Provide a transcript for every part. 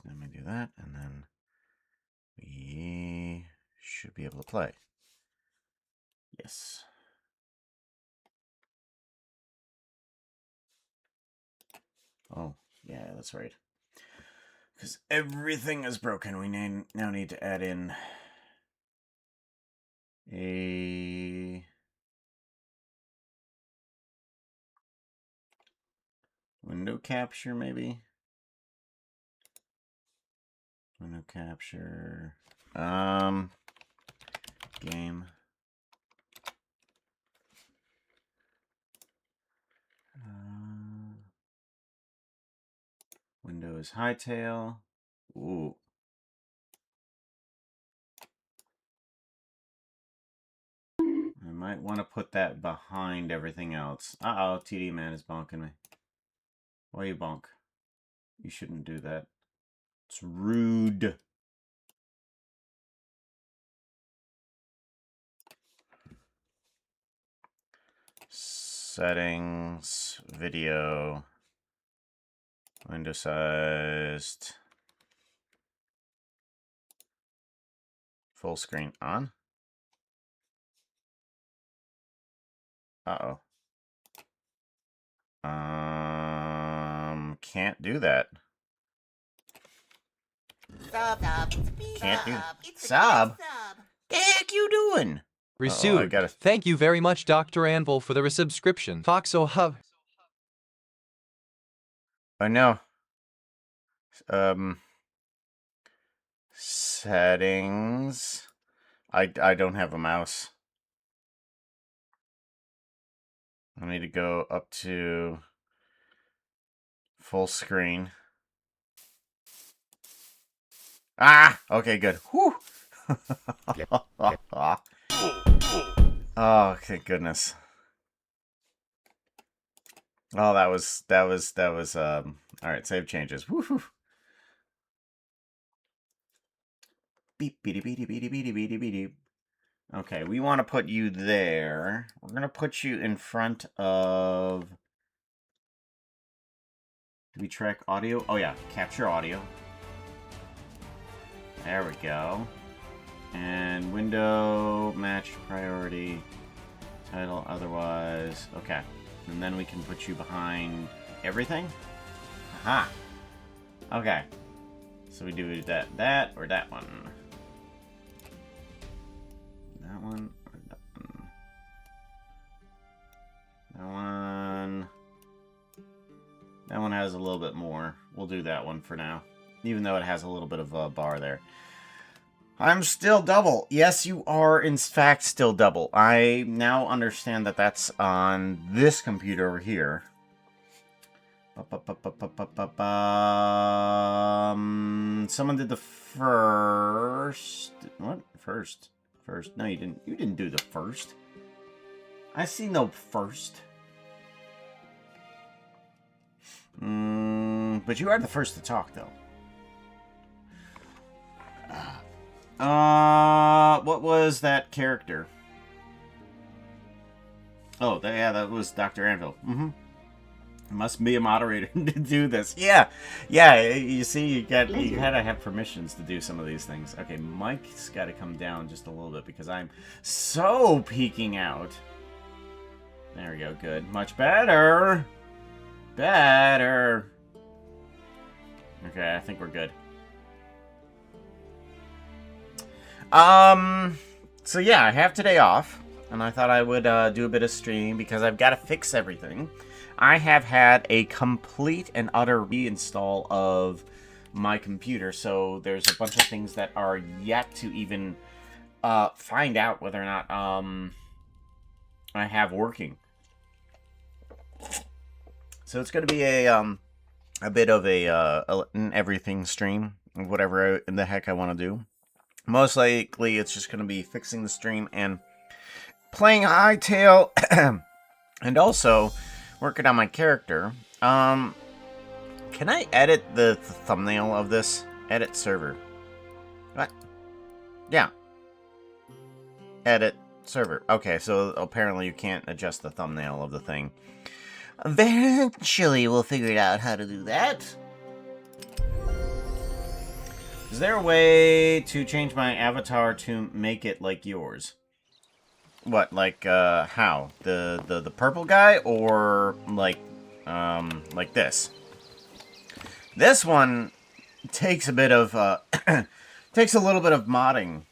let me do that, and then we should be able to play. Yes. Oh, yeah, that's right. Because everything is broken. We now need to add in a window capture, maybe? Window capture. Game. Windows Hytale. Ooh. I might want to put that behind everything else. Uh-oh, TD man is bonking me. Why you bonk? You shouldn't do that. It's rude. Settings, video, window sized, full screen on. Uh-oh. Can't do that. Can't do sub. The heck you doing? Received. Thank you very much, Dr. Anvil, for the resubscription. Foxo Hub. Oh no. Settings. I don't have a mouse. I need to go up to full screen. Ah! Okay, good. Whew! Oh, thank goodness. Oh, that was alright, save changes. Woohoo! Beep beady beady beady beady beady beady. Okay, we want to put you there. We're gonna put you in front of. Do we track audio? Oh yeah, capture audio. There we go. And window, match priority, title, otherwise. Okay. And then we can put you behind everything. Aha. Okay. So we do that or that one. That one or that one. That one. That one has a little bit more. We'll do that one for now. Even though it has a little bit of a bar there. I'm still double. Yes, you are in fact still double. I now understand that that's on this computer over here. Someone did the first. What? First? First? No, you didn't. You didn't do the first. I see no first. But you are the first to talk, though. What was that character? Oh, yeah, that was Dr. Anvil. Must be a moderator to do this. Yeah, you see, you gotta have permissions to do some of these things. Okay, Mike's got to come down just a little bit because I'm so peeking out. There we go, good. Much better. Better. Okay, I think we're good. So yeah, I have today off, and I thought I would do a bit of stream because I've got to fix everything. I have had a complete and utter reinstall of my computer, so there's a bunch of things that are yet to even find out whether or not I have working. So it's going to be a bit of an everything stream, whatever in the heck I want to do. Most likely, it's just going to be fixing the stream and playing Hytale, and also working on my character. Can I edit the thumbnail of this? Edit server. What? Yeah. Edit server. Okay, so apparently you can't adjust the thumbnail of the thing. Eventually, we'll figure out how to do that. Is there a way to change my avatar to make it like yours? What, like, how? The purple guy, or, like this? This one takes a bit of, takes a little bit of modding.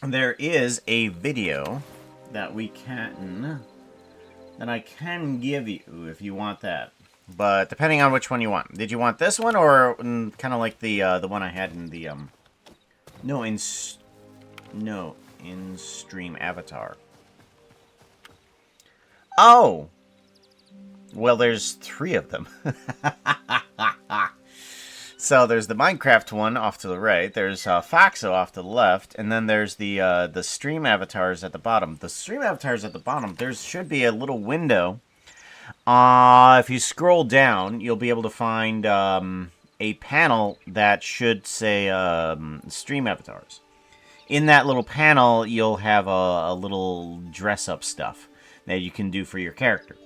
There is a video that I can give you if you want that. But depending on which one you want. Did you want this one, or kind of like the one I had in the, in StrEam avatar? Oh! Well, there's 3 of them. So there's the Minecraft one off to the right, there's Foxo off to the left, and then there's the StrEam avatars at the bottom. The StrEam avatars at the bottom, there should be a little window. If you scroll down, you'll be able to find a panel that should say StrEam avatars. In that little panel, you'll have a little dress-up stuff that you can do for your character.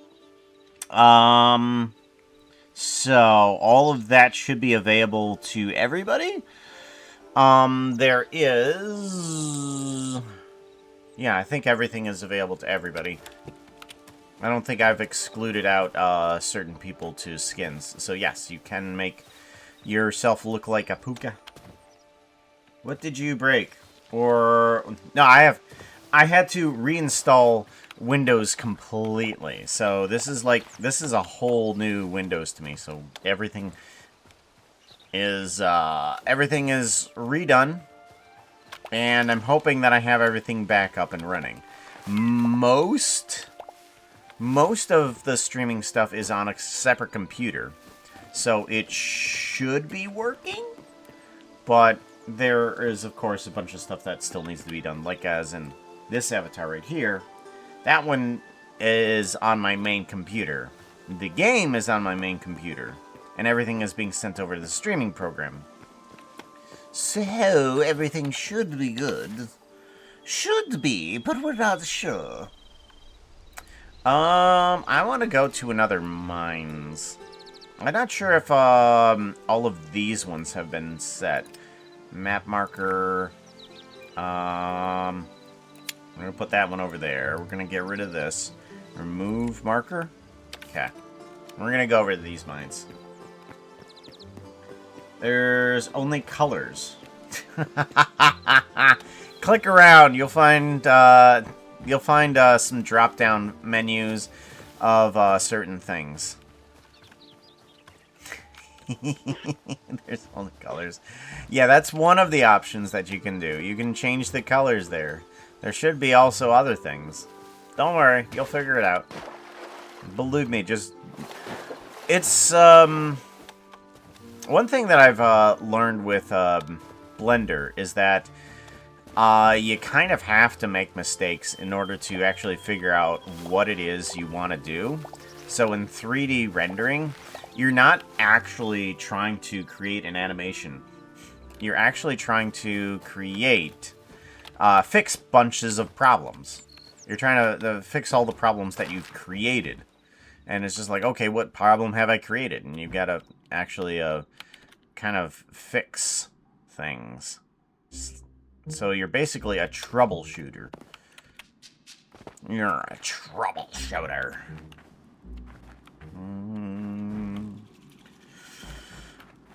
So, all of that should be available to everybody. There is... Yeah, I think everything is available to everybody. I don't think I've excluded out certain people to skins. So yes, you can make yourself look like a puka. What did you break? Or... No, I had to reinstall Windows completely. So this is a whole new Windows to me. So everything is redone. And I'm hoping that I have everything back up and running. Most of the streaming stuff is on a separate computer, so it should be working, but there is, of course, a bunch of stuff that still needs to be done, like as in this avatar right here. That one is on my main computer. The game is on my main computer, and everything is being sent over to the streaming program. So, everything should be good. Should be, but we're not sure. I want to go to another mines. I'm not sure if, all of these ones have been set. Map marker. I'm gonna put that one over there. We're gonna get rid of this. Remove marker. Okay. We're gonna go over to these mines. There's only colors. Click around. You'll find some drop-down menus of certain things. There's all the colors. Yeah, that's one of the options that you can do. You can change the colors there. There should be also other things. Don't worry, you'll figure it out. Believe me, just... It's, one thing that I've learned with Blender is that you kind of have to make mistakes in order to actually figure out what it is you want to do. So in 3D rendering, you're not actually trying to create an animation. You're actually trying to create, fix bunches of problems. You're trying to fix all the problems that you've created. And it's just like, okay, what problem have I created? And you've got to actually kind of fix things. So you're basically a troubleshooter. You're a troubleshooter.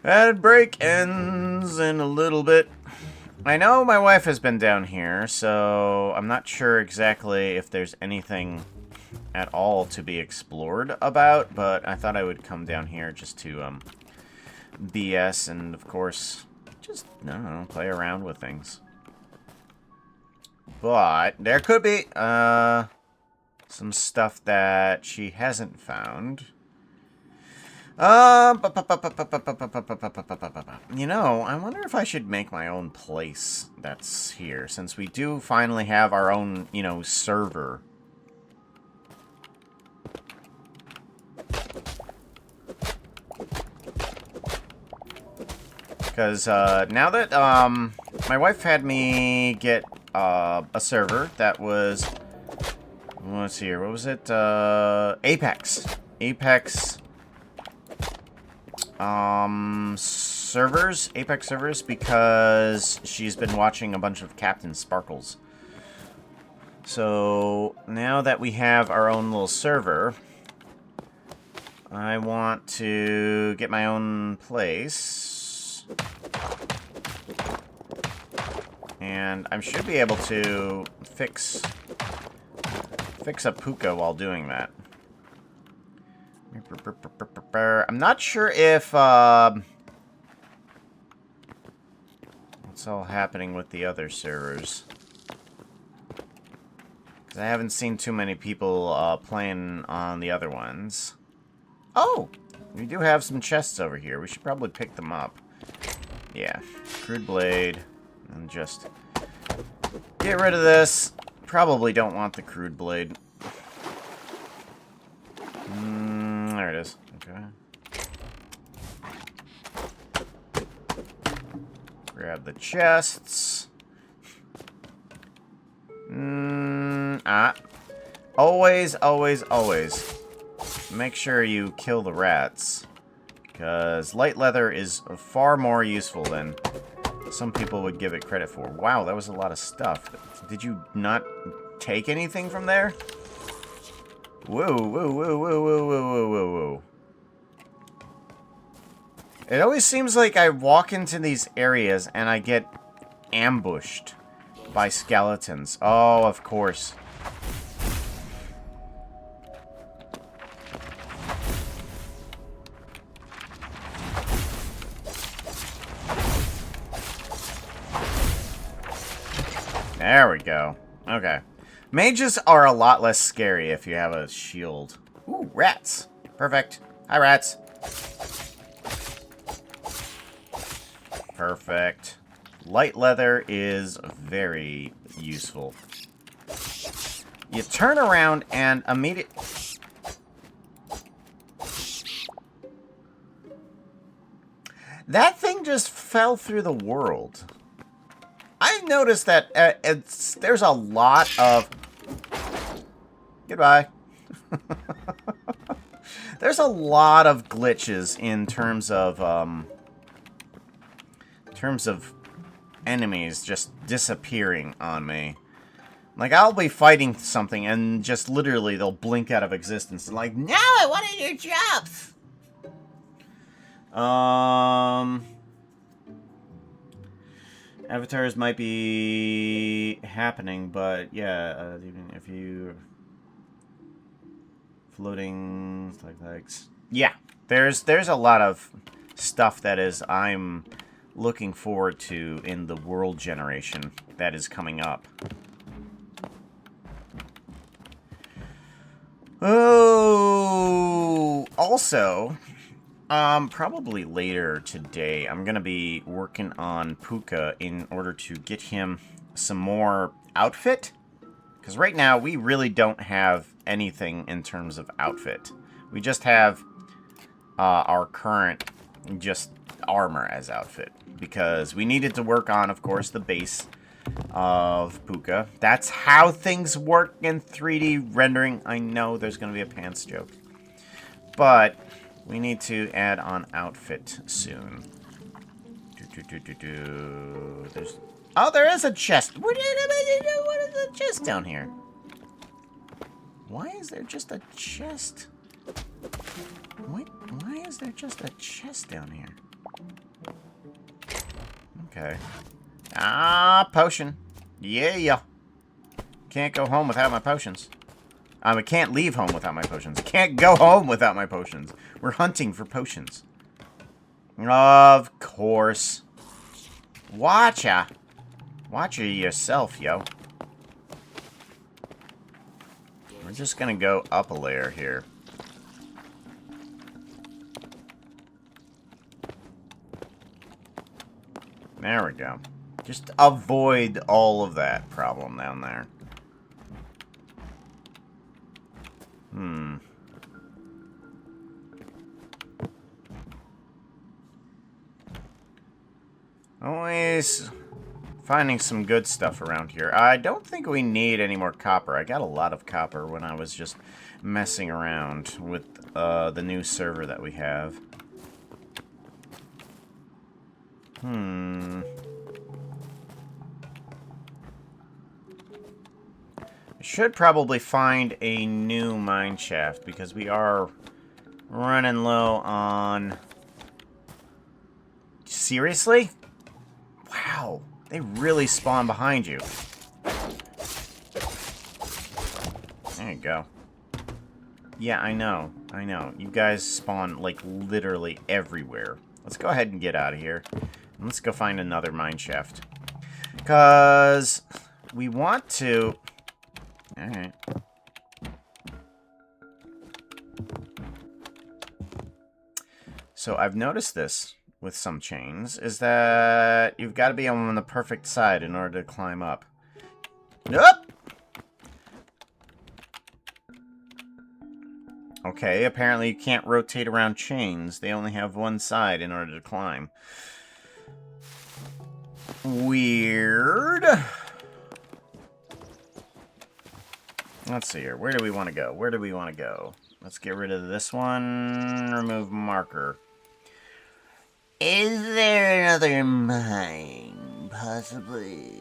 Ad break ends in a little bit. I know my wife has been down here, so I'm not sure exactly if there's anything at all to be explored about, but I thought I would come down here just to BS and, of course, just, I don't know, play around with things. But there could be some stuff that she hasn't found. You know, I wonder if I should make my own place that's here, since we do finally have our own, you know, server. Because now that my wife had me get a server that was, let's see here, what was it? Apex. servers, Apex servers, because she's been watching a bunch of Captain Sparkles. So now that we have our own little server, I want to get my own place. And I should be able to fix a puka while doing that. I'm not sure if what's all happening with the other servers. Because I haven't seen too many people playing on the other ones. Oh! We do have some chests over here. We should probably pick them up. Yeah. Crude blade. And just get rid of this. Probably don't want the crude blade. There it is. Okay. Grab the chests. Always, always, always make sure you kill the rats. Because light leather is far more useful than some people would give it credit for. Wow, that was a lot of stuff. Did you not take anything from there? Whoa, whoa, whoa, whoa, whoa, whoa, whoa, whoa, whoa. It always seems like I walk into these areas and I get ambushed by skeletons. Oh, of course. There we go. Okay. Mages are a lot less scary if you have a shield. Ooh, rats. Perfect. Hi, rats. Perfect. Light leather is very useful. You turn around and immediately... That thing just fell through the world. I noticed that there's a lot of... Goodbye. There's a lot of glitches in terms of enemies just disappearing on me. Like, I'll be fighting something and just literally they'll blink out of existence. And like, no, I wanted your jobs. Avatars might be happening, but yeah, even if you floating stalactites. Yeah, there's a lot of stuff that is I'm looking forward to in the world generation that is coming up. Oh, also, probably later today, I'm gonna be working on Puka in order to get him some more outfit. Because right now, we really don't have anything in terms of outfit. We just have our current, just armor as outfit. Because we needed to work on, of course, the base of Puka. That's how things work in 3D rendering. I know there's going to be a pants joke. But we need to add on outfit soon. There's... Oh, there is a chest. What is the chest down here? Why is there just a chest? Wait, why is there just a chest down here? Okay. Ah, potion. Yeah. Can't go home without my potions. I can't leave home without my potions. Can't go home without my potions. We're hunting for potions. Of course. Watcha. Watch yourself, yo. We're just gonna go up a layer here. There we go. Just avoid all of that problem down there. Always finding some good stuff around here. I don't think we need any more copper. I got a lot of copper when I was just messing around with the new server that we have. Hmm. I should probably find a new mine shaft because we are running low on... Seriously? Wow. They really spawn behind you. There you go. Yeah, I know. I know. You guys spawn, like, literally everywhere. Let's go ahead and get out of here. And let's go find another mine shaft. Because we want to... Alright. So I've noticed this with some chains, is that you've got to be on the perfect side in order to climb up. Nope! Okay, apparently you can't rotate around chains. They only have one side in order to climb. Weird. Let's see here. Where do we want to go? Where do we want to go? Let's get rid of this one. Remove marker. Is there another mine? Possibly.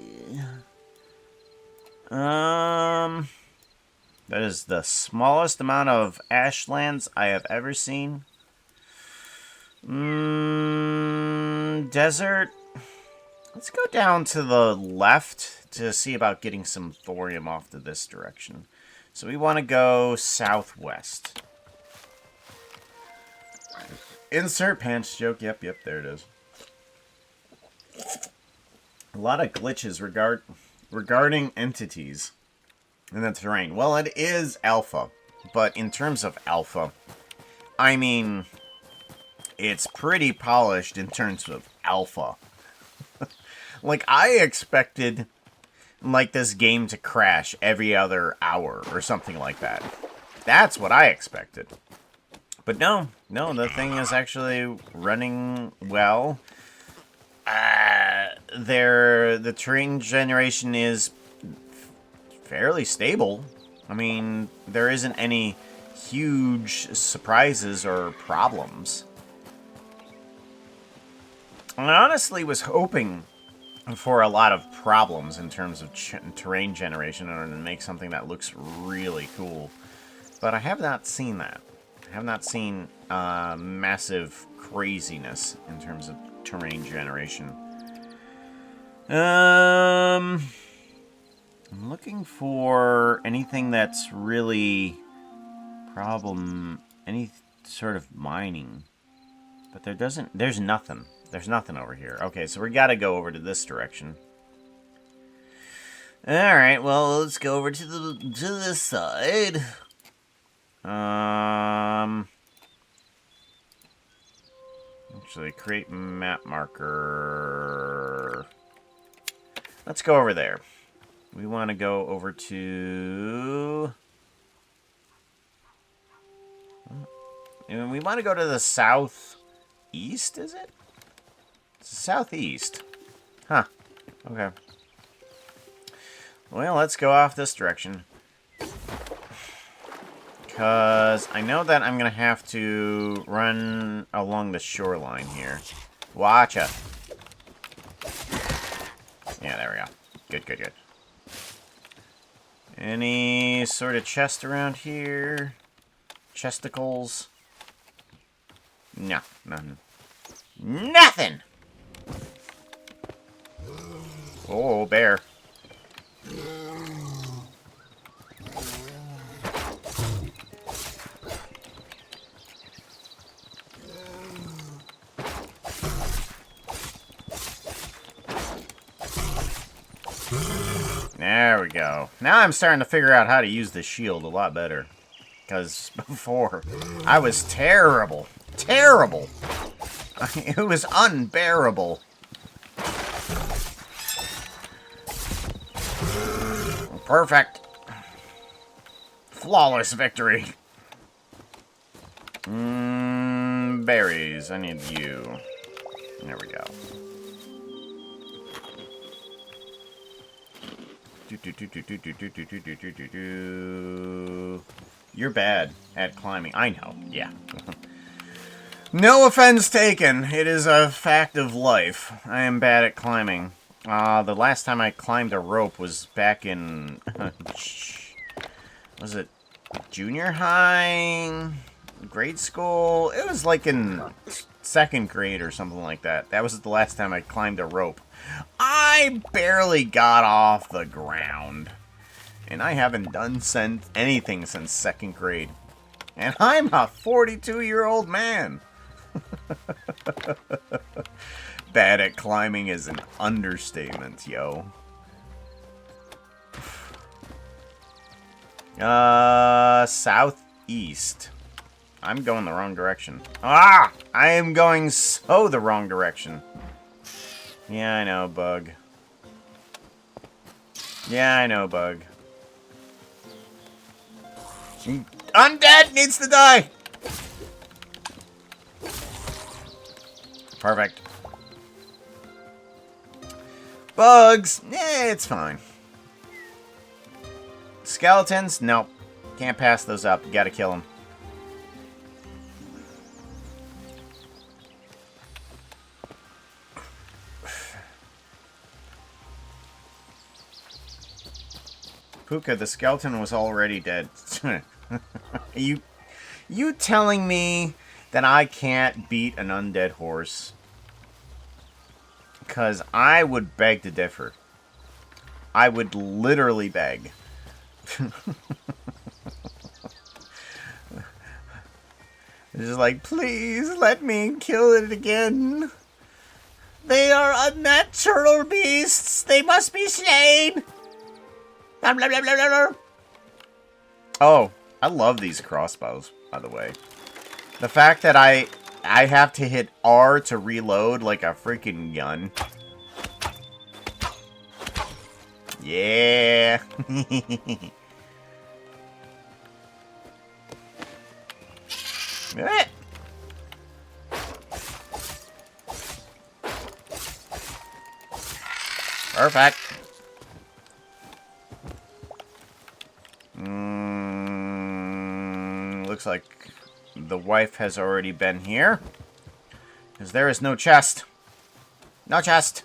That is the smallest amount of ashlands I have ever seen. Desert. Let's go down to the left to see about getting some thorium off to this direction. So we want to go southwest. Insert pants joke. Yep, there it is. A lot of glitches regarding entities in the terrain. Well, it is alpha, but in terms of alpha, I mean, it's pretty polished in terms of alpha. Like, I expected, like, this game to crash every other hour or something like that. That's what I expected. But no, the thing is actually running well. The terrain generation is fairly stable. I mean, there isn't any huge surprises or problems. I honestly was hoping for a lot of problems in terms of terrain generation in order to make something that looks really cool. But I have not seen that. I have not seen massive craziness in terms of terrain generation. I'm looking for anything that's really any sort of mining. But there's nothing. There's nothing over here. Okay, so we gotta go over to this direction. Alright, well, let's go over to this side. Actually, create map marker. Let's go over there. We want to go over to... And we want to go to the southeast, is it? It's southeast. Huh. Okay. Well, let's go off this direction. Because I know that I'm going to have to run along the shoreline here. Watcha. Yeah, there we go. Good. Any sort of chest around here? Chesticles? No, nothing. Nothing! Oh, bear. There we go. Now I'm starting to figure out how to use the shield a lot better. Because before, I was terrible. Terrible! It was unbearable. Perfect. Flawless victory. Berries. I need you. There we go. You're bad at climbing. I know. Yeah. No offense taken. It is a fact of life. I am bad at climbing. The last time I climbed a rope was back in... was it junior high? Grade school? It was like in 2nd grade or something like that. That was the last time I climbed a rope. I barely got off the ground. And I haven't done anything since 2nd grade. And I'm a 42-year-old man. Bad at climbing is an understatement, yo. Southeast. I'm going the wrong direction. Ah! I am going so the wrong direction. Yeah, I know, bug. Yeah, I know, bug. Undead needs to die! Perfect. Bugs! Eh, it's fine. Skeletons? Nope. Can't pass those up. You gotta kill them. Puka, the skeleton was already dead. You telling me that I can't beat an undead horse? Because I would beg to differ. I would literally beg. Just like, please let me kill it again. They are unnatural beasts. They must be slain. Blah, blah, blah, blah, blah. Oh, I love these crossbows, by the way. The fact that I have to hit R to reload like a freaking gun. Yeah. Perfect. Looks like the wife has already been here. Because there is no chest. No chest.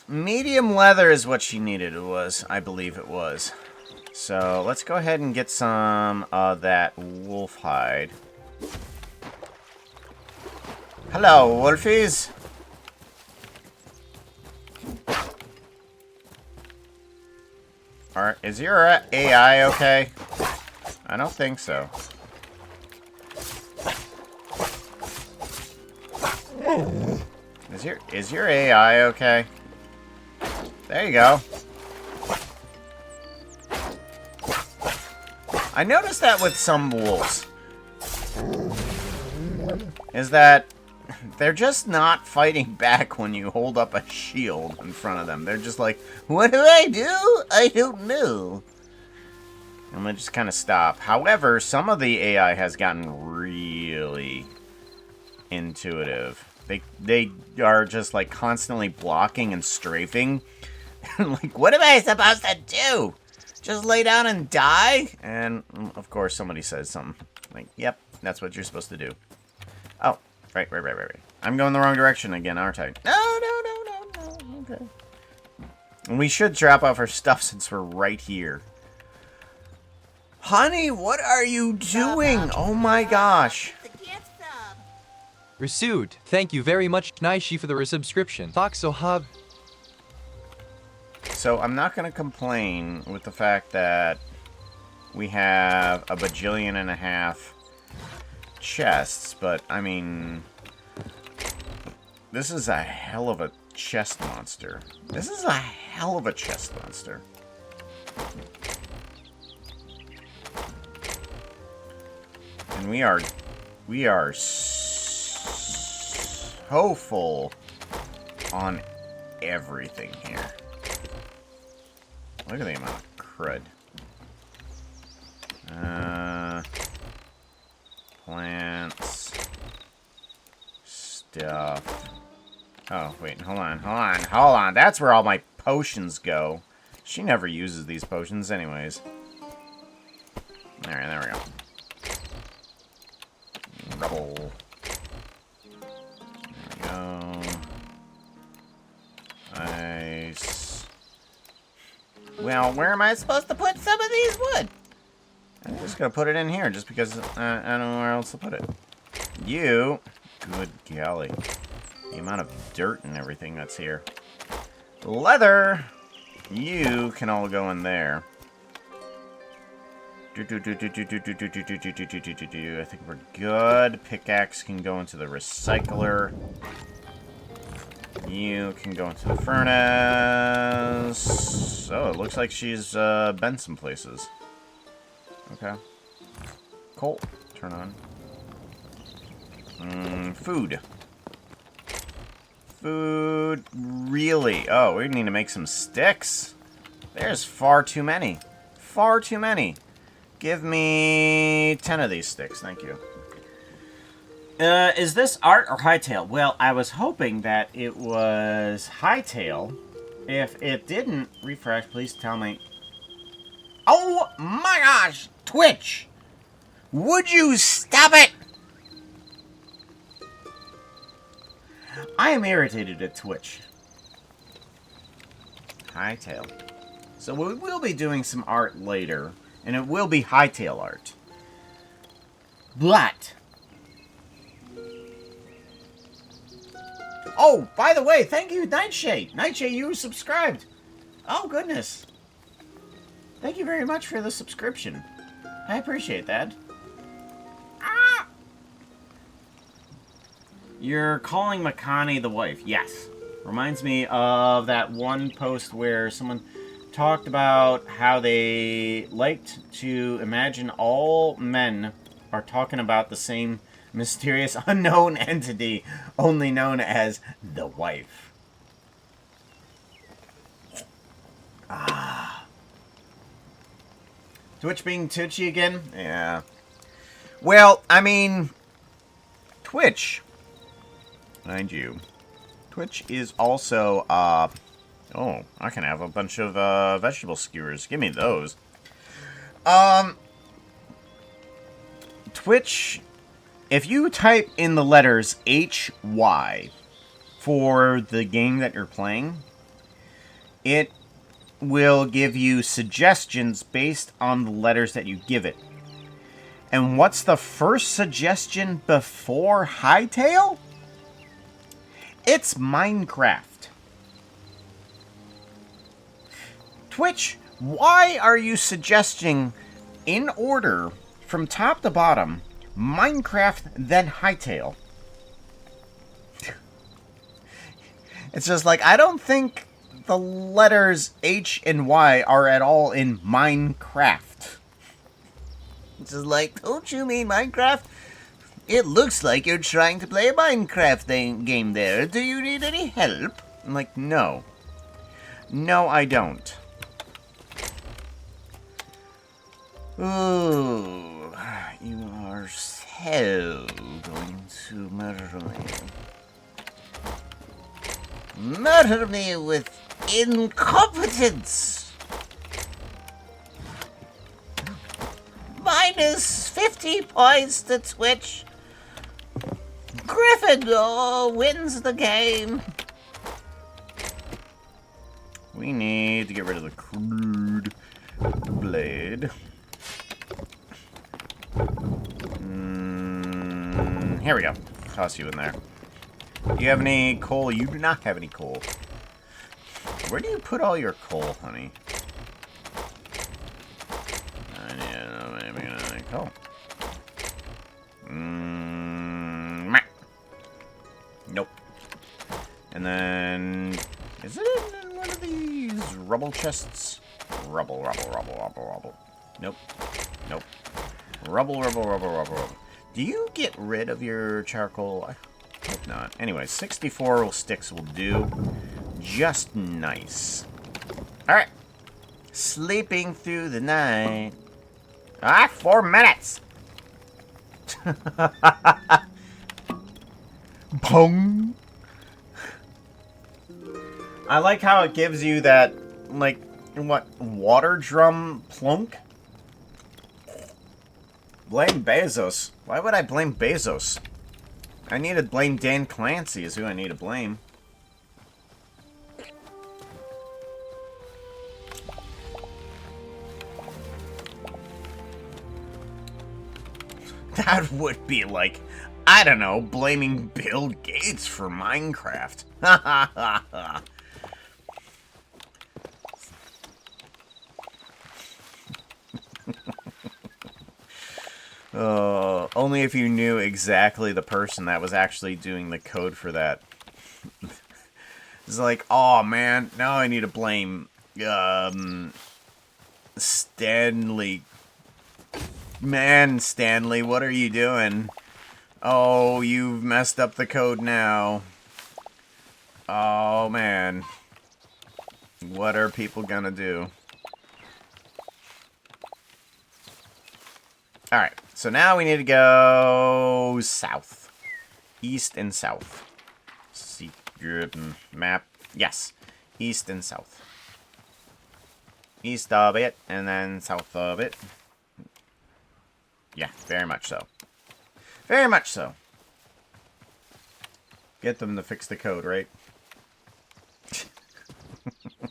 Medium leather is what she needed. It was. I believe it was. So let's go ahead and get some of that wolf hide. Hello, wolfies. Alright, is your AI okay? I don't think so. Is your AI okay? There you go. I noticed that with some wolves. Is that they're just not fighting back when you hold up a shield in front of them. They're just like, what do? I don't know. And they just kind of stop. However, some of the AI has gotten really intuitive. They are just like constantly blocking and strafing. Like, what am I supposed to do? Just lay down and die? And of course somebody says something. Like, yep, that's what you're supposed to do. Oh, right. I'm going the wrong direction again, aren't I? No. Okay. And we should drop off our stuff since we're right here. Honey, what are you doing? Oh my gosh. Rasued, thank you very much, Naishi, for the resubscription. Foxohub. So I'm not going to complain with the fact that we have a bajillion and a half chests, but I mean, this is a hell of a chest monster. This is a hell of a chest monster. And we are so full on everything here. Look at the amount of crud. Plants. Stuff. Oh, wait, hold on. That's where all my potions go. She never uses these potions anyways. Well, where am I supposed to put some of these wood? I'm just gonna put it in here, just because I don't know where else to put it. You... Good golly. The amount of dirt and everything that's here. Leather! You can all go in there. I think we're good. Pickaxe can go into the recycler. You can go into the furnace. Oh, it looks like she's been some places. Okay. Coal. Turn on. Food. Food. Really? Oh, we need to make some sticks. There's far too many. Far too many. Give me 10 of these sticks. Thank you. Is this art or Hytale? Well, I was hoping that it was Hytale. If it didn't, refresh, please tell me. Oh my gosh! Twitch! Would you stop it? I am irritated at Twitch. Hytale. So we will be doing some art later, and it will be Hytale art. But... Oh, by the way, thank you, Nightshade. Nightshade, you subscribed. Oh, goodness. Thank you very much for the subscription. I appreciate that. Ah! You're calling Makani the wife. Yes. Reminds me of that one post where someone talked about how they liked to imagine all men are talking about the same mysterious unknown entity, only known as the wife. Ah. Twitch being Twitchy again? Yeah. Well, I mean, Twitch, mind you, Twitch is also, oh, I can have a bunch of, vegetable skewers. Give me those. Twitch, if you type in the letters HY for the game that you're playing, it will give you suggestions based on the letters that you give it. And what's the first suggestion before Hytale? It's Minecraft. Twitch, why are you suggesting, in order, from top to bottom, Minecraft, then Hytale? It's just like, I don't think the letters H and Y are at all in Minecraft. It's just like, don't you mean Minecraft? It looks like you're trying to play a Minecraft game there. Do you need any help? I'm like, no. No, I don't. Ooh, you are so going to murder me. Murder me with incompetence. Minus 50 points to Twitch. Gryffindor wins the game. We need to get rid of the crude blade. Here we go. Toss you in there. Do you have any coal? You do not have any coal. Where do you put all your coal, honey? I need maybe another coal. Nope. And then... Is it in one of these rubble chests? Rubble. Nope. Nope. Rubble. Do you get rid of your charcoal? I hope not. Anyway, 64 sticks will do. Just nice. Alright. Sleeping through the night. 4 minutes! Pong! I like how it gives you that, like, what, water drum plunk? Blame Bezos. Why would I blame Bezos? I need to blame Dan Clancy is who I need to blame. That would be like, I don't know, blaming Bill Gates for Minecraft. Ha ha ha ha. Only if you knew exactly the person that was actually doing the code for that. It's like, oh man, now I need to blame, Stanley. Man, Stanley, what are you doing? Oh, you've messed up the code now. Oh man. What are people gonna do? Alright, so now we need to go south. East and south. Secret map. Yes. East and south. East of it, and then south of it. Yeah, very much so. Very much so. Get them to fix the code, right?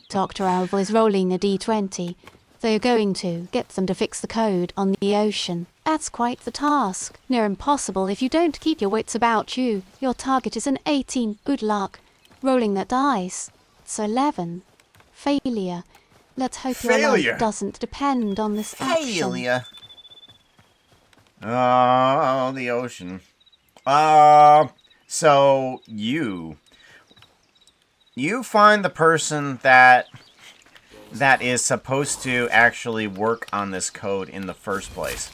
Dr. Alval is rolling a d20. They're going to get them to fix the code on the ocean. That's quite the task. Near impossible if you don't keep your wits about you. Your target is an 18. Good luck. Rolling that dice. It's 11. Failure. Let's hope your life doesn't depend on this action. Failure. Oh, the ocean. So you find the person that is supposed to actually work on this code in the first place.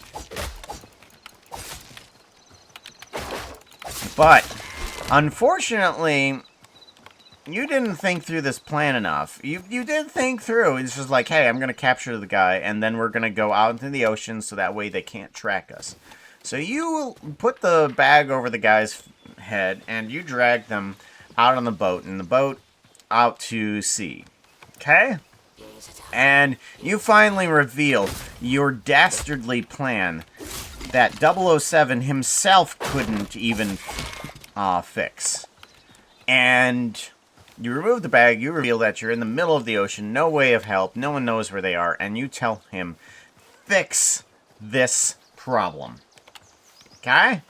But unfortunately, you didn't think through this plan enough. You did think through. It's just like, hey, I'm going to capture the guy, and then we're going to go out into the ocean so that way they can't track us. So you put the bag over the guy's head, and you drag them out on the boat, and the boat out to sea. Okay? And you finally revealed your dastardly plan that 007 himself couldn't even fix. And you remove the bag, you reveal that you're in the middle of the ocean, no way of help, no one knows where they are, and you tell him, fix this problem. Okay?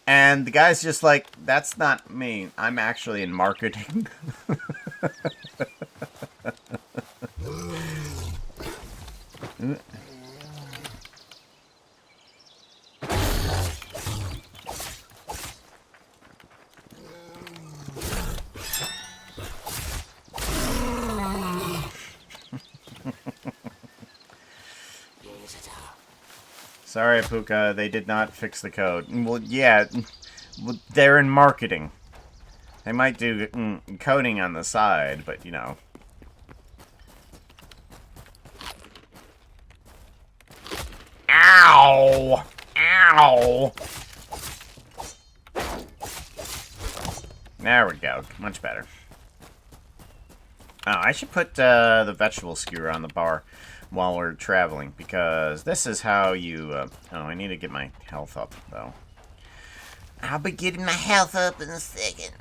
And the guy's just like, that's not me. I'm actually in marketing. Sorry, Puka, they did not fix the code. Well, yeah, they're in marketing. They might do coding on the side, but, you know. Ow! Ow! There we go. Much better. Oh, I should put the vegetable skewer on the bar while we're traveling, because this is how you... oh, I need to get my health up, though. I'll be getting my health up in a second.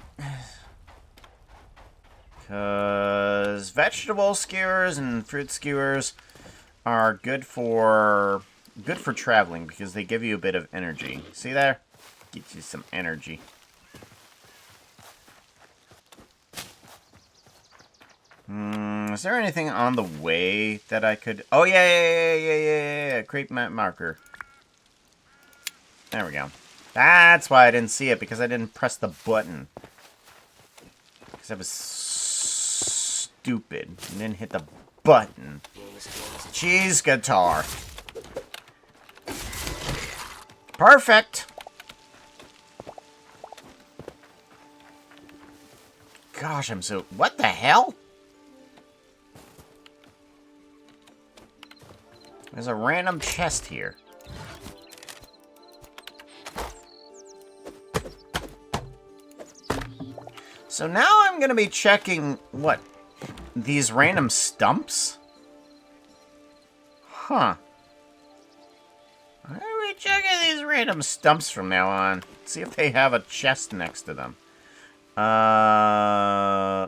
Because vegetable skewers and fruit skewers are good for traveling, because they give you a bit of energy. See there? Get you some energy. Is there anything on the way that I could... Oh, yeah. Creep map marker. There we go. That's why I didn't see it, because I didn't press the button. Because I was stupid and didn't hit the button. Cheese guitar. Perfect. Gosh, I'm so... What the hell? There's a random chest here. So now I'm going to be checking, what, these random stumps? Huh. I'm going to be checking these random stumps from now on. See if they have a chest next to them.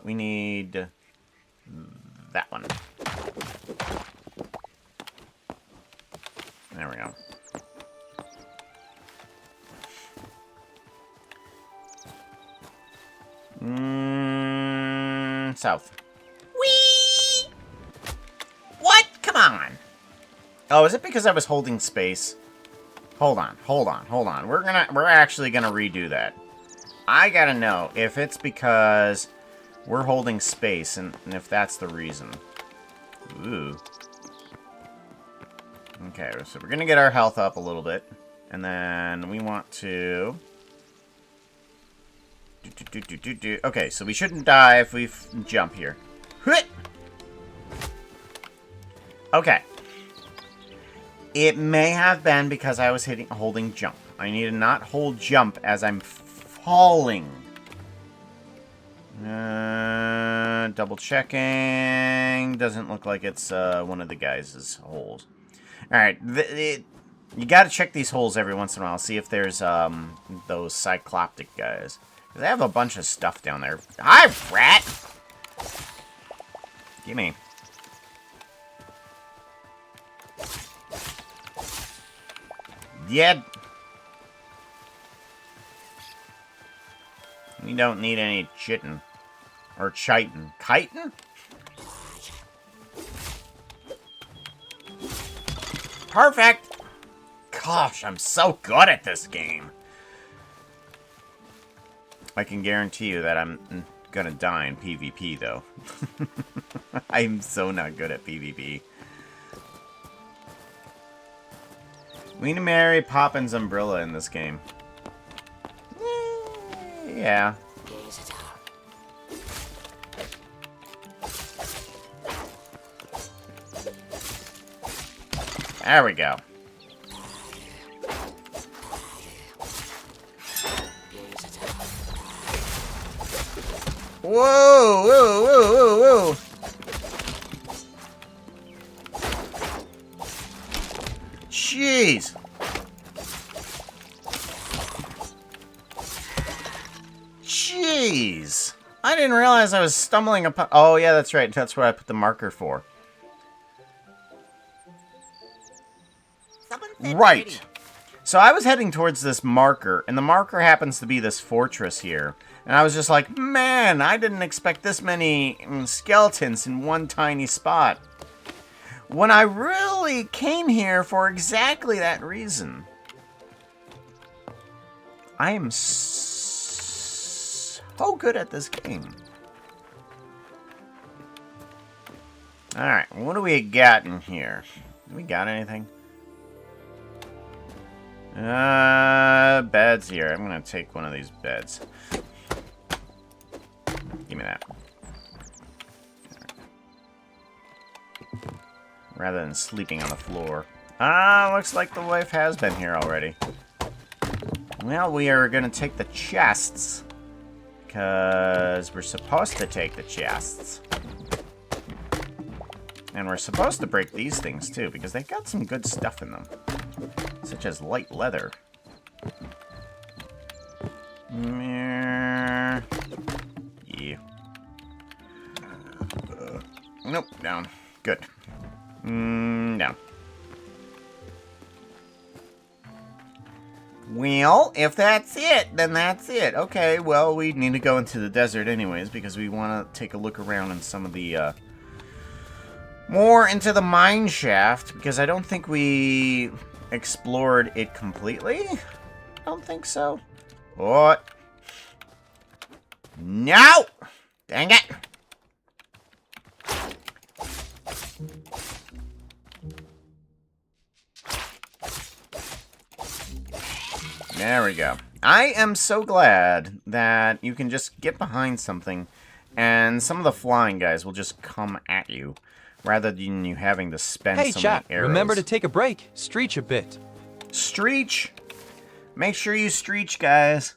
We need that one. There we go. South. Whee! What? Come on. Oh, is it because I was holding space? Hold on. We're actually gonna redo that. I gotta know if it's because we're holding space and if that's the reason. Ooh. Okay, so we're gonna get our health up a little bit. And then we want to... Okay, so we shouldn't die if we jump here. Okay. It may have been because I was holding jump. I need to not hold jump as I'm falling. Double checking. Doesn't look like it's one of the guys' holes. Alright, you gotta check these holes every once in a while. See if there's those cycloptic guys. Because they have a bunch of stuff down there. Hi, rat! Gimme. Yeah. We don't need any chittin'. Or chitin'. Chitin'? Perfect! Gosh, I'm so good at this game. I can guarantee you that I'm gonna die in PvP, though. I'm so not good at PvP. We need to marry Poppin's umbrella in this game. Yeah. There we go. Whoa, whoa, whoa, whoa, whoa. Jeez. Jeez. I didn't realize I was stumbling upon... Oh, yeah, that's right. That's what I put the marker for. Right. So I was heading towards this marker, and the marker happens to be this fortress here. And I was just like, man, I didn't expect this many skeletons in one tiny spot. When I really came here for exactly that reason. I am so good at this game. Alright, what do we got in here? Do we got anything? Beds here. I'm gonna take one of these beds. Give me that. Rather than sleeping on the floor. Looks like the wife has been here already. Well, we are gonna take the chests. Because we're supposed to take the chests. And we're supposed to break these things too, because they've got some good stuff in them. Such as light leather. Yeah. Nope, down. Good. Down. Well, if that's it, then that's it. Okay, well, we need to go into the desert anyways, because we want to take a look around in some of the, more into the mine shaft, because I don't think we explored it completely. I don't think so. What? No! Dang it! There we go. I am so glad that you can just get behind something and some of the flying guys will just come at you rather than you having to spend Hey, so chat, many arrows. remember to take a break. Streech a bit. Streech? Make sure you streech, guys.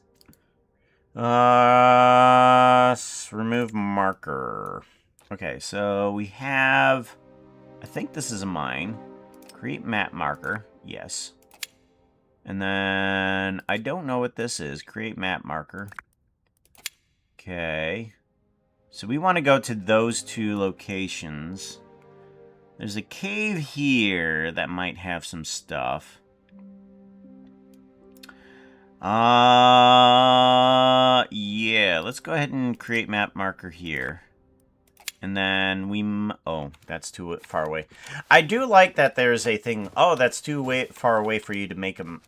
Remove marker. Okay, so we have... I think this is a mine. Create map marker. Yes. And then... I don't know what this is. Create map marker. Okay. So we want to go to those two locations. There's a cave here that might have some stuff. Yeah. yeah, let's go ahead and create map marker here. And then we... Oh, that's too far away. I do like that there's a thing... Oh, that's too far away for you to make a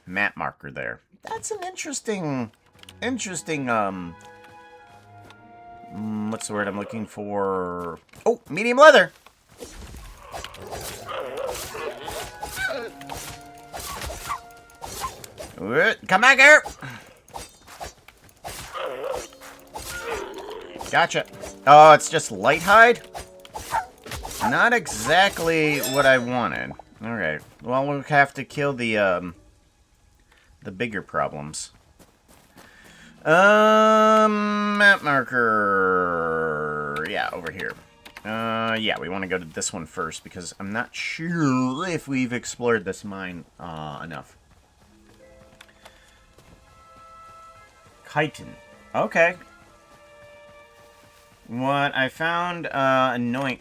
map marker there. That's an interesting... what's the word I'm looking for? Oh, medium leather! Come back here! Gotcha. Oh, it's just light hide? Not exactly what I wanted. Alright. Well, we'll have to kill the bigger problems. Map marker. Yeah, over here. Yeah, we want to go to this one first because I'm not sure if we've explored this mine enough. Hytale. Okay. What I found annoying...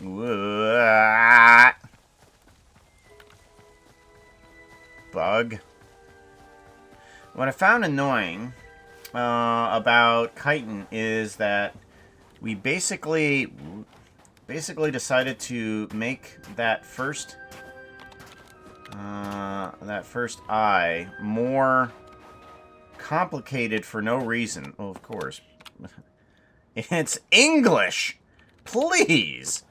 Bug. What I found annoying about Hytale is that we basically decided to make that first eye more complicated for no reason. Well, of course. It's English! Please!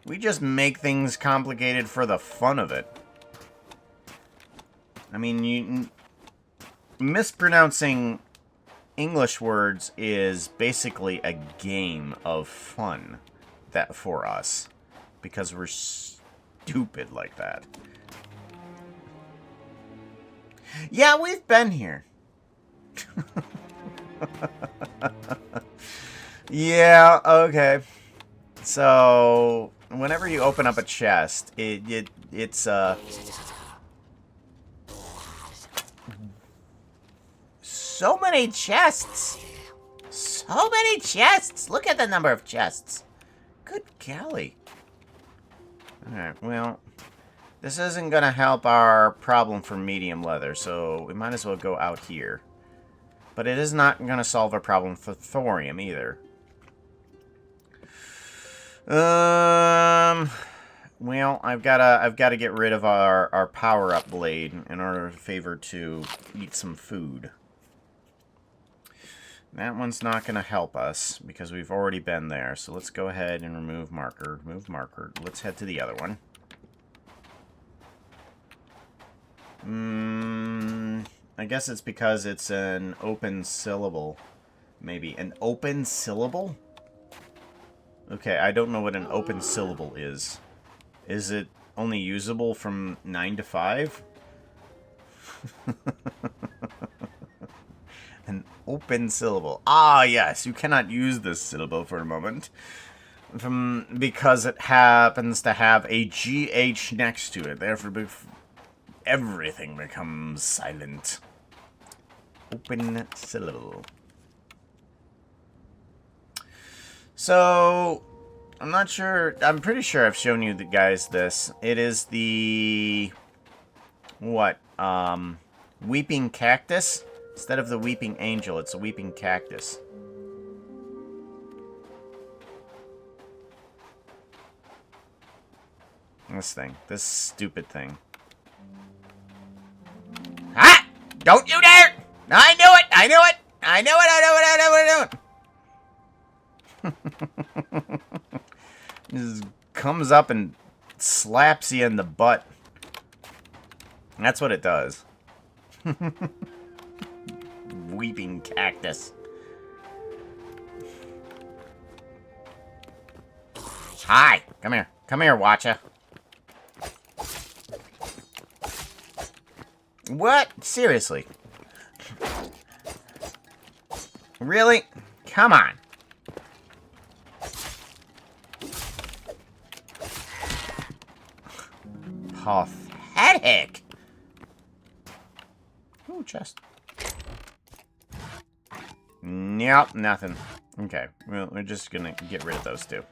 We just make things complicated for the fun of it. I mean, mispronouncing English words is basically a game of fun for us. Because we're stupid like that. Yeah, we've been here. Yeah, okay. So, whenever you open up a chest, it's so many chests! So many chests! Look at the number of chests! Good golly. Alright, well, this isn't gonna help our problem for medium leather, so we might as well go out here. But it is not gonna solve our problem for thorium either. Well, I've gotta get rid of our power-up blade in order to eat some food. That one's not gonna help us because we've already been there. So let's go ahead and remove marker. Remove marker. Let's head to the other one. I guess it's because it's an open syllable. Maybe an open syllable? Okay, I don't know what an open syllable is. Is it only usable from 9 to 5? An open syllable. Ah, yes, you cannot use this syllable for a moment. Because it happens to have a GH next to it. Therefore, everything becomes silent. Open syllable. So, I'm not sure. I'm pretty sure I've shown you guys this. It is the... What? Weeping cactus? Instead of the weeping angel, it's a weeping cactus. This thing. This stupid thing. Ah! Don't you dare! I knew it! I knew it! I knew it! I knew it! I knew it! I knew it! Just comes up and slaps you in the butt. That's what it does. Weeping cactus. Hi! Come here. Come here, Watcha. What? Seriously? Really? Come on. Pathetic. Ooh, chest. Nope, nothing. Okay, well, we're just gonna get rid of those two.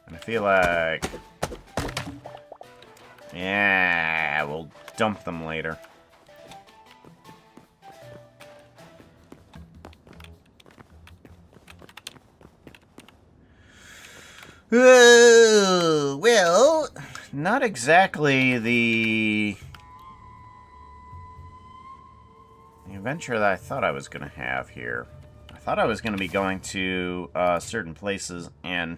And I feel like... Yeah, we'll dump them later. Well, not exactly the adventure that I thought I was going to have here. I thought I was going to be going to certain places and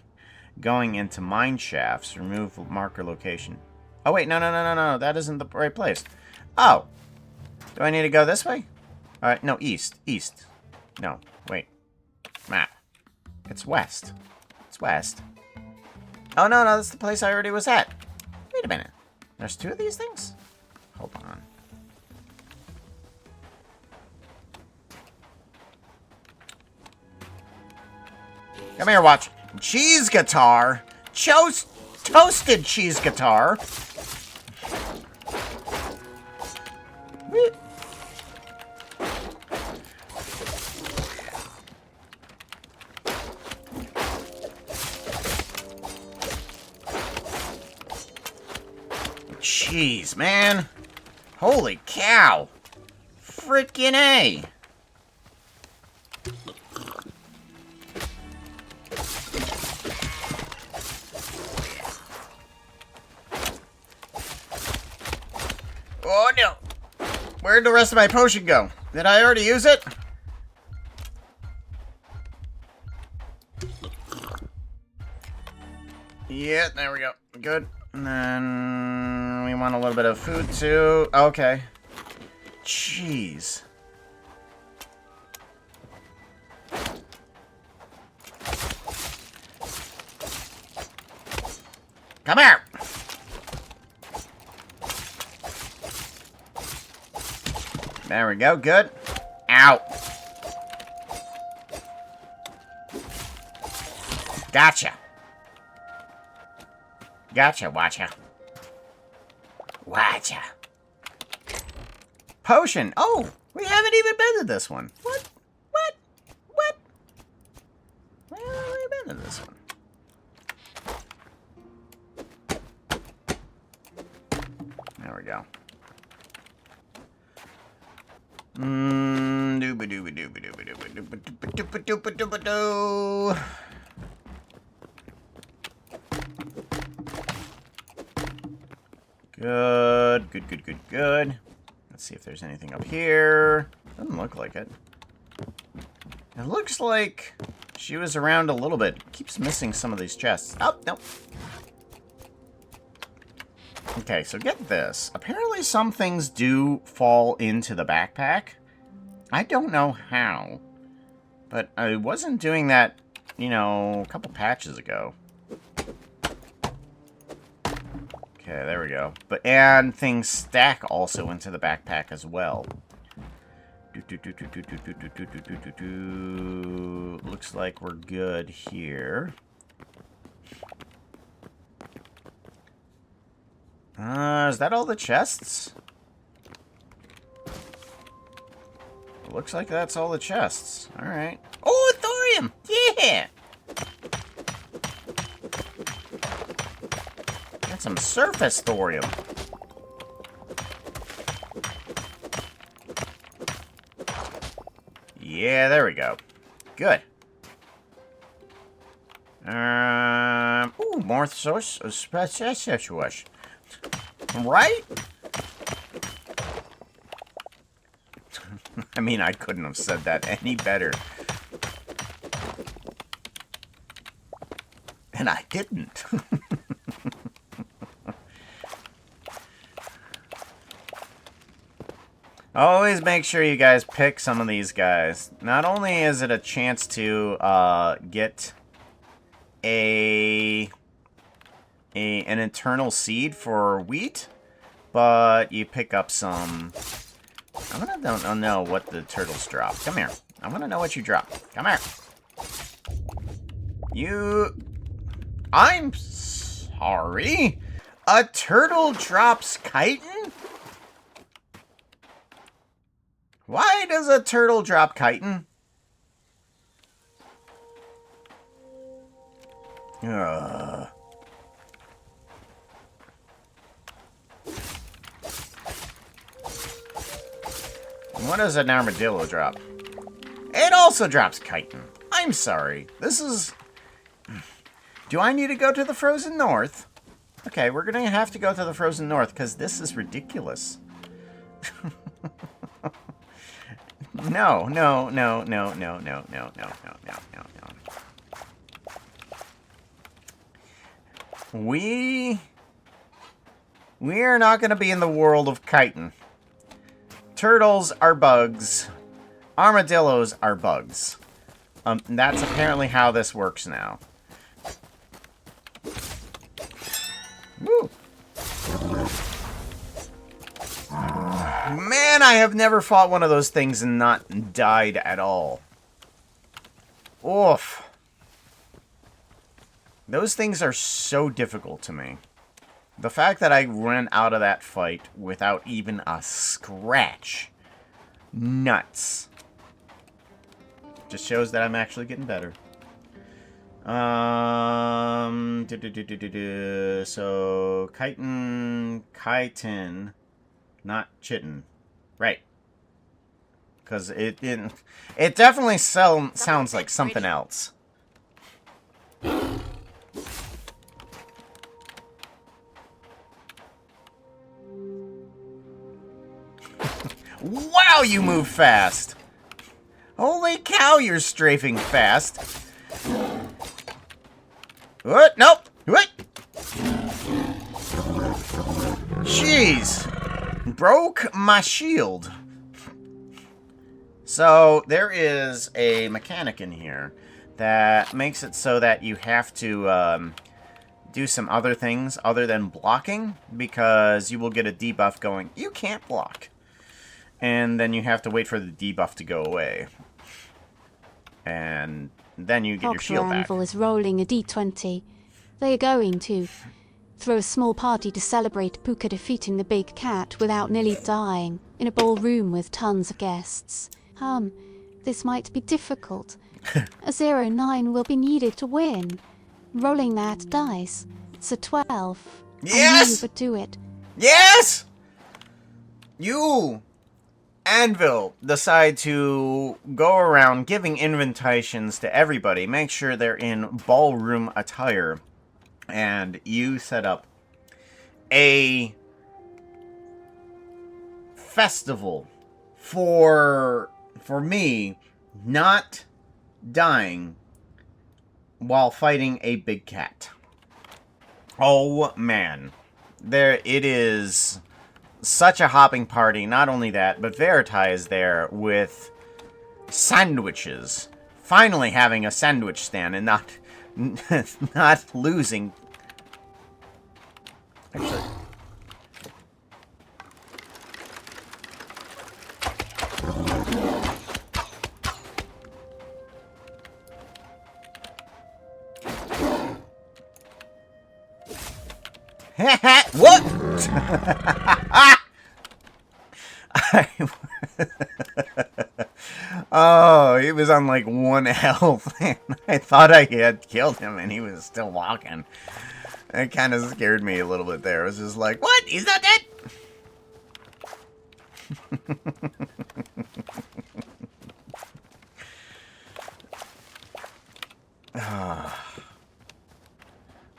going into mine shafts. Remove marker location. Oh, wait, no. That isn't the right place. Oh. Do I need to go this way? Alright, no, east. East. No, wait. Map. It's west. It's west. Oh, no, that's the place I already was at. Wait a minute. There's two of these things? Hold on. Come here, watch. Cheese guitar. Toasted cheese guitar. Jeez, man. Holy cow. Frickin' A. Oh, no. Where'd the rest of my potion go? Did I already use it? Yeah, there we go. Good. And then we want a little bit of food, too. Okay. Jeez. Come here! There we go, good. Ow. Gotcha. Gotcha, watcha. Watcha. Potion. Oh, we haven't even been to this one. What? We haven't really been to this one. There we go. Dooba-dooba-dooba-dooba-dooba-dooba-dooba-dooba-dooba-doo. Good. Let's see if there's anything up here. Doesn't look like it. It looks like she was around a little bit. Keeps missing some of these chests. Oh, nope. Okay, so get this. Apparently some things do fall into the backpack. I don't know how. But I wasn't doing that, you know, a couple patches ago. Okay, there we go. And things stack also into the backpack as well. Looks like we're good here. Is that all the chests? Looks like that's all the chests. Alright. Oh, thorium! Yeah! Got some surface thorium. Yeah, there we go. Good. Ooh, more source. Right? I mean, I couldn't have said that any better. And I didn't. Always make sure you guys pick some of these guys. Not only is it a chance to get an eternal seed for wheat, but you pick up some... I don't know what the turtles drop. Come here. I want to know what you drop. Come here. I'm sorry? A turtle drops chitin? Why does a turtle drop chitin? What does an armadillo drop? It also drops chitin. I'm sorry. This Do I need to go to the frozen north? Okay, we're gonna have to go to the frozen north, because this is ridiculous. No, no, no, no, no, no, no, no, no, no, no, no. We are not gonna be in the world of chitin. Turtles are bugs. Armadillos are bugs. That's apparently how this works now. Woo! Man, I have never fought one of those things and not died at all. Oof. Those things are so difficult to me. The fact that I ran out of that fight without even a scratch. Nuts. Just shows that I'm actually getting better. So, chitin, not chitin. Right. Because it definitely sounds like something else. Wow, you move fast! Holy cow, you're strafing fast. What? Nope. What? Jeez. Broke my shield. So, there is a mechanic in here that makes it so that you have to do some other things other than blocking, because you will get a debuff going, you can't block. And then you have to wait for the debuff to go away. And then you get your shield back. Anvil is rolling a d20. They are going to throw a small party to celebrate Puka defeating the big cat without nearly dying in a ballroom with tons of guests. This might be difficult. A 0-9 will be needed to win. Rolling that dice. It's a 12. Yes! I knew you could do it. Yes! You, Anvil, decide to go around giving invitations to everybody. Make sure they're in ballroom attire. And you set up a festival for me not dying while fighting a big cat. Oh man, it is such a hopping party. Not only that, but Verita is there with sandwiches. Finally having a sandwich stand and not losing. Actually, what? Oh, he was on like 1 health. I thought I had killed him and he was still walking. It kind of scared me a little bit there. I was just like, what? He's not dead?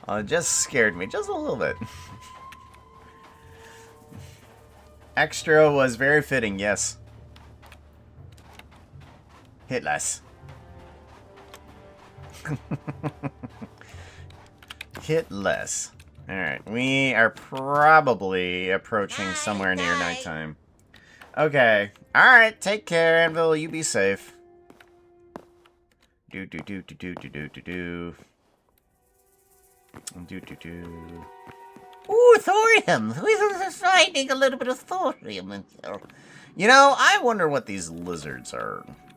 Oh, it just scared me just a little bit. Extra was very fitting, yes. Hit less. Hit less. Alright, we are probably approaching somewhere near nighttime. Okay. Alright, take care, Anvil. You be safe. Do. Ooh, thorium! We're finding a little bit of thorium. You know, I wonder what these lizards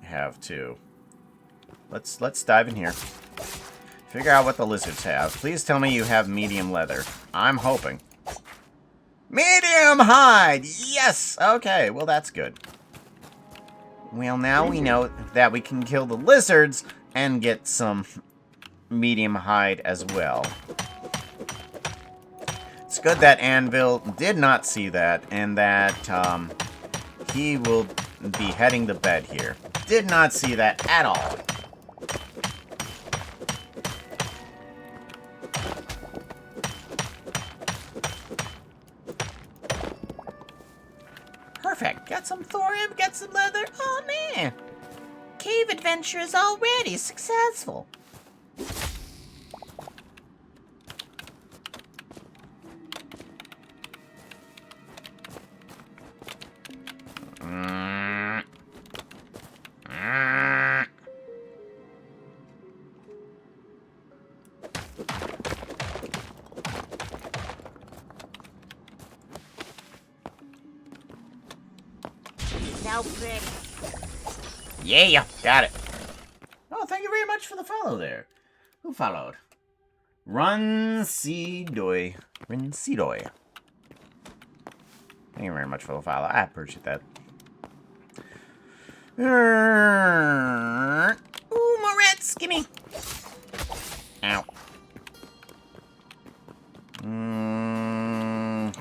have too. Let's dive in here. Figure out what the lizards have. Please tell me you have medium leather. I'm hoping. Medium hide! Yes! Okay, well that's good. Well, now we know that we can kill the lizards and get some medium hide as well. It's good that Anvil did not see that, and that he will be heading to bed here. Did not see that at all. Perfect. Got some thorium, got some leather. Oh, man. Cave adventure is already successful. Now pretty. Yeah, got it. Oh, thank you very much for the follow there. Who followed? Runsidoy. Runsidoy. Thank you very much for the follow. I appreciate that. Ooh, more rats. Gimme. Ow.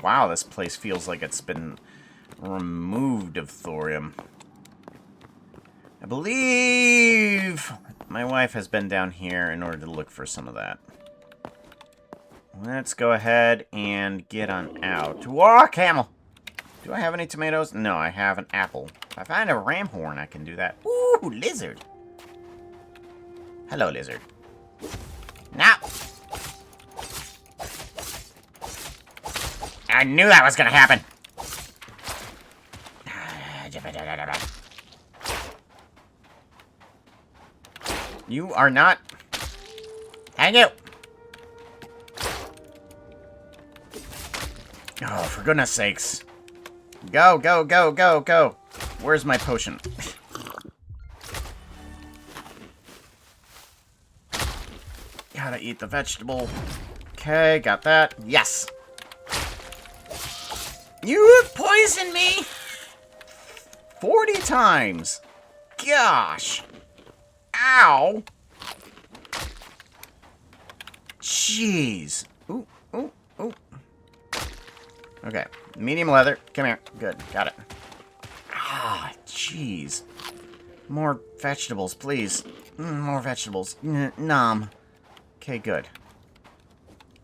Wow, this place feels like it's been removed of thorium. I believe my wife has been down here in order to look for some of that. Let's go ahead and get on out. Whoa, camel! Do I have any tomatoes? No, I have an apple. If I find a ram horn, I can do that. Ooh, lizard. Hello, lizard. Now. I knew that was gonna happen. You are not. Hang you. Oh, for goodness sakes. Go, go, go, go, go. Where's my potion? Gotta eat the vegetable. Okay, got that. Yes. You have poisoned me 40 times. Gosh. Ow. Jeez. Ooh, ooh, ooh. Okay. Medium leather. Come here. Good. Got it. Ah, jeez. More vegetables, please. More vegetables. Nom. Okay, good.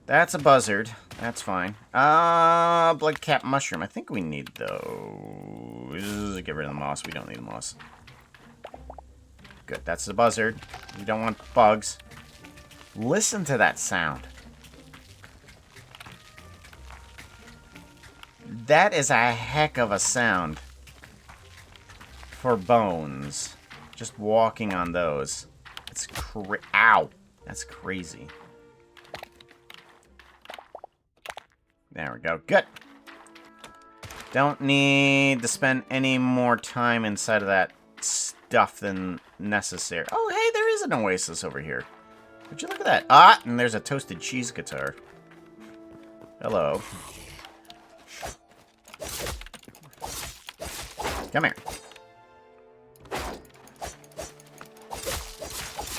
That's a buzzard. That's fine. Blood cap mushroom. I think we need those. Get rid of the moss. We don't need the moss. Good. That's the buzzard. You don't want bugs. Listen to that sound. That is a heck of a sound for bones. Just walking on those. It's ow. That's crazy. There we go. Good. Don't need to spend any more time inside of that stuff than necessary. Oh, hey, there is an oasis over here. Would you look at that? Ah, and there's a toasted cheese guitar. Hello. Come here.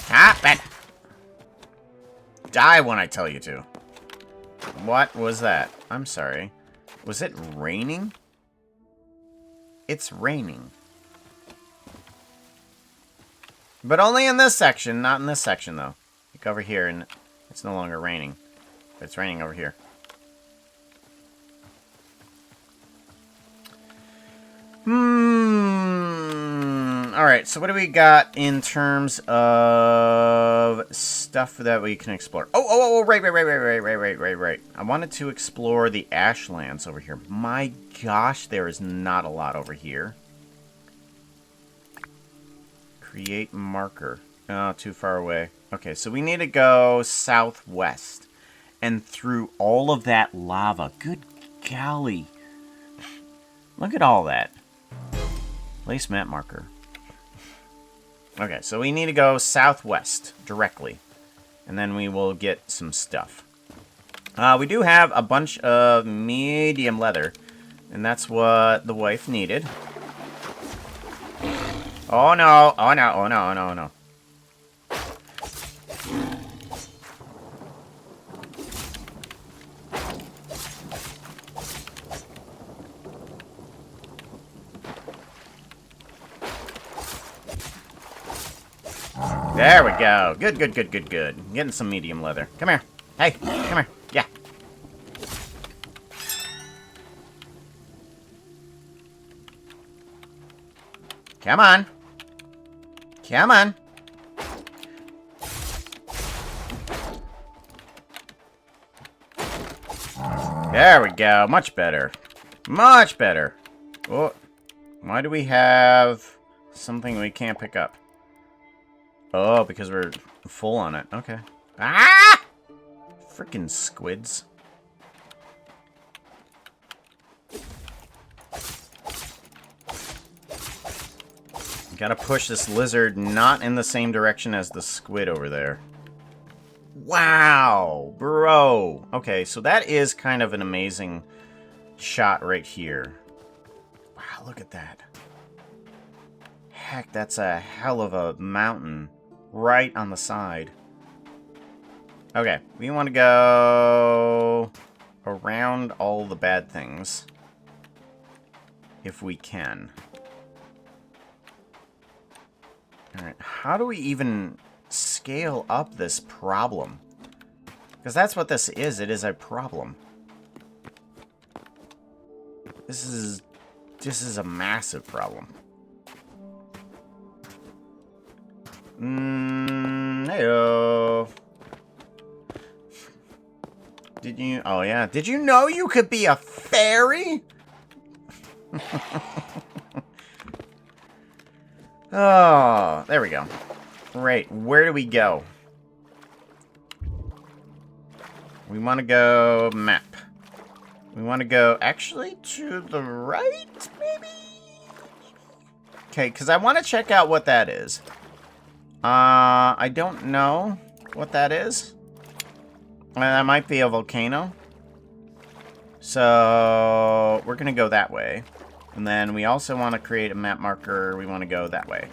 Stop it! Die when I tell you to. What was that? I'm sorry. Was it raining? It's raining. But only in this section, not in this section, though. Look over here, and it's no longer raining. But it's raining over here. Alright, so what do we got in terms of stuff that we can explore? Oh, right. I wanted to explore the Ashlands over here. My gosh, there is not a lot over here. Create marker. Oh, too far away. Okay, so we need to go southwest and through all of that lava. Good golly. Look at all that. Place map marker. Okay, so we need to go southwest directly. And then we will get some stuff. We do have a bunch of medium leather. And that's what the wife needed. Oh no, oh no, oh no, oh no, oh no. There we go. Good. Getting some medium leather. Come here. Hey, come here. Yeah. Come on. Come on. There we go. Much better. Much better. Oh, why do we have something we can't pick up? Oh, because we're full on it. Okay. Ah! Freaking squids. Gotta push this lizard not in the same direction as the squid over there. Wow, bro. Okay, so that is kind of an amazing shot right here. Wow, look at that. Heck, that's a hell of a mountain right on the side. Okay, we want to go around all the bad things if we can. Alright, how do we even scale up this problem? Because that's what this is. It is a problem. This is a massive problem. Heyo. Did you... Oh, yeah. Did you know you could be a fairy? Oh, there we go. Right, where do we go? We want to go map. We want to go actually to the right, maybe? Okay, because I want to check out what that is. I don't know what that is. That might be a volcano. So, we're going to go that way. And then we also want to create a map marker. We want to go that way.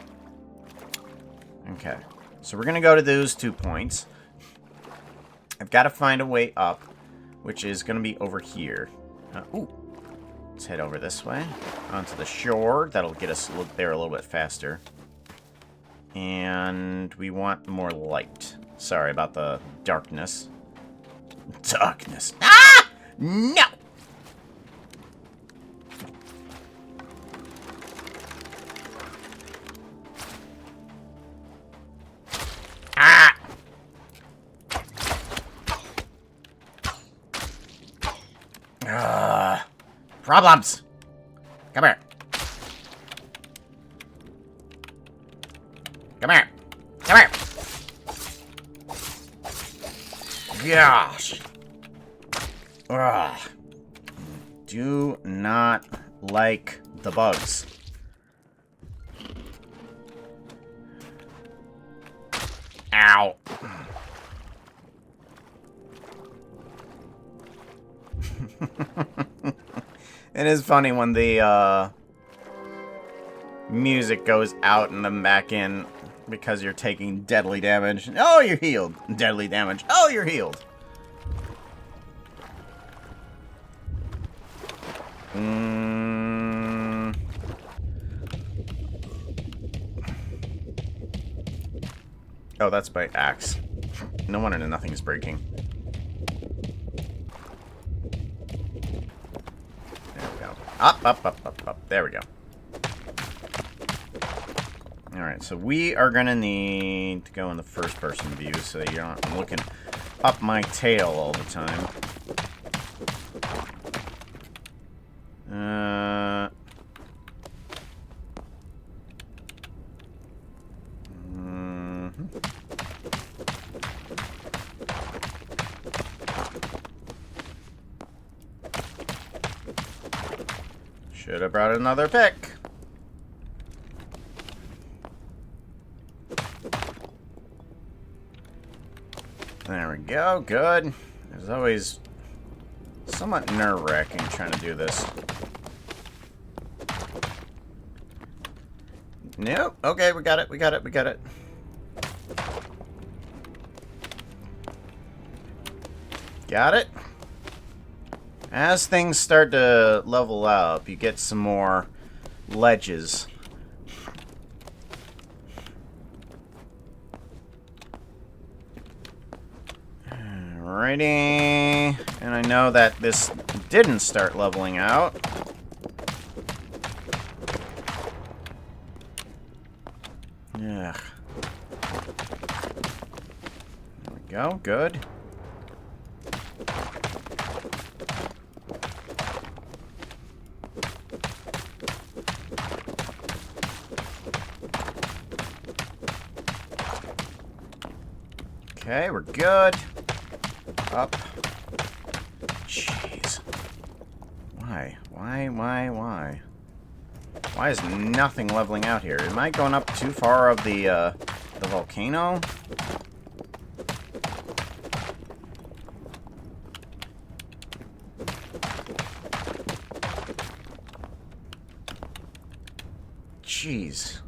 Okay. So we're going to go to those 2 points. I've got to find a way up, which is going to be over here. Ooh. Let's head over this way. Onto the shore. That'll get us there a little bit faster. And we want more light. Sorry about the darkness. Darkness. Ah! No! Problems. Come here. Come here. Come here. Gosh. Ugh. Do not like the bugs. Ow. It is funny when the music goes out and then back in because you're taking deadly damage. Oh, you're healed. Deadly damage. Oh, you're healed. Oh, that's my axe. No wonder nothing's breaking. Up, up, up, up, up. There we go. Alright, so we are going to need to go in the first-person view so you're not looking up my tail all the time. Should have brought another pick. There we go. Good. There's always somewhat nerve-wracking trying to do this. Nope. Okay, we got it. We got it. We got it. Got it. As things start to level up, you get some more ledges. Alrighty. And I know that this didn't start leveling out. There we go. Good. Okay, we're good. Up. Jeez. Why? Why is nothing leveling out here? Am I going up too far of the volcano? Jeez.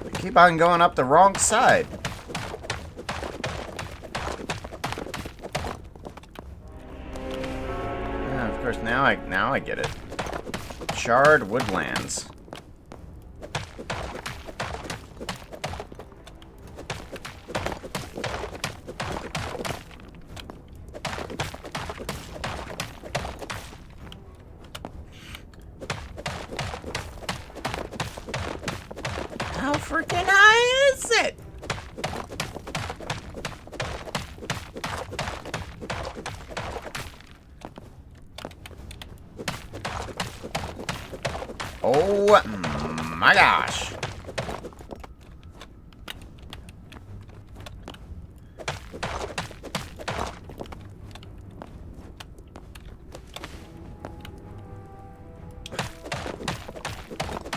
I keep on going up the wrong side. Of course, now I get it. Charred woodlands. How freaking high is it? Oh my gosh.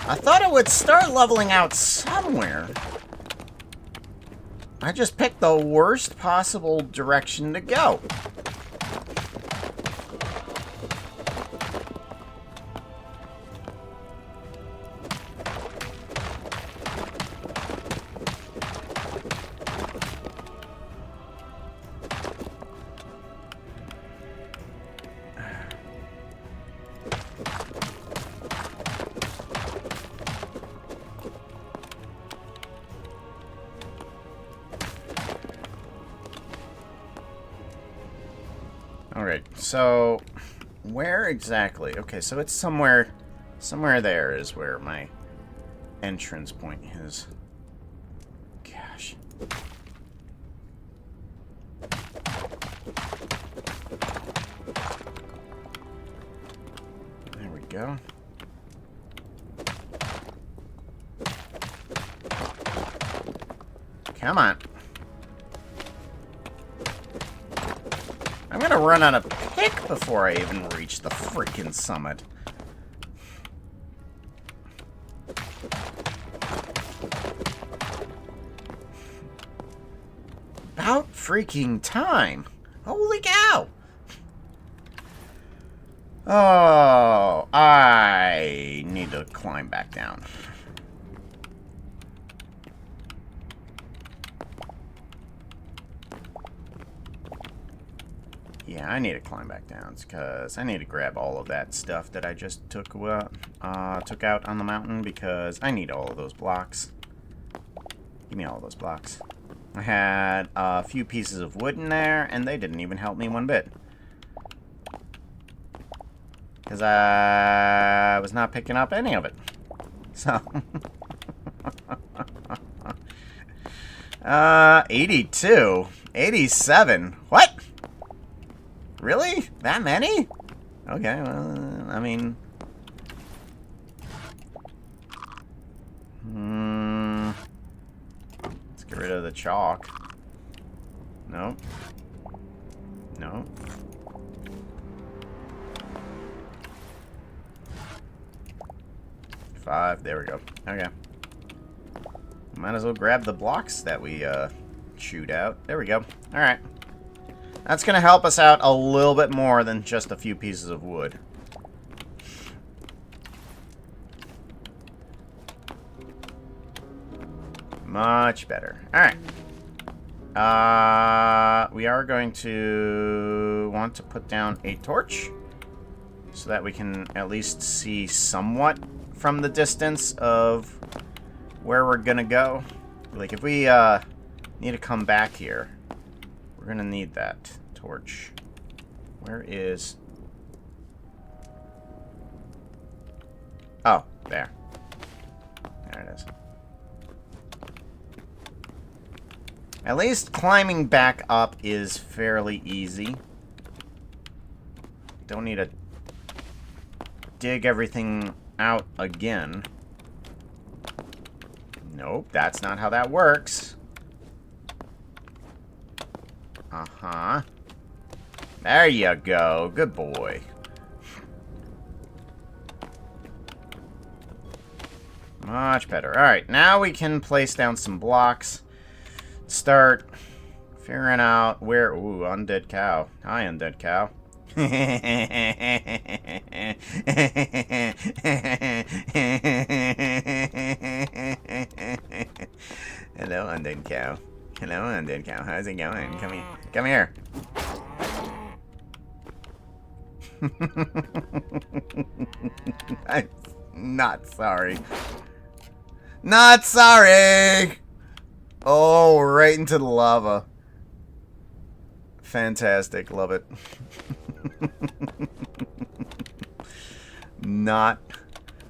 I thought it would start leveling out somewhere. I just picked the worst possible direction to go. Alright, so where exactly? Okay, so it's somewhere there is where my entrance point is. Gosh. There we go. Come on. I'm gonna run out of pick before I even reach the freaking summit. About freaking time. Holy cow. Oh, I need to climb back down. Yeah, I need to climb back down because I need to grab all of that stuff that I just took out on the mountain because I need all of those blocks. Give me all of those blocks. I had a few pieces of wood in there, and they didn't even help me one bit. Because I was not picking up any of it. So... 82. 87. What? Really? That many? Okay, well, I mean... Let's get rid of the chalk. No. No. Five. There we go. Okay. Might as well grab the blocks that we chewed out. There we go. Alright. That's going to help us out a little bit more than just a few pieces of wood. Much better. Alright. We are going to want to put down a torch so that we can at least see somewhat from the distance of where we're going to go. Like, if we need to come back here, we're going to need that torch. Where is... Oh, there. is. At least climbing back up is fairly easy. Don't need to dig everything out again. Nope, that's not how that works. Uh-huh. There you go. Good boy. Much better. Alright, now we can place down some blocks. Start figuring out where... Ooh, undead cow. Hi, undead cow. Hello, undead cow. Hello, undead cow. How's it going? Come here. Come here. I'm not sorry. Not sorry! Oh, right into the lava. Fantastic. Love it. Not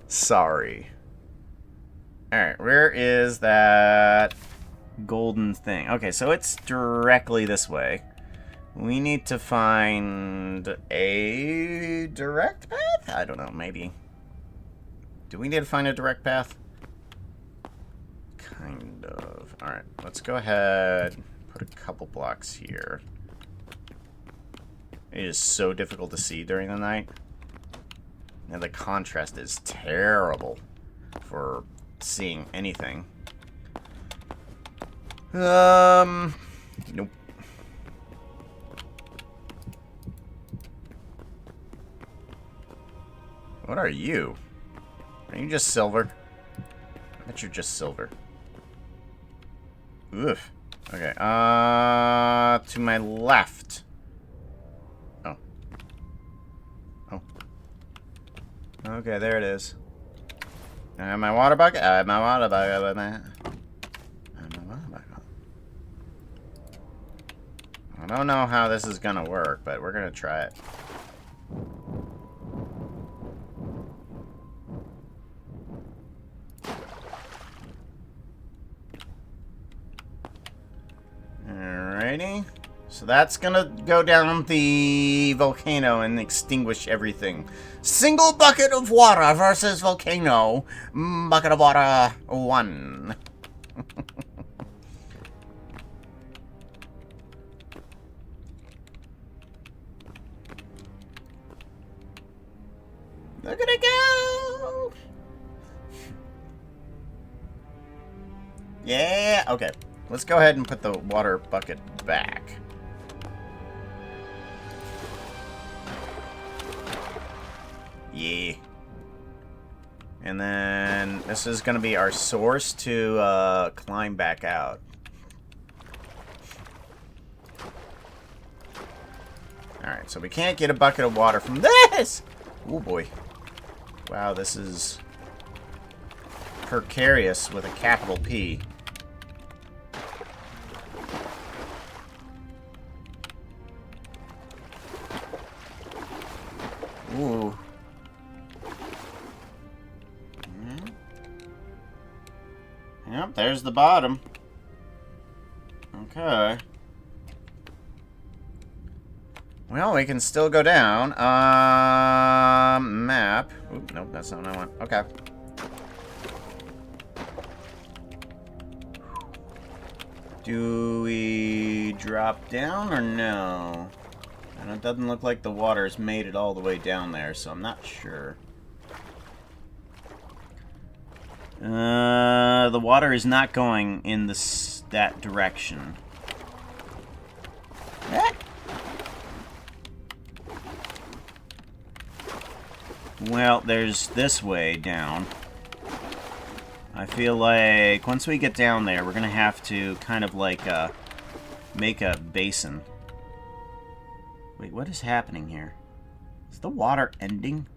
sorry. Alright, where is that golden thing? Okay, so it's directly this way. We need to find a direct path? I don't know, maybe. Do we need to find a direct path? Kind of. Alright, let's go ahead and put a couple blocks here. It is so difficult to see during the night. And the contrast is terrible for seeing anything. Nope. What are you? Are you just silver? I bet you're just silver. Oof. Okay, to my left. Oh. Oh. Okay, there it is. I have my water bucket. I have my water bucket. I don't know how this is gonna work, but we're gonna try it. Alrighty. So that's gonna go down the volcano and extinguish everything. Single bucket of water versus volcano. Bucket of water 1. Look at it go! Yeah, okay. Let's go ahead and put the water bucket back. Yeah. And then this is going to be our source to climb back out. Alright, so we can't get a bucket of water from this! Oh boy. Wow, this is precarious with a capital P. Ooh. Yep, there's the bottom. Okay. Well, we can still go down. Map. Oop, nope, that's not what I want. Okay. Do we drop down or no? And it doesn't look like the water's made it all the way down there, so I'm not sure. The water is not going in that direction. Eh? Well, there's this way down. I feel like once we get down there, we're gonna have to kind of like make a basin. Wait, what is happening here? Is the water ending?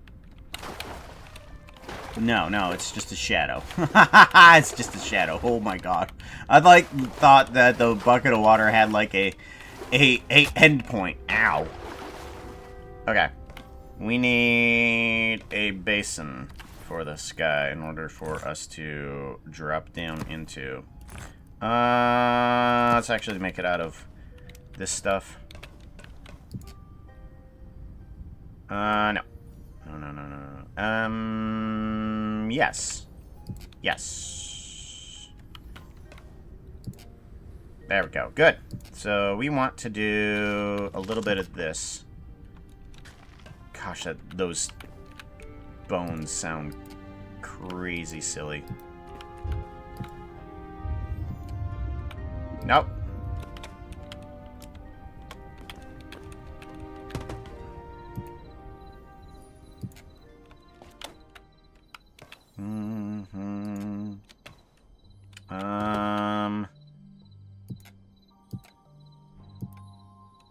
No, it's just a shadow. It's just a shadow. Oh my god. I thought that the bucket of water had like a end point. Ow. Okay. We need a basin for this guy in order for us to drop down into? Let's actually make it out of this stuff. No. No. Yes. Yes. There we go. Good. So we want to do a little bit of this. Gosh, those bones sound crazy silly. Nope.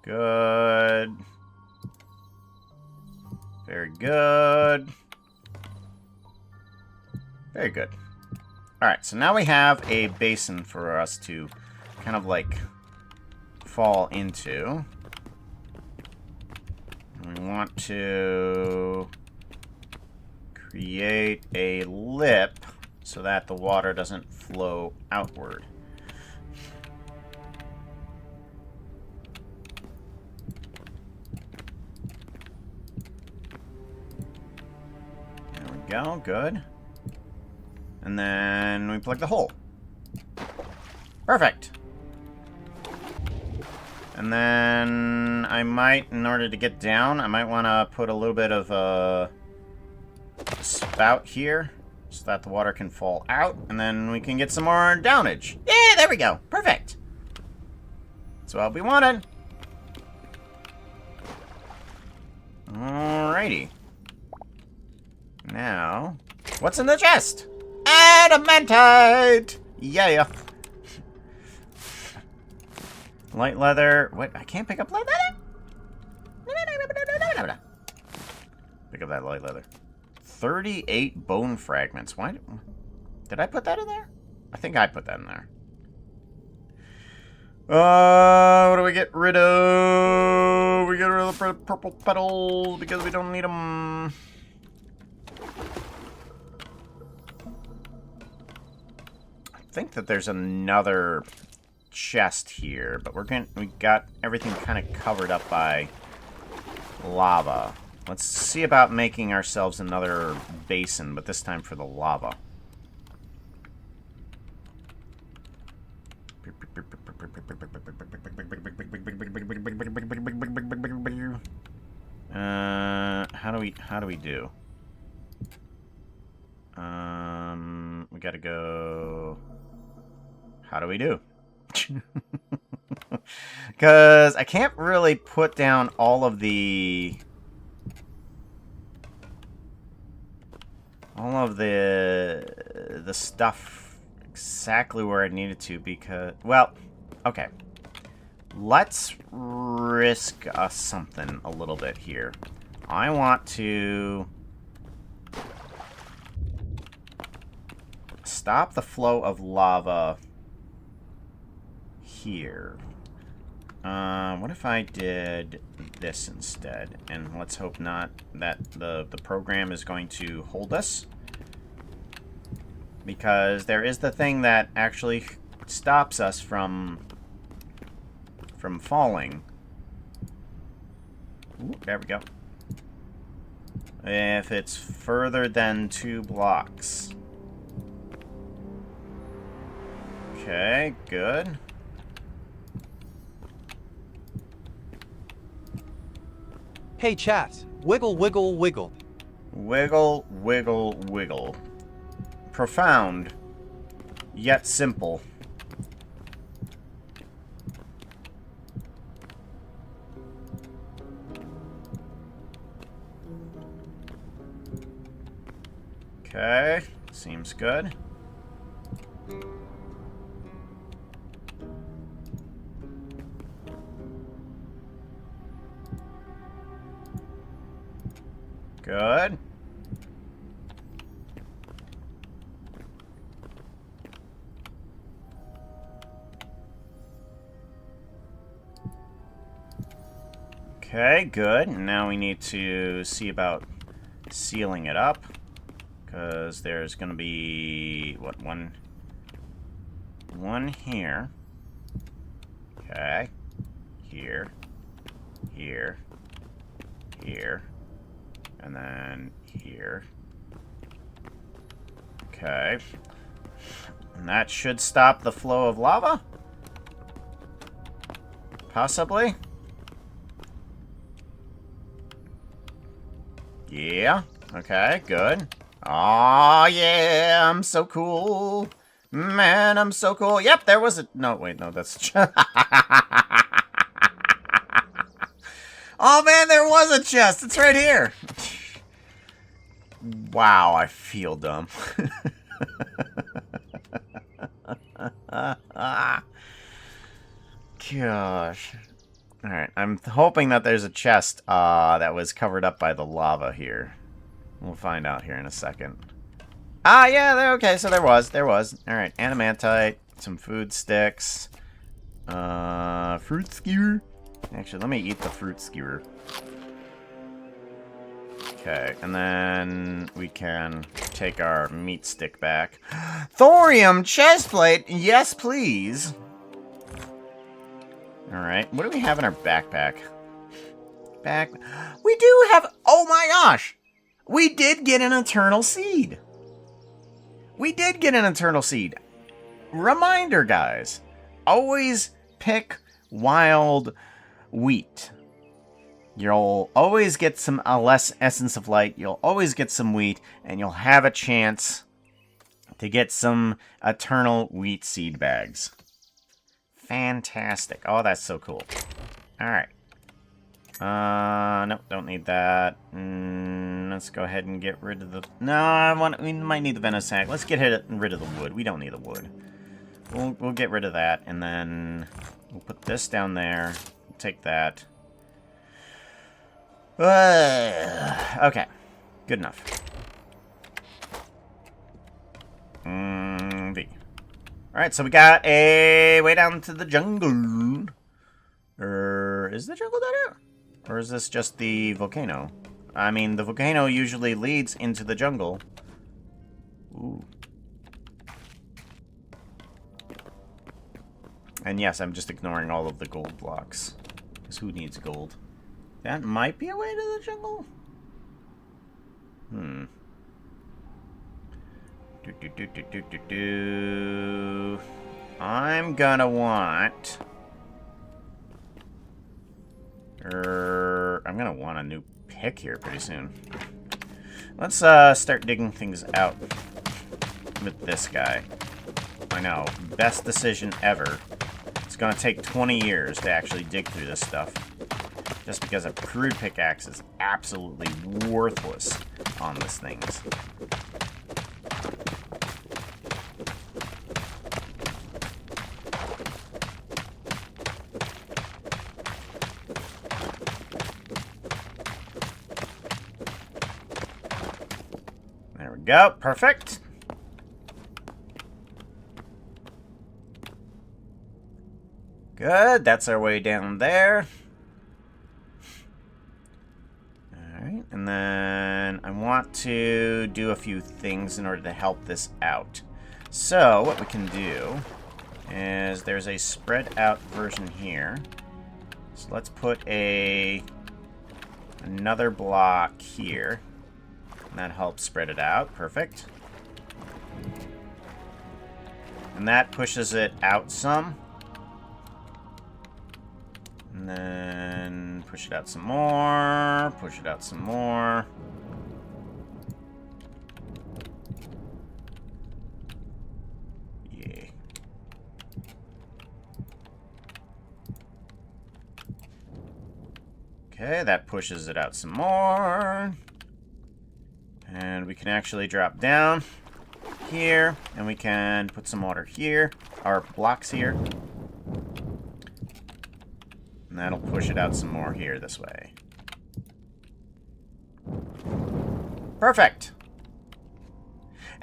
Good. Very good. Very good. Alright, so now we have a basin for us to kind of like fall into. We want to create a lip so that the water doesn't flow outward. There we go, good. And then we plug the hole. Perfect. And then I might, in order to get down, I might want to put a little bit of a spout here so that the water can fall out, and then we can get some more downage. Yeah, there we go. Perfect. That's what we wanted. Alrighty. Now, what's in the chest? Adamantite! Yeah. Light leather. What? I can't pick up light leather? Pick up that light leather. 38 bone fragments. Why? Did I put that in there? I think I put that in there. What do we get rid of? We get rid of the purple petals because we don't need them. I think that there's another chest here, but we got everything kind of covered up by lava. Let's see about making ourselves another basin, but this time for the lava. How do we do? We gotta go. How do we do? Because I can't really put down all of the stuff exactly where I needed to because, well, okay. Let's risk us something a little bit here. I want to stop the flow of lava here. What if I did this instead? And let's hope not that the program is going to hold us. Because there is the thing that actually stops us from falling. Ooh, there we go. If it's further than 2 blocks. Okay, good. Hey chat, wiggle, wiggle, wiggle. Wiggle, wiggle, wiggle. Profound, yet simple. Okay, seems good. Good. Okay, good. Now we need to see about sealing it up. Because there's going to be, what, one here. Okay. Here. Here. Here. And then here. Okay. And that should stop the flow of lava? Possibly? Yeah. Okay, good. Aw, yeah, I'm so cool. Man, I'm so cool. Yep, there was a... No, wait, no, that's... Oh, man, there was a chest. It's right here. Wow, I feel dumb. Gosh. Alright, I'm hoping that there's a chest that was covered up by the lava here. We'll find out here in a second. Ah, yeah, okay, so there was. Alright, adamantite, some food sticks, fruit skewer. Actually, let me eat the fruit skewer. Okay, and then we can take our meat stick back. Thorium chestplate! Yes, please! Alright, what do we have in our backpack? We do have... Oh my gosh! We did get an eternal seed! Reminder, guys. Always pick wild wheat. You'll always get some less essence of light. You'll always get some wheat. And you'll have a chance to get some eternal wheat seed bags. Fantastic. Oh, that's so cool. Alright. Nope, don't need that. Let's go ahead and get rid of the... No, we might need the Venosac. Let's get rid of the wood. We don't need the wood. We'll get rid of that, and then we'll put this down there. We'll take that. Okay. Good enough. Alright, so we got a way down to the jungle. Is the jungle down here? Or is this just the volcano? I mean, the volcano usually leads into the jungle. Ooh. And yes, I'm just ignoring all of the gold blocks. Because who needs gold? That might be a way to the jungle? I'm gonna want... I'm gonna want a new pick here pretty soon. Let's start digging things out with this guy. I know, best decision ever. It's gonna take 20 years to actually dig through this stuff. Just because a crude pickaxe is absolutely worthless on these things. There we go, perfect. Good, that's our way down there. Alright, and then I want to do a few things in order to help this out. So, what we can do is there's a spread out version here. So let's put another block here. And that helps spread it out. Perfect. And that pushes it out some. And then push it out some more. Push it out some more. Yeah. Okay, that pushes it out some more. And we can actually drop down here. And we can put some water here. Or blocks here. And that'll push it out some more here this way. Perfect!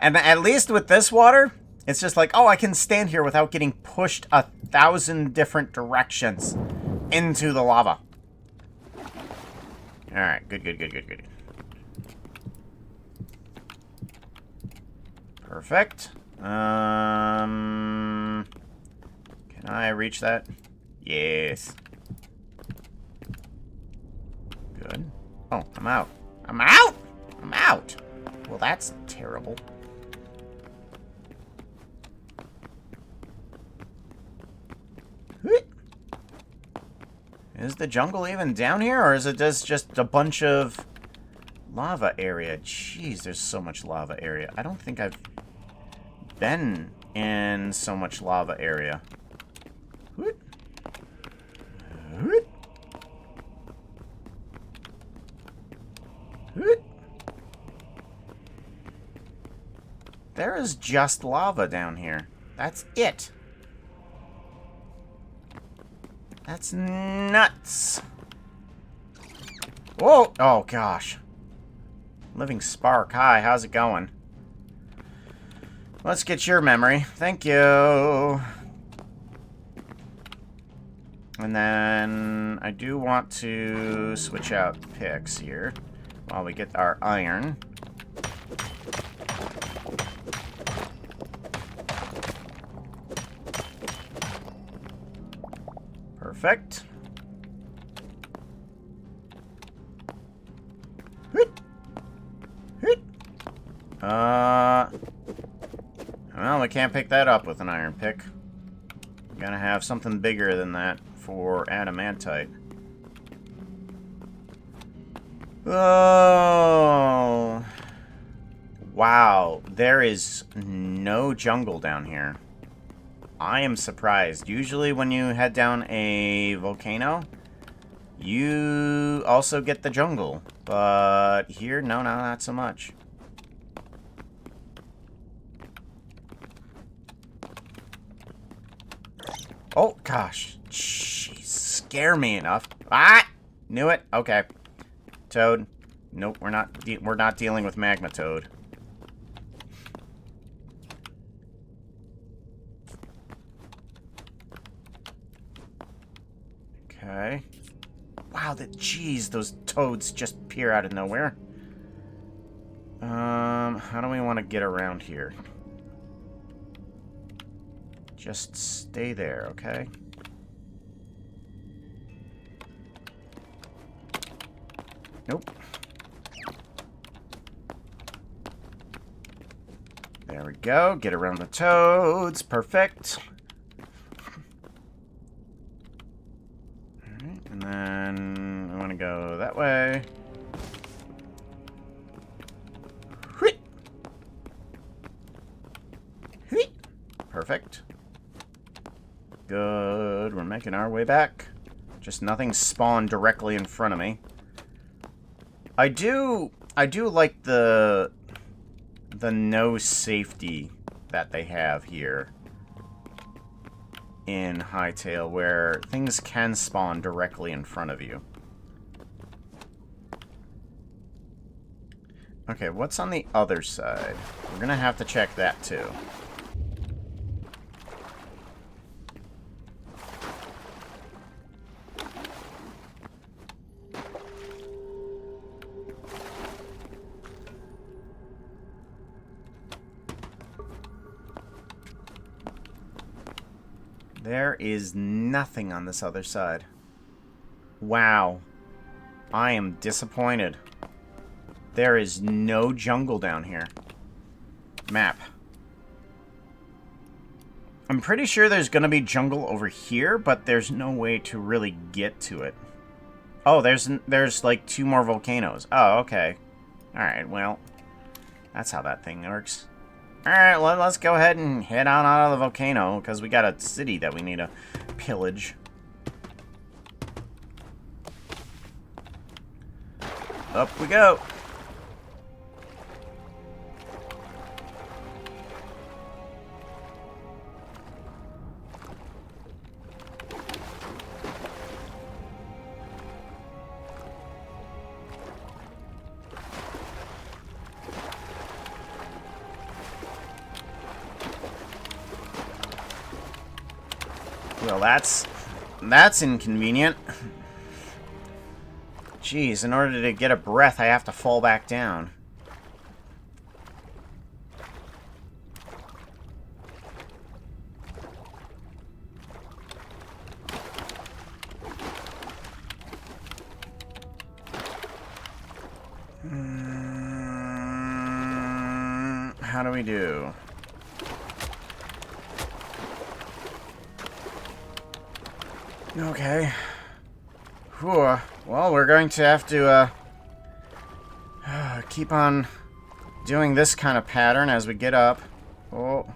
And at least with this water, it's just like, oh, I can stand here without getting pushed 1,000 different directions into the lava. Alright, good. Perfect. Can I reach that? Yes. Good. Oh, I'm out. I'm out! I'm out! Well, that's terrible. Is the jungle even down here, or is it just a bunch of lava area? Jeez, there's so much lava area. I don't think I've been in so much lava area. There is just lava down here. That's it. That's nuts. Whoa! Oh, gosh. Living Spark. Hi, how's it going? Let's get your memory. Thank you. And then I do want to switch out picks here while we get our iron. Perfect. Well, we can't pick that up with an iron pick. We're gonna have something bigger than that for adamantite. Oh. Wow, there is no jungle down here. I am surprised. Usually when you head down a volcano, you also get the jungle. But here, no, not so much. Oh, gosh. Jeez, scare me enough. Ah! Knew it. Okay. Toad. Nope, we're not dealing with magma toad. Okay. Wow, jeez, those toads just appear out of nowhere. How do we want to get around here? Just stay there, okay? Nope. There we go. Get around the toads. Perfect. Alright, and then I want to go that way. Perfect. Good. We're making our way back. Just nothing spawned directly in front of me. I do like the no safety that they have here in Hytale, where things can spawn directly in front of you. Okay, what's on the other side? We're gonna have to check that too. There is nothing on this other side. Wow. I am disappointed. There is no jungle down here. Map. I'm pretty sure there's gonna be jungle over here, but there's no way to really get to it. Oh, there's like 2 more volcanoes. Oh, okay. Alright, well, that's how that thing works. Alright, well, let's go ahead and head on out of the volcano, because we got a city that we need to pillage. Up we go. Well, that's inconvenient. Jeez, in order to get a breath, I have to fall back down. how do we do? Okay. Whew. Well, we're going to have to keep on doing this kind of pattern as we get up. Oh.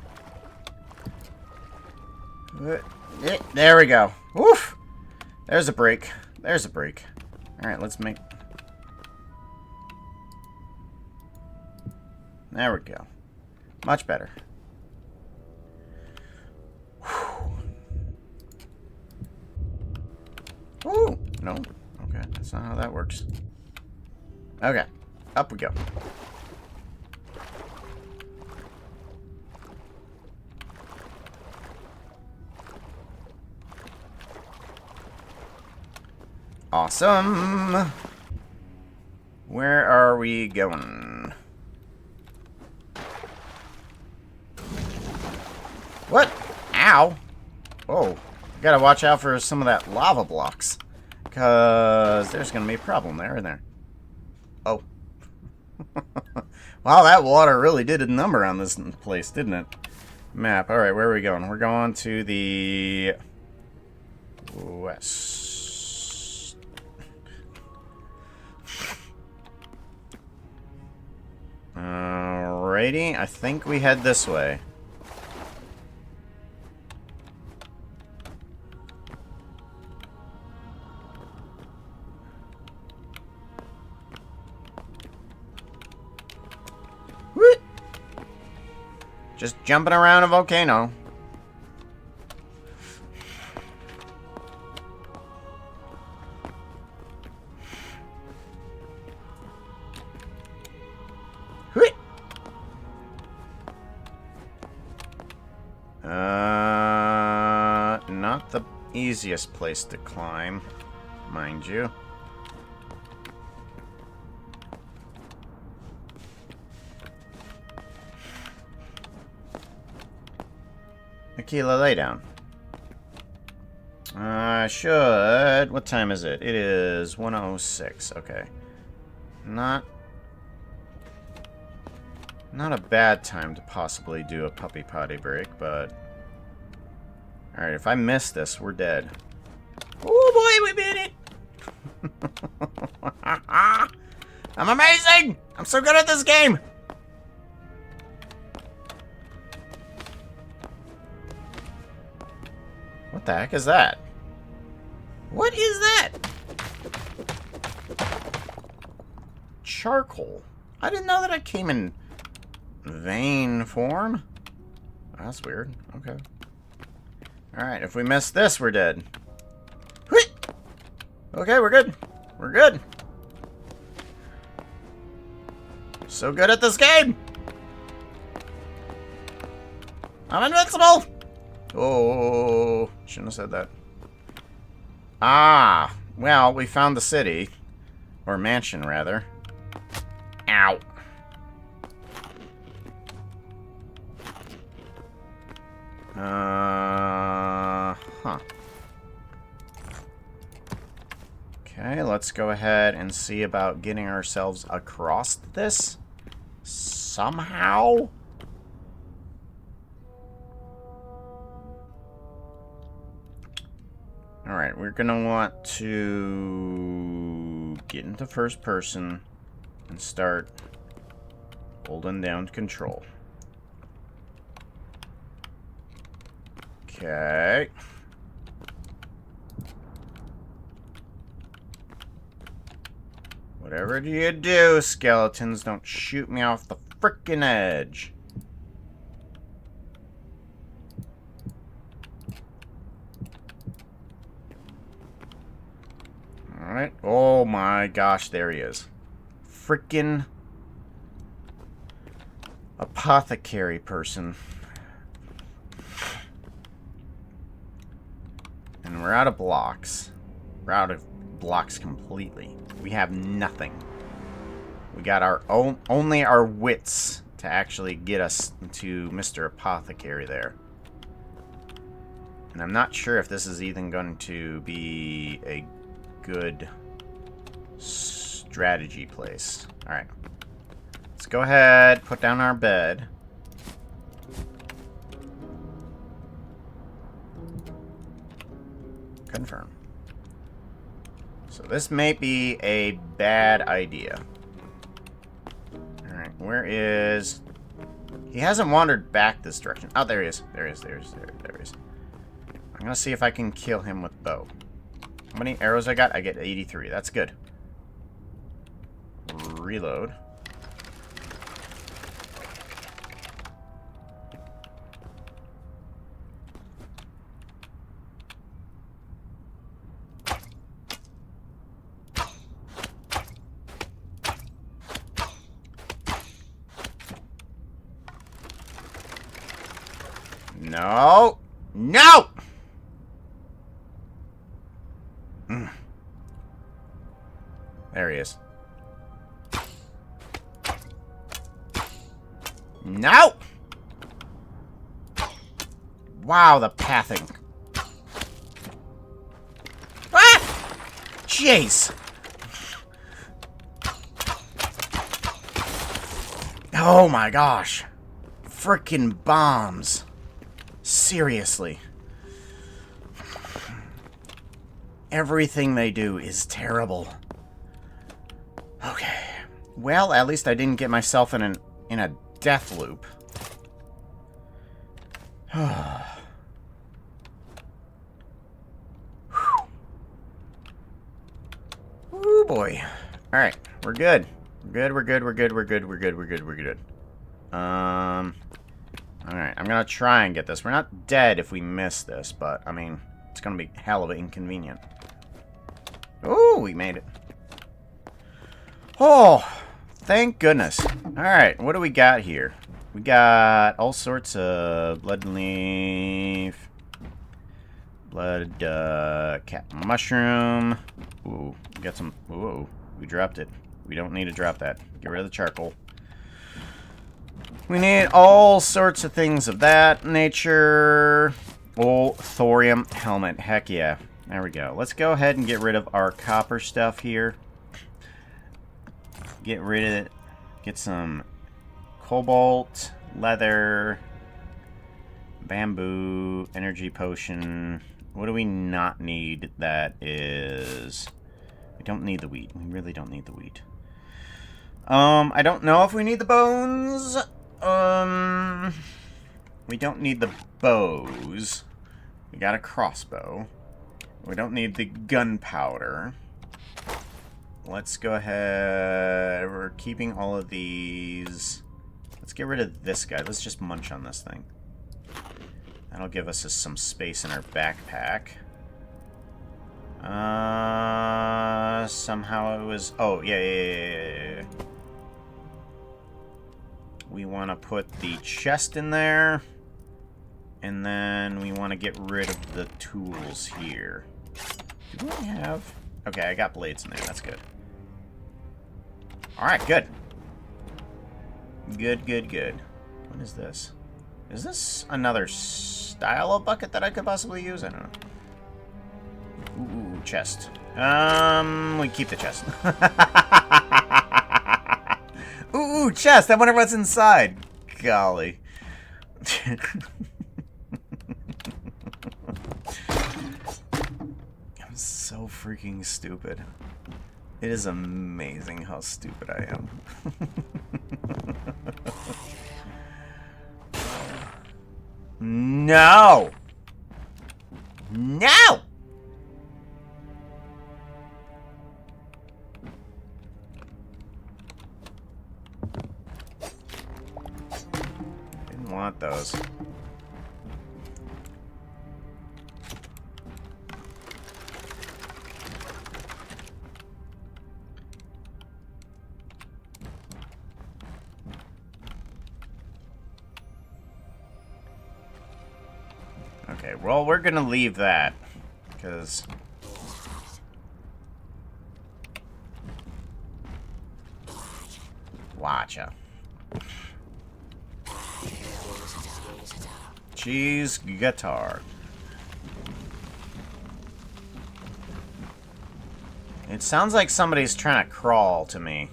There we go. Woof! There's a break. There's a break. Alright, let's make... There we go. Much better. Ooh! No. Okay, that's not how that works. Okay. Up we go. Awesome! Where are we going? What? Ow! Whoa. Gotta watch out for some of that lava blocks. Because there's gonna be a problem there, isn't there? Oh. Wow, that water really did a number on this place, didn't it? Map. Alright, where are we going? We're going to the... west. Alrighty, I think we head this way. Whee! Just jumping around a volcano. Not the easiest place to climb, mind you. Akila, lay down. Should... What time is it? It is 1:06. Okay. Not a bad time to possibly do a puppy potty break, but... Alright, if I miss this, we're dead. Oh boy, we made it! I'm amazing! I'm so good at this game! What the heck is that? What is that? Charcoal. I didn't know that it came in vein form. That's weird. Okay. Alright, if we miss this, we're dead. Okay, we're good. We're good. So good at this game! I'm invincible! Oh, shouldn't have said that. Ah, well, we found the city. Or mansion, rather. Ow. Huh. Okay, let's go ahead and see about getting ourselves across this. Somehow. Alright, we're gonna want to get into first person and start holding down control. Okay. Whatever do you do, skeletons, don't shoot me off the frickin' edge. Alright. Oh my gosh, there he is. Frickin' apothecary person. And we're out of blocks. We're out of blocks completely. We have nothing. We got our own, only our wits to actually get us to Mr. Apothecary there. And I'm not sure if this is even going to be a good strategy place. Alright. Let's go ahead, put down our bed. Confirm. So this may be a bad idea. Alright, where is... He hasn't wandered back this direction. Oh, there he is. There he is. There he is. I'm gonna see if I can kill him with bow. How many arrows I got? I get 83. That's good. Reload. No! No! There he is. No! Wow, the pathing. Ah! Jeez! Oh my gosh. Frickin' bombs. Seriously. Everything they do is terrible. Okay. Well, at least I didn't get myself in a death loop. Ooh boy. Alright, we're good. We're good. Alright, I'm gonna try and get this. We're not dead if we miss this, but, I mean, it's gonna be hell of inconvenient. Ooh, we made it. Oh, thank goodness. Alright, what do we got here? We got all sorts of blood leaf, blood, cat mushroom. Ooh, we got some, ooh, we dropped it. We don't need to drop that. Get rid of the charcoal. We need all sorts of things of that nature. Oh, thorium helmet. Heck yeah. There we go. Let's go ahead and get rid of our copper stuff here. Get rid of it. Get some cobalt, leather, bamboo, energy potion. What do we not need that is... We don't need the wheat. We really don't need the wheat. I don't know if we need the bones. We don't need the bows. We got a crossbow. We don't need the gunpowder. Let's go ahead. We're keeping all of these. Let's get rid of this guy. Let's just munch on this thing. That'll give us some space in our backpack. Somehow it was... Oh, yeah. We want to put the chest in there. And then we want to get rid of the tools here. Do we have... Okay, I got blades in there. That's good. Alright, good. Good. What is this? Is this another style of bucket that I could possibly use? I don't know. Ooh, chest. We keep the chest. Ooh, chest! I wonder what's inside. Golly. I'm so freaking stupid. It is amazing how stupid I am. No! No! Didn't want those. Okay, well, we're gonna leave that, because... Watcha. Cheese guitar. It sounds like somebody's trying to crawl to me.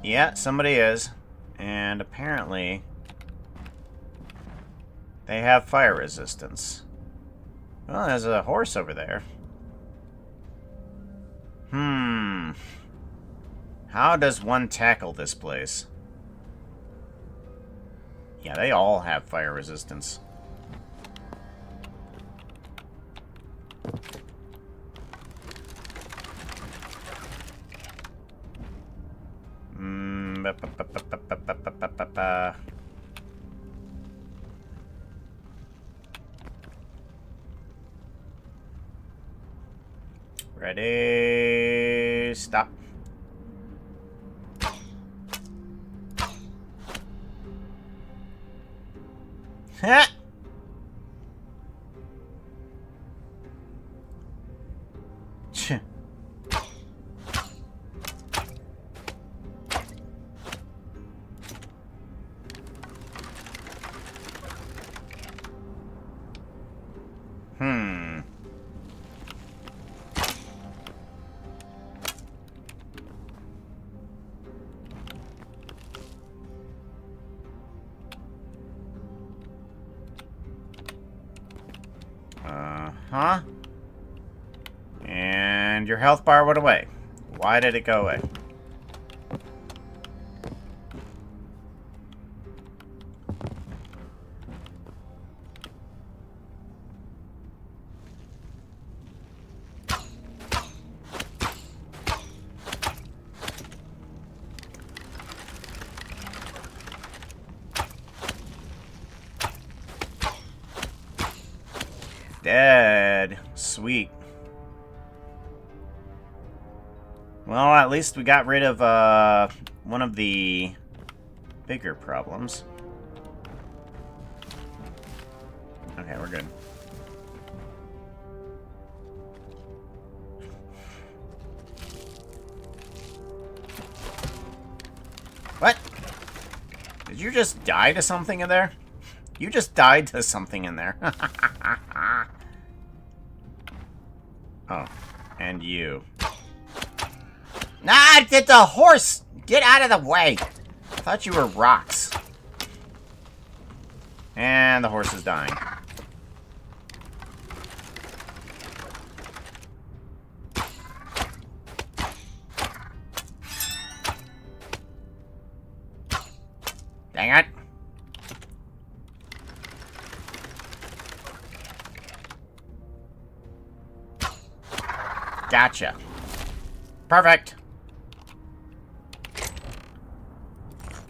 Yeah, somebody is. And apparently... They have fire resistance. Well, there's a horse over there. How does one tackle this place? Yeah, they all have fire resistance. Ba, ba, ba, ba, ba, ba, ba, ba, ba, ba. Ready, stop. Ha! Tch. Huh? And your health bar went away. Why did it go away? Dead. Sweet. Well, at least we got rid of one of the bigger problems. Okay, we're good. What? Did you just die to something in there? You just died to something in there. Oh, and you. Ah, get the horse! Get out of the way! I thought you were rocks. And the horse is dying. Dang it. Gotcha. Perfect.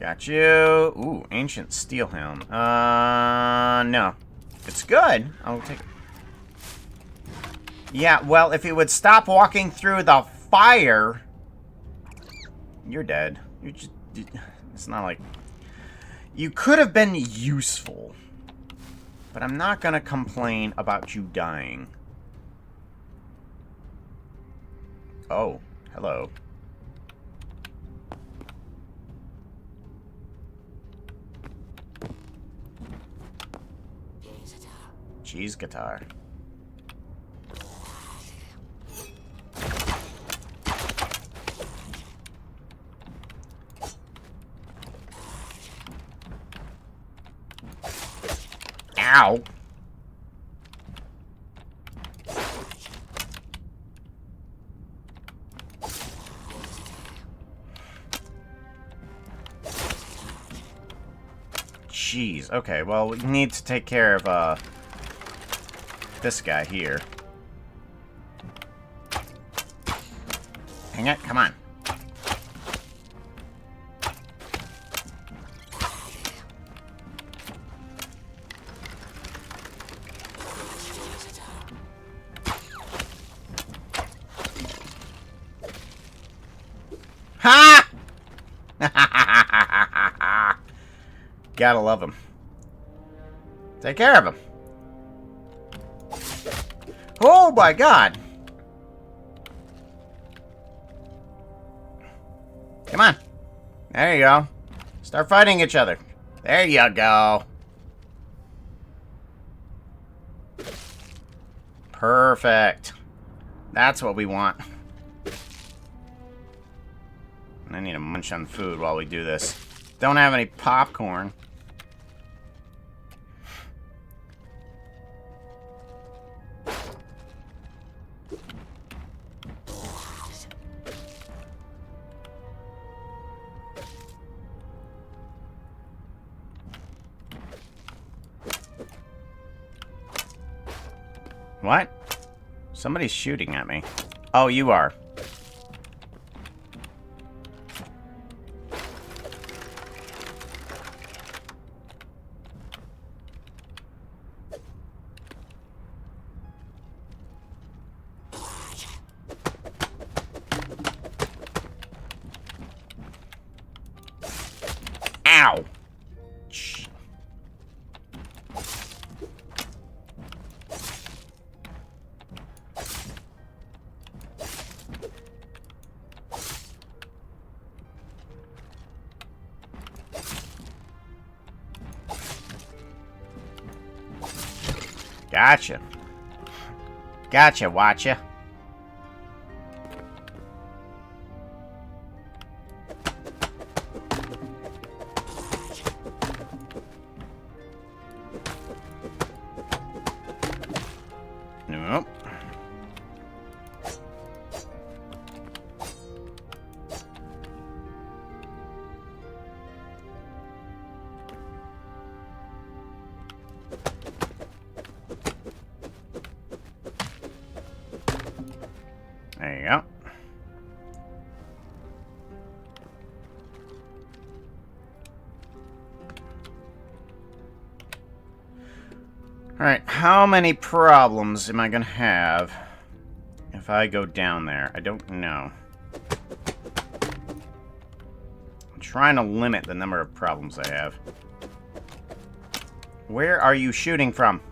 Got you. Ooh, ancient steel helm. No. It's good. I'll take it. Yeah, well, if it would stop walking through the fire... You're dead. You're just... It's not like... You could have been useful. But I'm not gonna complain about you dying. Oh, hello. Cheese guitar. Ow. Jeez. Okay, well, we need to take care of, this guy here. Hang it, come on. Ha! Gotta love him. Take care of him. Oh my god! Come on. There you go. Start fighting each other. There you go. Perfect. That's what we want. I need to munch on food while we do this. Don't have any popcorn. What? Somebody's shooting at me. Oh, you are. Ow! Shh. Gotcha. Gotcha, watcha. Nope. There you go. Alright, how many problems am I gonna have if I go down there? I don't know. I'm trying to limit the number of problems I have. Where are you shooting from?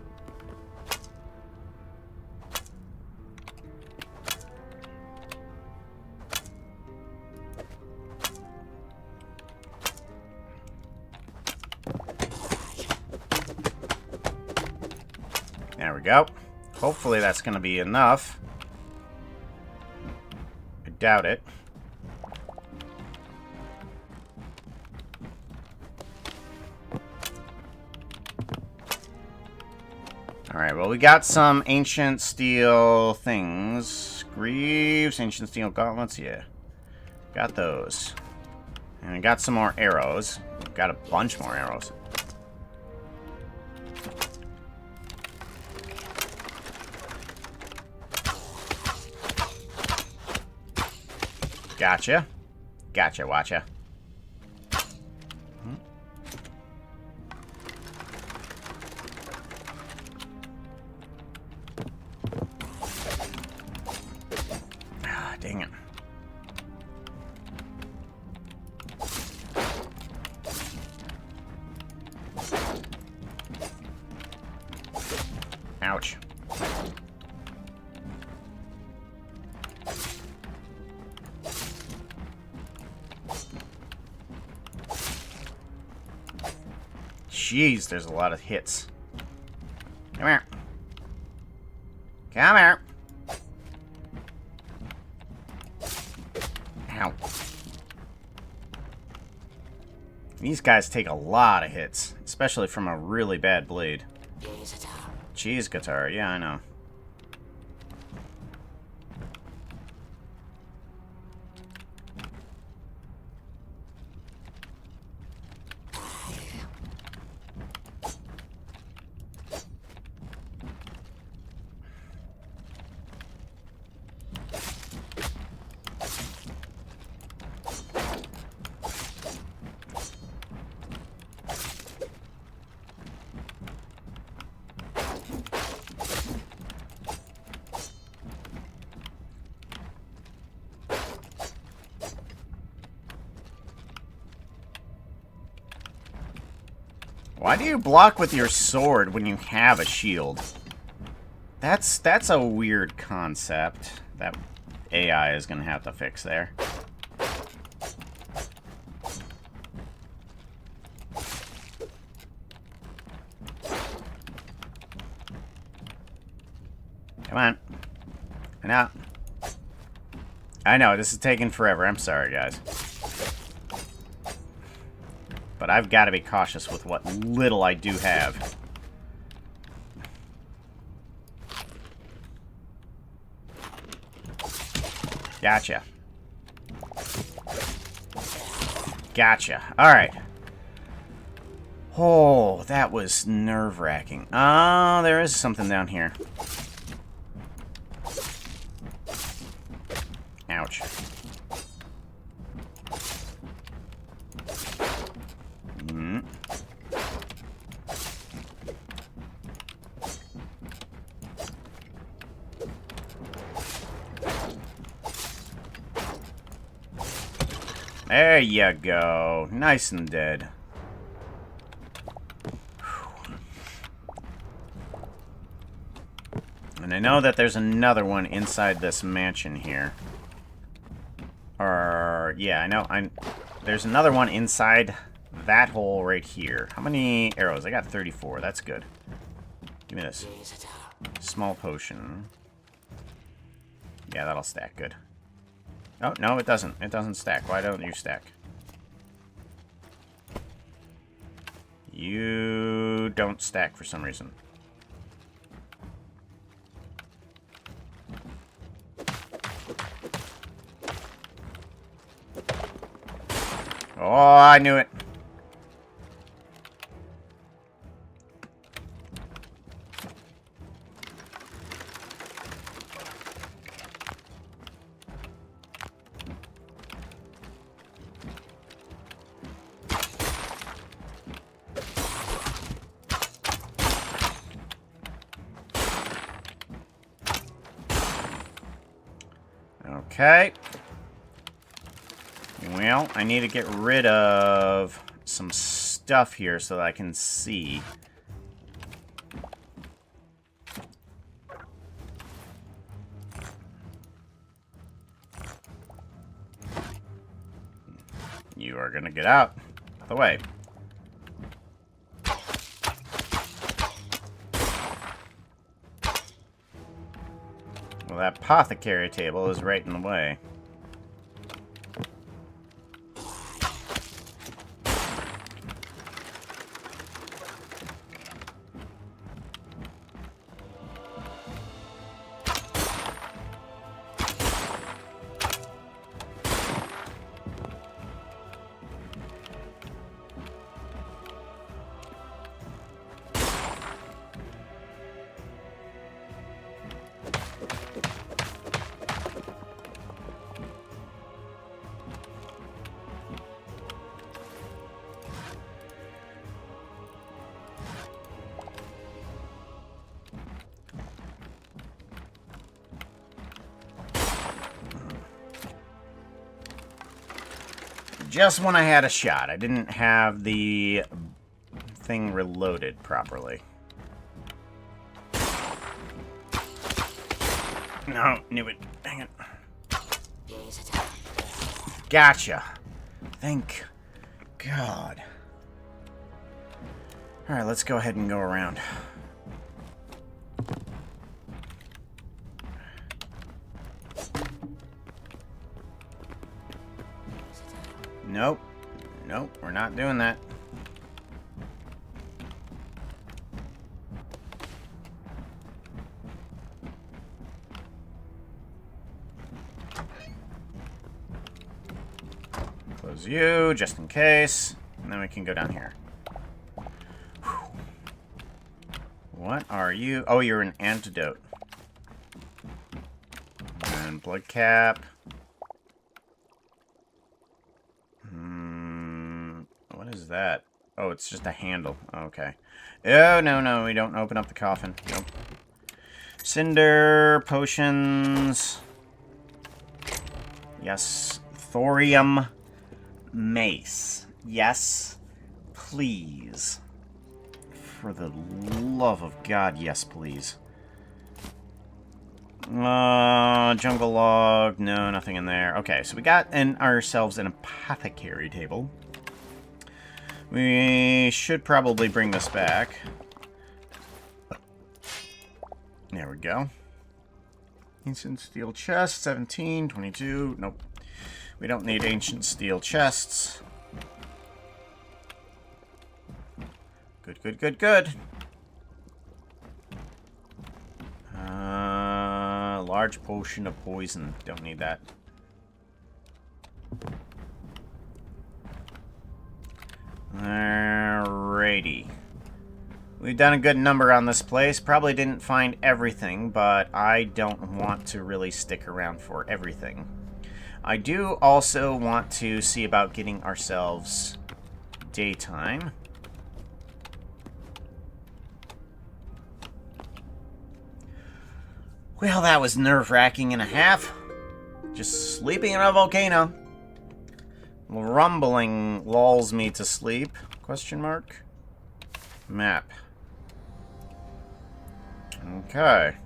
There we go. Hopefully that's going to be enough. I doubt it. Alright, well we got some ancient steel things. Greaves, ancient steel gauntlets, yeah. Got those. And I got some more arrows. Got a bunch more arrows. Gotcha. Gotcha, watcha. Ah, dang it. Ouch. Jeez, there's a lot of hits. Come here. Come here. Ow. These guys take a lot of hits, especially from a really bad blade. Cheese guitar, yeah, I know. Why do you block with your sword when you have a shield? That's a weird concept that AI is gonna have to fix there. Come on. I know, this is taking forever. I'm sorry, guys. But I've got to be cautious with what little I do have. Gotcha. Gotcha. Alright. Oh, that was nerve-wracking. Oh, there is something down here. Mm. There you go. Nice and dead. And I know that there's another one inside this mansion here. Or, yeah, I know. There's another one inside that hole right here. How many arrows? I got 34. That's good. Give me this. Small potion. Yeah, that'll stack good. Oh, no, it doesn't. It doesn't stack. Why don't you stack? You don't stack for some reason. Oh, I knew it. Okay. Well, I need to get rid of some stuff here so that I can see. You are gonna get out of the way. Well, that apothecary table is right in the way. Just when I had a shot. I didn't have the thing reloaded properly. No, knew it. Dang it. Gotcha. Thank God. Alright, let's go ahead and go around. Nope. Nope, we're not doing that. Close you, just in case. And then we can go down here. Whew. What are you? Oh, you're an antidote. And blood cap. What is that? Oh, it's just a handle. Okay. Oh, no, no, we don't open up the coffin. Nope. Cinder, potions. Yes. Thorium mace. Yes. Please. For the love of God, yes, please. Jungle log. No, nothing in there. Okay, so we got ourselves an apothecary table. We should probably bring this back. There we go. Ancient steel chest, 17, 22. Nope. We don't need ancient steel chests. Good, good, good, good. Large potion of poison. Don't need that. Alrighty. We've done a good number on this place. Probably didn't find everything, but I don't want to really stick around for everything. I do also want to see about getting ourselves daytime. Well, that was nerve-wracking and a half. Just sleeping in a volcano. Rumbling lulls me to sleep. Question mark? Map. Okay.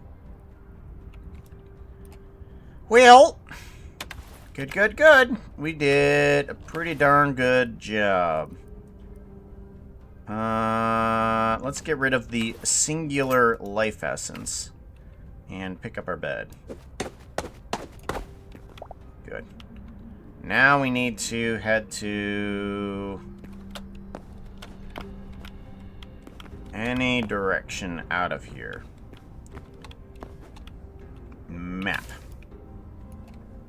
Well, good. We did a pretty darn good job. Let's get rid of the singular life essence and pick up our bed. Good. Now we need to head to any direction out of here. Map.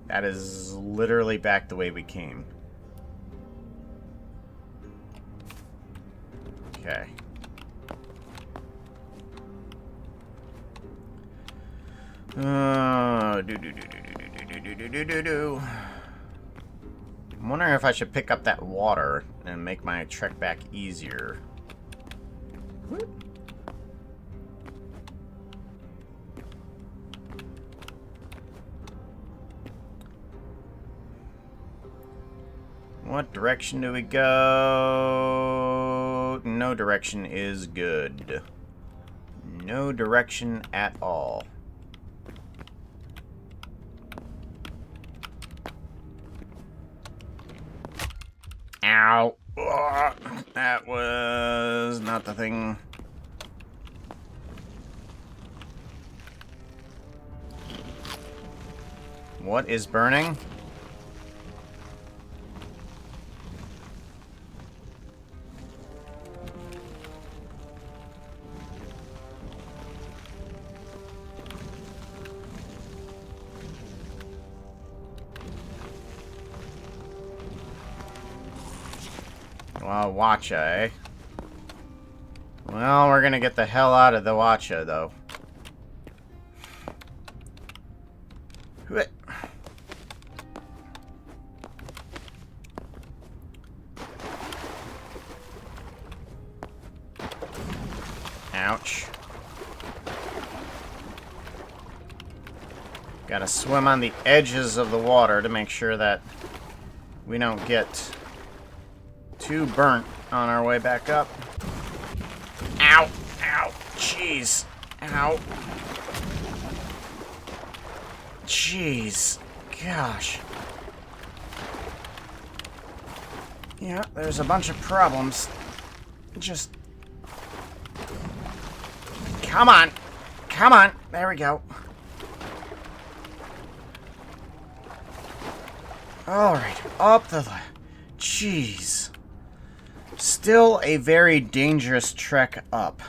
That is literally back the way we came. Okay. I'm wondering if I should pick up that water and make my trek back easier. What direction do we go? No direction is good. No direction at all. Ow. Ugh. That was not the thing. What is burning? Well, Watcha, eh? Well, we're gonna get the hell out of the Watcha, though. Ouch. Gotta swim on the edges of the water to make sure that we don't get too burnt on our way back up. Ow! Ow! Jeez! Ow! Jeez! Gosh! Yeah, there's a bunch of problems. Just... Come on! Come on! There we go. Alright, up the... Jeez. Still a very dangerous trek up.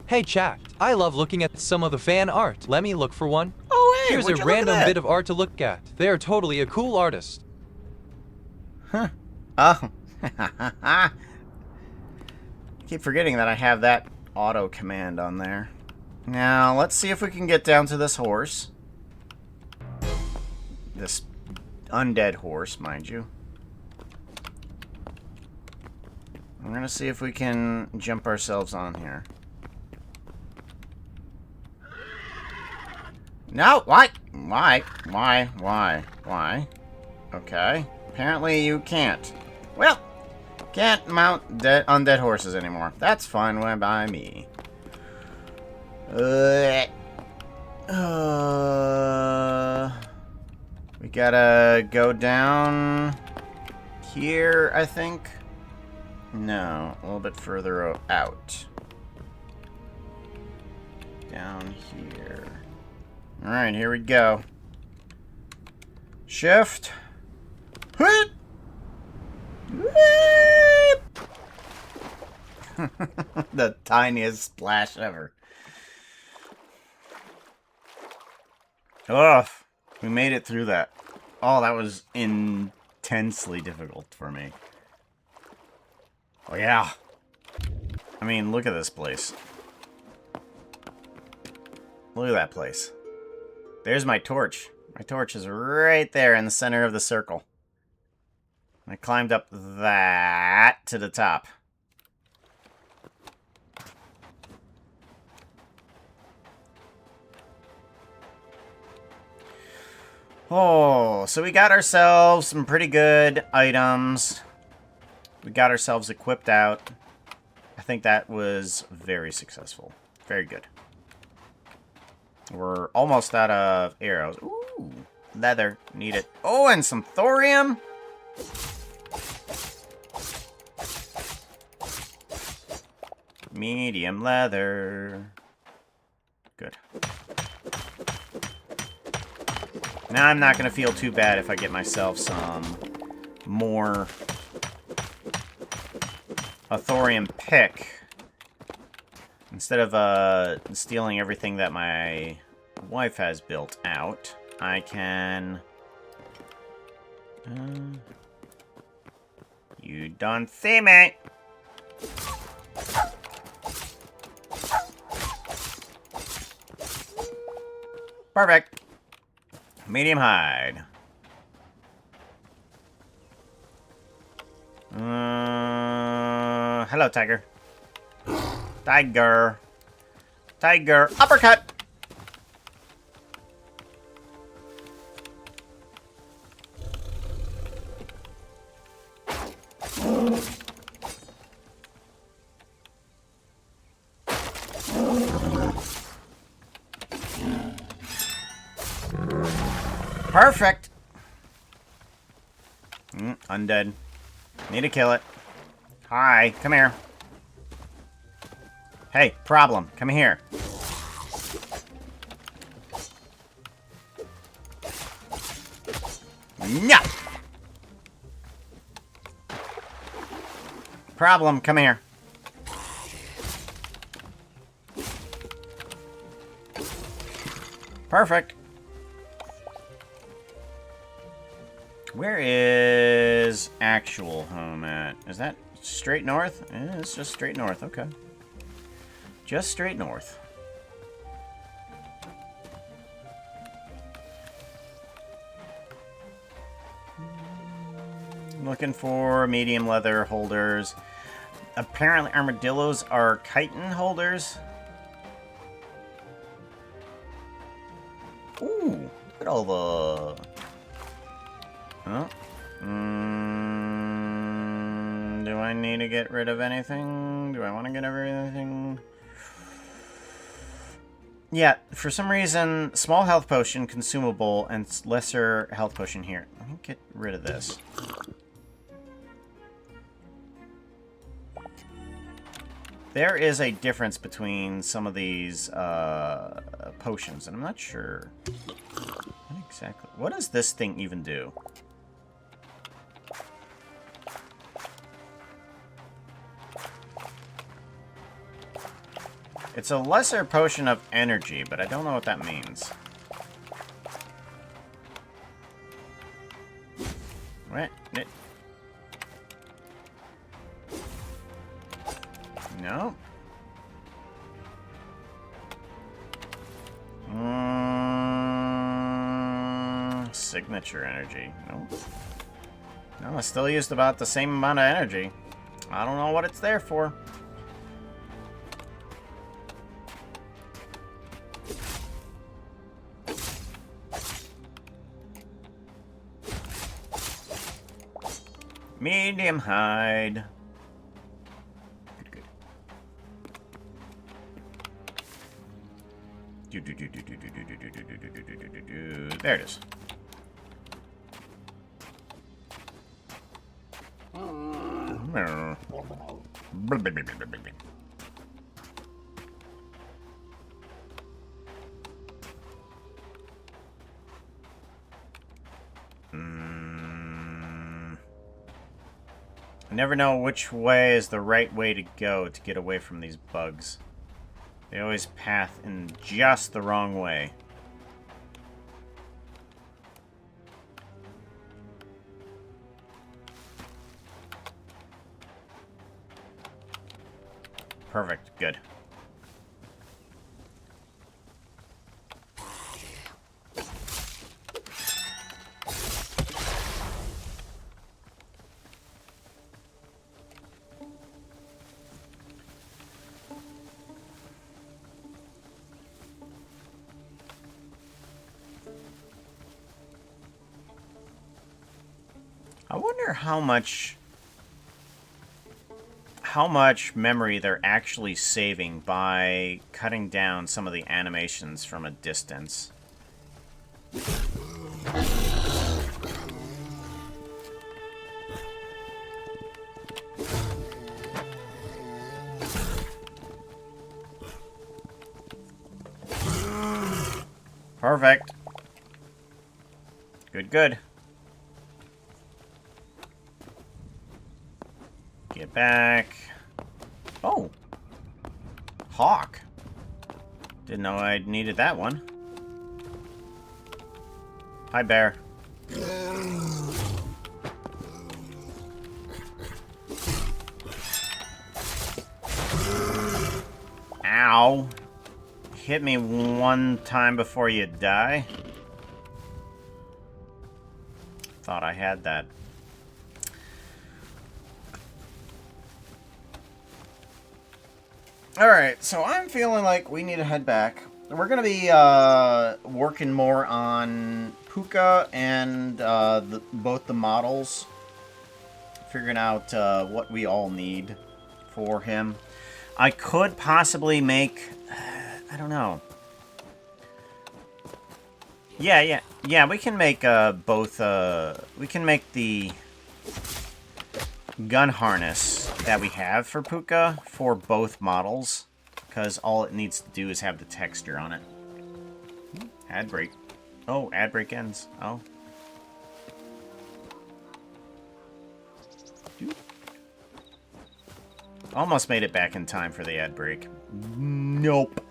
Hey chat, I love looking at some of the fan art. Let me look for one. Oh, hey, Here's a random bit of art to look at. They are totally a cool artist. Huh. Oh. I keep forgetting that I have that auto command on there. Now, let's see if we can get down to this horse. This undead horse, mind you. We're gonna see if we can jump ourselves on here. No! Why? Why? Okay. Apparently you can't. Well, can't mount undead horses anymore. That's fine by me. We gotta go down here, I think. No, a little bit further out. Down here. Alright, here we go. Shift. Whoop! The tiniest splash ever. Ugh. We made it through that. Oh, that was intensely difficult for me. Oh, yeah. I mean, look at this place. Look at that place. There's my torch. My torch is right there in the center of the circle. I climbed up that to the top. Oh, so we got ourselves some pretty good items. We got ourselves equipped out. I think that was very successful. Very good. We're almost out of arrows. Ooh, leather. Need it. Oh, and some thorium. Medium leather. Good. Now I'm not going to feel too bad if I get myself some more a thorium pick. Instead of stealing everything that my wife has built out, I can... you don't see me! Perfect! Medium hide. Hello, tiger. Tiger. Tiger. Uppercut! Perfect! Undead. Need to kill it. Hi, come here. Hey, problem. Come here. No! Problem, come here. Perfect. Where is actual home at? Is that straight north? Yeah, it's just straight north. Okay. Just straight north. Looking for medium leather holders. Apparently armadillos are chitin holders. Ooh, look at all the... Oh. Do I need to get rid of anything? Do I want to get rid of anything? Yeah, for some reason, small health potion, consumable, and lesser health potion here. Let me get rid of this. There is a difference between some of these potions, and I'm not sure what exactly. What does this thing even do? It's a lesser potion of energy, but I don't know what that means. What? No. Signature energy. Nope. No, I still used about the same amount of energy. I don't know what it's there for. Medium hide. There it is. I never know which way is the right way to go to get away from these bugs. They always path in just the wrong way. Perfect. Good. I wonder how much memory they're actually saving by cutting down some of the animations from a distance. Perfect. Good, good. Get back. Oh. Hawk. Didn't know I needed that one. Hi, bear. Ow. Hit me one time before you die. Thought I had that. Alright, so I'm feeling like we need to head back. We're going to be working more on Puka and both the models. Figuring out what we all need for him. I could possibly make... I don't know. Yeah, we can make both... we can make the gun harness that we have for Puka for both models, because all it needs to do is have the texture on it. Ad break. Oh, ad break ends. Oh. Almost made it back in time for the ad break. Nope.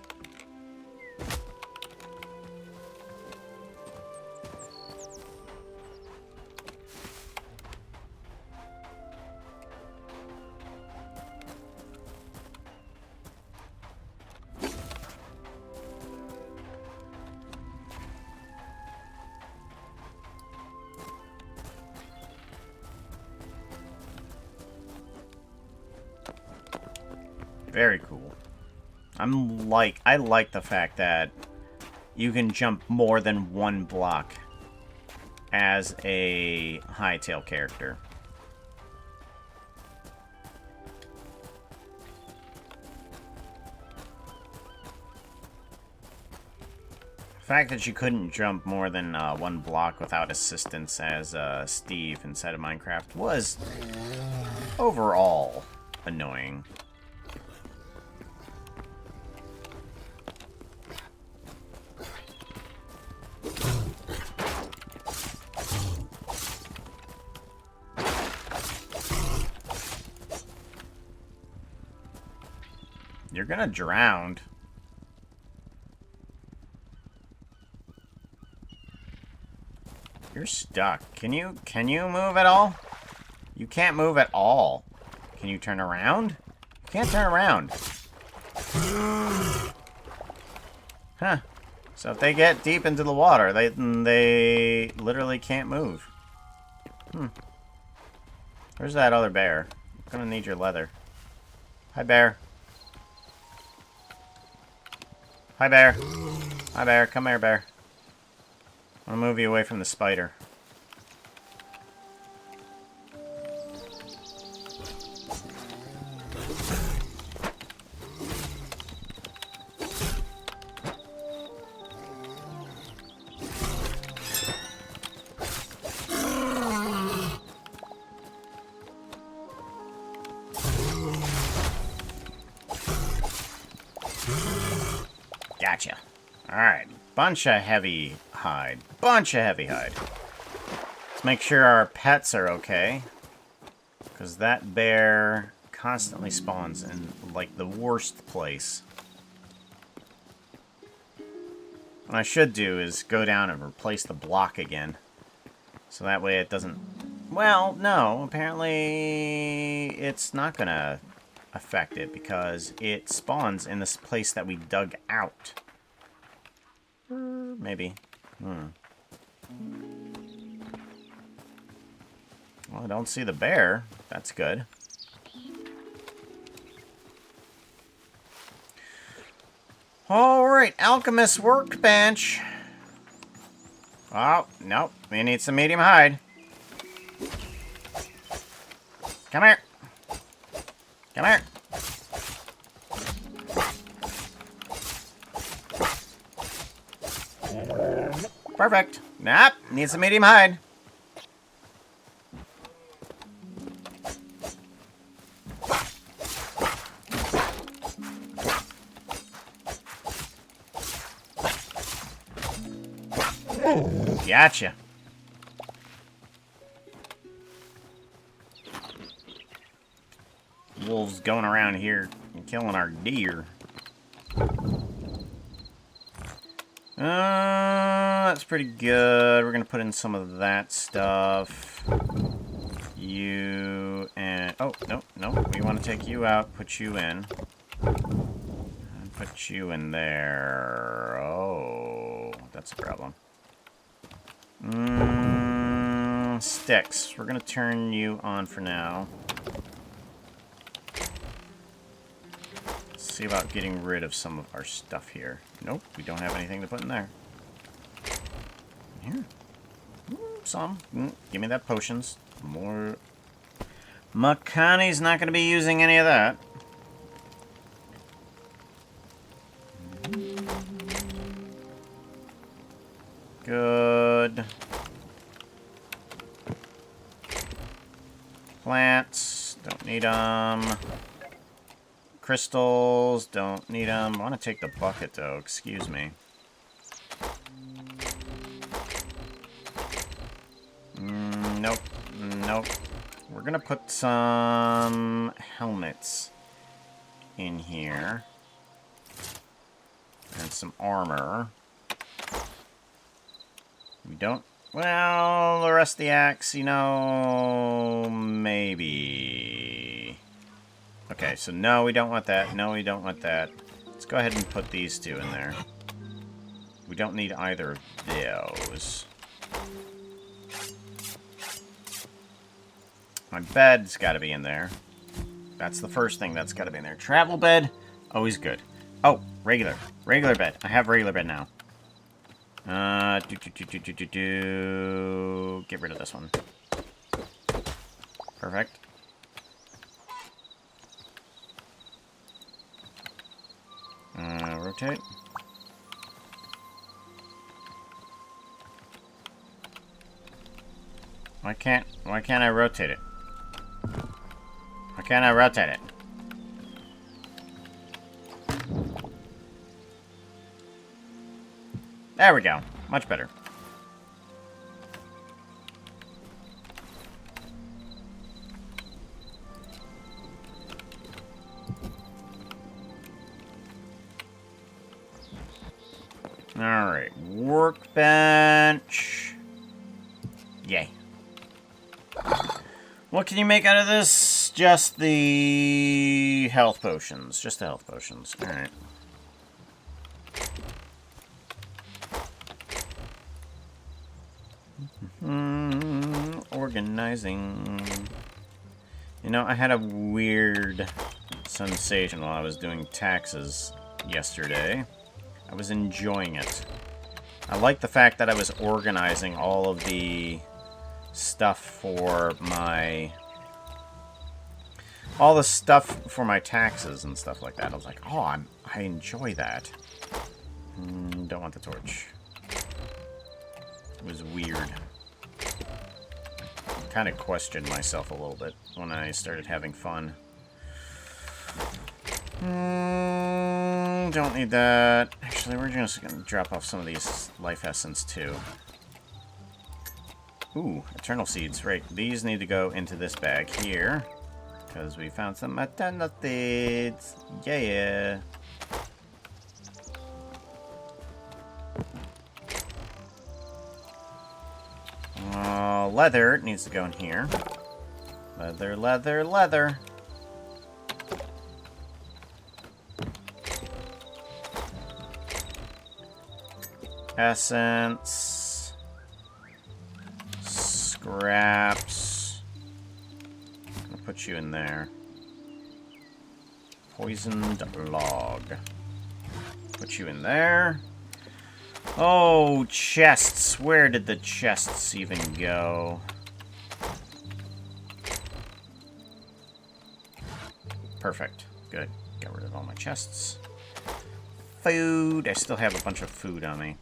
Very cool. I like the fact that you can jump more than one block as a Hytale character. The fact that you couldn't jump more than one block without assistance as Steve inside of Minecraft was overall annoying. You're gonna drown. You're stuck. Can you move at all? You can't move at all. Can you turn around? You can't turn around. Huh. So if they get deep into the water, they literally can't move. Where's that other bear? I'm gonna need your leather. Hi, bear. Hi, bear. Hi, bear. Come here, bear. I'm gonna move you away from the spider. Gotcha. Alright. Bunch of heavy hide. Bunch of heavy hide. Let's make sure our pets are okay. Because that bear constantly spawns in, like, the worst place. What I should do is go down and replace the block again. So that way it doesn't... Well, no. Apparently it's not gonna affect it because it spawns in this place that we dug out. Maybe. Well, I don't see the bear. That's good. Alright, alchemist workbench. Oh, nope. We need some medium hide. Come here. Come here. Perfect. Nope. Needs a medium hide. Gotcha. Wolves going around here and killing our deer. That's pretty good. We're gonna put in some of that stuff. You and... Oh, no. We want to take you out, put you in. And put you in there. Oh, that's a problem. Sticks. We're gonna turn you on for now. Let's see about getting rid of some of our stuff here. Nope, we don't have anything to put in there. Here. Some. Give me that potions. More. Makani's not gonna be using any of that. Good. Plants, don't need them. Crystals, don't need them. I want to take the bucket though, excuse me. Nope. We're gonna put some helmets in here. And some armor. We don't... Well, the rest of the axe, you know... Maybe... Okay, so no, we don't want that. No, we don't want that. Let's go ahead and put these two in there. We don't need either of those. My bed's got to be in there. That's the first thing that's got to be in there. Travel bed, always good. Oh, regular bed. I have regular bed now. Get rid of this one. Perfect. Rotate. Why can't I rotate it? Why can't I rotate it? There we go. Much better. Alright. Workbench. Yay. What can you make out of this? Just the health potions. Just the health potions. Alright. Organizing. You know, I had a weird sensation while I was doing taxes yesterday. I was enjoying it. I like the fact that I was organizing all of the stuff for my... all the stuff for my taxes and stuff like that. I was like, oh, I enjoy that. Don't want the torch. It was weird. Kind of questioned myself a little bit when I started having fun. Don't need that. Actually, we're just going to drop off some of these life essence too. Ooh, eternal seeds. Right, these need to go into this bag here. Because we found some eternal seeds. Yeah. Leather needs to go in here. Leather, leather, leather. Essence. Scraps. I'll put you in there. Poisoned log. Put you in there. Oh, chests. Where did the chests even go? Perfect. Good. Got rid of all my chests. Food. I still have a bunch of food on me.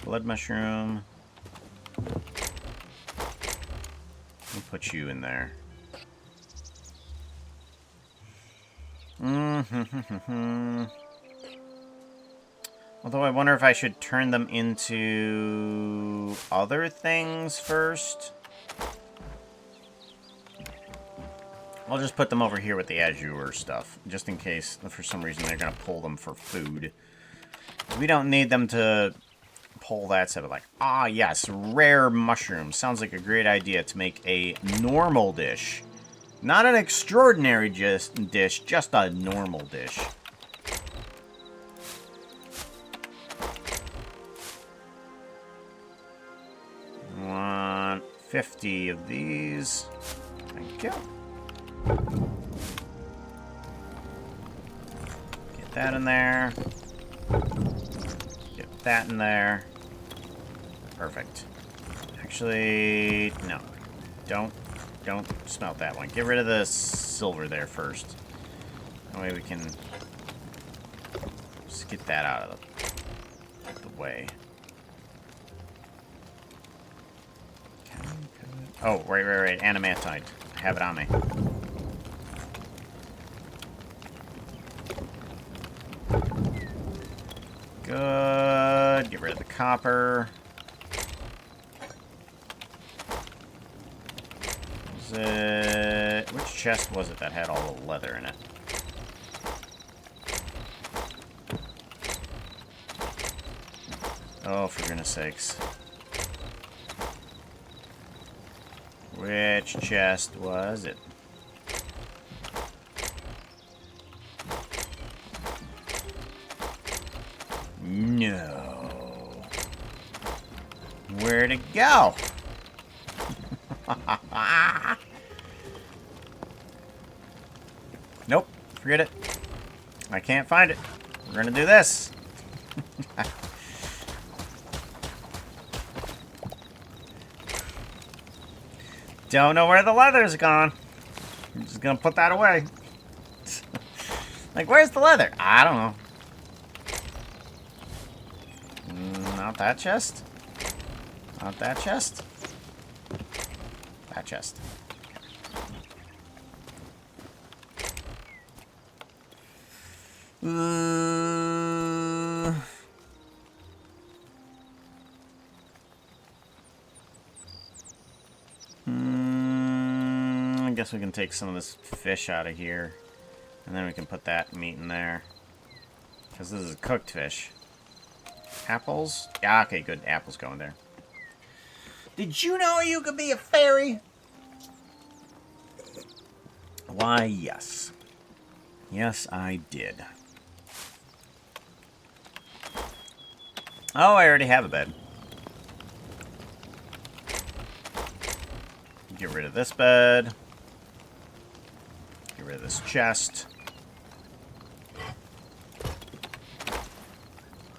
Blood mushroom. We'll put you in there. Although I wonder if I should turn them into other things first. I'll just put them over here with the azure stuff, just in case, for some reason, they're going to pull them for food. We don't need them to pull that stuff. Like, ah, yes, rare mushrooms. Sounds like a great idea to make a normal dish. Not an extraordinary dish, just a normal dish. Want 50 of these. Thank you. Get that in there. Get that in there. Perfect. Actually, no. Don't smelt that one. Get rid of the silver there first. That way we can just get that out of the way. Oh, right. Animatite. I have it on me. Good. Get rid of the copper. Which chest was it that had all the leather in it? Oh, for goodness sakes. Which chest was it? No. Where'd it go? Nope, forget it. I can't find it. We're gonna do this. Don't know where the leather's gone. I'm just gonna put that away. Like, where's the leather? I don't know. Not that chest. Not that chest. That chest. I guess we can take some of this fish out of here. And then we can put that meat in there. Because this is cooked fish. Apples? Yeah, okay, good. Apples go in there. Did you know you could be a fairy? Why, yes. Yes, I did. Oh, I already have a bed. Get rid of this bed. Get rid of this chest.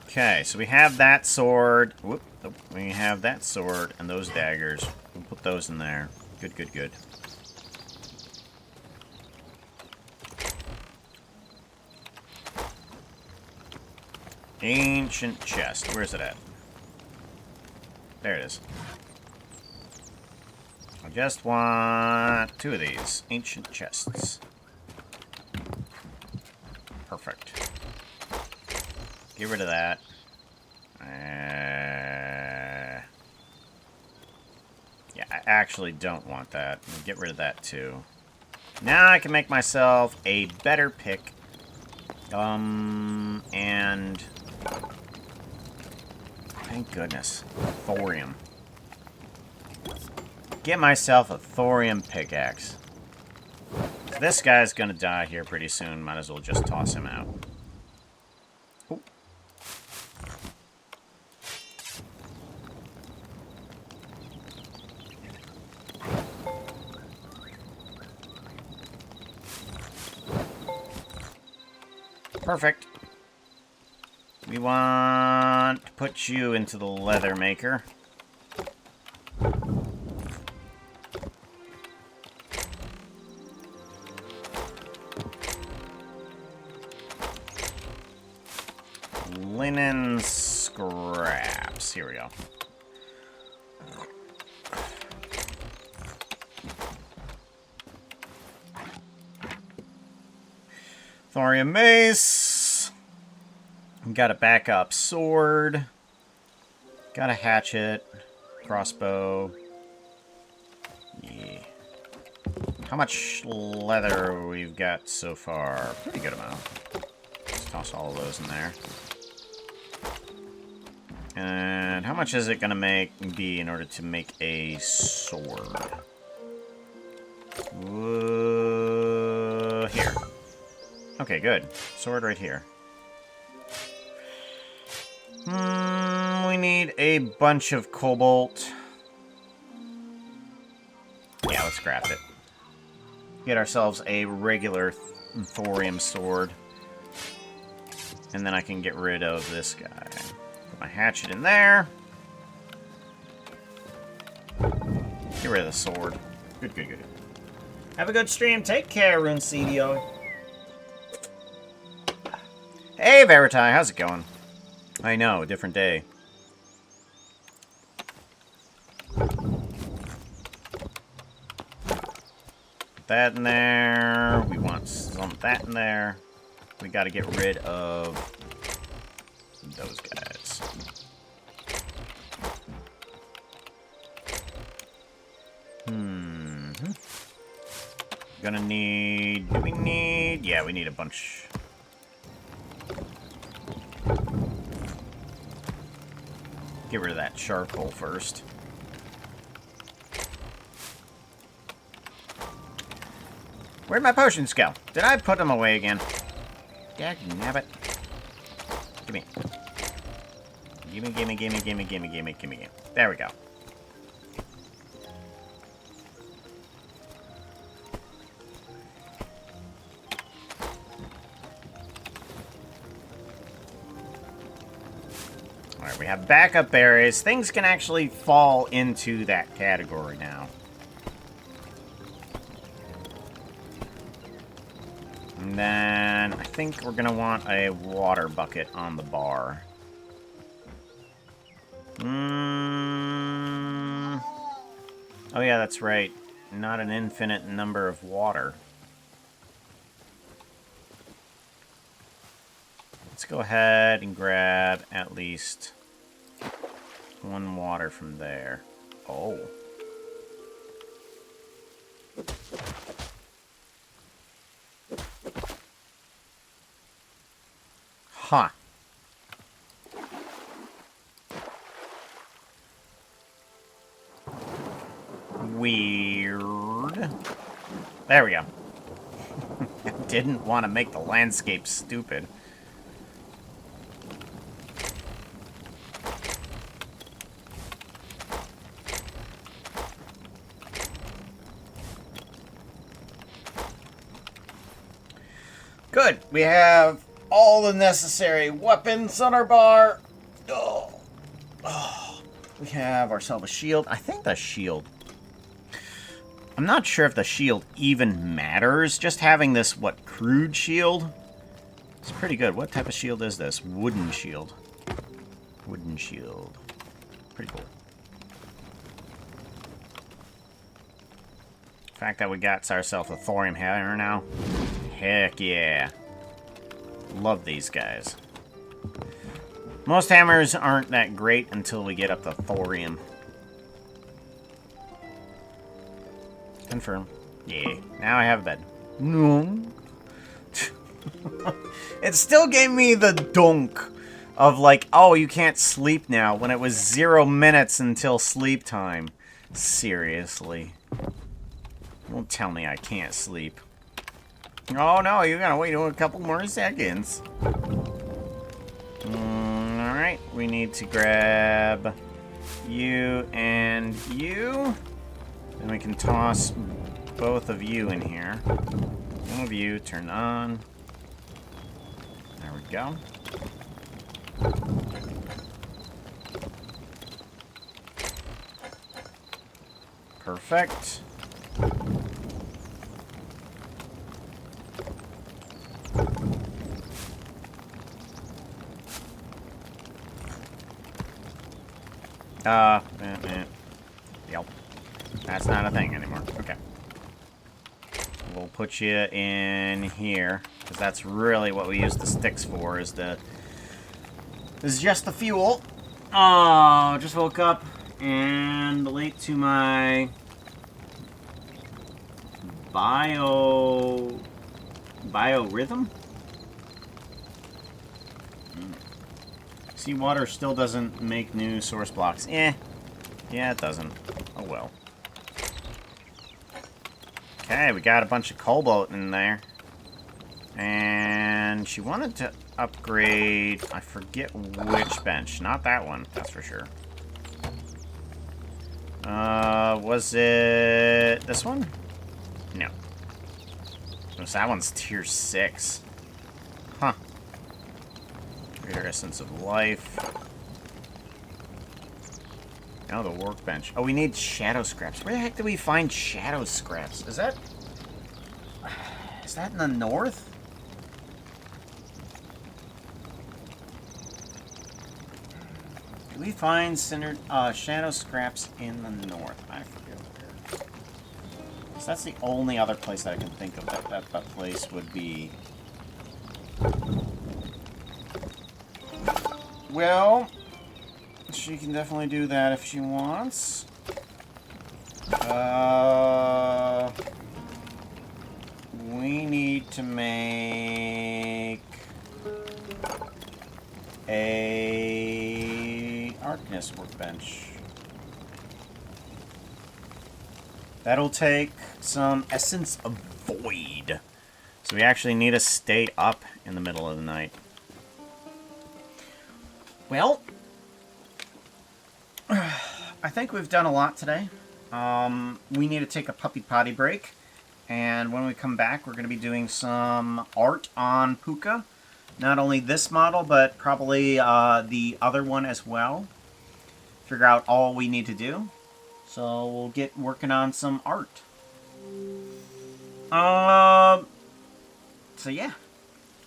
Okay, so we have that sword. Whoop. We have that sword and those daggers. We'll put those in there. Good, good, good. Ancient chest. Where's it at? There it is. I just want 2 of these. Ancient chests. Perfect. Get rid of that. Yeah, I actually don't want that. Get rid of that too. Now I can make myself a better pick. And... Thank goodness. Thorium. Get myself a thorium pickaxe. This guy's gonna die here pretty soon. Might as well just toss him out. Ooh. Perfect. We want to put you into the leather maker. linen scraps. Here we go. Thorium mace. Got a backup sword. Got a hatchet. Crossbow. Yeah. How much leather we've got so far? Pretty good amount. Let's toss all of those in there. And how much is it gonna be in order to make a sword? Here. Okay, good. Sword right here. We need a bunch of cobalt. Yeah, let's craft it. Get ourselves a regular thorium sword. And then I can get rid of this guy. Put my hatchet in there. Get rid of the sword. Good, good, good. Have a good stream. Take care, Rune CDO. Hey, Veritai. How's it going? I know, different day. Put that in there. We want some of that in there. We gotta get rid of those guys. Gonna need... Do we need... Yeah, we need a bunch. Get rid of that charcoal first. Where'd my potions go? Did I put them away again? Dagnabbit. Gimme. Gimme, gimme, gimme, gimme, gimme, gimme, gimme. There we go. Alright, we have backup berries. Things can actually fall into that category now. And then I think we're gonna want a water bucket on the bar. Oh yeah, that's right. Not an infinite number of water. Let's go ahead and grab at least one water from there. Oh. Huh. Weird. There we go. I didn't want to make the landscape stupid. Good. We have all the necessary weapons on our bar. Oh. We have ourselves a shield. I think the shield... I'm not sure if the shield even matters. Just having this, what, crude shield? It's pretty good. What type of shield is this? Wooden shield. Wooden shield. Pretty cool. The fact that we got ourselves a thorium hammer now. Heck yeah. Love these guys. Most hammers aren't that great until we get up to thorium. Confirm. Yeah. Now I have a bed. No. It still gave me the dunk of like, oh, you can't sleep now, when it was 0 minutes until sleep time. Seriously. Don't tell me I can't sleep. Oh no, you gotta wait a couple more seconds. Alright, we need to grab you and you. Then we can toss both of you in here. One of you, turn on. There we go. Perfect. Yep. That's not a thing anymore. Okay. We'll put you in here, because that's really what we use the sticks for, is just the fuel. Oh, just woke up and late to my biorhythm? Seawater still doesn't make new source blocks. Yeah, it doesn't. Oh well. Okay, we got a bunch of cobalt in there. And she wanted to upgrade, I forget which bench. Not that one, that's for sure. Was it this one? No. That one's tier 6. Huh. Greater essence of life. Now the workbench. Oh, we need shadow scraps. Where the heck do we find shadow scraps? Is that in the north? Do we find shadow scraps in the north? I forget where. So that's the only other place that I can think of that place would be. Well, she can definitely do that if she wants. We need to make a Arcness workbench. That'll take some Essence of Void. So we actually need to stay up in the middle of the night. Well, I think we've done a lot today. We need to take a puppy potty break. And when we come back, we're going to be doing some art on Puka. Not only this model, but probably the other one as well. Figure out all we need to do. So we'll get working on some art. So yeah.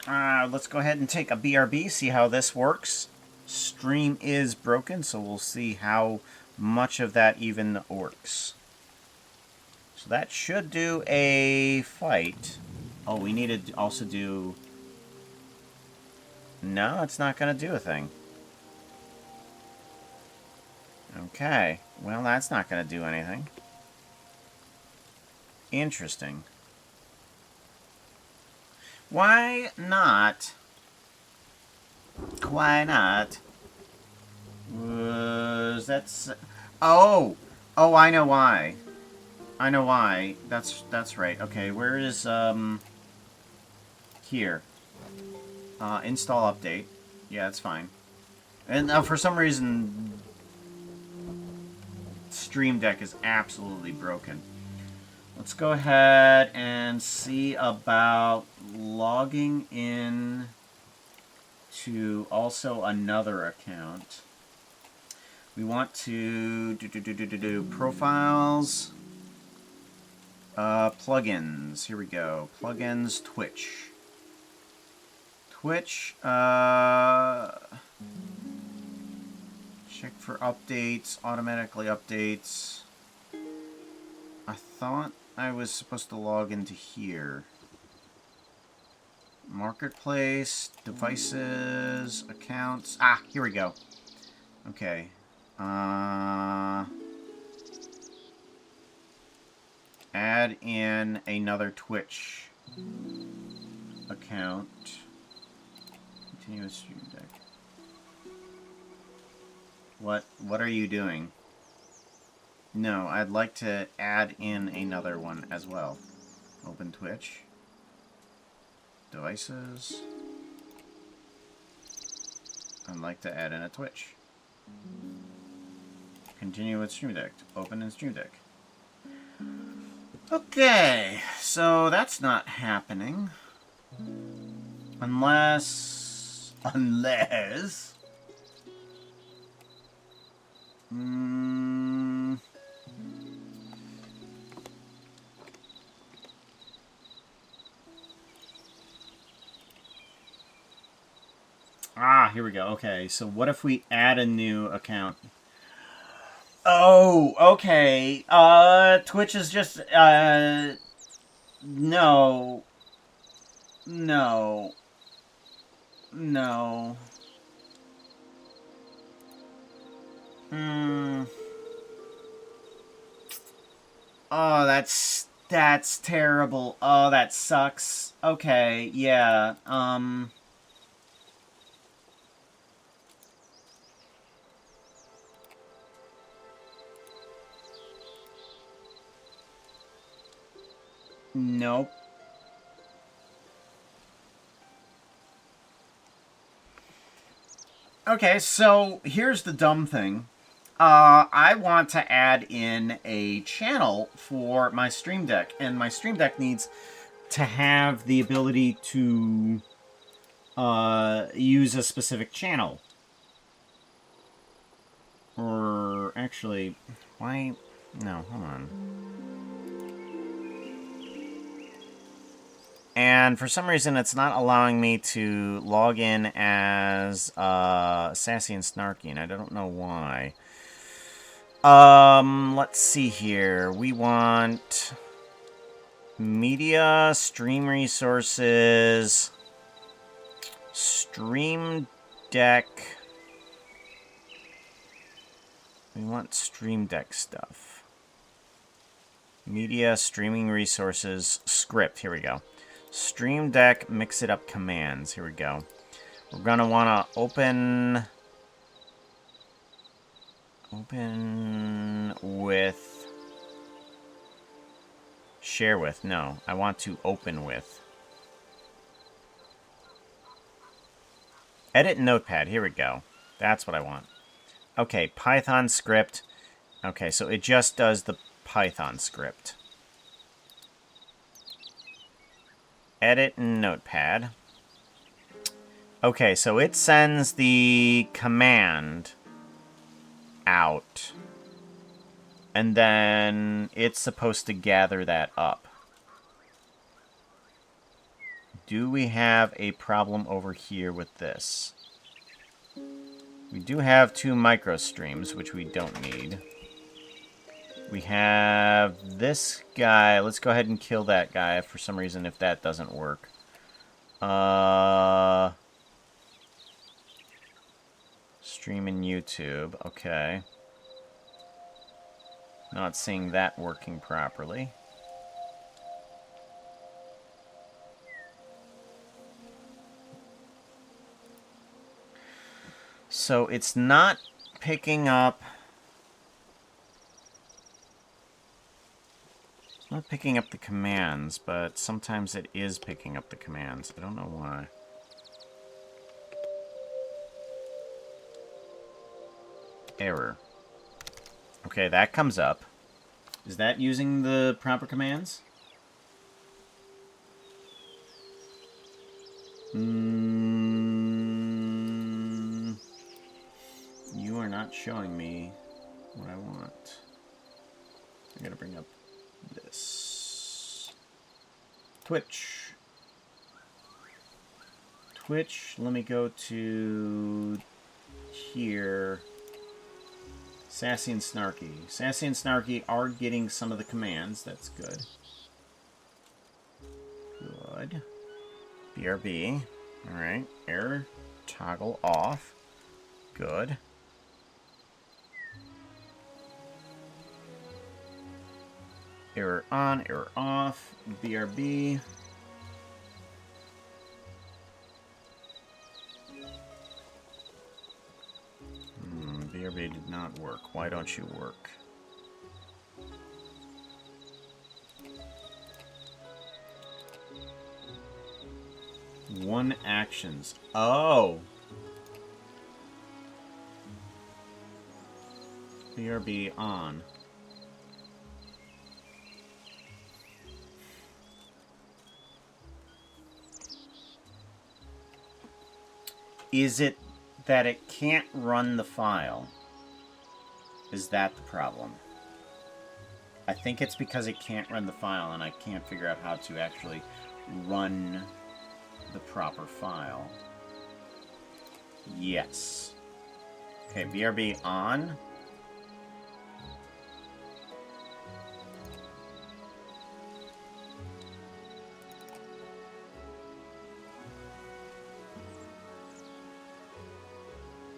Let's go ahead and take a BRB, see how this works. StrEam is broken, so we'll see how much of that even works. So that should do a fight. Oh, we need to also do... No, it's not going to do a thing. Okay. Well, that's not going to do anything. Interesting. Why not? Why not? Was that's... Oh! Oh, I know why. I know why. That's right. Okay, where is, here. Install update. Yeah, that's fine. And for some reason, Stream Deck is absolutely broken. Let's go ahead and see about logging in to also another account. We want to do profiles, plugins. Here we go. Plugins, Twitch. Twitch, check for updates, automatically updates. I thought I was supposed to log into here. Marketplace, devices, accounts. Ah, here we go. Okay. Add in another Twitch account. Continue with Stream Deck. What are you doing? No, I'd like to add in another one as well. Open Twitch. Devices. I'd like to add in a Twitch. Continue with Stream Deck. Open in Stream Deck. Okay, so that's not happening. Unless... Ah, here we go. Okay, so what if we add a new account? Oh, okay. Twitch is just, no. No. No. Oh, that's terrible. Oh, that sucks. Okay, yeah. Nope. Okay, so here's the dumb thing. I want to add in a channel for my Stream Deck, and my Stream Deck needs to have the ability to use a specific channel. Or actually, why? No, hold on. And for some reason, it's not allowing me to log in as Sassy and Snarky, and I don't know why. Let's see here. We want media, stream resources, Stream Deck. We want Stream Deck stuff. Media, streaming resources, script. Here we go. Stream Deck, mix it up commands. Here we go. We're gonna wanna open with, share with. No, I want to open with. Edit notepad. Here we go. That's what I want. Okay, Python script. Okay, so it just does the Python script. Edit notepad. Okay, so it sends the command out. And then it's supposed to gather that up. Do we have a problem over here with this? We do have 2 micro streams, which we don't need. We have this guy. Let's go ahead and kill that guy for some reason if that doesn't work. Stream in YouTube. Okay. Not seeing that working properly. So it's not picking up... It's not picking up the commands, but sometimes it is picking up the commands. I don't know why. Error. Okay, that comes up. Is that using the proper commands? You are not showing me what I want. I gotta bring up this. Twitch. Twitch, let me go to here. Sassy and Snarky. Sassy and Snarky are getting some of the commands. That's good. Good. BRB. Alright. Error. Toggle off. Good. Error on. Error off. BRB. BRB did not work. Why don't you work? One actions. Oh! BRB on. Is it that it can't run the file? Is that the problem? I think it's because it can't run the file and I can't figure out how to actually run the proper file. Yes. Okay, BRB on.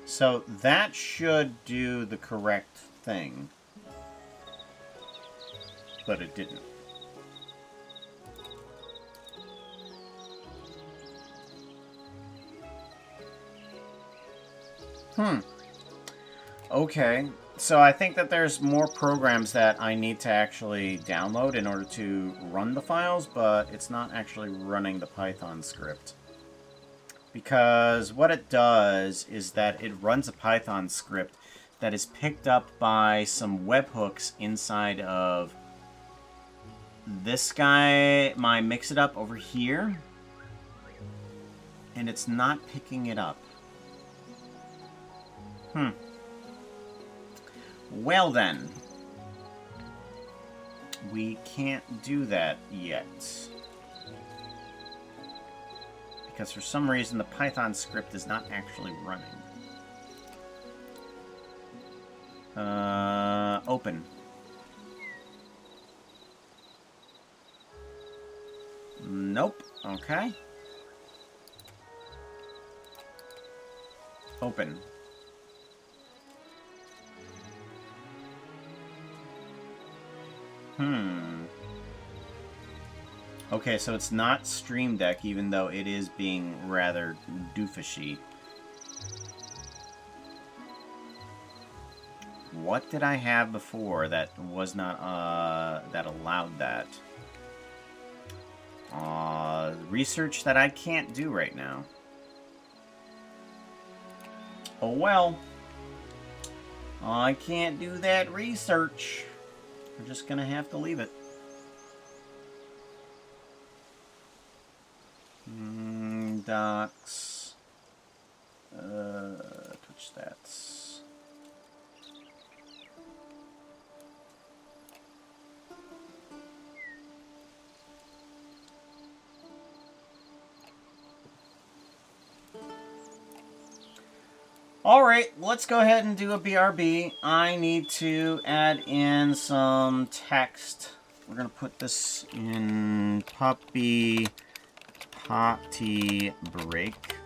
So that should do the correct thing. But it didn't. Okay. So I think that there's more programs that I need to actually download in order to run the files, but it's not actually running the Python script. Because what it does is that it runs a Python script that is picked up by some webhooks inside of this guy, my Mix-It-Up over here. And it's not picking it up. Well then. We can't do that yet. Because for some reason the Python script is not actually running. Open. Nope. Okay. Open. Okay, so it's not Stream Deck, even though it is being rather doofushy. What did I have before that was not, that allowed that? Research that I can't do right now. Oh well. I can't do that research. We're just gonna have to leave it. Docs. Twitch stats. Alright, let's go ahead and do a BRB. I need to add in some text. We're going to put this in puppy potty break.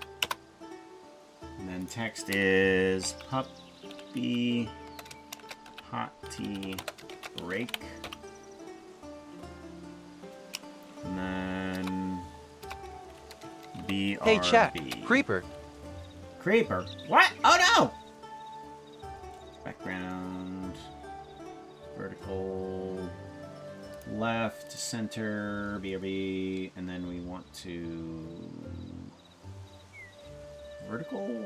And then text is puppy potty break. And then BRB. Hey, chat. Creeper. Creeper. What? Oh no! Background. Vertical. Left, center, BRB, and then we want to... Vertical?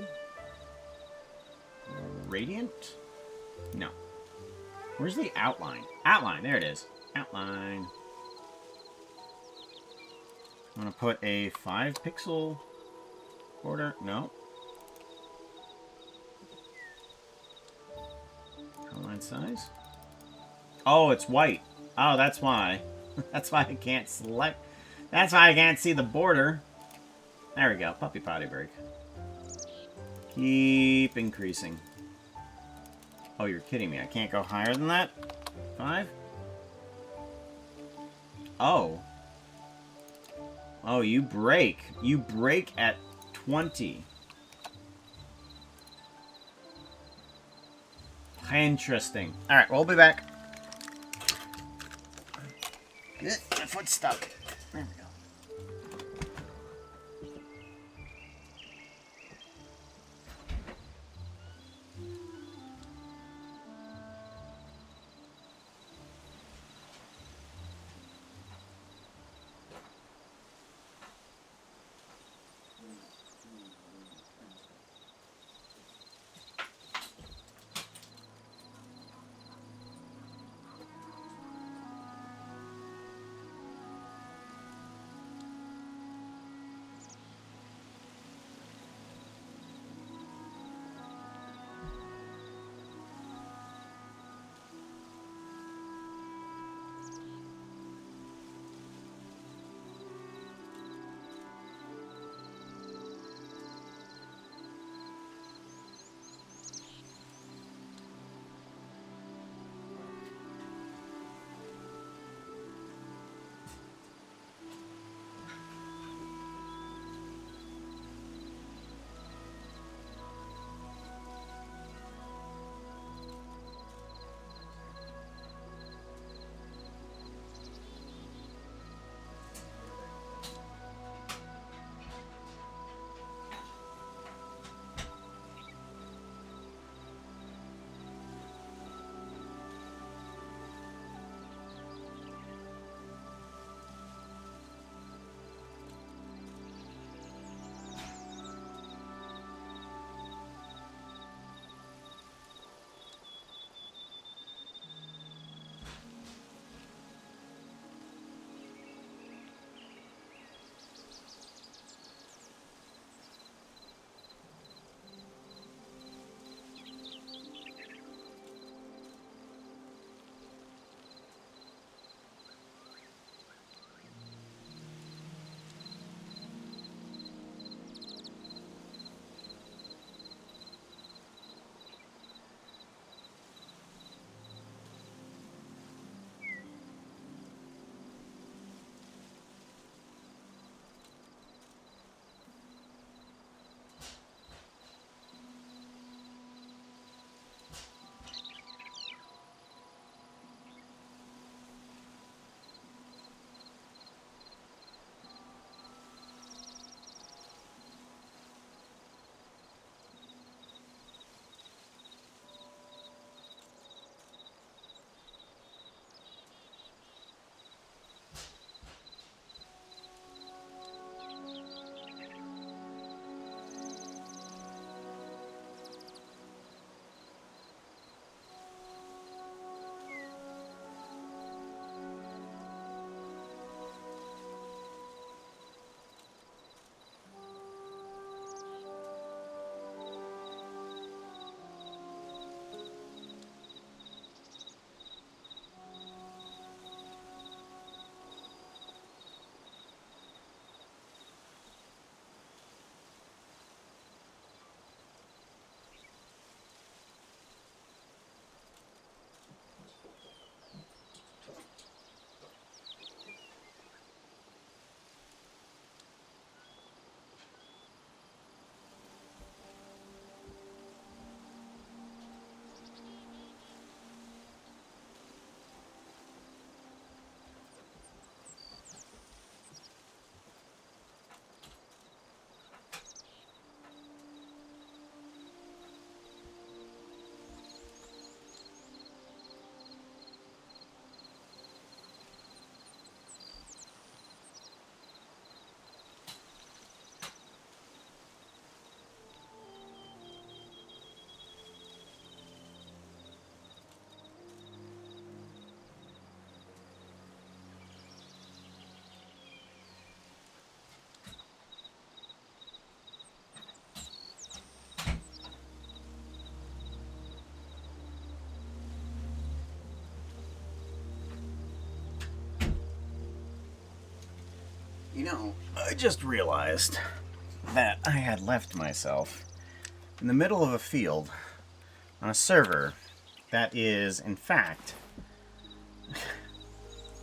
Radiant? No. Where's the outline? Outline, there it is. Outline. I'm gonna put a 5-pixel border. No. Outline size. Oh, it's white. Oh, that's why. That's why I can't select. That's why I can't see the border. There we go. Puppy potty break. Keep increasing. Oh, you're kidding me. I can't go higher than that? 5? Oh. Oh, you break. You break at 20. Interesting. Alright, we'll be back. My foot's stuck. There we go. You know, I just realized that I had left myself in the middle of a field on a server that is, in fact,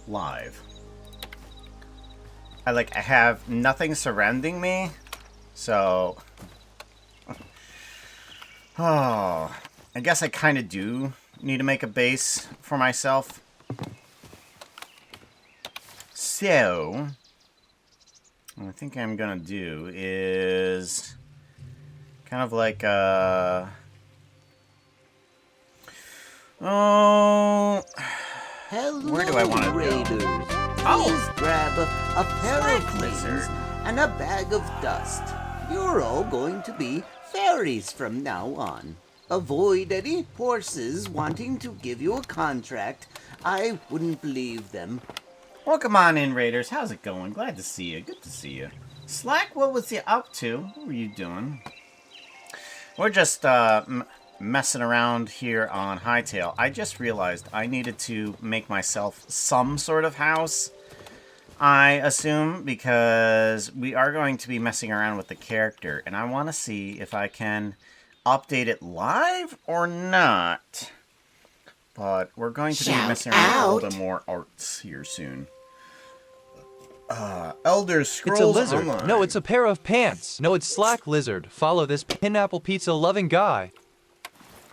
live. I have nothing surrounding me, so... Oh, I guess I kind of do need to make a base for myself. So, what I think I'm gonna do is kind of like oh, Hello, where do I want to raiders. go? Please grab a pair of Lizard. wings and a bag of dust. You're all going to be fairies from now on. Avoid any horses wanting to give you a contract. I wouldn't believe them. Well, come on in, Raiders. How's it going? Glad to see you. Good to see you. Slack, what was you up to? What were you doing? We're just messing around here on Hytale. I just realized I needed to make myself some sort of house, I assume, because we are going to be messing around with the character, and I want to see if I can update it live or not. But we're going to be messing around with a little bit more arts here soon. Elder Scrolls It's a lizard. Online. No, it's a pair of pants. No, it's Slack Lizard. Follow this pineapple pizza loving guy.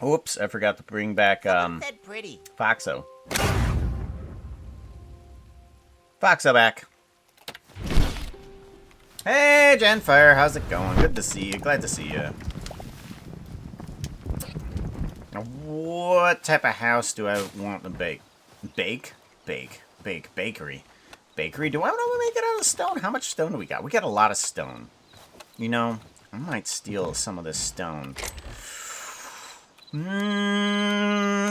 Oops, I forgot to bring back Said pretty. Foxo. Foxo back. Hey, Genfire, how's it going? Good to see you. Glad to see you. Now, what type of house do I want to bake? Bakery. Bakery? Do I want to make it out of stone? How much stone do we got? We got a lot of stone. You know, I might steal some of this stone.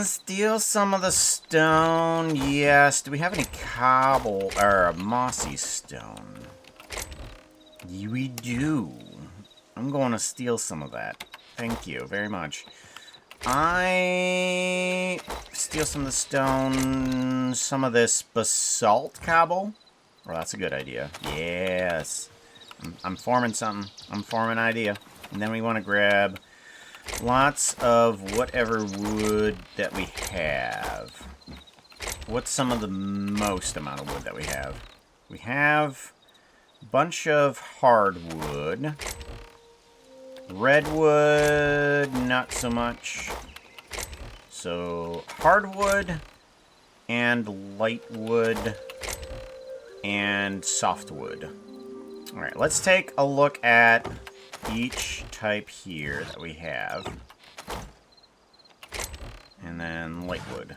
Steal some of the stone. Yes. Do we have any cobble or mossy stone? We do. I'm going to steal some of that. Thank you very much. I steal some of the stone, some of this basalt cobble. Well, that's a good idea. Yes. I'm forming something. I'm forming an idea. And then we want to grab lots of whatever wood that we have. What's some of the most amount of wood that we have? We have a bunch of hardwood. Redwood, not so much. So, hardwood and lightwood and softwood. Alright, let's take a look at each type here that we have. And then lightwood.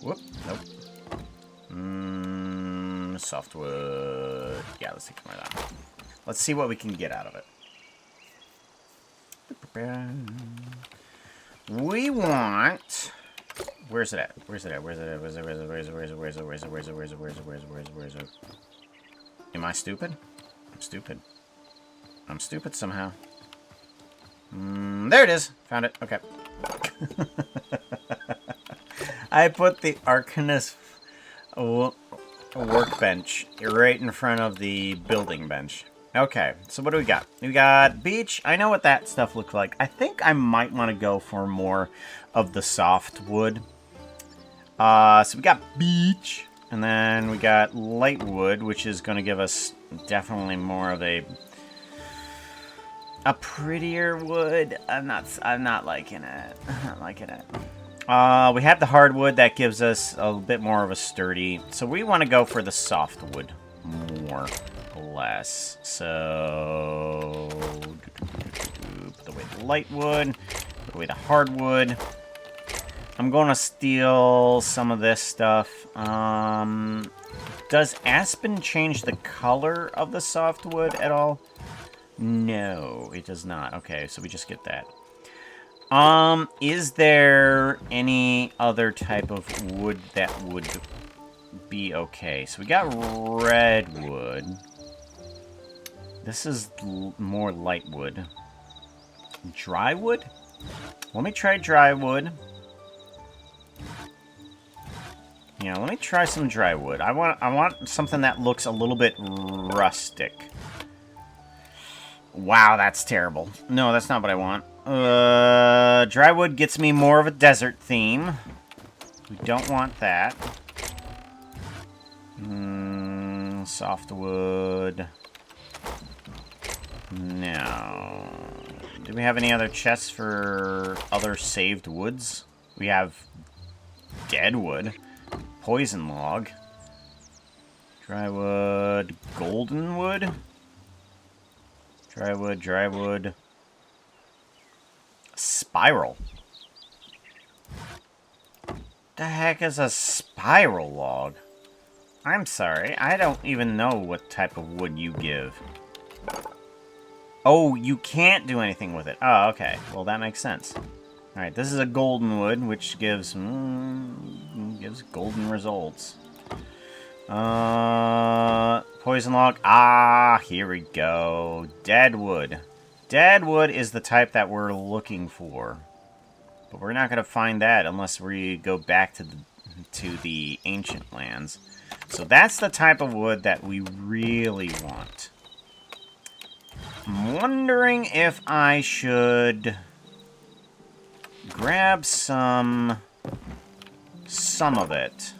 Whoop, nope. Softwood. Yeah, let's take some of that. Let's see what we can get out of it. We want... Where's it at? Where's it at? Where's it at? Where's it? Where's it? Where's it? Where's it? Where's it? Where's it? Where's it? Where's it? Where's it? Where's it? Where's it? Where's it? Am I stupid? I'm stupid. I'm stupid somehow. There it is. Found it. Okay. I put the Arcanist workbench right in front of the building bench. Okay, so what do we got? We got beach. I know what that stuff looks like. I think I might want to go for more of the soft wood. So we got beach. And then we got light wood, which is going to give us definitely more of a prettier wood. I'm not liking it. I'm not liking it. We have the hardwood that gives us a bit more of a sturdy. So we want to go for the soft wood more or less. So put away the light wood, put away the hardwood. I'm going to steal some of this stuff. Does aspen change the color of the softwood at all? No, it does not. Okay, so we just get that. Is there any other type of wood that would be okay? So we got redwood. This is more light wood. Dry wood? Let me try dry wood. Yeah, let me try some dry wood. I want something that looks a little bit rustic. Wow, that's terrible. No, that's not what I want. Dry wood gets me more of a desert theme. We don't want that. Softwood. No. Do we have any other chests for other saved woods? We have dead wood. Poison log. Dry wood. Golden wood. Dry wood. Spiral. The heck is a spiral log? I'm sorry, I don't even know what type of wood you give. Oh, you can't do anything with it. Oh, okay. Well, that makes sense. Alright, this is a golden wood, which gives golden results. Poison log. Ah, here we go. Dead wood. Dead wood is the type that we're looking for. But we're not going to find that unless we go back to the ancient lands. So that's the type of wood that we really want. I'm wondering if I should grab some of it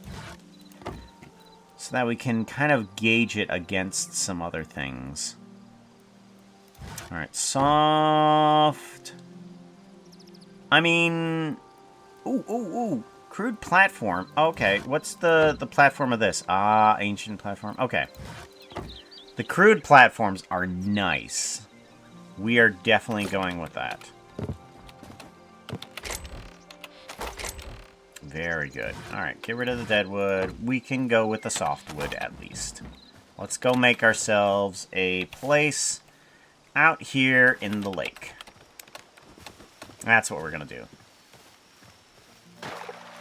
so that we can kind of gauge it against some other things. Alright, soft. I mean, ooh. Crude platform. Okay, what's the platform of this? Ah, ancient platform. Okay. The crude platforms are nice. We are definitely going with that. Very good. Alright, get rid of the dead wood. We can go with the softwood at least. Let's go make ourselves a place out here in the lake. That's what we're gonna do.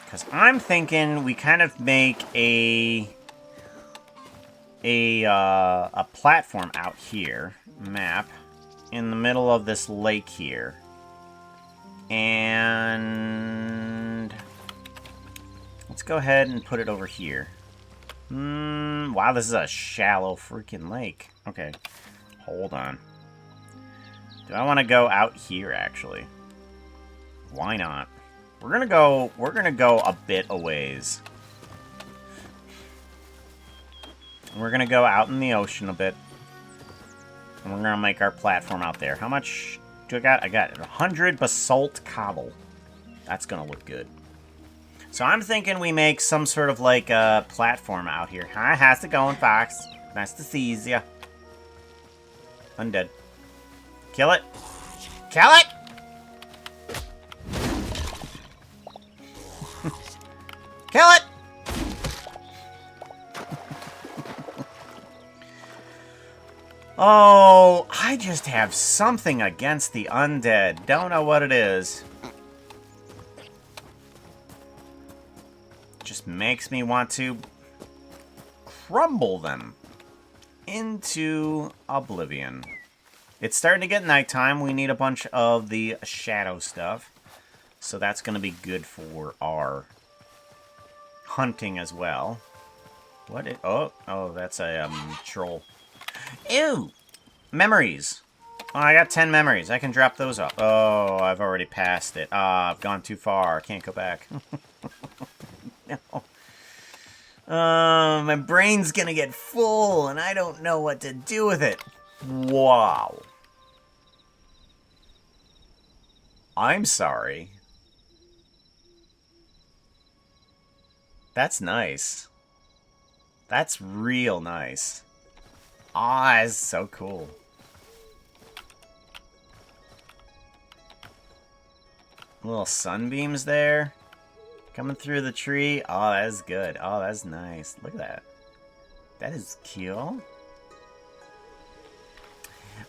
Because I'm thinking we kind of make a platform out here, map, in the middle of this lake here. And let's go ahead and put it over here. Wow, this is a shallow freaking lake. Okay, hold on. Do I want to go out here, actually? Why not? We're gonna go a bit a ways. We're gonna go out in the ocean a bit. And we're gonna make our platform out there. How much do I got? I got 100 basalt cobble. That's gonna look good. So I'm thinking we make some sort of like a platform out here. Hi, how's it going, Fox? Nice to see ya. Undead. Kill it. Kill it! Kill it! Oh, I just have something against the undead. Don't know what it is. Just makes me want to crumble them into oblivion. It's starting to get nighttime. We need a bunch of the shadow stuff. So that's going to be good for our hunting as well. What? Oh, that's a troll. Ew! Memories. Oh, I got 10 memories. I can drop those off. Oh, I've already passed it. I've gone too far. I can't go back. No. My brain's gonna get full, and I don't know what to do with it. Wow. I'm sorry. That's nice. That's real nice. Ah, it's so cool. Little sunbeams there. Coming through the tree. Oh, that is good. Oh, that's nice. Look at that. That is cute. Oh,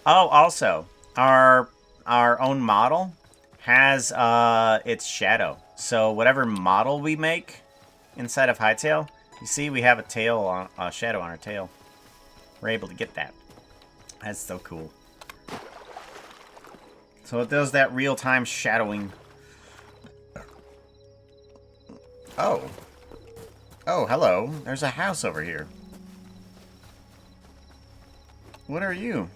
also, our own model has its shadow. So whatever model we make inside of Hytale, you see we have a tail on a shadow on our tail. We're able to get that. That's so cool. So it does that real-time shadowing. Oh. Oh, hello. There's a house over here. What are you?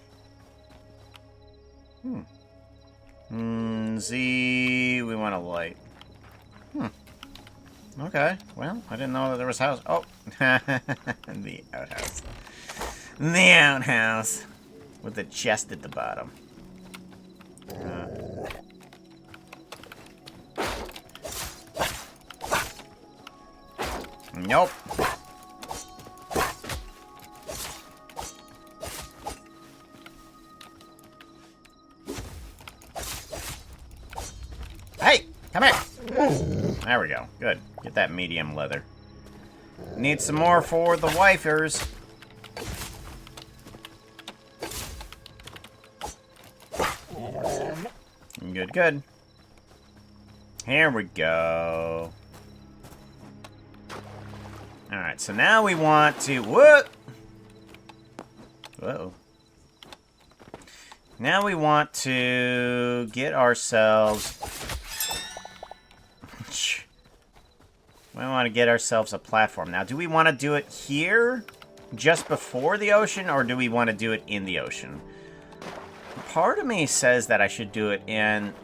Z, we want a light. Okay, well, I didn't know that there was a house. Oh, the outhouse. The outhouse. With the chest at the bottom. Nope. Hey, come here. There we go. Good. Get that medium leather. Need some more for the wifers. Good, good. Here we go. Alright, so now we want to... What? Whoa. Now we want to get ourselves... We want to get ourselves a platform. Now, do we want to do it here? Just before the ocean? Or do we want to do it in the ocean? Part of me says that I should do it in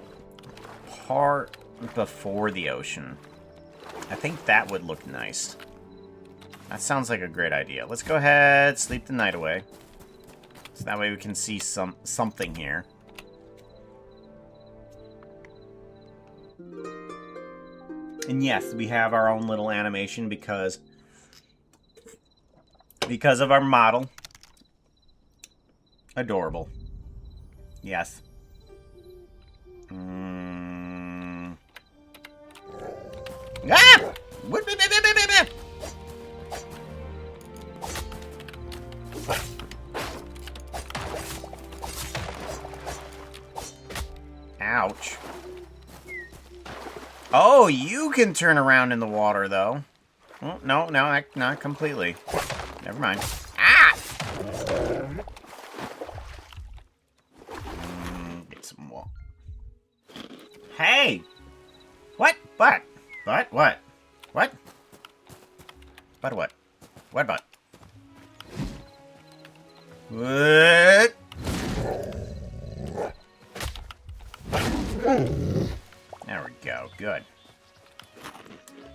part before the ocean. I think that would look nice. That sounds like a great idea. Let's go ahead, sleep the night away. So that way we can see something here. And yes, we have our own little animation because of our model. Adorable. Yes. Ah! Ouch. Oh, you can turn around in the water, though. Oh, no, not completely. Never mind. Ah! Get some more. Hey! What? What? What? What? What? What? What? What? What? What? There we go. Good.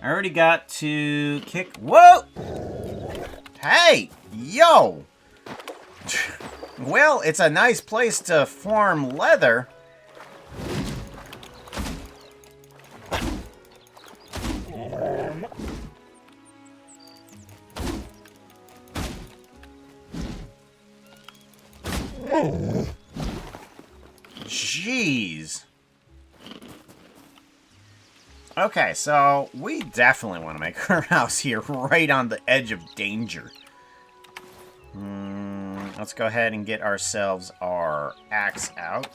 I already got to kick... Whoa! Hey! Yo! Well, it's a nice place to farm leather. Jeez. Okay, so we definitely want to make our house here right on the edge of danger. Let's go ahead and get ourselves our axe out.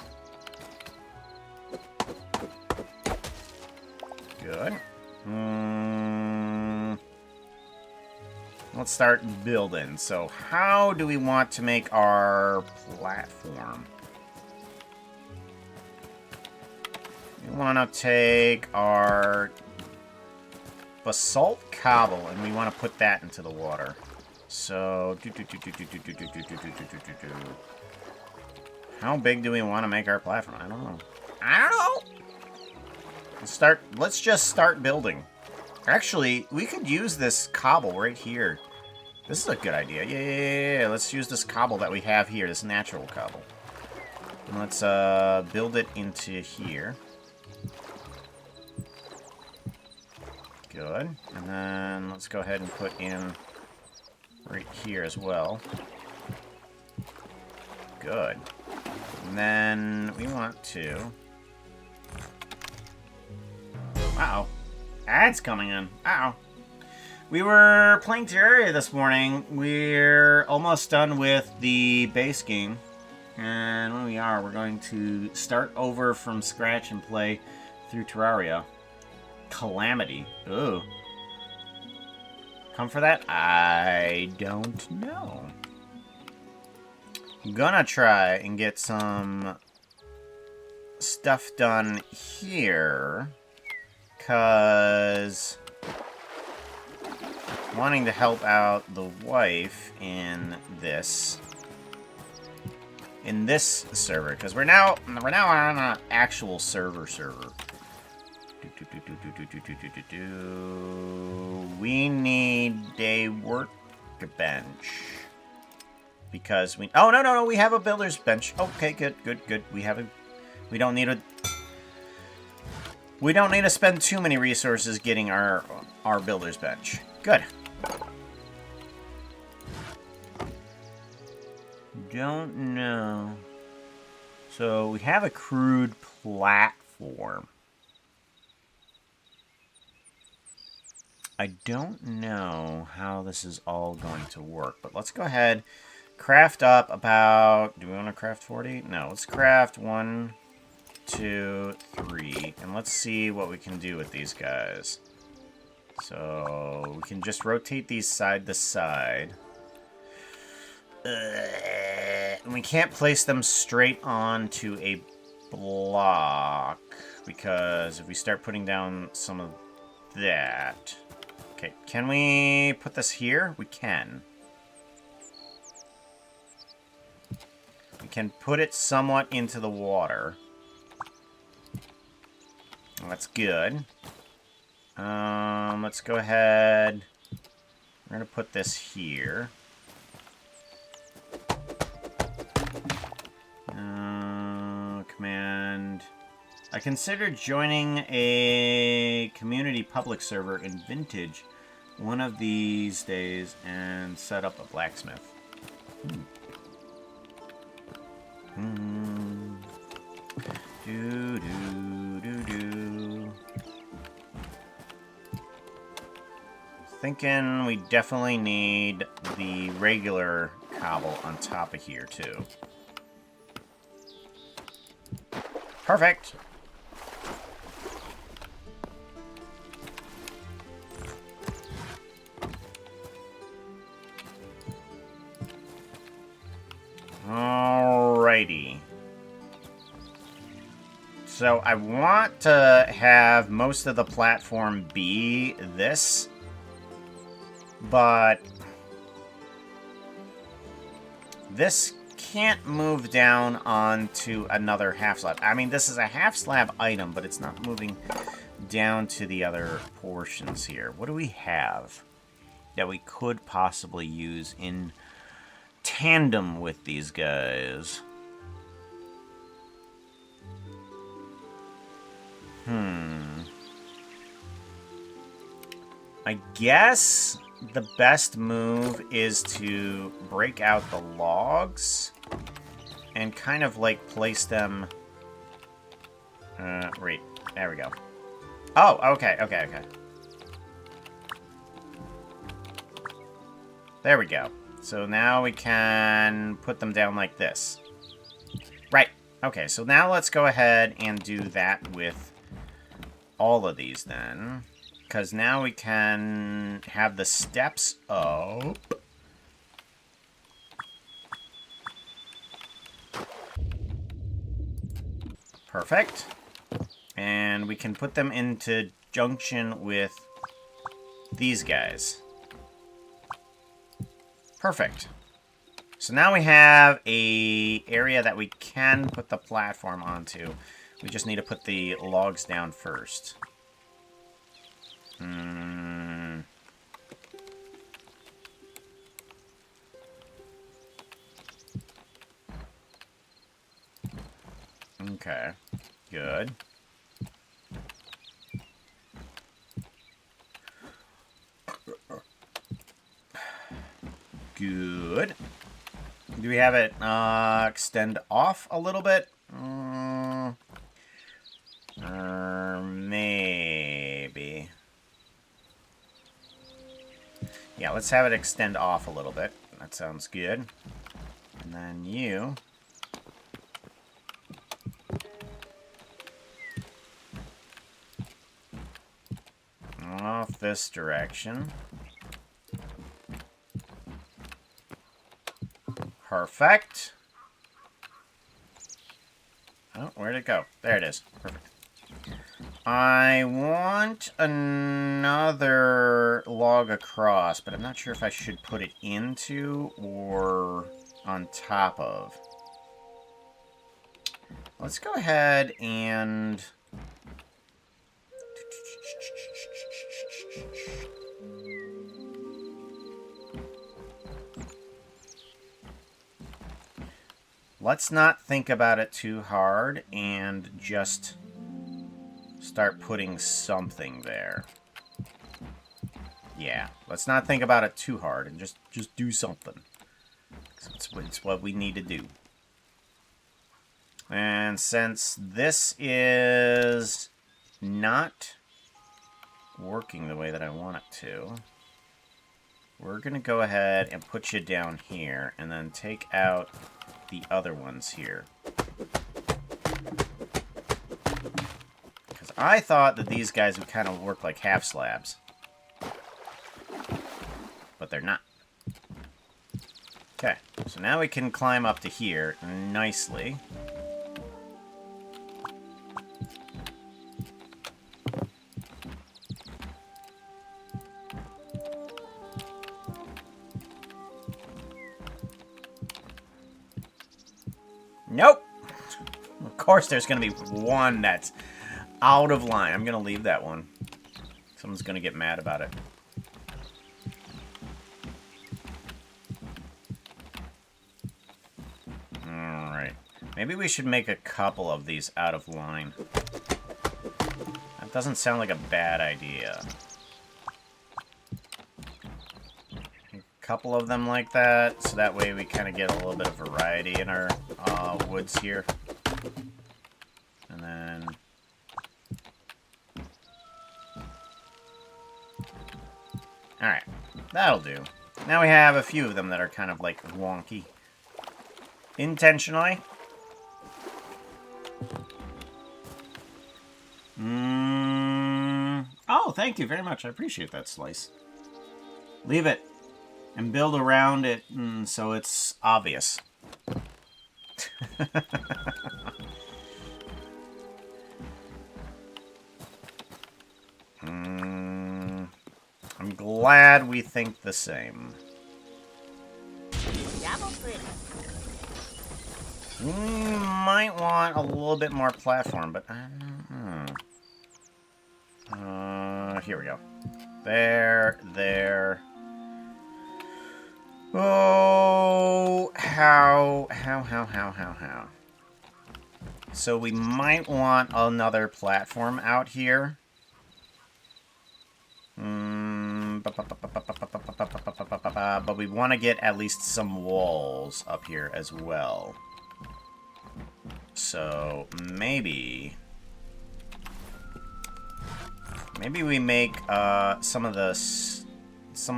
Good. Let's start building. So how do we want to make our platform? We want to take our basalt cobble and we want to put that into the water. So, how big do we want to make our platform? I don't know. Let's just start building. Actually, we could use this cobble right here. This is a good idea. Yeah. Let's use this cobble that we have here, this natural cobble. And let's build it into here. Good. And then let's go ahead and put in right here as well. Good. And then we want to... Uh-oh. Ads coming in. Uh-oh. We were playing Terraria this morning. We're almost done with the base game. And when we are, we're going to start over from scratch and play through Terraria. Calamity. Ooh. Come for that? I don't know. I'm gonna try and get some stuff done here. 'Cause wanting to help out the wife in this server, because we're now on an actual server. We need a workbench because we. Oh no, we have a builder's bench. Okay, good. We don't need to spend too many resources getting our builder's bench. Good. Don't know. So we have a crude platform. I don't know how this is all going to work, but let's go ahead, craft up about, do we want to craft 40? No, let's craft 1, 2, 3, and let's see what we can do with these guys. So we can just rotate these side to side. And we can't place them straight onto a block, because if we start putting down some of that... Okay, can we put this here? We can. We can put it somewhat into the water. That's good. Let's go ahead. We're going to put this here. Command. I considered joining a community public server in Vintage one of these days and set up a blacksmith. Do. Thinking we definitely need the regular cobble on top of here too. Perfect. Alrighty. So I want to have most of the platform be this, but this can't move down onto another half slab. I mean, this is a half slab item, but it's not moving down to the other portions here. What do we have that we could possibly use in tandem with these guys? I guess the best move is to break out the logs and kind of like place them. Right, there we go. Oh, okay. There we go. So now we can put them down like this. Right. Okay, so now let's go ahead and do that with all of these then. Because now we can have the steps up. Perfect. And we can put them into junction with these guys. Perfect. So now we have a area that we can put the platform onto. We just need to put the logs down first. Okay. Good. Good. Do we have it extend off a little bit? Maybe. Yeah, let's have it extend off a little bit. That sounds good. And then you... off this direction. Perfect. Oh, where'd it go? There it is. Perfect. I want another log across, but I'm not sure if I should put it into or on top of. Let's go ahead and... Let's not think about it too hard and just start putting something there. Yeah, let's not think about it too hard and just do something. It's what we need to do. And since this is not working the way that I want it to, we're going to go ahead and put you down here and then take out the other ones here. Because I thought that these guys would kind of work like half slabs. But they're not. Okay, so now we can climb up to here nicely. Nope! Of course there's going to be one that's out of line. I'm going to leave that one. Someone's going to get mad about it. Alright. Maybe we should make a couple of these out of line. That doesn't sound like a bad idea. Couple of them like that, so that way we kind of get a little bit of variety in our woods here. And then... Alright, that'll do. Now we have a few of them that are kind of like wonky. Intentionally. Oh, thank you very much. I appreciate that, Slice. Leave it. And build around it so it's obvious. I'm glad we think the same. Double pretty. We might want a little bit more platform, but I don't know. Here we go. There. Oh, how? So we might want another platform out here. But we want to get at least some walls up here as well. So maybe we make some of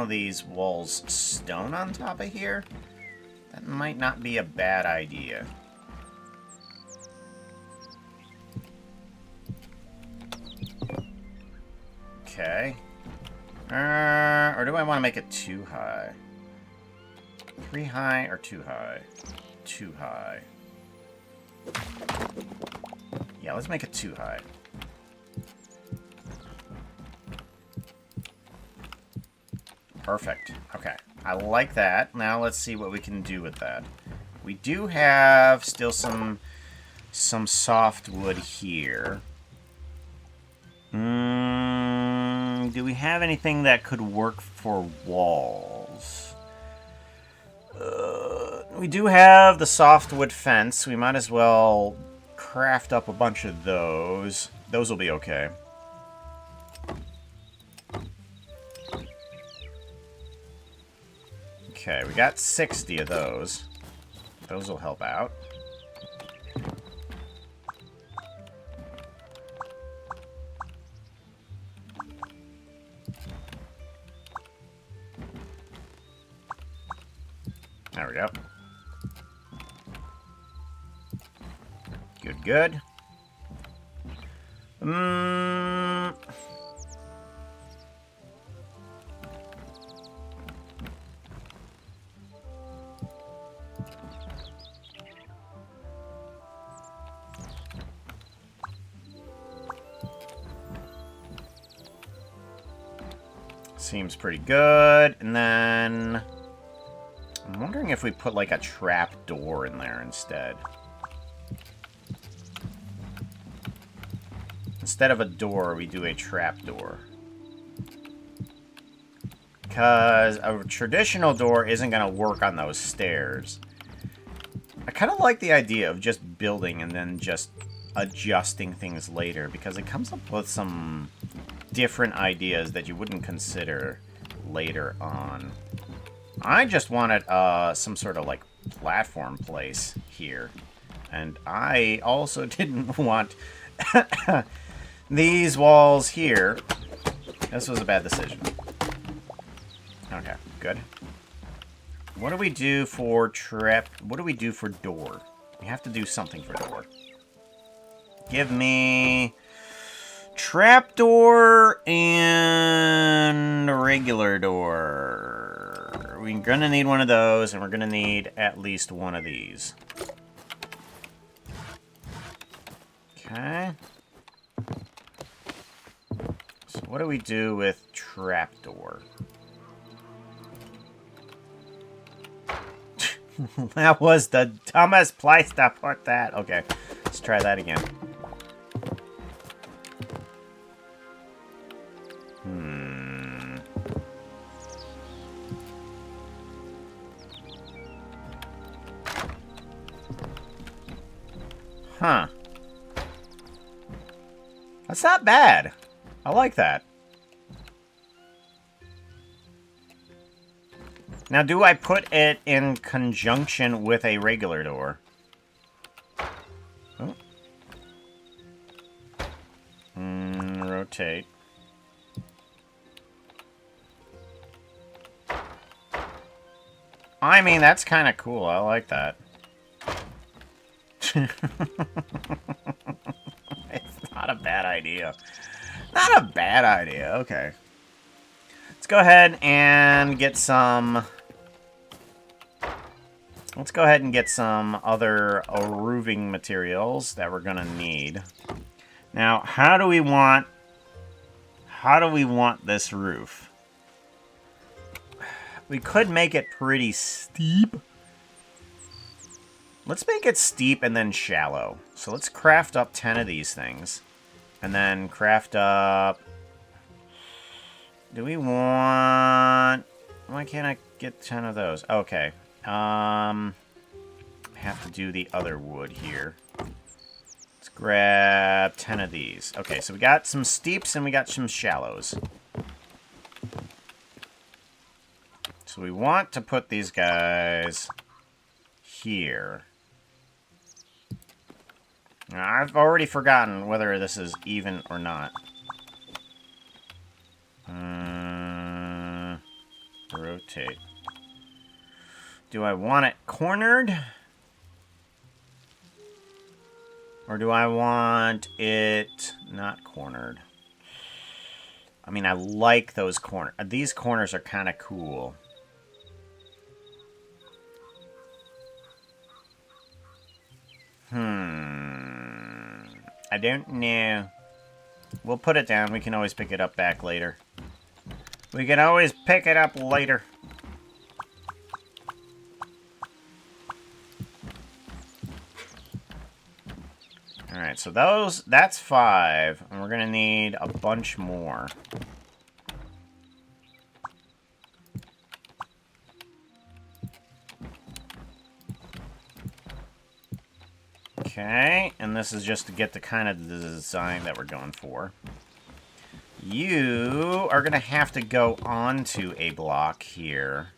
these walls stone on top of here. That might not be a bad idea. Okay. Or do I want to make it too high? 3 high or too high? Too high. Yeah, let's make it too high. Perfect. Okay. I like that. Now let's see what we can do with that. We do have still some softwood here. Do we have anything that could work for walls? We do have the softwood fence. We might as well craft up a bunch of those. Those will be okay. Okay, we got 60 of those. Those will help out. There we go. Good. Seems pretty good. And then I'm wondering if we put like a trap door in there instead. Instead of a door, we do a trap door. Because a traditional door isn't going to work on those stairs. I kind of like the idea of just building and then just adjusting things later, because it comes up with some different ideas that you wouldn't consider later on. I just wanted some sort of like platform place here. And I also didn't want these walls here. This was a bad decision. Okay, good. What do we do for trap? What do we do for door? We have to do something for door. Give me trapdoor and regular door. We're gonna need one of those, and we're gonna need at least one of these. Okay. So what do we do with trapdoor? That was the dumbest place to put that. Okay, let's try that again. Huh. That's not bad. I like that. Now, do I put it in conjunction with a regular door? Oh. Rotate. I mean, that's kind of cool. I like that. It's not a bad idea. Not a bad idea. Okay. Let's go ahead and get some... Let's go ahead and get some other roofing materials that we're going to need. Now, how do we want this roof? We could make it pretty steep. Let's make it steep and then shallow. So let's craft up 10 of these things. And then craft up... Do we want... Why can't I get 10 of those? Okay. Have to do the other wood here. Let's grab 10 of these. Okay, so we got some steeps and we got some shallows. So we want to put these guys here. Now, I've already forgotten whether this is even or not. Rotate. Do I want it cornered? Or do I want it not cornered? I mean, I like those corners. These corners are kind of cool. I don't know. We'll put it down. We can always pick it up back later. We can always pick it up later. Alright, so that's 5. And we're gonna need a bunch more. Okay, and this is just to get the kind of the design that we're going for. You are gonna have to go onto a block here.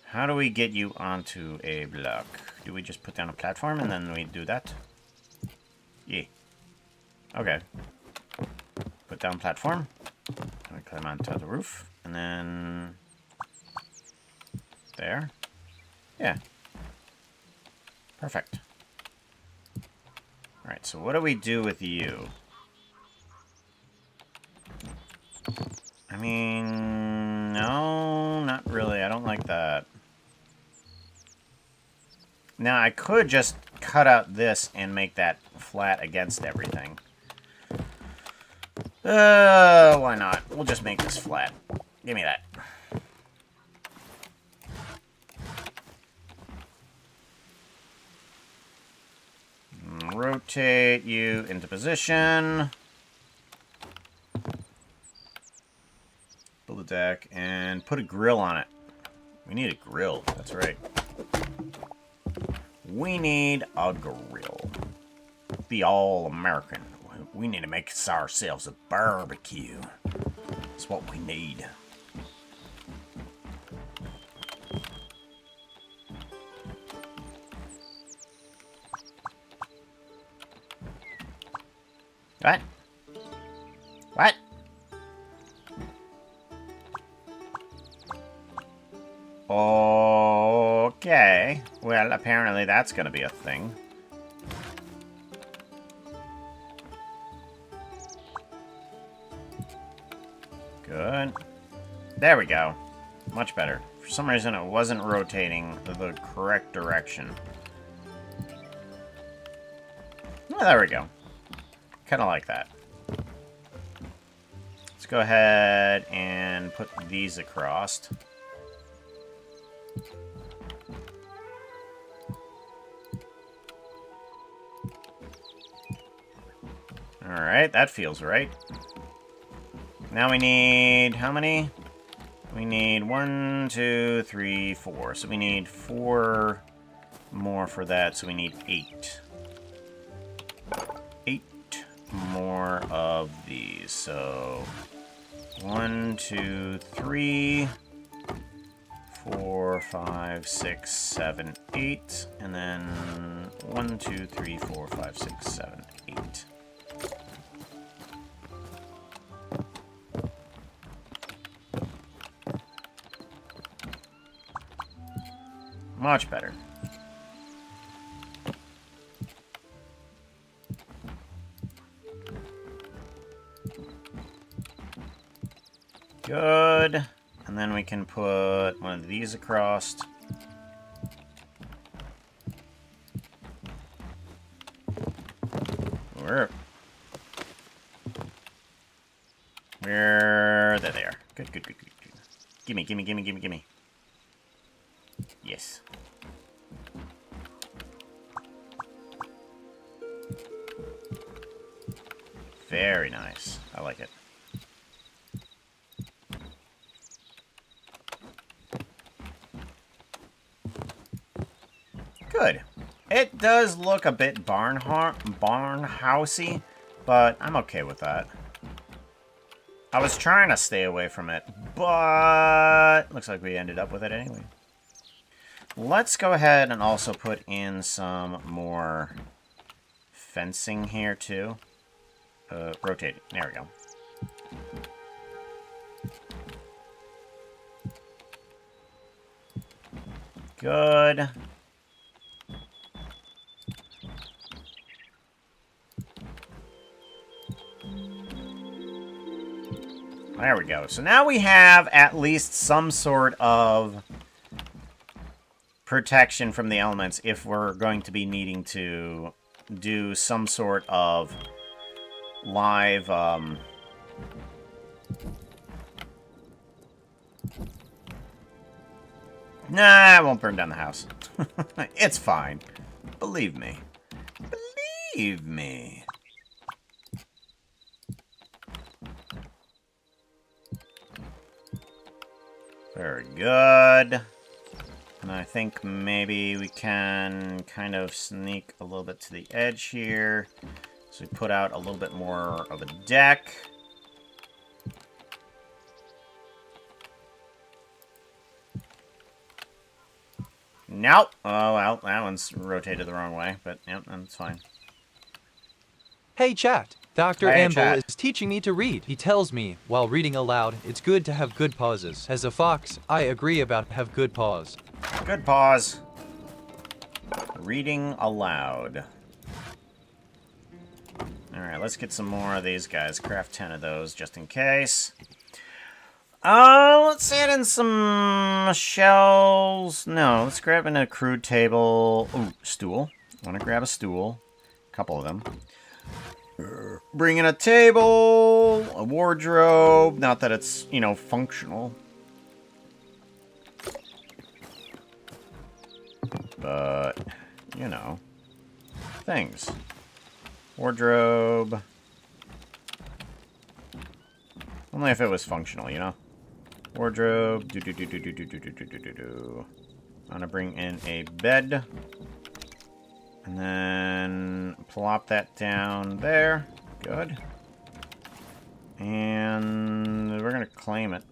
How do we get you onto a block? Do we just put down a platform and then we do that? Yeah. Okay. Put down platform. We climb onto the roof. And then... There. Yeah. Perfect. Alright, so what do we do with you? I mean... No, not really. I don't like that. Now, I could just cut out this and make that flat against everything. Why not? We'll just make this flat. Give me that. Rotate you into position. Build a deck and put a grill on it. We need a grill. That's right. We need a grill. The all-American. We need to make ourselves a barbecue. That's what we need. What? What? Okay. Well, apparently that's gonna be a thing. Good. There we go. Much better. For some reason it wasn't rotating the correct direction. Oh, there we go. Kind of like that. Let's go ahead and put these across. Alright, that feels right. Now we need... how many? We need 1, 2, 3, 4. So we need 4 more for that, so we need 8. 8 more of these. So 1, 2, 3, 4, 5, 6, 7, 8. And then 1, 2, 3, 4, 5, 6, 7, 8. Much better. Good. And then we can put one of these across. Where? There they are. Good, good, good, good, good. Gimme, gimme, gimme, gimme, gimme. Yes. Very nice. I like it. Good. It does look a bit barnhousey, but I'm okay with that. I was trying to stay away from it, but looks like we ended up with it anyway. Let's go ahead and also put in some more fencing here too. Rotate it. There we go. Good. There we go. So now we have at least some sort of protection from the elements if we're going to be needing to do some sort of live nah, I won't burn down the house. It's fine. Believe me. Believe me. Very good. And I think maybe we can kind of sneak a little bit to the edge here. So we put out a little bit more of a deck. Nope. Oh, well, that one's rotated the wrong way, but yep, that's fine. Hey chat, Dr. Hey, Anvil chat. is teaching me to read. He tells me, while reading aloud, it's good to have good pauses. As a fox, I agree about have good pause. Good pause. Reading aloud. Alright, let's get some more of these guys. Craft 10 of those, just in case. Let's add in some shells. No, let's grab in a crude table. Ooh, stool. Want to grab a stool. A couple of them. Bring in a table, a wardrobe. Not that it's, you know, functional. But, you know, things. Wardrobe. Only if it was functional, you know? Wardrobe. I'm gonna bring in a bed. And then plop that down there. Good. And we're gonna claim it.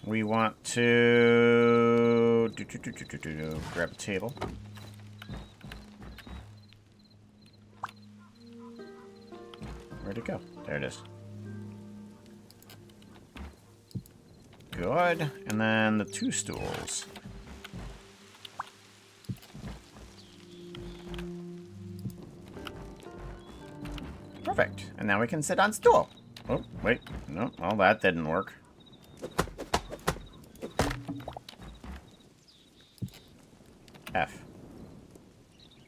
We want to grab a table. Where'd it go? There it is. Good. And then the 2 stools. Perfect. And now we can sit on stool. Oh, wait. No, well, that didn't work. F.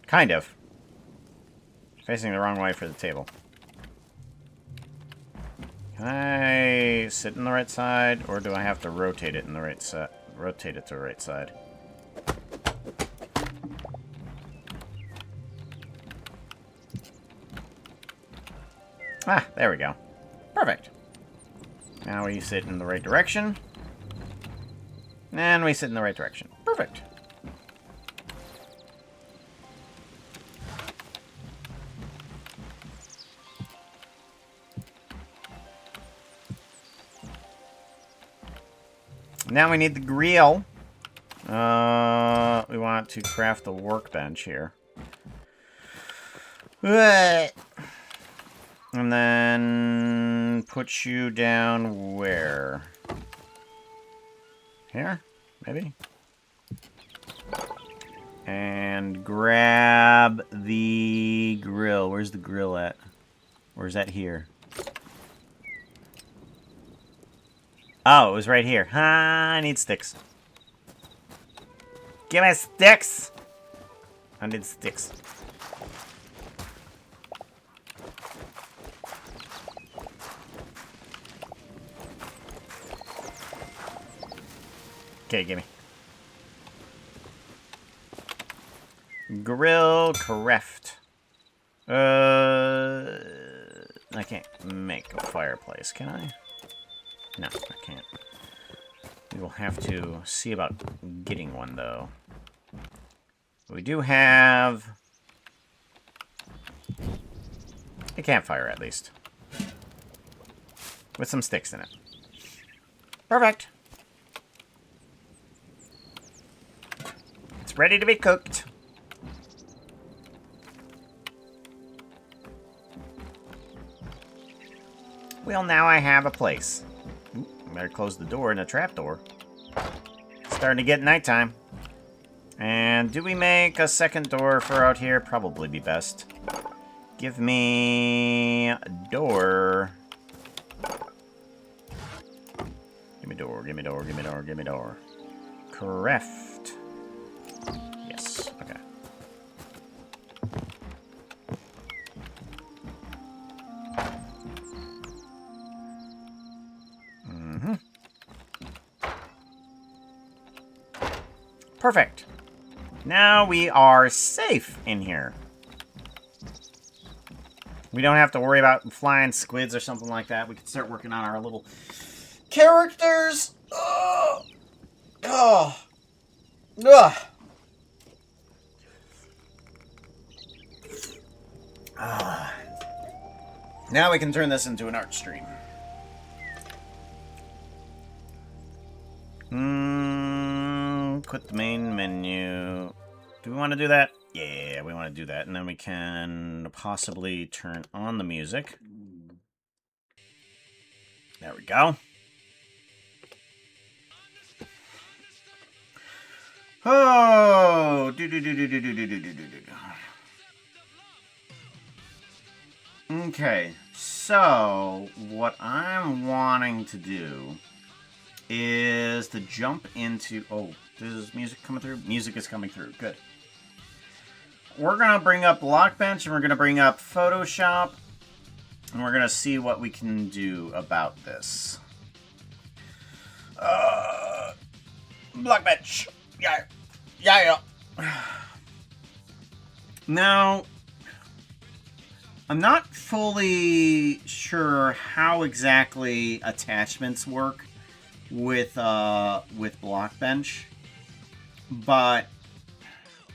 Kind of. Facing the wrong way for the table. Can I sit in the right side, or do I have to rotate it in the right side? Rotate it to the right side. Ah, there we go. Perfect. Now we sit in the right direction. And we sit in the right direction. Perfect. Now we need the grill. We want to craft the workbench here. And then put you down where? Here? Maybe? And grab the grill. Where's the grill at? Or is that here? Oh, it was right here. I need sticks. Give me sticks! I need sticks. Okay, gimme. Grill craft. I can't make a fireplace, can I? No, I can't. We will have to see about getting one, though. We do have a campfire, at least. With some sticks in it. Perfect. It's ready to be cooked. Well, now I have a place. Ooh, better close the door and the trapdoor. It's starting to get nighttime. And do we make a second door for out here? Probably be best. Give me a door. Give me door, give me door, give me door, give me door. Craft. Yes, okay. Perfect. Now we are safe in here. We don't have to worry about flying squids or something like that. We can start working on our little characters. Oh. Oh. Ugh. Ah. Now we can turn this into an art stream. Quit the main menu. Do we want to do that? Yeah, we want to do that. And then we can possibly turn on the music. There we go. Oh! Okay, so what I'm wanting to do is to jump into... Oh, there's music coming through? Music is coming through. Good. we're going to bring up Blockbench, and we're going to bring up Photoshop, and we're going to see what we can do about this. Blockbench. Yeah. Yeah. Now, I'm not fully sure how exactly attachments work with Blockbench, but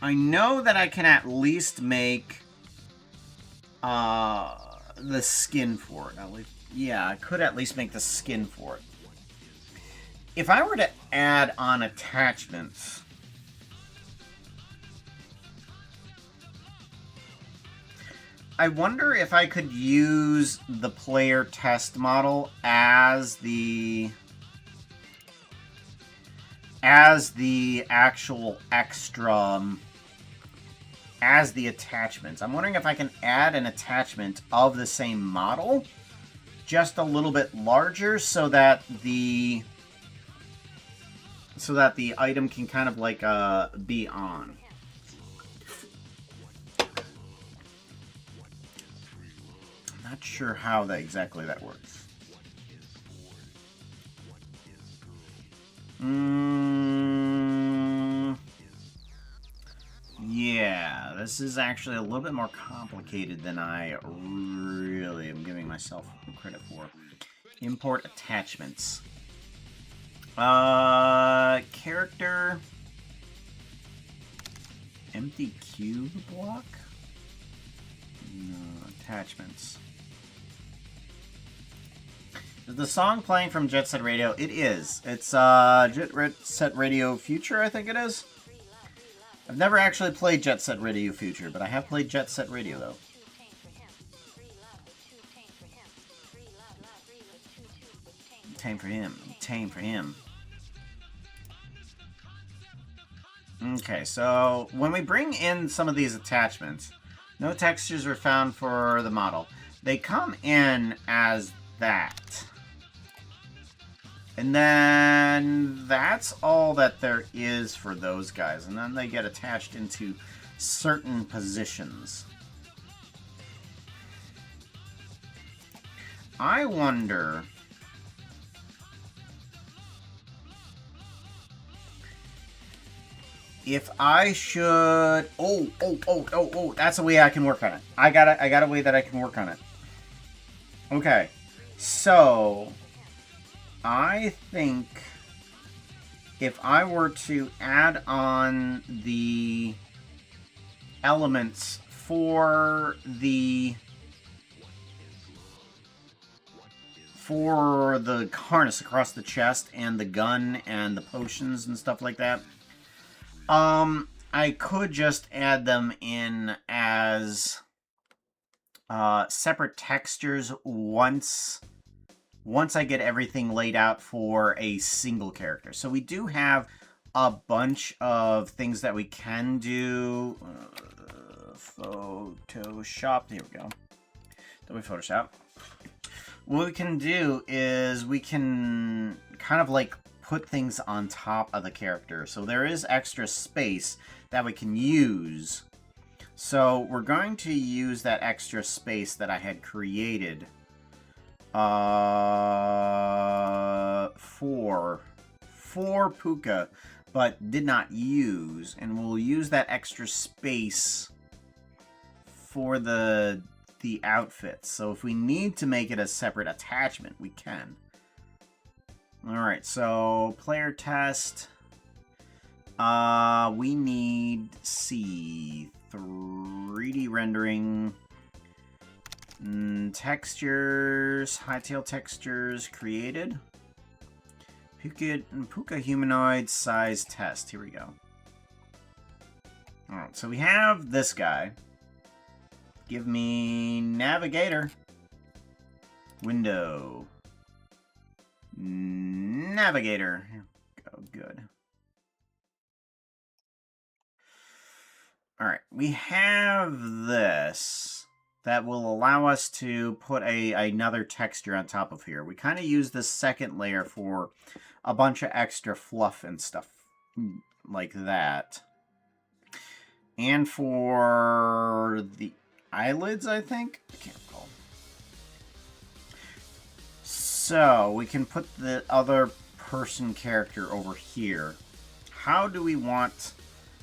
I know that I can at least make the skin for it. Yeah, I could at least make the skin for it. If I were to add on attachments, I wonder if I could use the player test model as the actual extra, as the attachments. I'm wondering if I can add an attachment of the same model, just a little bit larger, so that the item can kind of like be on. I'm not sure how exactly that works. Yeah, this is actually a little bit more complicated than I really am giving myself credit for. Import attachments. Character. Empty cube block? No, attachments. Is the song playing from Jet Set Radio? It is. It's Jet Set Radio Future, I think it is. I've never actually played Jet Set Radio Future, but I have played Jet Set Radio, though. Tame for him. Tame for him. Okay, so when we bring in some of these attachments, no textures are found for the model. They come in as that. And then that's all that there is for those guys. And then they get attached into certain positions. I wonder if I should... Oh, that's a way I can work on it. I got a way that I can work on it. Okay. So I think if I were to add on the elements for the harness across the chest and the gun and the potions and stuff like that, I could just add them in as separate textures once I get everything laid out for a single character. So we do have a bunch of things that we can do. Photoshop. Here we go. Then we Photoshop. What we can do is we can kind of like put things on top of the character. So there is extra space that we can use. So we're going to use that extra space that I had created for Puka, but did not use, and we'll use that extra space for the outfits. So if we need to make it a separate attachment, we can. Alright, so player test. We need 3D rendering. Textures, Hytale textures created. Puka humanoid size test. Here we go. Alright, so we have this guy. Give me navigator. Window. Navigator. Go, good. Alright, we have this that will allow us to put another texture on top of here. We kind of use this second layer for a bunch of extra fluff and stuff like that. And for the eyelids, I think? I can't recall. So, we can put the other person character over here. How do we want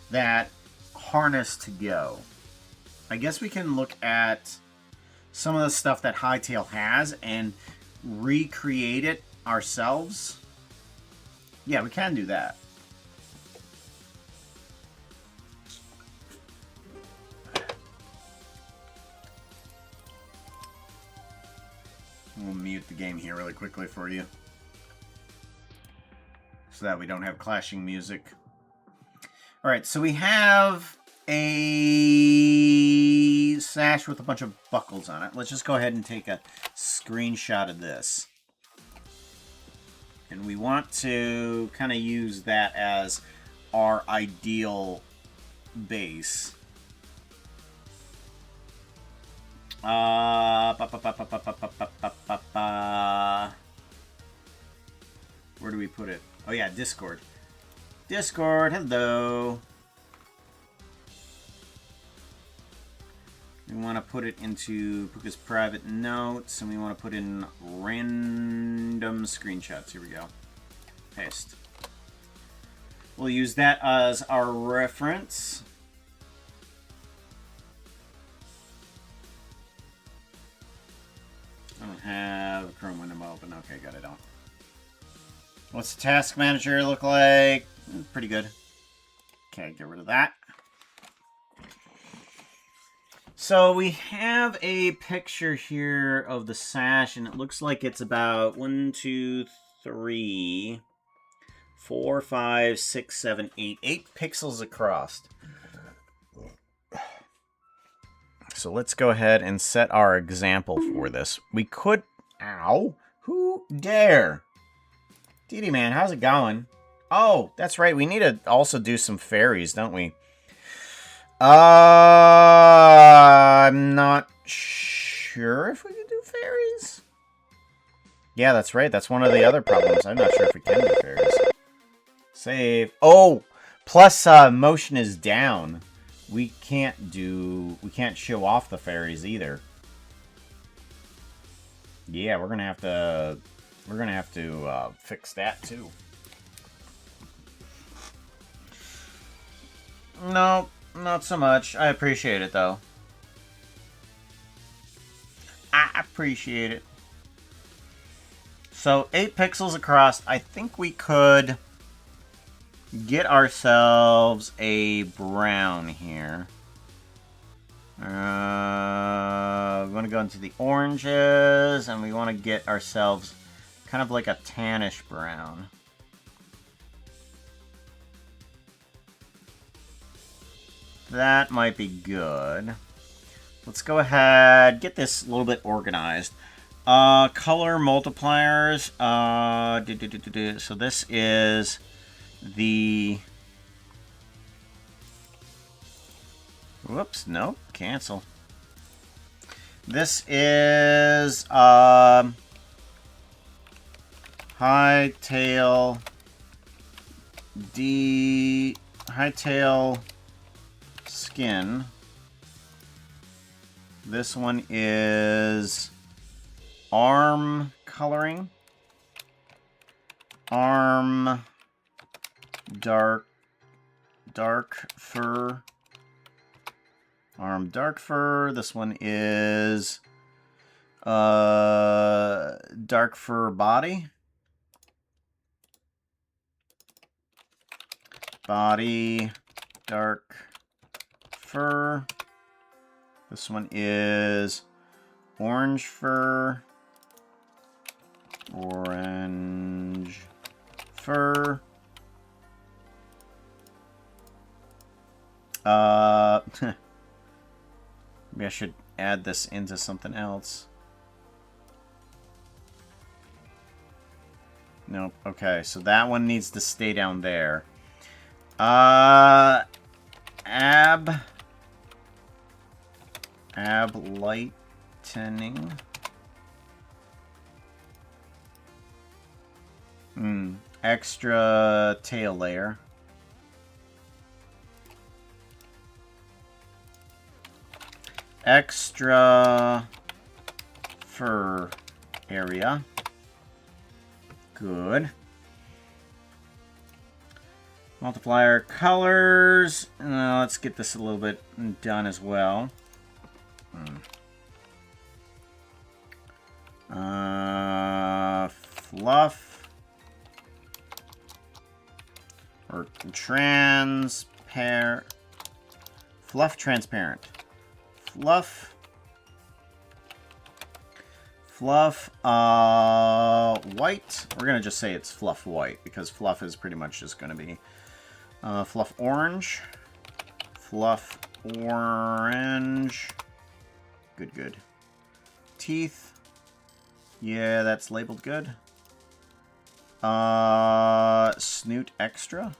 that harness to go? I guess we can look at some of the stuff that Hytale has and recreate it ourselves. Yeah, we can do that. We'll mute the game here really quickly for you, so that we don't have clashing music. Alright, so we have a sash with a bunch of buckles on it. Let's just go ahead and take a screenshot of this. And we want to kind of use that as our ideal base. Where do we put it? Oh yeah, Discord. Discord, hello. We want to put it into Puka's private notes, and we want to put in random screenshots. Here we go. Paste. We'll use that as our reference. I don't have a Chrome window open. Okay, got it on. What's the task manager look like? Pretty good. Okay, get rid of that. So we have a picture here of the sash, and it looks like it's about 1, 2, 3, 4, 5, 6, 7, 8 pixels across. So let's go ahead and set our example for this. We could... Ow! Who dare? DD man, how's it going? Oh, that's right. We need to also do some fairies, don't we? I'm not sure if we can do fairies. Yeah, that's right. That's one of the other problems. I'm not sure if we can do fairies. Save. Oh! Plus, motion is down. We can't show off the fairies either. Yeah, we're gonna have to fix that too. No, not so much. I appreciate it though. I appreciate it. So 8 pixels across. I think we could get ourselves a brown here. We want to go into the oranges, and we want to get ourselves kind of like a tannish brown. That might be good. Let's go ahead, get this a little bit organized. Color multipliers. So this is the... Whoops, nope, cancel. This is Hytale skin. This one is arm coloring. Arm dark fur. Arm dark fur. This one is dark fur body. Body dark fur. This one is orange fur. Orange fur. Maybe I should add this into something else. Nope. Okay, so that one needs to stay down there. Ab lightening. Extra tail layer. extra fur area. Good. Multiplier colors. Let's get this a little bit done as well. Fluff. Or transparent. Fluff transparent. Fluff. Fluff white. We're gonna just say it's fluff white because fluff is pretty much just gonna be fluff orange. Fluff orange. Good, good. Teeth. Yeah, that's labeled good. Snoot extra.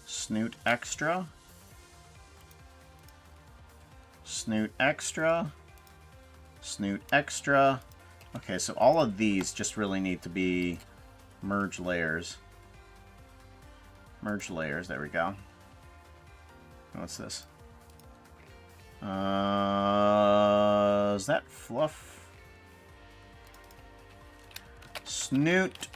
Snoot extra. Snoot extra. Snoot extra. Okay, so all of these just really need to be merge layers. Merge layers, there we go. What's this? Is that fluff? Snoot.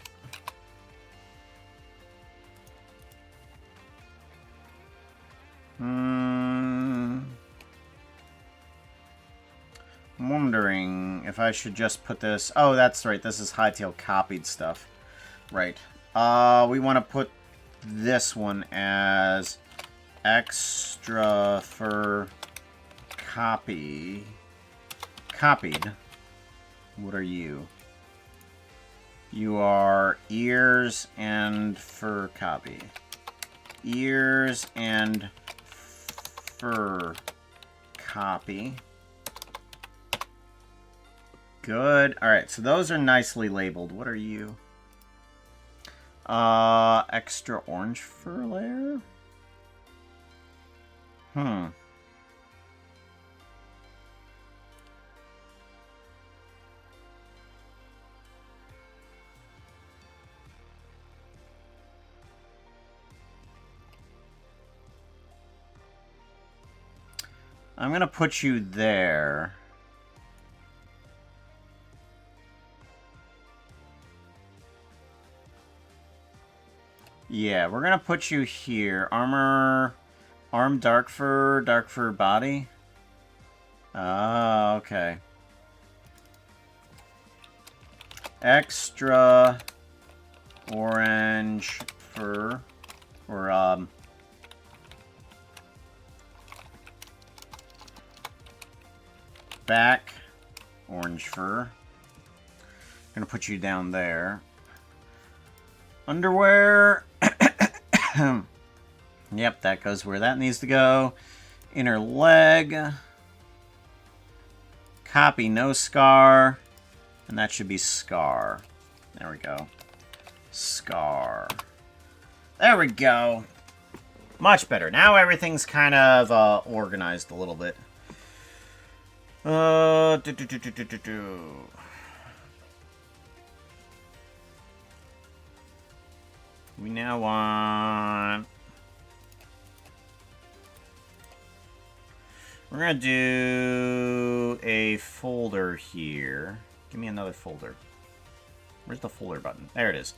I'm wondering if I should just put this... Oh, that's right. This is Hytale copied stuff. Right. We want to put this one as extra for copy. Copied. What are you? You are ears and fur copy. Ears and fur copy. Good. Alright, so those are nicely labeled. What are you? Extra orange fur layer? I'm gonna put you there. Yeah, we're gonna put you here. Armor, arm dark fur body. Ah, okay. Extra orange fur, or back orange fur. Gonna put you down there. Underwear. Yep, that goes where that needs to go. Inner leg. Copy, no scar. And that should be scar. There we go. Scar. There we go. Much better. Now everything's kind of organized a little bit. We now want... We're going to do a folder here. Give me another folder. Where's the folder button? There it is.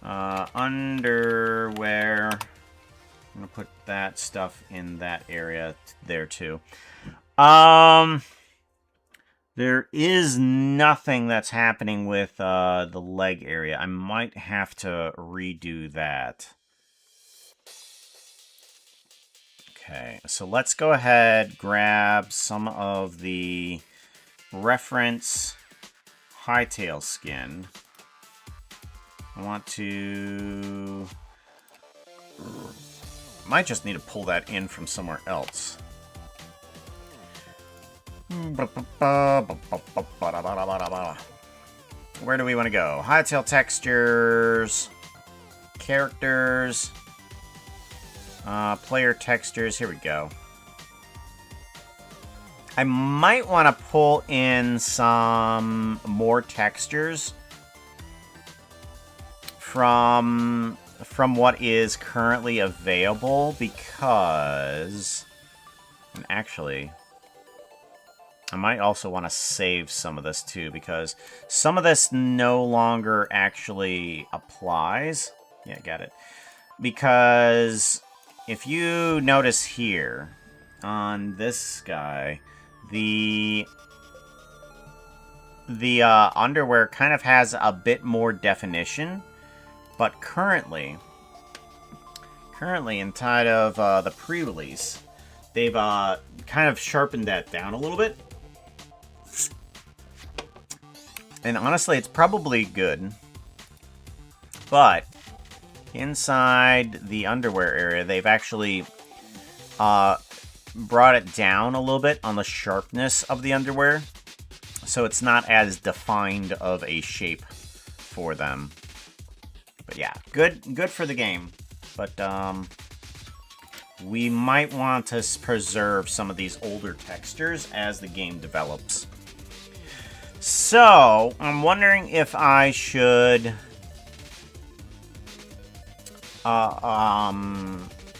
Underwear. I'm going to put that stuff in that area there too. There is nothing that's happening with the leg area. I might have to redo that. Okay, so let's go ahead, grab some of the reference Hytale skin. I want to... Might just need to pull that in from somewhere else. Where do we want to go? Hytale textures, characters, player textures. Here we go. I might want to pull in some more textures from from what is currently available because... And actually, I might also want to save some of this too because some of this no longer actually applies. Yeah, got it. Because if you notice here on this guy, the underwear kind of has a bit more definition, but currently inside of the pre-release, they've kind of sharpened that down a little bit. And honestly, it's probably good. But inside the underwear area, they've actually brought it down a little bit on the sharpness of the underwear. So it's not as defined of a shape for them. But yeah, good for the game. But we might want to preserve some of these older textures as the game develops. So, I'm wondering if I should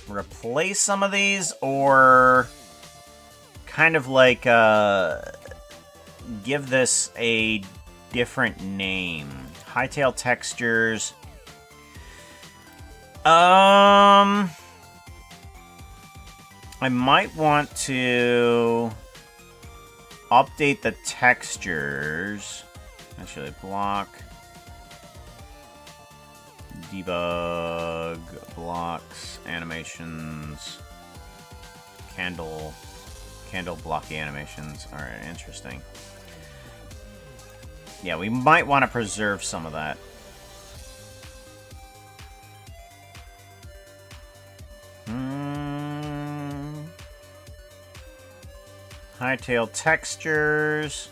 replace some of these, or kind of like give this a different name. Hytale textures. I might want to update the textures. Actually, block, debug, blocks, animations, candle blocky animations. Alright, interesting. Yeah, we might want to preserve some of that. Hytale textures.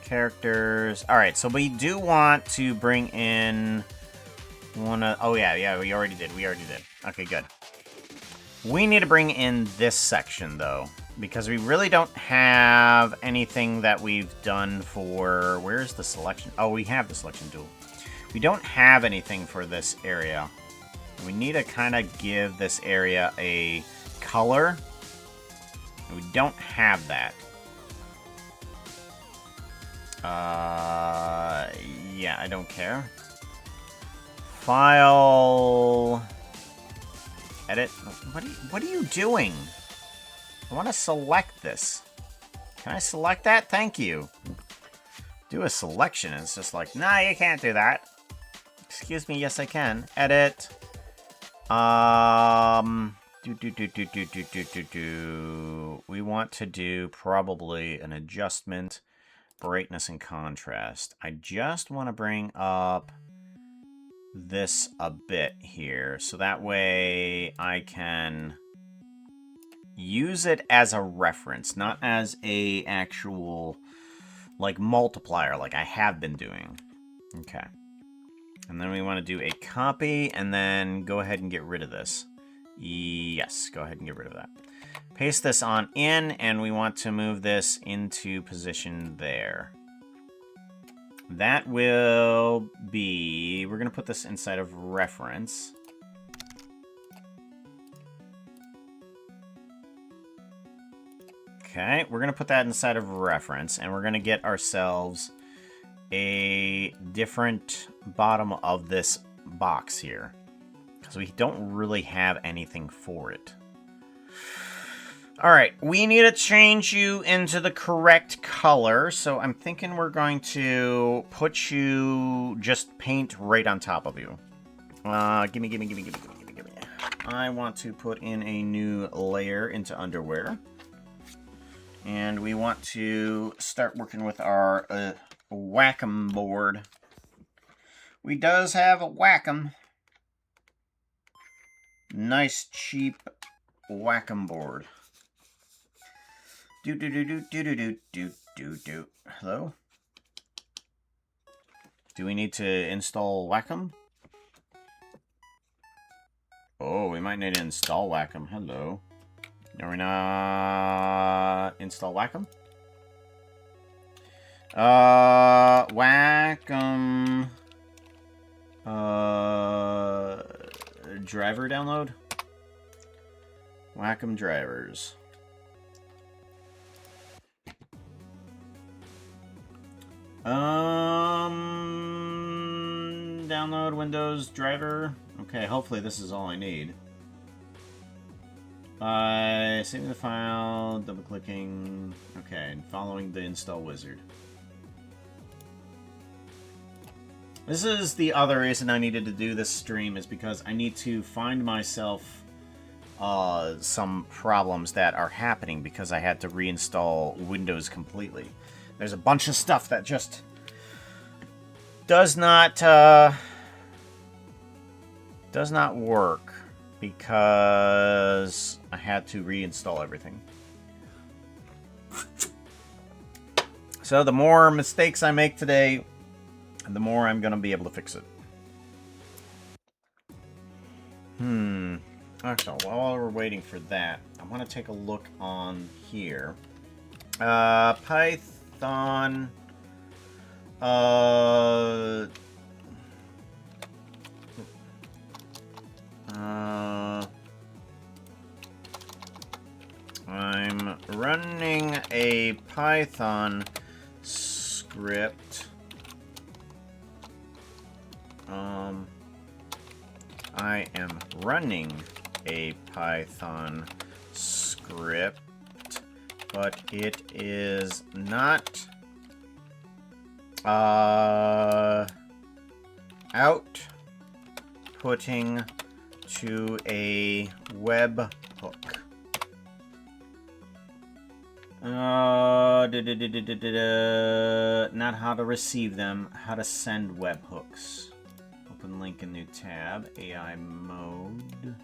Characters. Alright, so we do want to bring in one of... Oh, yeah, we already did. Okay, good. We need to bring in this section, though, because we really don't have anything that we've done for... Where's the selection? Oh, we have the selection tool. We don't have anything for this area. We need to kind of give this area a color. We don't have that. Yeah, I don't care. File... Edit. What are you doing? I want to select this. Can I select that? Thank you. Do a selection. It's just like, nah, you can't do that. Excuse me. Yes, I can. Edit. We want to do probably an adjustment, brightness and contrast. I just want to bring up this a bit here, so that way I can use it as a reference, not as a actual like multiplier like I have been doing. Okay. And then we want to do a copy and then go ahead and get rid of this. Yes, go ahead and get rid of that. Paste this on in, and we want to move this into position there. That will be... We're going to put this inside of reference. Okay, we're going to put that inside of reference, and we're going to get ourselves a different bottom of this box here, because we don't really have anything for it. Alright, we need to change you into the correct color, so I'm thinking we're going to put you, just paint right on top of you. Gimme. I want to put in a new layer into underwear. And we want to start working with our Wacom board. We does have a Wacom. Nice, cheap Wacom board. Hello? Do we need to install Wacom? Oh, we might need to install Wacom. Hello. Are we not install Wacom? Wacom Driver download. Wacom drivers. Download Windows driver. Okay, hopefully this is all I need. By saving the file, double clicking. Okay, and following the install wizard. This is the other reason I needed to do this stream, is because I need to find myself some problems that are happening because I had to reinstall Windows completely. There's a bunch of stuff that just does not work because I had to reinstall everything. So the more mistakes I make today, the more I'm going to be able to fix it. Actually, while we're waiting for that, I want to take a look on here. Python. I'm running a Python script. I am running a Python script, but it is not outputting to a web hook. Not how to receive them, how to send webhooks. Open link in new tab, AI mode.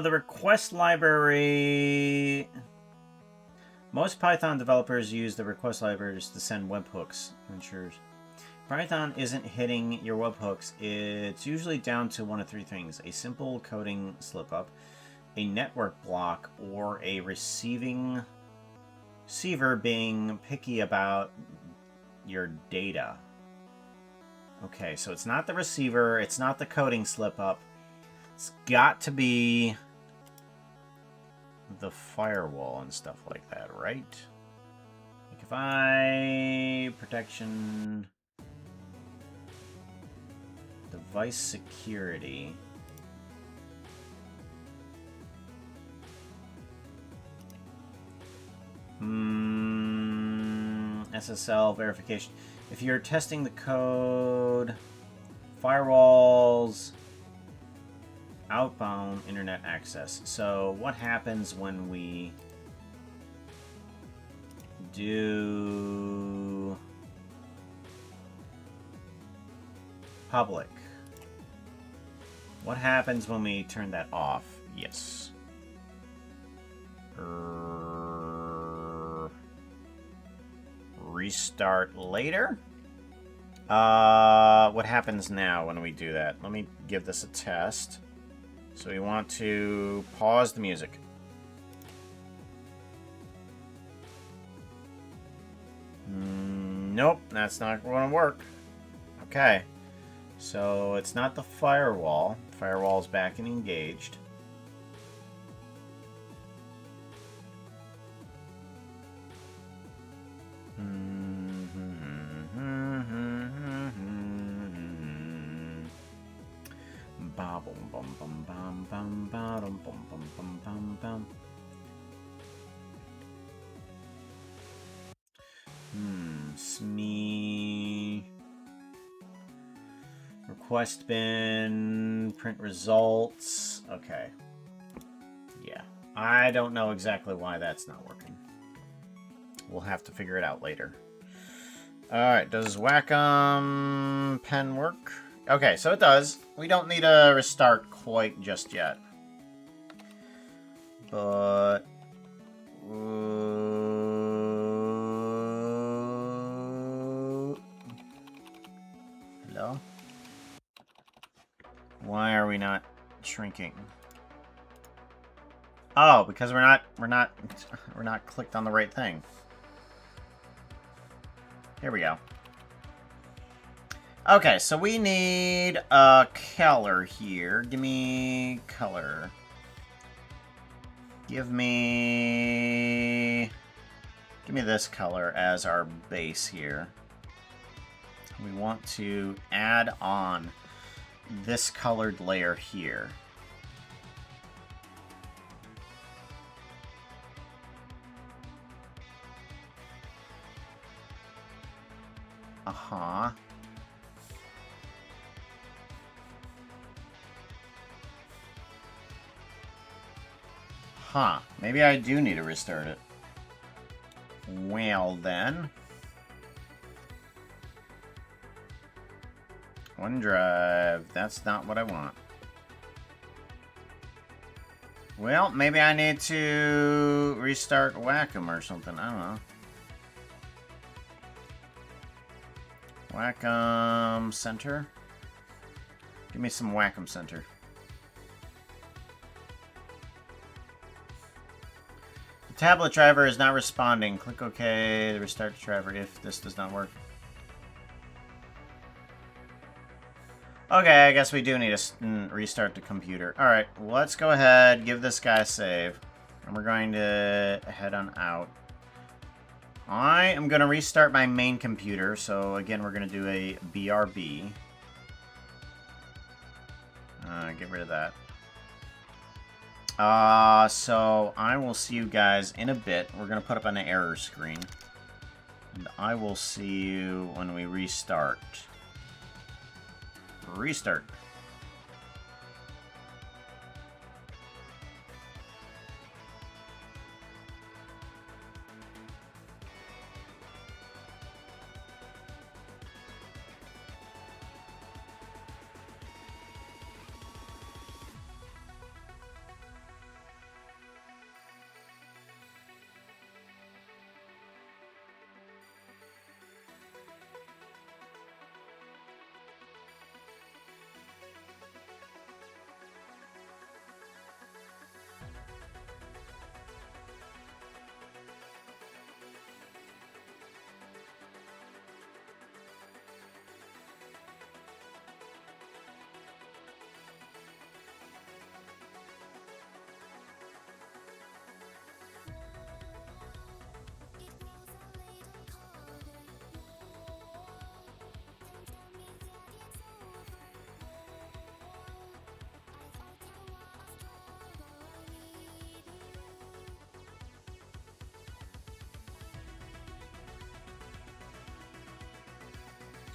The request library. Most Python developers use the request libraries to send webhooks. Ensures Python isn't hitting your webhooks. It's usually down to one of three things: a simple coding slip-up, a network block, or a receiver being picky about your data. Okay, so it's not the receiver, it's not the coding slip-up. It's got to be the firewall and stuff like that, right? Like if I... protection... device security... SSL verification. If you're testing the code, firewalls, outbound internet access. So what happens when we do public? What happens when we turn that off? Yes. Restart later. What happens now when we do that? Let me give this a test. So we want to pause the music. Nope, that's not going to work. Okay. So it's not the firewall. Firewall's back and engaged. SME request bin, print results. Okay. Yeah. I don't know exactly why that's not working. We'll have to figure it out later. Alright, does Wacom pen work? Okay, so it does. We don't need a restart quite just yet. But... hello? Why are we not shrinking? Oh, because we're not clicked on the right thing. Here we go. Okay, so we need a color here. Give me color. Give me this color as our base here. We want to add on this colored layer here. Uh-huh. Huh. Maybe I do need to restart it. Well, then. OneDrive. That's not what I want. Well, maybe I need to restart Wacom or something. I don't know. Wacom Center. Give me some Wacom Center. The tablet driver is not responding. Click OK to restart the driver if this does not work. Okay, I guess we do need to restart the computer. Alright, let's go ahead, give this guy a save. And we're going to head on out. I am going to restart my main computer. So again, we're going to do a BRB. Get rid of that. So I will see you guys in a bit. We're going to put up an error screen. And I will see you when we restart. Restart.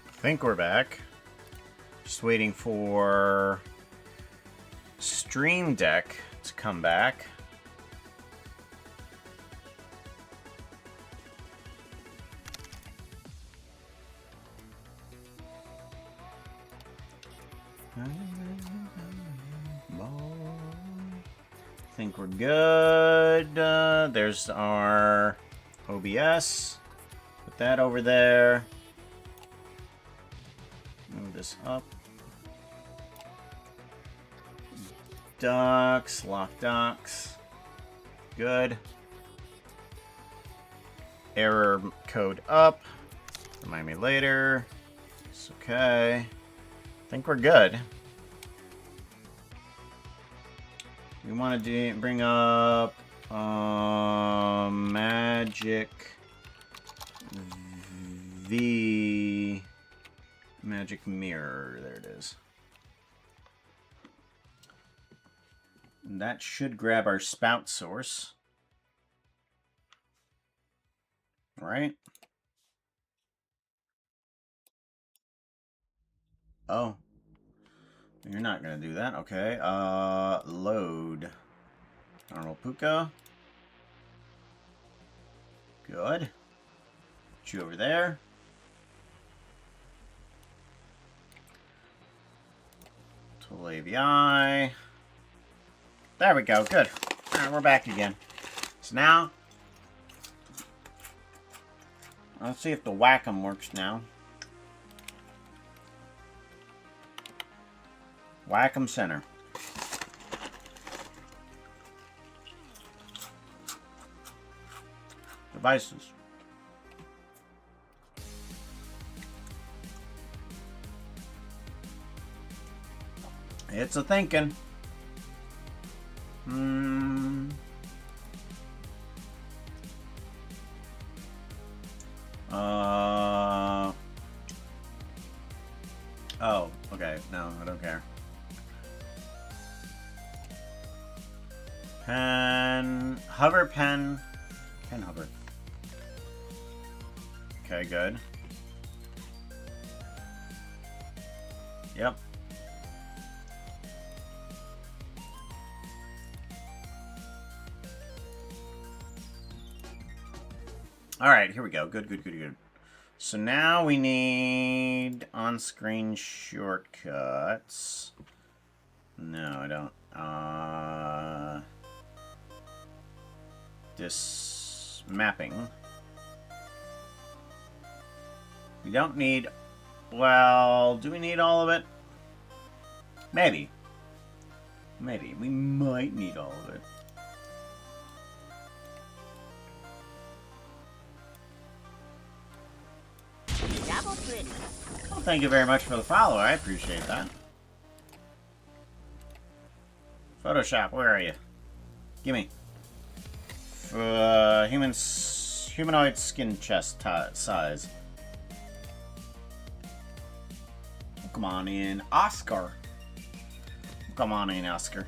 I think we're back. Just waiting for Stream Deck to come back. I think we're good. There's our OBS. Put that over there. Move this up. Docs, lock docs. Good. Error code up. Remind me later. It's okay. I think we're good. We want to bring up Magic V Magic Mirror. There it is. And that should grab our spout source. Right? Oh. You're not gonna do that. Okay. Load. Normal Puka. Good. Put you over there. Flavii. There we go. Good. Alright, we're back again. So now, let's see if the whack-em works now. Whack-em center. Devices. It's a thinking. Oh, okay. No, I don't care. Pen. Hover pen. Pen hover. Okay, good. Yep. Alright, here we go. Good, good, good, good. So now we need on-screen shortcuts. No, I don't. This mapping. We don't need... Well, do we need all of it? Maybe. Maybe. We might need all of it. Double pretty. Well, thank you very much for the follow. I appreciate that. Photoshop, where are you? Gimme. Humanoid skin chest size. Come on in, Oscar. Come on in, Oscar.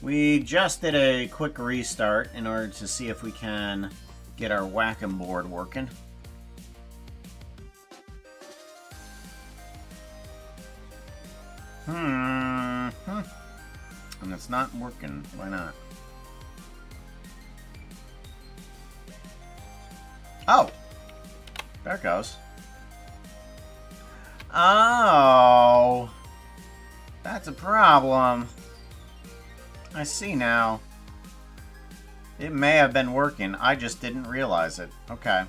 We just did a quick restart in order to see if we can get our whack-em board working. And it's not working. Why not? Oh! There it goes. Oh! That's a problem. I see now. It may have been working. I just didn't realize it. Okay.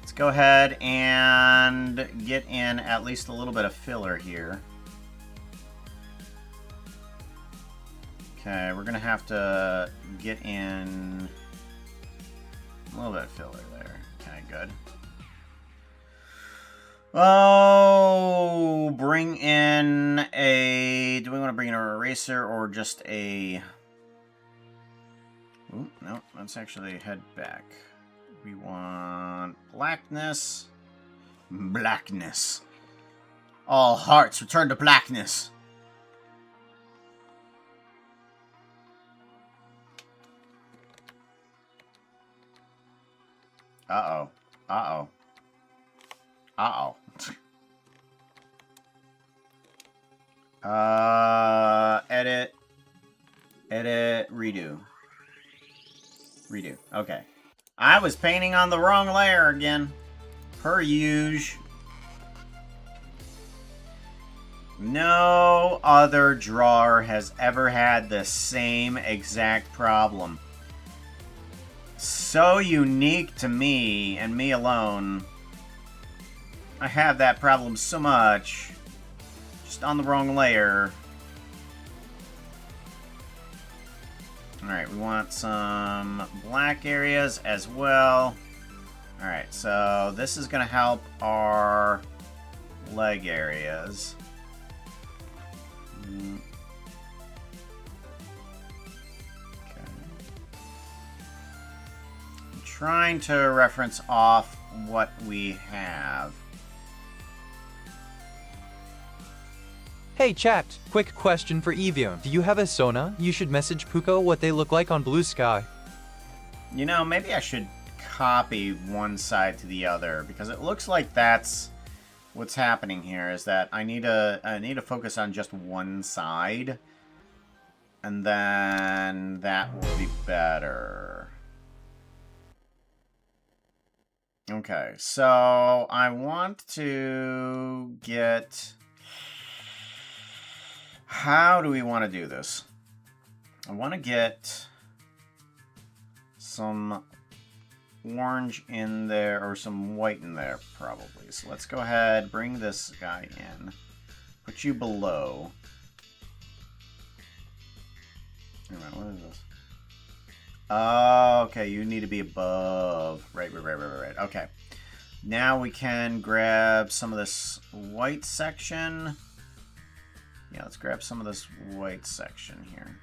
Let's go ahead and get in at least a little bit of filler here. Okay, we're gonna have to get in a little bit of filler there. Okay, good. Oh, bring in a... Do we want to bring in an eraser or just a... Ooh, no, let's actually head back. We want blackness. Blackness. All hearts return to blackness. Uh-oh. Uh-oh. Uh-oh. Edit. Edit. Redo. Redo. Okay. I was painting on the wrong layer again. Per usual. No other drawer has ever had the same exact problem. So unique to me, and me alone. I have that problem so much. Just on the wrong layer. Alright, we want some black areas as well. Alright, so this is going to help our leg areas. Trying to reference off what we have. Hey chat, quick question for Evian. Do you have a Sona? You should message Puko what they look like on Blue Sky. You know, maybe I should copy one side to the other, because it looks like that's what's happening here, is that I need to focus on just one side, and then that will be better. Okay, so I want to get How do we want to do this? I want to get some orange in there, or some white in there, probably. So let's go ahead, bring this guy in. Put you below. Wait a minute, what is this? Oh, okay, you need to be above. Right. Okay. Now we can grab some of this white section. Yeah, let's grab some of this white section here.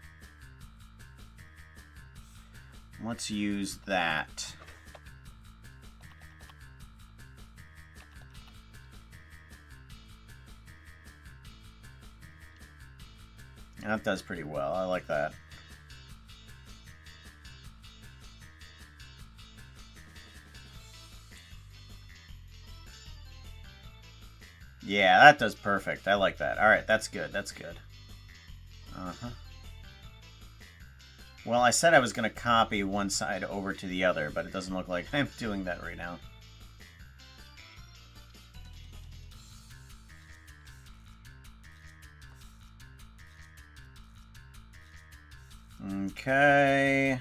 Let's use that. That does pretty well. I like that. Yeah, that does perfect. I like that. Alright, that's good. That's good. Uh-huh. Well, I said I was going to copy one side over to the other, but it doesn't look like I'm doing that right now. Okay.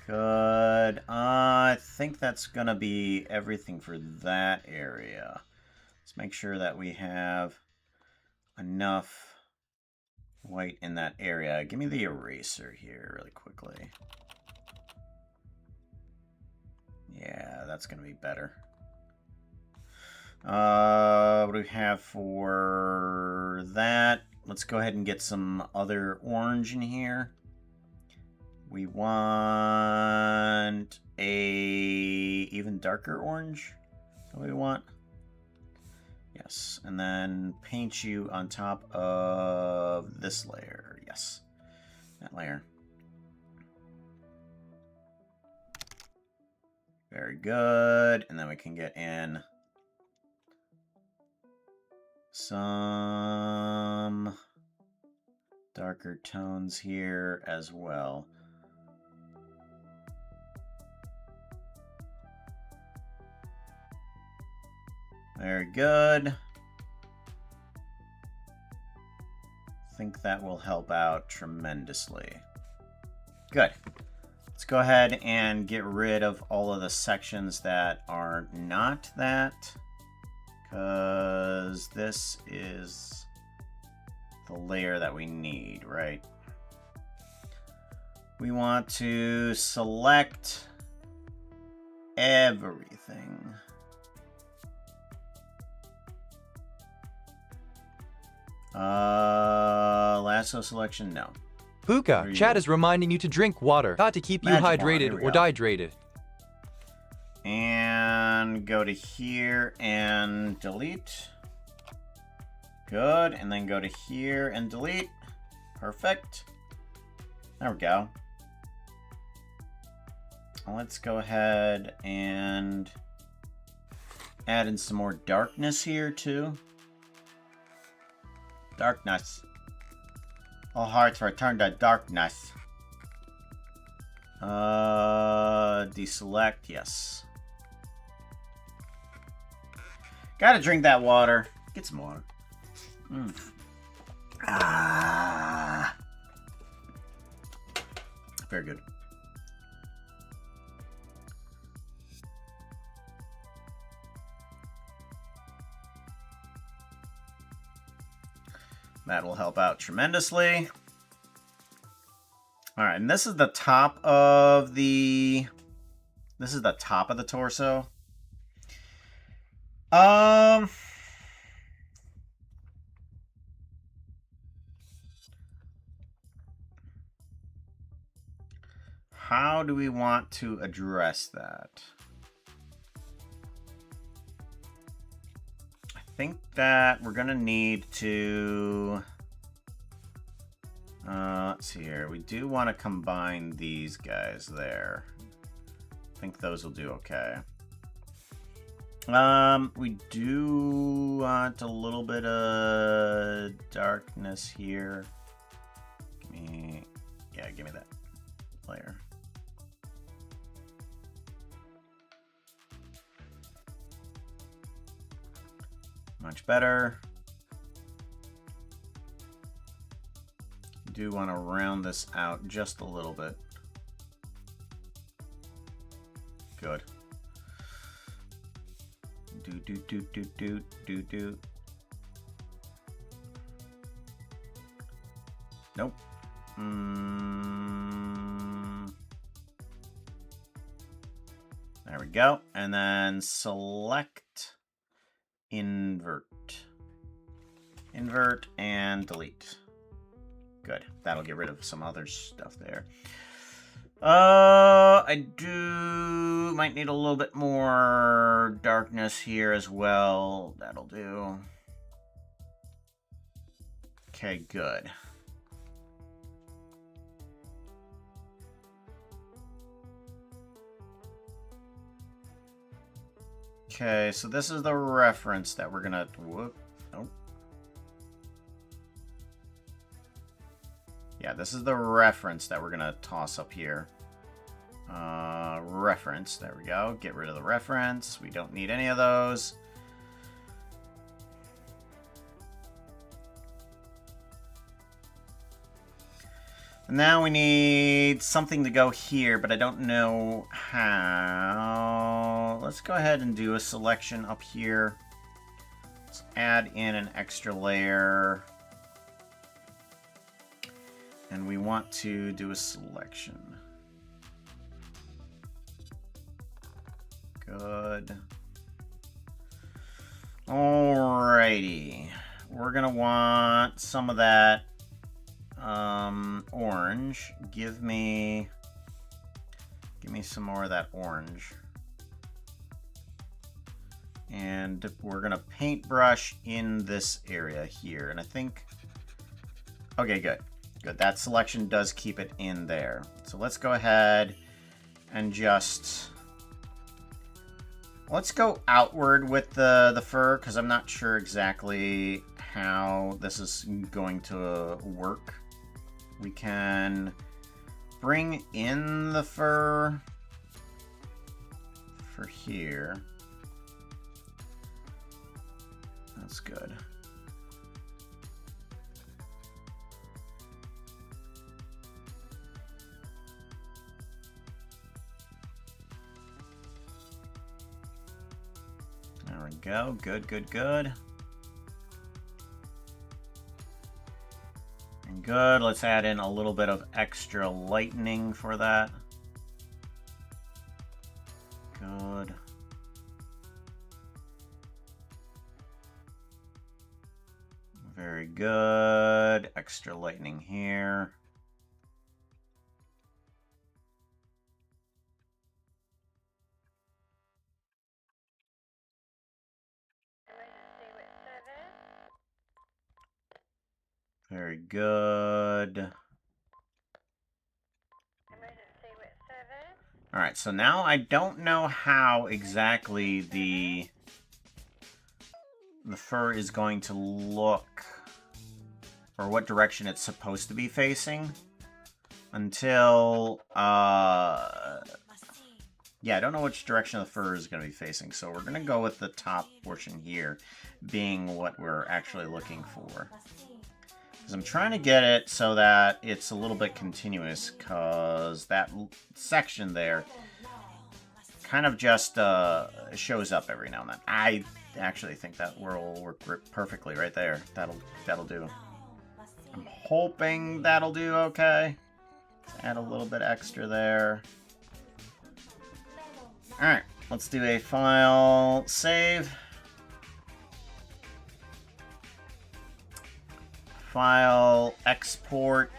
Good. I think that's going to be everything for that area. Let's make sure that we have enough white in that area. Give me the eraser here really quickly. Yeah, that's going to be better. What do we have for that? Let's go ahead and get some other orange in here. We want a even darker orange. Is that what we want? Yes, and then paint you on top of this layer. Yes, that layer. Very good. And then we can get in some darker tones here as well. Very good. I think that will help out tremendously. Good. Let's go ahead and get rid of all of the sections that are not that, because this is the layer that we need, right? We want to select everything. Lasso selection, no. Puka, chat is reminding you to drink water, not to keep you Magic wand, hydrated here we or go. dehydrated. And go to here and delete. Good, and then go to here and delete. Perfect. There we go. Let's go ahead and add in some more darkness here too. Darkness. All hearts return to darkness. Deselect, yes. Gotta drink that water. Get some water. Ah. Very good. That will help out tremendously. All right, and this is the top of the... This is the top of the torso. How do we want to address that? I think that we're gonna need to... let's see here. We do want to combine these guys there. I think those will do okay. We do want a little bit of darkness here. Give me that layer. Much better. Do want to round this out just a little bit. Good. Do. Nope. There we go. And then select invert. Invert and delete. Good. That'll get rid of some other stuff there. I might need a little bit more darkness here as well. That'll do. Okay, good. Okay, so this is the reference that we're gonna... Whoop. Nope. Yeah, this is the reference that we're gonna toss up here. Reference. There we go. Get rid of the reference. We don't need any of those. And now we need something to go here, but I don't know how. Let's go ahead and do a selection up here. Let's add in an extra layer. And we want to do a selection. Good. Alrighty. We're gonna want some of that orange. Give me some more of that orange. And we're gonna paintbrush in this area here. And I think, okay, good. Good, that selection does keep it in there. So let's go ahead and just, let's go outward with the fur, because I'm not sure exactly how this is going to work. We can bring in the fur for here. That's good. There we go. Good, good, good. And good. Let's add in a little bit of extra lightning for that. Good. Very good. Extra lightning here. Very good. Alright, so now I don't know how exactly the fur is going to look, or what direction it's supposed to be facing, until, yeah, I don't know which direction the fur is going to be facing, so we're going to go with the top portion here, being what we're actually looking for. Because I'm trying to get it so that it's a little bit continuous, because that section there kind of just shows up every now and then. I actually think that will work perfectly right there. That'll do. I'm hoping that'll do okay. Let's add a little bit extra there. Alright, let's do a file save. File export.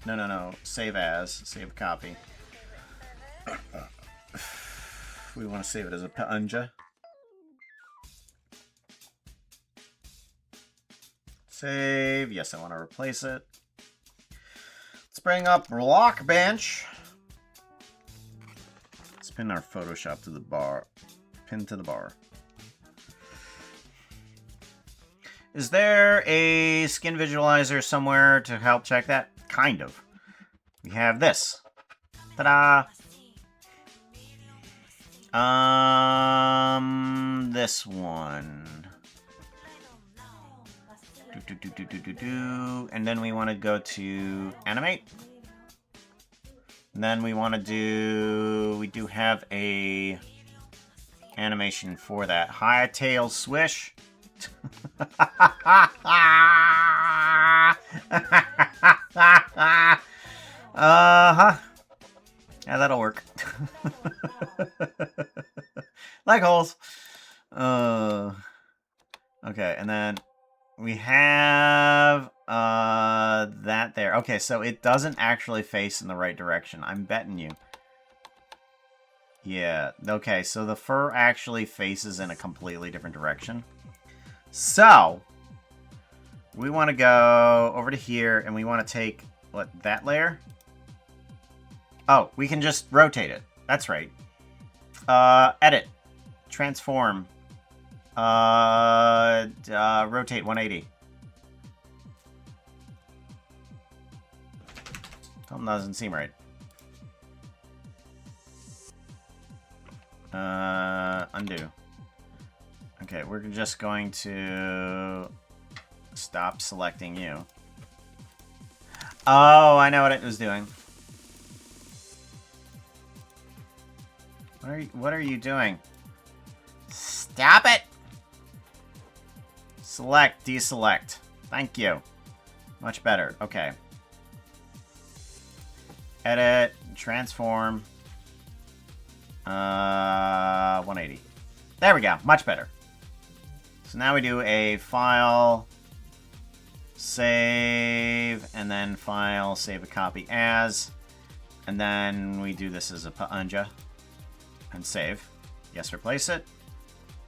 No. Save as. Save copy. We want to save it as a PNG. Save. Yes, I want to replace it. Let's bring up Blockbench. Let's pin our Photoshop to the bar. Pin to the bar. Is there a skin visualizer somewhere to help check that? Kind of. We have this. Ta-da! This one. And then we want to go to animate. And then we want to do... We do have a animation for that. Hytale swish. Uh-huh. Yeah, that'll work. Like holes. Okay, and then we have that there. Okay, so it doesn't actually face in the right direction. I'm betting you. Yeah, okay, so the fur actually faces in a completely different direction. So, we want to go over to here, and we want to take, what, that layer? Oh, we can just rotate it. That's right. Edit. Transform. Rotate 180. Something doesn't seem right. Undo. Okay, we're just going to stop selecting you. Oh, I know what it was doing. What are you doing? Stop it! Select, deselect. Thank you. Much better. Okay. Edit, transform. 180. There we go. Much better. So now we do a file, save, and then file, save a copy as, and then we do this as a punja, and save. Yes, replace it.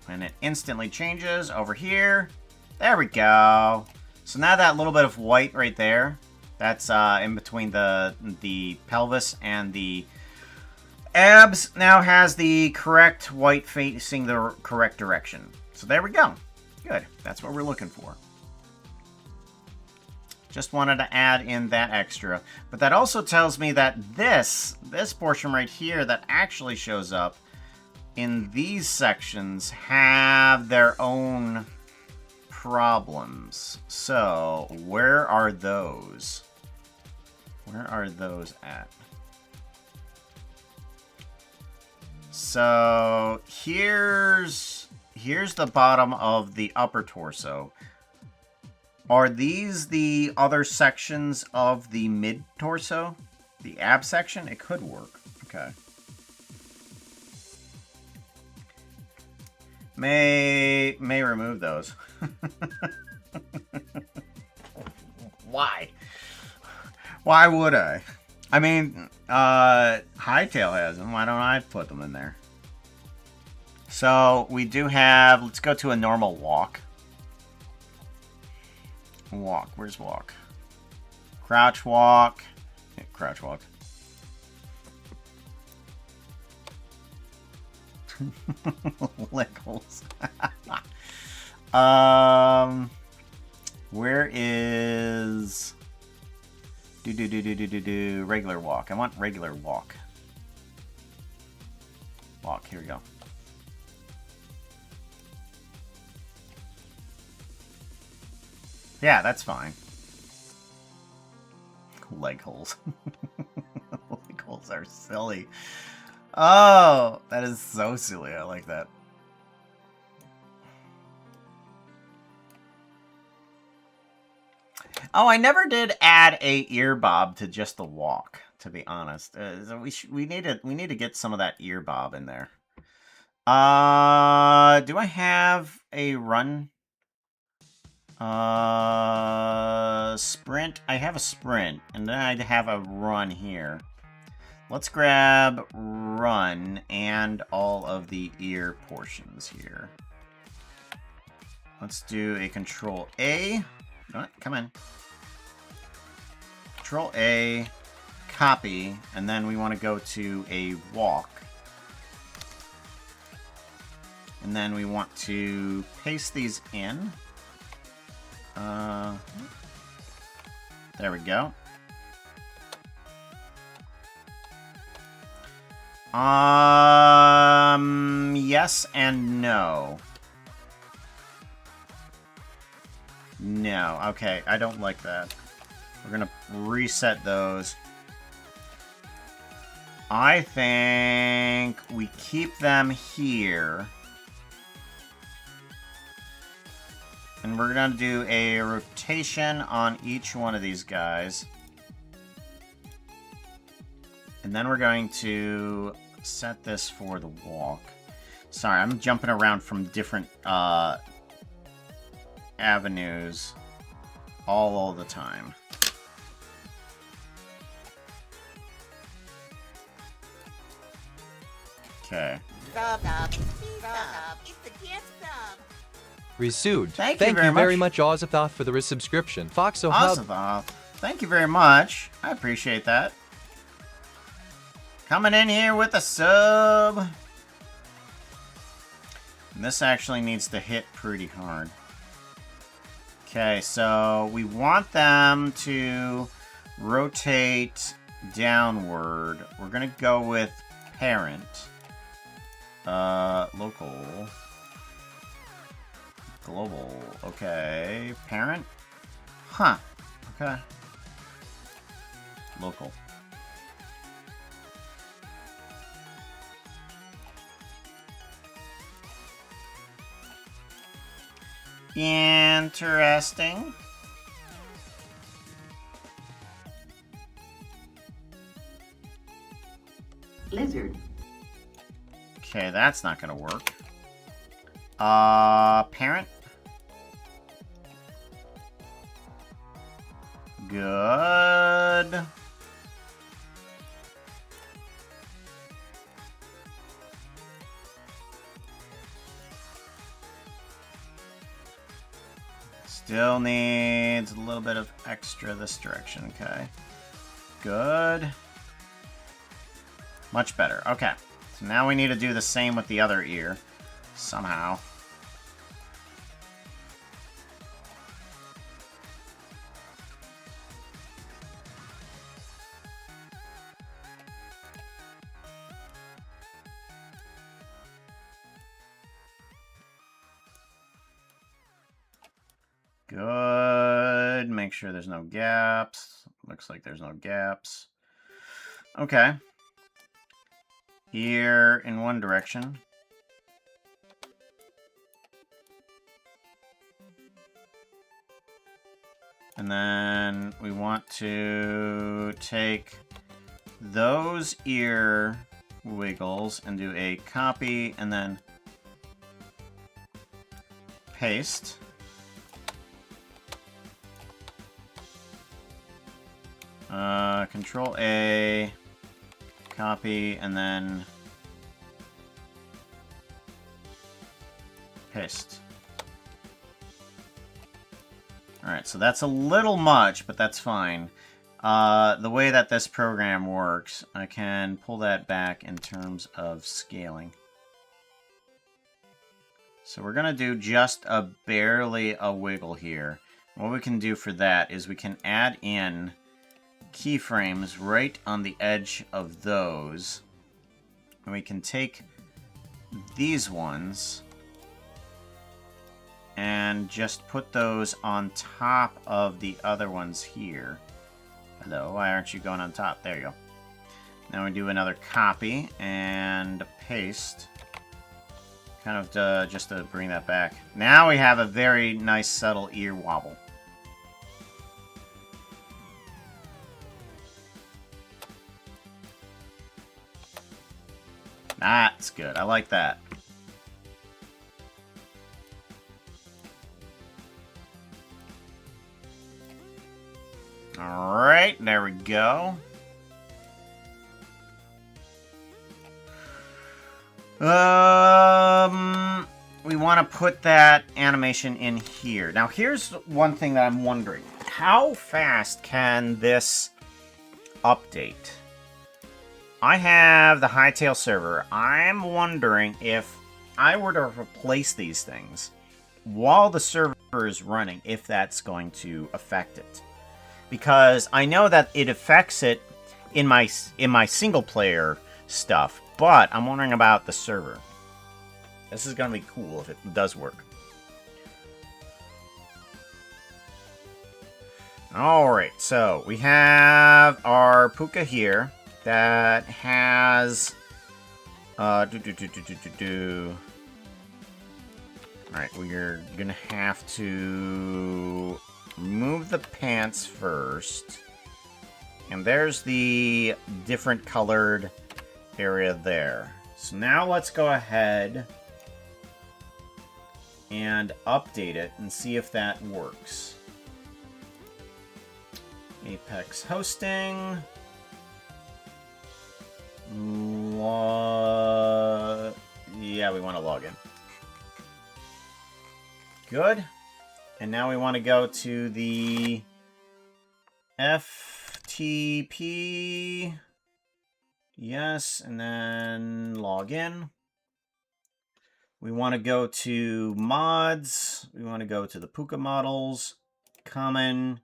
And it instantly changes over here. There we go. So now that little bit of white right there, that's in between the pelvis and the abs, now has the correct white facing the correct direction. So there we go. Good. That's what we're looking for. Just wanted to add in that extra. But that also tells me that this portion right here that actually shows up in these sections have their own problems. So, where are those? Where are those at? So, here's the bottom of the upper torso. Are these the other sections of the mid-torso? The ab section? It could work. Okay. May remove those. Why? Why would I? I mean, Hytale has them. Why don't I put them in there? So, we do have... Let's go to a normal walk. Walk. Where's walk? Crouch walk. Yeah, crouch walk. Leg holes. Where is... regular walk. I want regular walk. Walk. Here we go. Yeah, that's fine. Leg holes. Leg holes are silly. Oh, that is so silly. I like that. Oh, I never did add a ear bob to just the walk, to be honest. So we need to get some of that ear bob in there. Do I have a run? Sprint. I have a sprint, and then I have a run here. Let's grab run and all of the ear portions here. Let's do a Control A. Come in. Control A, copy, and then we want to go to a walk. And then we want to paste these in. There we go. Yes and no. No. Okay, I don't like that. We're gonna reset those. I think we keep them here. And we're gonna do a rotation on each one of these guys. And then we're going to set this for the walk. Sorry, I'm jumping around from different avenues all the time. Okay. Stop. It's the gift sub. Resued. Thank you very very much, Ozathoth, for the resubscription. Foxo Hub. Ozathoth, thank you very much. I appreciate that. Coming in here with a sub. And this actually needs to hit pretty hard. Okay, so we want them to rotate downward. We're gonna go with parent. Local. Global. Okay. Parent? Huh. Okay. Local. Interesting. Lizard. Okay, that's not gonna work. Parent? Good. Still needs a little bit of extra this direction, okay. Good. Much better, okay. So now we need to do the same with the other ear, somehow. Good. Make sure there's no gaps. Looks like there's no gaps. Okay. Here in one direction. And then we want to take those ear wiggles and do a copy and then paste. Control A, copy, and then paste. Alright, so that's a little much, but that's fine. The way that this program works, I can pull that back in terms of scaling. So we're going to do just barely a wiggle here. What we can do for that is we can add in keyframes right on the edge of those. And we can take these ones and just put those on top of the other ones here. Hello, why aren't you going on top? There you go. Now we do another copy and paste. Kind of just to bring that back. Now we have a very nice subtle ear wobble. That's good. I like that. Alright, there we go. We want to put that animation in here. Now, here's one thing that I'm wondering. How fast can this update? I have the Hytale server. I'm wondering if I were to replace these things while the server is running, if that's going to affect it. Because I know that it affects it in my single player stuff, but I'm wondering about the server. This is going to be cool if it does work. Alright, so we have our Puka here that has... Alright, we're gonna have to remove the pants first. And there's the different colored area there. So now let's go ahead and update it and see if that works. Apex hosting. Yeah, we want to log in. Good. And now we want to go to the FTP. Yes, and then log in. We want to go to mods. We want to go to the Puka models, common,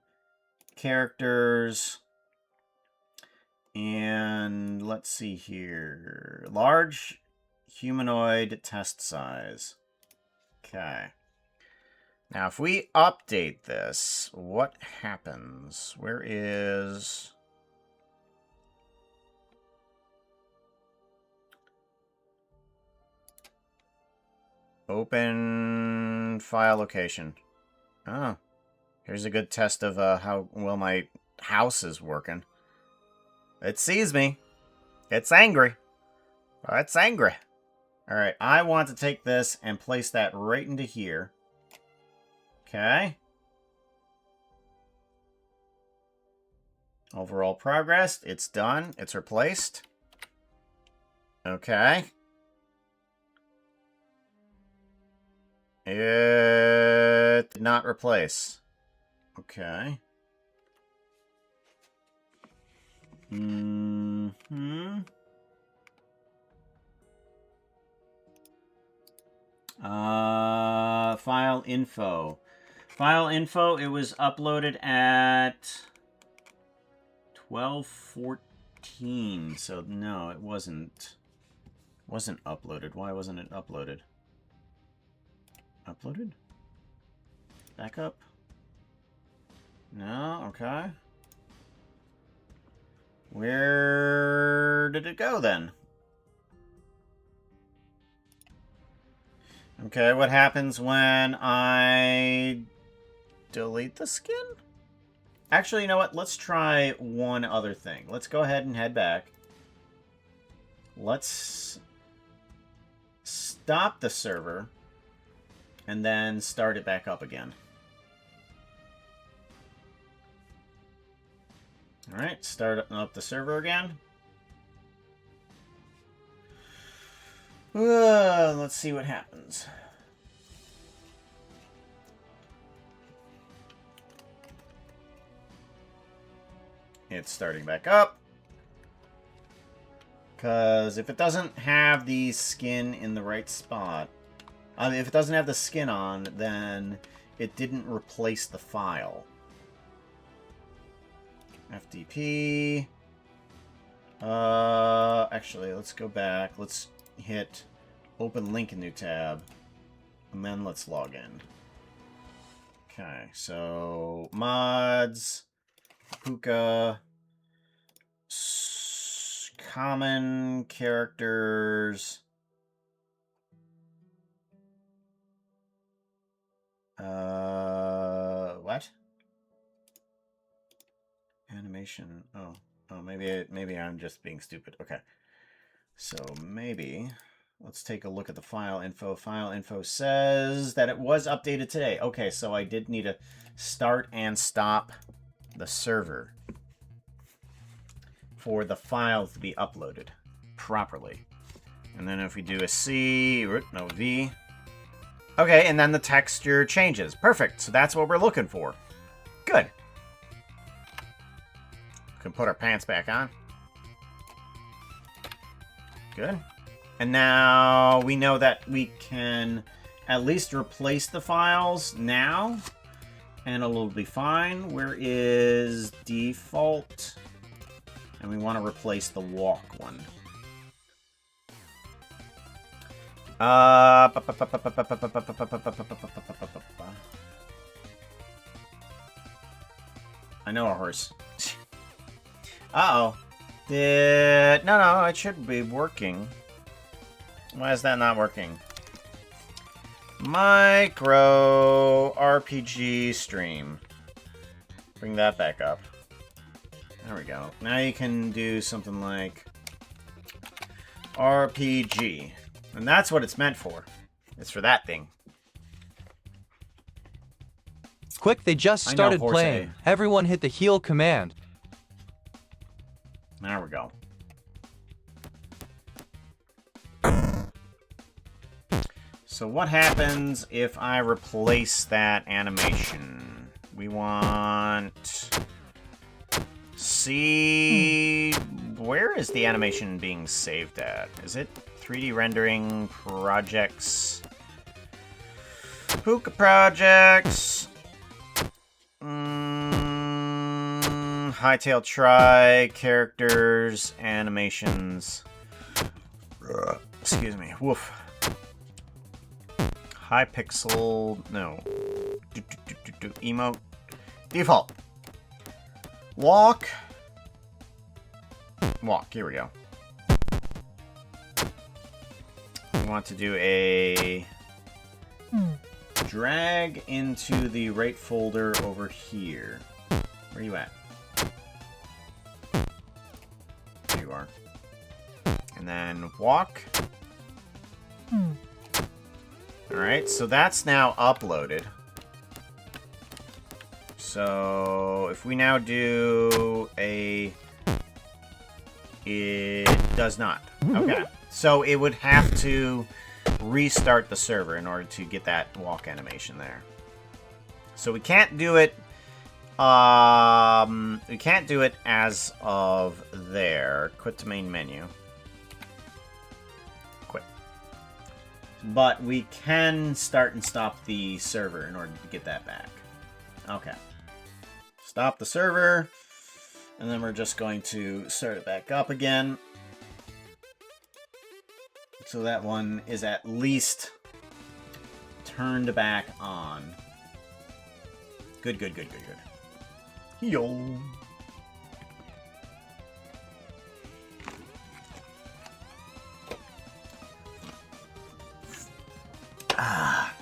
characters, and let's see here. Large humanoid test size. Okay. Now, if we update this, what happens? Where is... Open file location. Oh. Here's a good test of how well my house is working. It sees me. It's angry. It's angry. Alright, I want to take this and place that right into here. Okay. Overall progress. It's done. It's replaced. Okay. It did not replace. Okay. File info. File info, it was uploaded at 12:14. So no, it wasn't uploaded. Why wasn't it uploaded? Uploaded? Back up? No, okay. Where did it go then? Okay, what happens when I delete the skin? Actually, you know what? Let's try one other thing. Let's go ahead and head back. Let's stop the server and then start it back up again. Alright, start up the server again. Let's see what happens. It's starting back up. Because if it doesn't have the skin in the right spot, if it doesn't have the skin on, then it didn't replace the file. FTP. Actually, let's go back. Let's hit open link in new tab. And then let's log in. Okay, so mods, Puka, common characters. What? Animation. Oh, maybe I'm just being stupid. Okay. So maybe let's take a look at the file info. File info says that it was updated today. Okay, so I did need to start and stop the server for the file to be uploaded properly. And then if we do a C, no, V. Okay, and then the texture changes. Perfect. So that's what we're looking for. Good. We can put our pants back on. Good. And now we know that we can at least replace the files now. And it'll be fine. Where is default? And we want to replace the walk one. I I know a horse. Uh-oh. No, it should be working. Why is that not working? Micro RPG stream. Bring that back up. There we go. Now you can do something like RPG. And that's what it's meant for. It's for that thing. Quick, they just I know, started Horse playing. A. Everyone hit the heal command. There we go. So what happens if I replace that animation? We want... See... Where is the animation being saved at? Is it 3D rendering projects? Puka projects? Hytale try, characters, animations. Excuse me. Woof. High pixel. No. Emote. Default. Walk. Walk. Here we go. We want to do a drag into the right folder over here. Where are you at? There you are. And then walk. Alright, so that's now uploaded. So if we now do a... It does not. Okay. So it would have to restart the server in order to get that walk animation there. So we can't do it... we can't do it as of there. Quit to main menu. Quit. But we can start and stop the server in order to get that back. Okay. Stop the server. And then we're just going to start it back up again. So that one is at least turned back on. Good, good, good, good, good. Yo. Ah.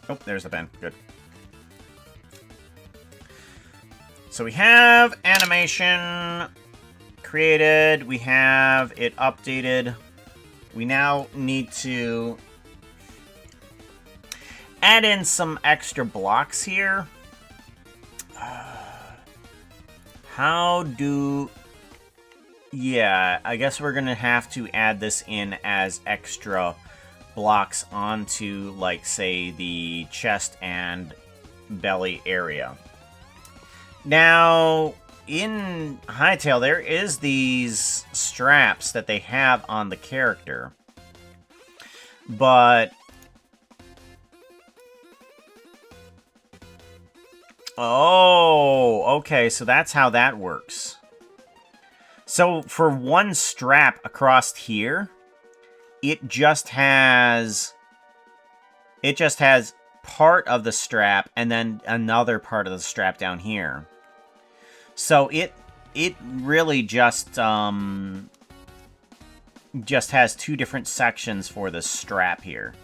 Oh, there's the pen. Good. So we have animation created. We have it updated. We now need to add in some extra blocks here. How do... Yeah, I guess we're going to have to add this in as extra blocks onto, like, say, the chest and belly area. Now, in Hytale, there is these straps that they have on the character. But... Oh, okay, so that's how that works. So for one strap across here, it just has part of the strap and then another part of the strap down here. So it really just has two different sections for the strap here.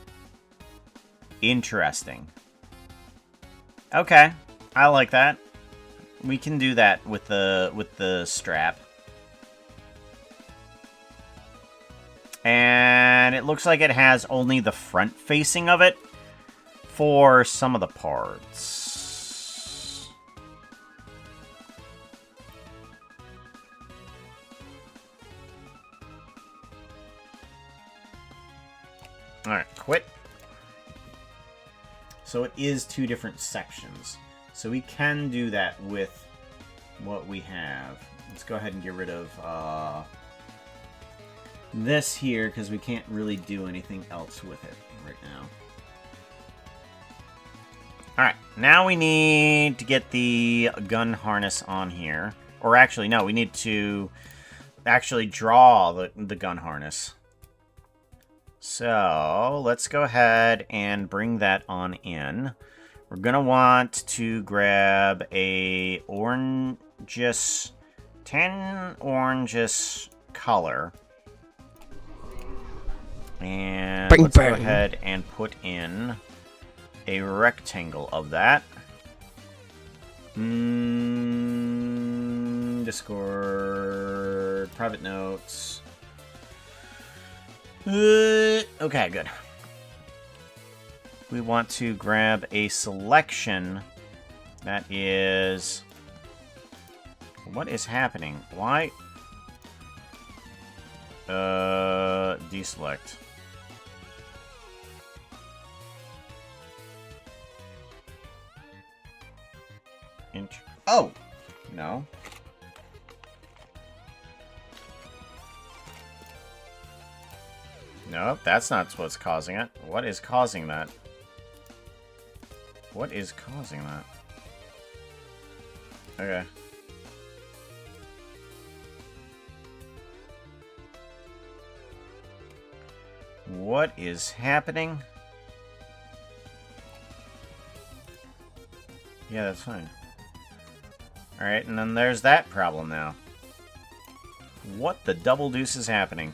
Interesting. Okay. I like that. We can do that with the strap. And it looks like it has only the front facing of it for some of the parts. Alright, quit. So it is two different sections. So we can do that with what we have. Let's go ahead and get rid of this here, because we can't really do anything else with it right now. Alright, now we need to get the gun harness on here. Or actually, no, we need to actually draw the gun harness. So, let's go ahead and bring that on in. We're gonna want to grab a oranges, tan oranges color. And Bang, let's go bang. ahead and put in a rectangle of that. Discord, private notes. Okay, good. We want to grab a selection that is... What is happening? Why? Deselect. Oh! No. Nope, that's not what's causing it. What is causing that? What is causing that? Okay. What is happening? Yeah, that's fine. Alright, and then there's that problem now. What the double deuce is happening?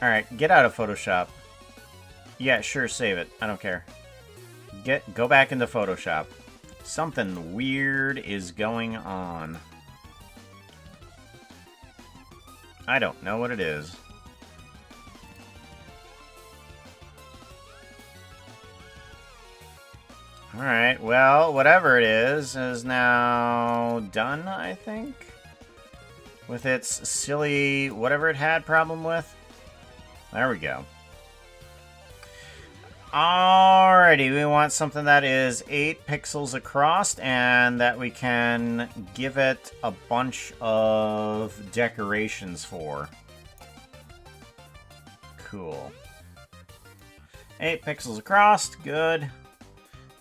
Alright, get out of Photoshop. Yeah, sure, save it. I don't care. Go back into Photoshop. Something weird is going on. I don't know what it is. Alright, well, whatever it is now done, I think? With its silly whatever it had problem with. There we go. Alrighty, we want something that is 8 pixels across and that we can give it a bunch of decorations for. Cool. 8 pixels across, good.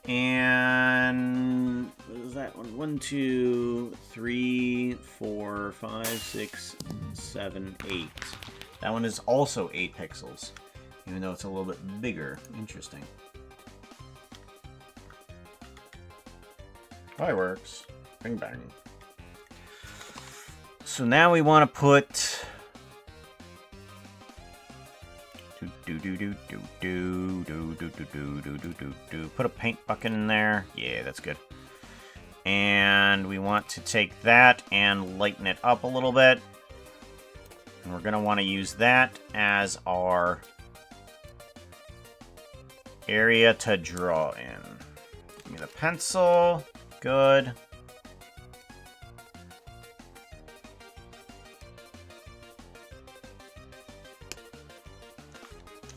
And what is that one? 1, 2, 3, 4, 5, 6, 7, 8. That one is also 8 pixels, even though it's a little bit bigger. Interesting. Fireworks. Bing bang. So now we want to put... Put a paint bucket in there. Yeah, that's good. And we want to take that and lighten it up a little bit. And we're going to want to use that as our area to draw in. Give me the pencil. Good.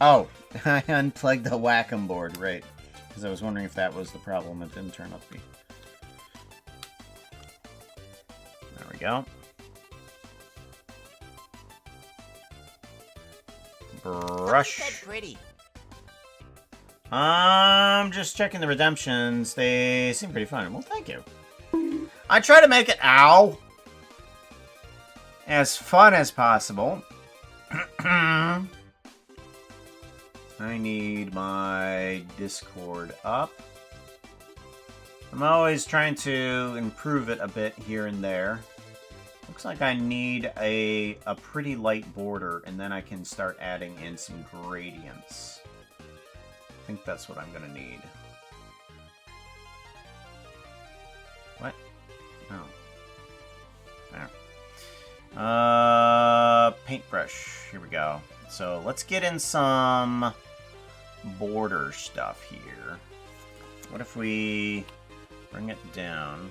Oh, I unplugged the Wacom board, right. Because I was wondering if that was the problem. It didn't turn out to be. There we go. Brush. Said pretty. I'm just checking the redemptions. They seem pretty fun. Well, thank you. I try to make it, ow, as fun as possible. I need my Discord up. I'm always trying to improve it a bit here and there. Looks like I need a pretty light border, and then I can start adding in some gradients. I think that's what I'm gonna need. What? Oh. There. Paintbrush. Here we go. So let's get in some border stuff here. What if we bring it down?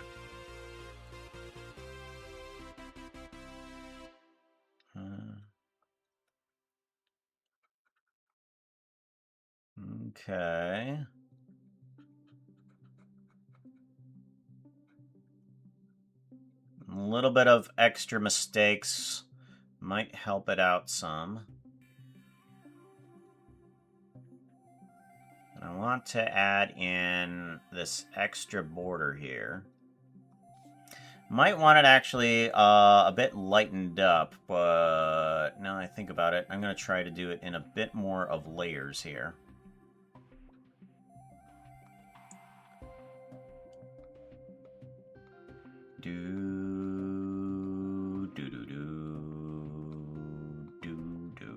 Okay. A little bit of extra mistakes might help it out some. I want to add in this extra border here. Might want it actually a bit lightened up, but now I think about it, I'm going to try to do it in a bit more of layers here. Do do do do do do.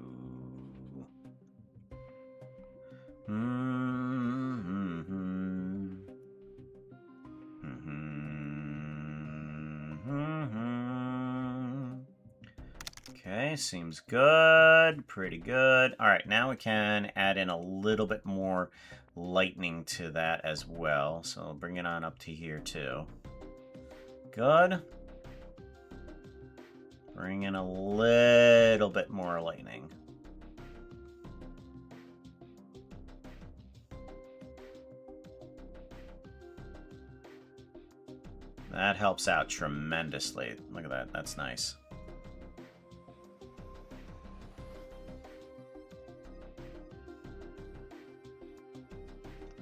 Okay, seems good. Pretty good. All right, now we can add in a little bit more lightning to that as well. So I'll bring it on up to here too. Good. Bring in a little bit more lightning. That helps out tremendously. Look at that. That's nice.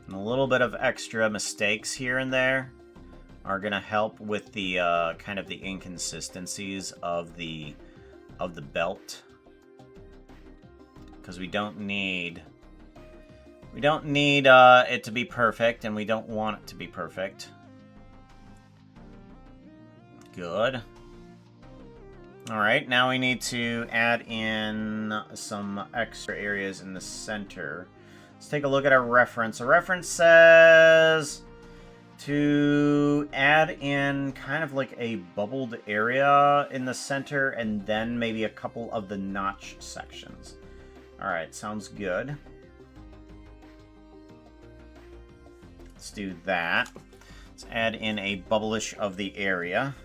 And a little bit of extra mistakes here and there are going to help with the kind of the inconsistencies of the belt, because we don't need it to be perfect, and we don't want it to be perfect. Good. All right, now we need to add in some extra areas in the center. Let's take a look at our reference. Our reference says to add in kind of like a bubbled area in the center, and then maybe a couple of the notch sections. All right, sounds good. Let's do that. Let's add in a bubblish of the area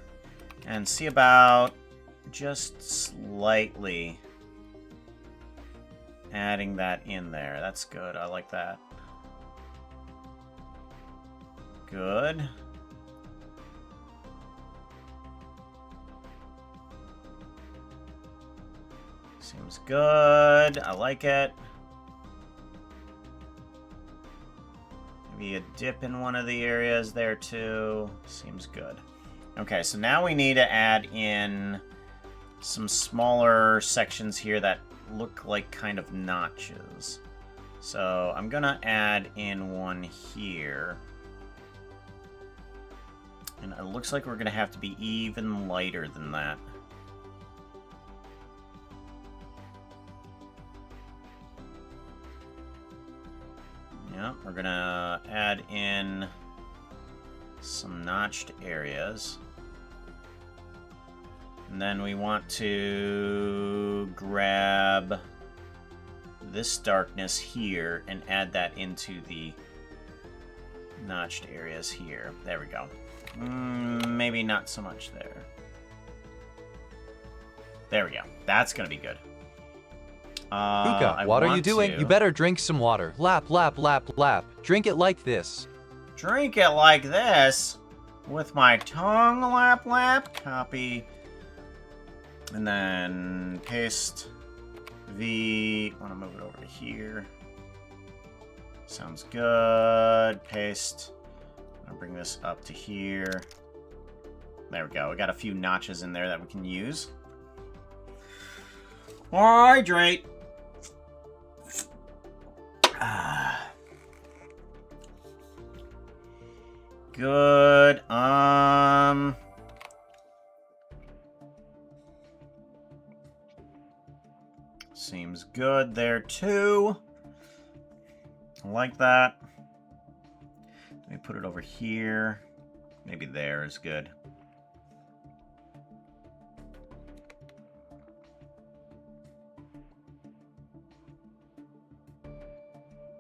and see about just slightly adding that in there. That's good. I like that. Good. Seems good. I like it. Maybe a dip in one of the areas there too. Seems good. Okay, so now we need to add in some smaller sections here that look like kind of notches. So I'm gonna add in one here. And it looks like we're gonna have to be even lighter than that. Yeah, we're gonna add in some notched areas. And then we want to grab this darkness here and add that into the notched areas here. There we go. Maybe not so much there. There we go. That's going to be good. Puka, what are you doing? You better drink some water. Lap, lap, lap, lap. Drink it like this. Drink it like this? With my tongue, lap, lap. Copy. And then paste I want to move it over to here. Sounds good. Paste. I'll bring this up to here. There we go. We got a few notches in there that we can use. Hydrate. Good. Seems good there too. I like that. Let me put it over here. Maybe there is good.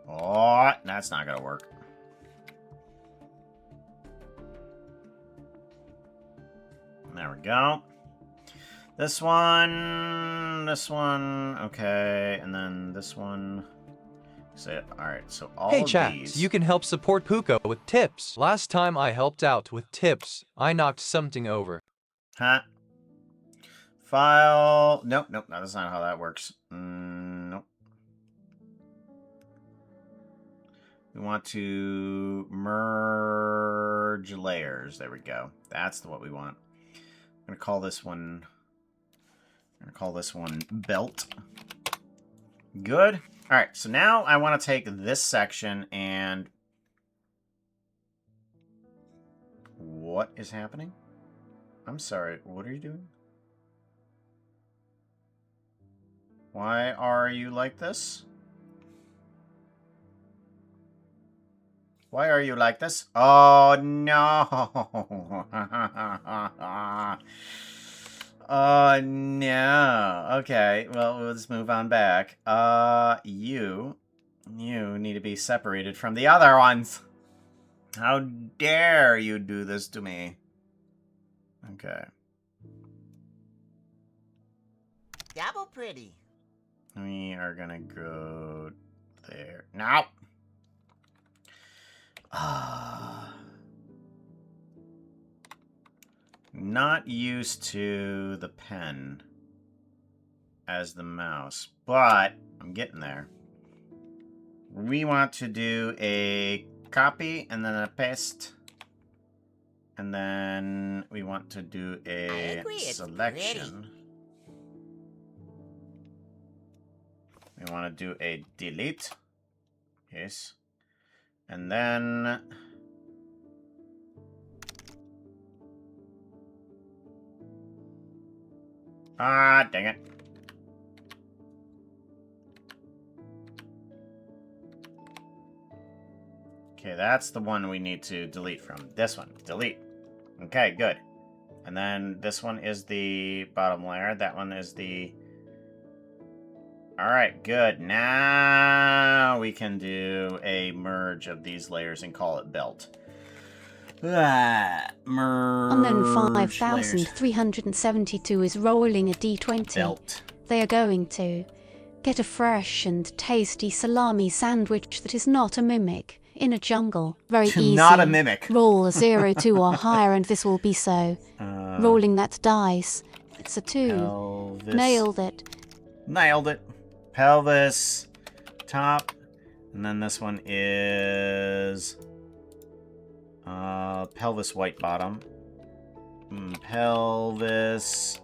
Oh, that's not gonna work. There we go. This one, okay, and then this one. Alright, so all Hey of chat, these. you can help support Puka with tips. Last time I helped out with tips, I knocked something over. Huh? File. Nope, no, that's not how that works. Nope. We want to merge layers. There we go. That's what we want. I'm gonna call this one. Belt. Good. All right. So now I want to take this section and what is happening? I'm sorry, what are you doing? Why are you like this? Why are you like this? Oh, no. Oh, no. Okay, well, let's move on back. You need to be separated from the other ones. How dare you do this to me? Okay. Double pretty. We are gonna go there. No! Not used to the pen as the mouse, but I'm getting there. We want to do a copy and then a paste. And then we want to do a selection. We want to do a delete. Yes. And then... ah, dang it. Okay, that's the one we need to delete from. This one. Delete. Okay, good. And then this one is the bottom layer. That one is the... alright, good. Now we can do a merge of these layers and call it belt. Merge And then 5372 is rolling a d20. belt. They are going to get a fresh and tasty salami sandwich that is not a mimic in a jungle. Very easy. Not a mimic. Roll a 0, 2 or higher and this will be so. Rolling that dice. It's a 2. Pelvis. Nailed it. Nailed it. Pelvis. Top. And then this one is... pelvis white bottom. Pelvis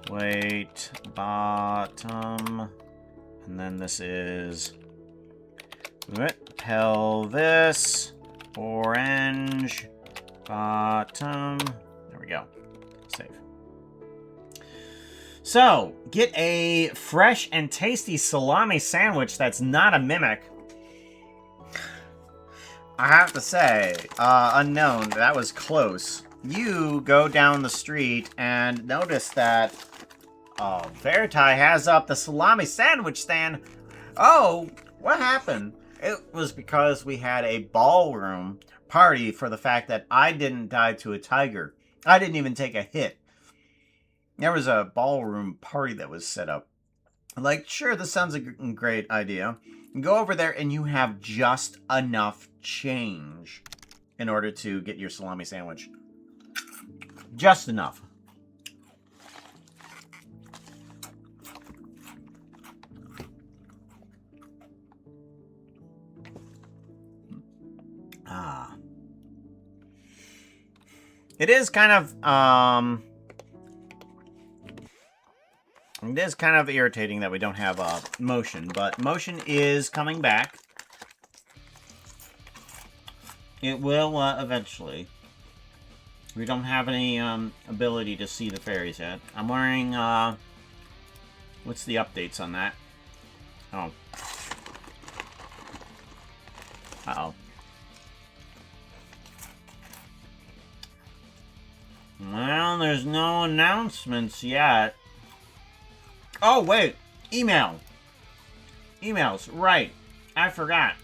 white bottom. And then this is pelvis orange bottom. There we go. Save. So, get a fresh and tasty salami sandwich that's not a mimic. I have to say, unknown, that was close. You go down the street and notice that Hytale has up the salami sandwich stand. Oh, what happened? It was because we had a ballroom party for the fact that I didn't die to a tiger. I didn't even take a hit. There was a ballroom party that was set up. Like, sure, this sounds like a great idea. Go over there and you have just enough change in order to get your salami sandwich. Just enough. It is kind of, it is kind of irritating that we don't have motion, but motion is coming back. It will eventually. We don't have any ability to see the fairies yet. I'm wondering, what's the updates on that? Oh. Uh-oh. Well, there's no announcements yet. Oh, wait. Email. Emails. Right. I forgot.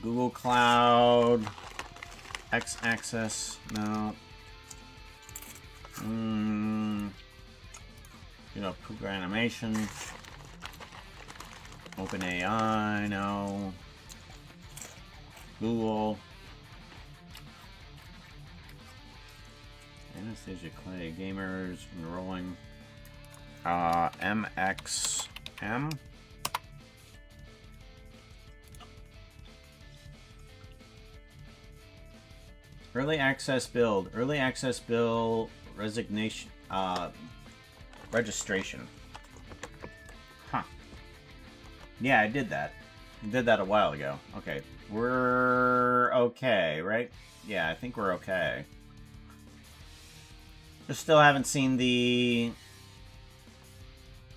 Google Cloud. X-Access. No. You know, Puka Animation. OpenAI. No. Google. Anastasia Clay Gamers enrolling. MXM. Early access build. Early access build resignation. Registration. Huh. Yeah, I did that. Did that a while ago. Okay. We're okay, right? Yeah, I think we're okay. Just still haven't seen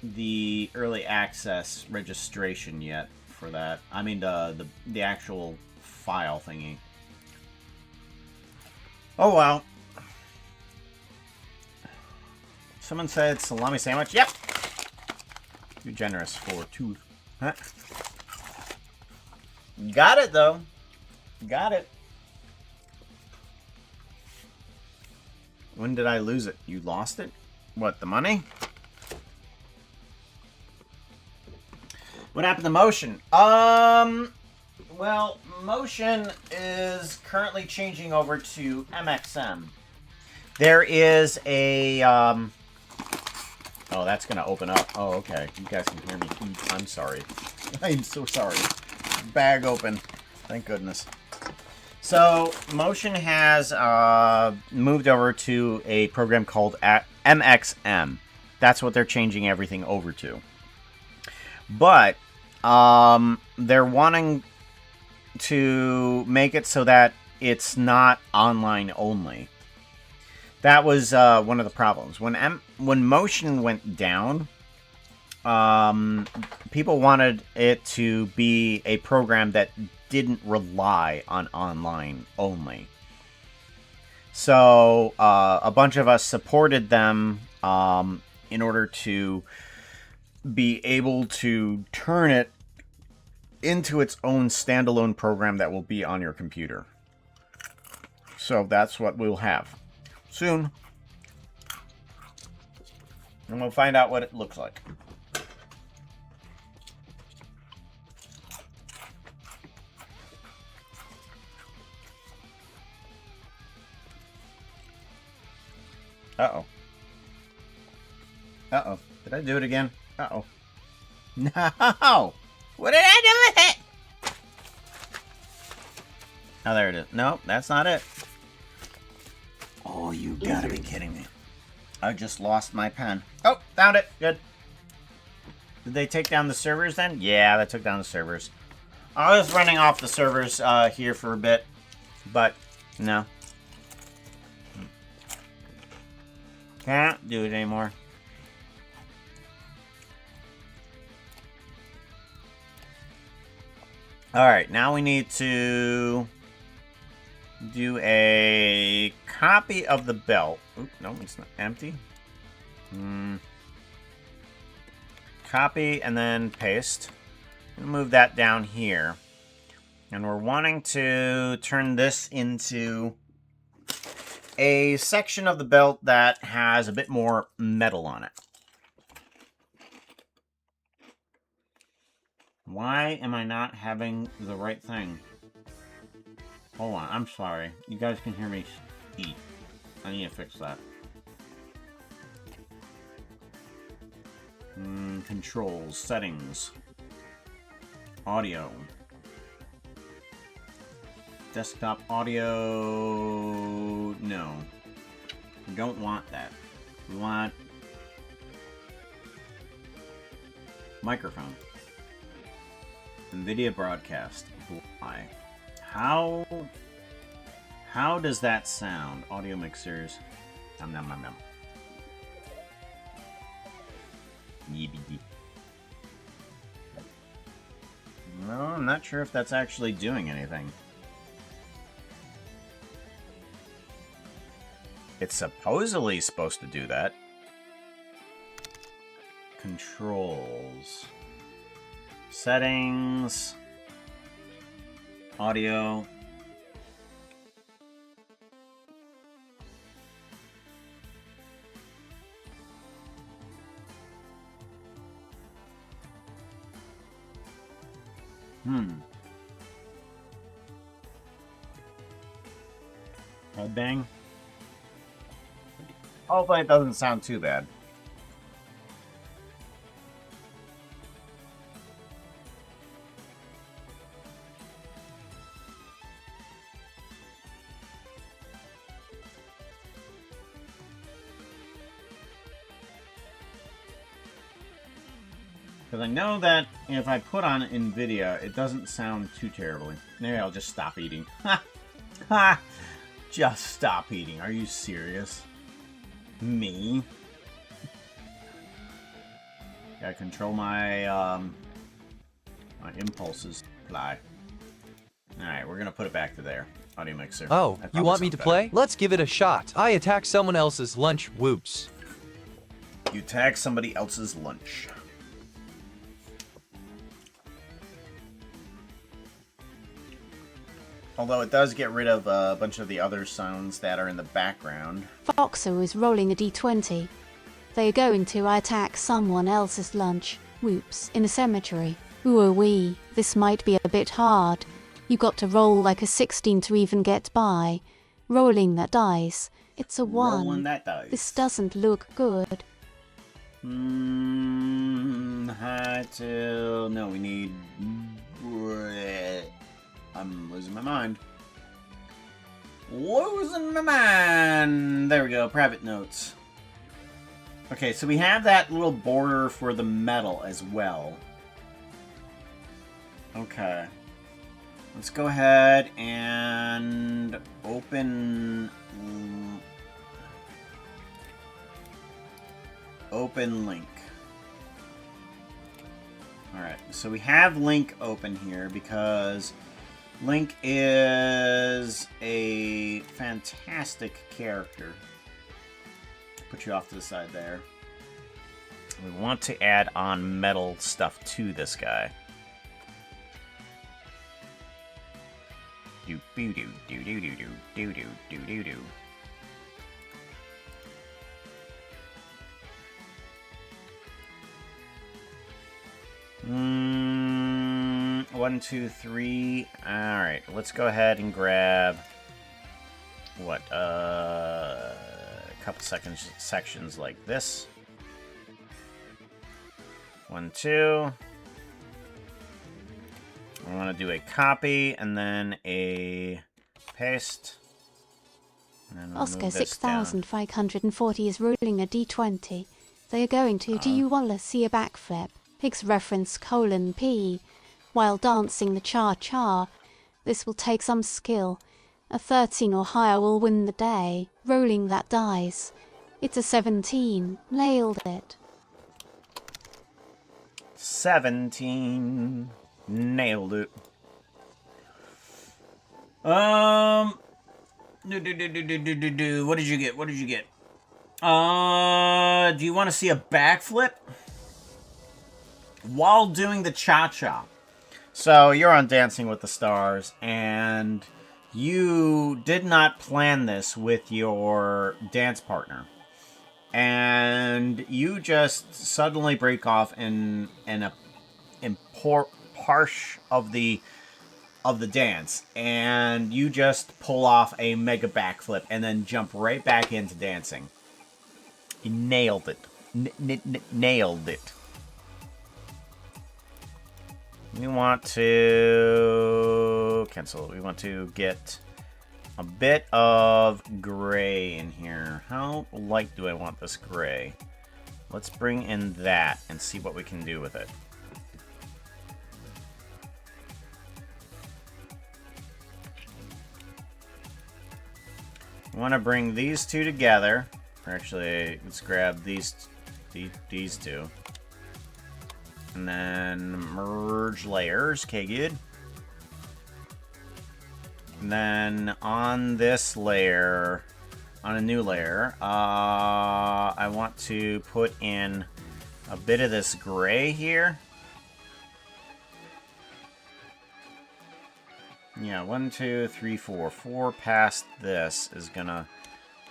the early access registration yet for that. I mean the actual file thingy. Oh well. Someone said salami sandwich. Yep. Too generous for two. Huh? Got it though. Got it. When did I lose it? You lost it? What, the money? What happened to Motion? Well, Motion is currently changing over to MXM. There is a, oh, that's gonna open up. Oh, okay. You guys can hear me. I'm sorry. I'm so sorry. Bag open. Thank goodness. So, Motion has moved over to a program called MXM. That's what they're changing everything over to. But they're wanting to make it so that it's not online only. That was one of the problems. When Motion went down, people wanted it to be a program that didn't rely on online only. So a bunch of us supported them in order to be able to turn it into its own standalone program that will be on your computer. So that's what we'll have soon. And we'll find out what it looks like. Uh-oh. Uh-oh. Did I do it again? Uh-oh. No! What did I do with it? Oh, there it is. Nope, that's not it. Oh, you gotta be kidding me. I just lost my pen. Oh, found it. Good. Did they take down the servers then? Yeah, they took down the servers. I was running off the servers here for a bit, but no. Can't do it anymore. Alright, now we need to do a copy of the belt. Oop, no, it's not empty. Copy and then paste. Move that down here. And we're wanting to turn this into a section of the belt that has a bit more metal on it. Why am I not having the right thing? Hold on, I'm sorry. You guys can hear me eat. I need to fix that. Controls, settings, audio. Desktop audio, no. We don't want that. We want microphone. NVIDIA broadcast. Why? How does that sound? Audio mixers. Nom nom nom nom. Yee-bee-dee. No, I'm not sure if that's actually doing anything. It's supposedly supposed to do that. Controls. Settings. Audio. Headbang. Hopefully it doesn't sound too bad. Because I know that if I put on NVIDIA, it doesn't sound too terribly. Maybe I'll just stop eating. Ha! Ha! Just stop eating. Are you serious? Me? Gotta control my, my impulses. Fly. Alright, we're gonna put it back to there. Audio mixer. Oh, That you probably want me to sounds play? Let's give it a shot. I attack someone else's lunch. Whoops. better. You tag somebody else's lunch. Although it does get rid of a bunch of the other sounds that are in the background. Foxo is rolling a d20. They are going to attack someone else's lunch. Whoops, in a cemetery. Ooh-wee, this might be a bit hard. You got to roll like a 16 to even get by. Rolling that dice. It's a 1. Rolling that dice. This doesn't look good. Hytale. No, we need... I'm losing my mind. Losing my mind! There we go, private notes. Okay, so we have that little border for the metal as well. Okay. Let's go ahead and open link. Alright, so we have link open here because Link is a fantastic character. Put you off to the side there. We want to add on metal stuff to this guy. Do do do do do do do do do do do. 1, 2, 3. Alright, let's go ahead and grab what, a couple sections like this. 1, 2. I want to do a copy and then a paste. And we'll Oscar move this down. 6540 is rolling a d20. They are going to do you wanna see a backflip? Higgs reference :P. While dancing the cha-cha. This will take some skill. A 13 or higher will win the day. Rolling that dice. It's a 17. Nailed it. 17. Nailed it. What did you get? What did you get? Do you want to see a backflip? While doing the cha-cha. So, you're on Dancing with the Stars, and you did not plan this with your dance partner. And you just suddenly break off in a harsh of the dance, and you just pull off a mega backflip and then jump right back into dancing. You nailed it. Nailed it. We want to cancel. We want to get a bit of gray in here. How light do I want this gray? Let's bring in that and see what we can do with it. I want to bring these two together. Actually, let's grab these two. And then merge layers. Okay, good. And then on this layer, on a new layer, I want to put in a bit of this gray here. Yeah, 1, 2, 3, 4. 4 past this is gonna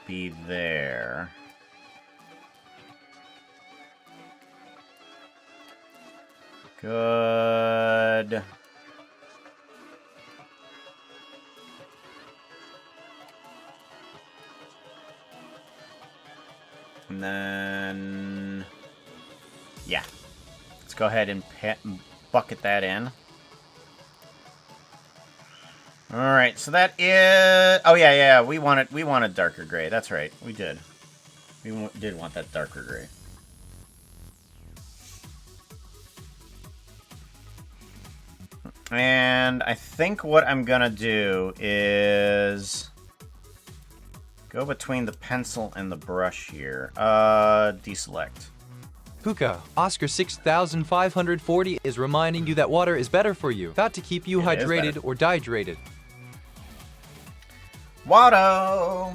be there. Good. And then, yeah. Let's go ahead and bucket that in. All right, so that is. Oh yeah, we wanted darker gray. That's right, we did. We did want that darker gray. And I think what I'm gonna do is go between the pencil and the brush here. Deselect. Puka, Oscar 6540 is reminding you that water is better for you. Thought to keep you It is hydrated better. or dehydrated. Water!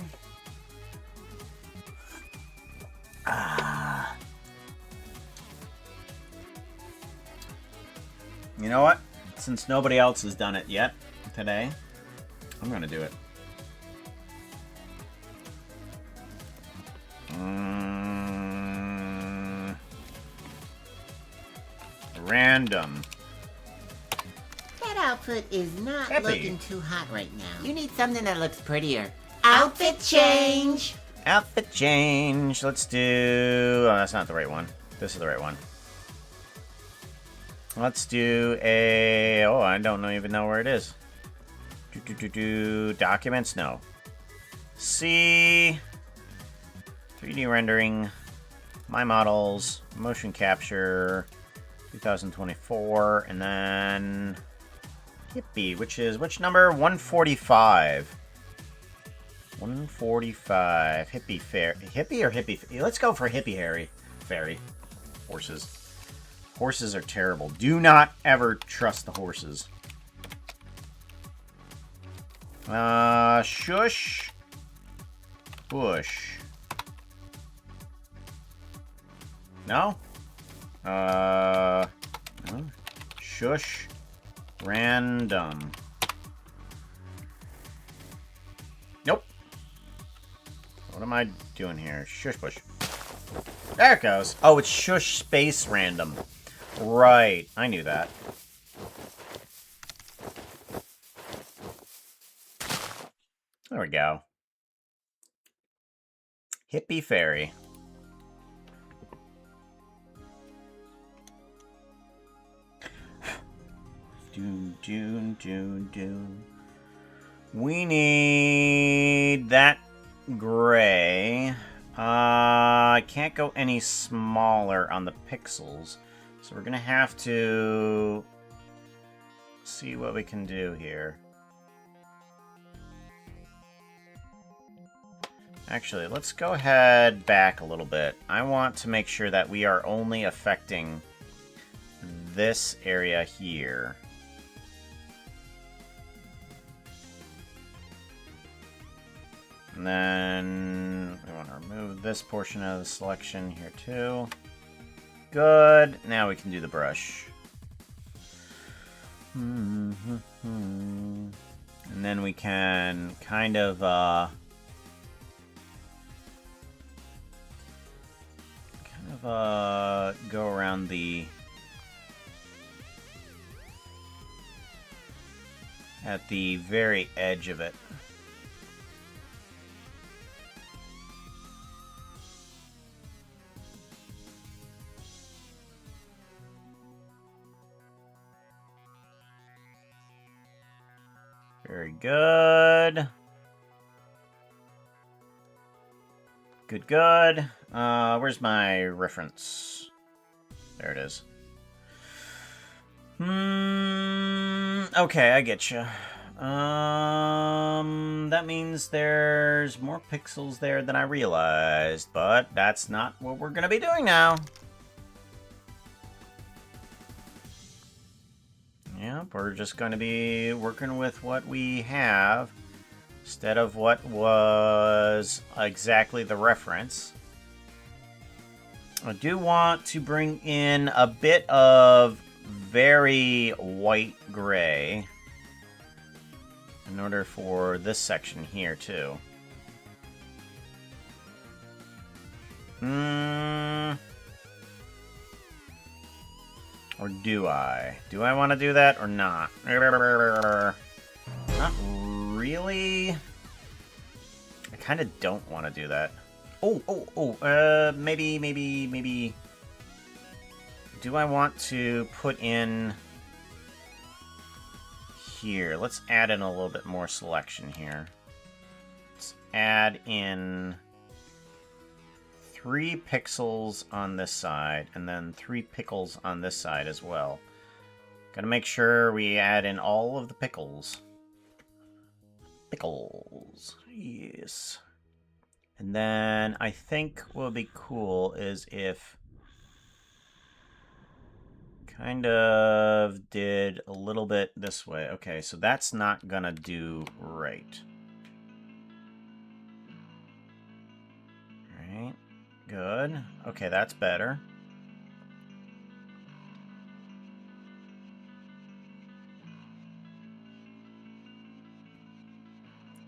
You know what? Since nobody else has done it yet today, I'm gonna do it. Random. That outfit is not Happy. looking too hot right now. You need something that looks prettier. Outfit change! Outfit change. Let's do... Oh, that's not the right one. This is the right one. Let's do a... Oh, I don't even know where it is. Documents? No. C... 3D rendering. My models. Motion capture. 2024. And then... Hippie, which is... Which number? 145. 145. Hippie fair. Hippie or hippie? Let's go for hippie Harry. Fairy. Horses. Horses are terrible. Do not ever trust the horses. Shush. Bush. No? No. Shush. Random. Nope. What am I doing here? Shush bush. There it goes. Oh, it's shush space random. Right. I knew that. There we go. Hippie fairy. Doon, doon, doon, doon. We need that gray. I can't go any smaller on the pixels, so we're gonna have to see what we can do here. Actually, let's go ahead back a little bit. I want to make sure that we are only affecting this area here. And then we want to remove this portion of the selection here too. Good. Now we can do the brush. And then we can kind of go around at the very edge of it. Very good. Good, good. Where's my reference? There it is. Okay, I get you. That means there's more pixels there than I realized, but that's not what we're gonna be doing now. Yep, we're just going to be working with what we have instead of what was exactly the reference. I do want to bring in a bit of very white gray in order for this section here too. Or do I? Do I want to do that or not? Not really. I kind of don't want to do that. Maybe. Do I want to put in here? Let's add in a little bit more selection here. Let's add in 3 pixels on this side, and then 3 pickles on this side as well. Gotta make sure we add in all of the pickles. Pickles. Yes. And then I think what would be cool is if kind of did a little bit this way. Okay, so that's not gonna do right. Right. Good. Okay, that's better.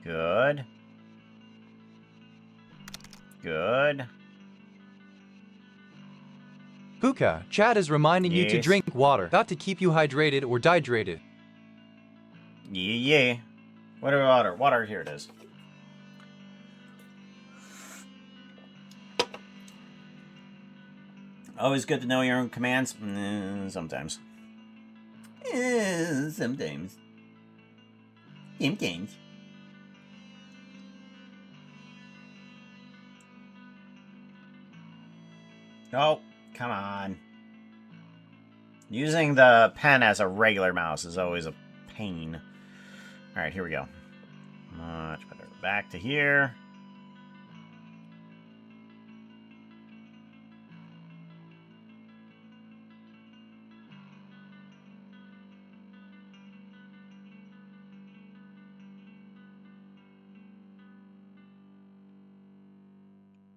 Good. Good. Puka, chat is reminding you to Yes. drink water. Got to keep you hydrated or dehydrated. Yeah. What about water? Water, here it is. Always good to know your own commands. Sometimes. Sometimes. Sometimes. Oh, come on. Using the pen as a regular mouse is always a pain. Alright, here we go. Much better. Back to here.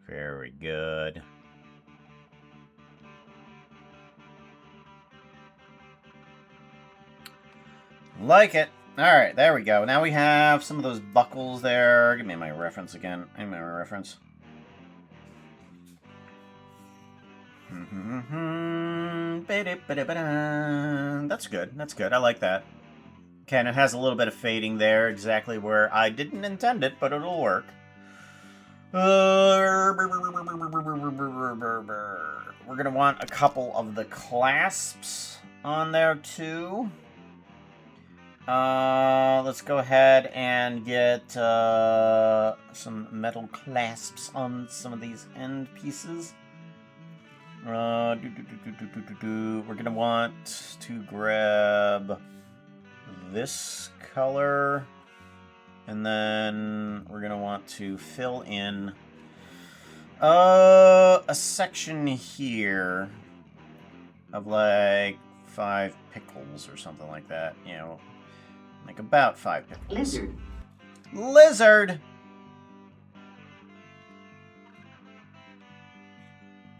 Very good. Like it. Alright, there we go. Now we have some of those buckles there. Give me my reference again. Give me my reference. That's good. That's good. I like that. Okay, and it has a little bit of fading there, exactly where I didn't intend it, but it'll work. We're going to want a couple of the clasps on there, too. Let's go ahead and get some metal clasps on some of these end pieces. We're going to want to grab this color. And then we're going to want to fill in a section here of like 5 pickles or something like that. You know, like about 5 pickles. Lizard. Lizard!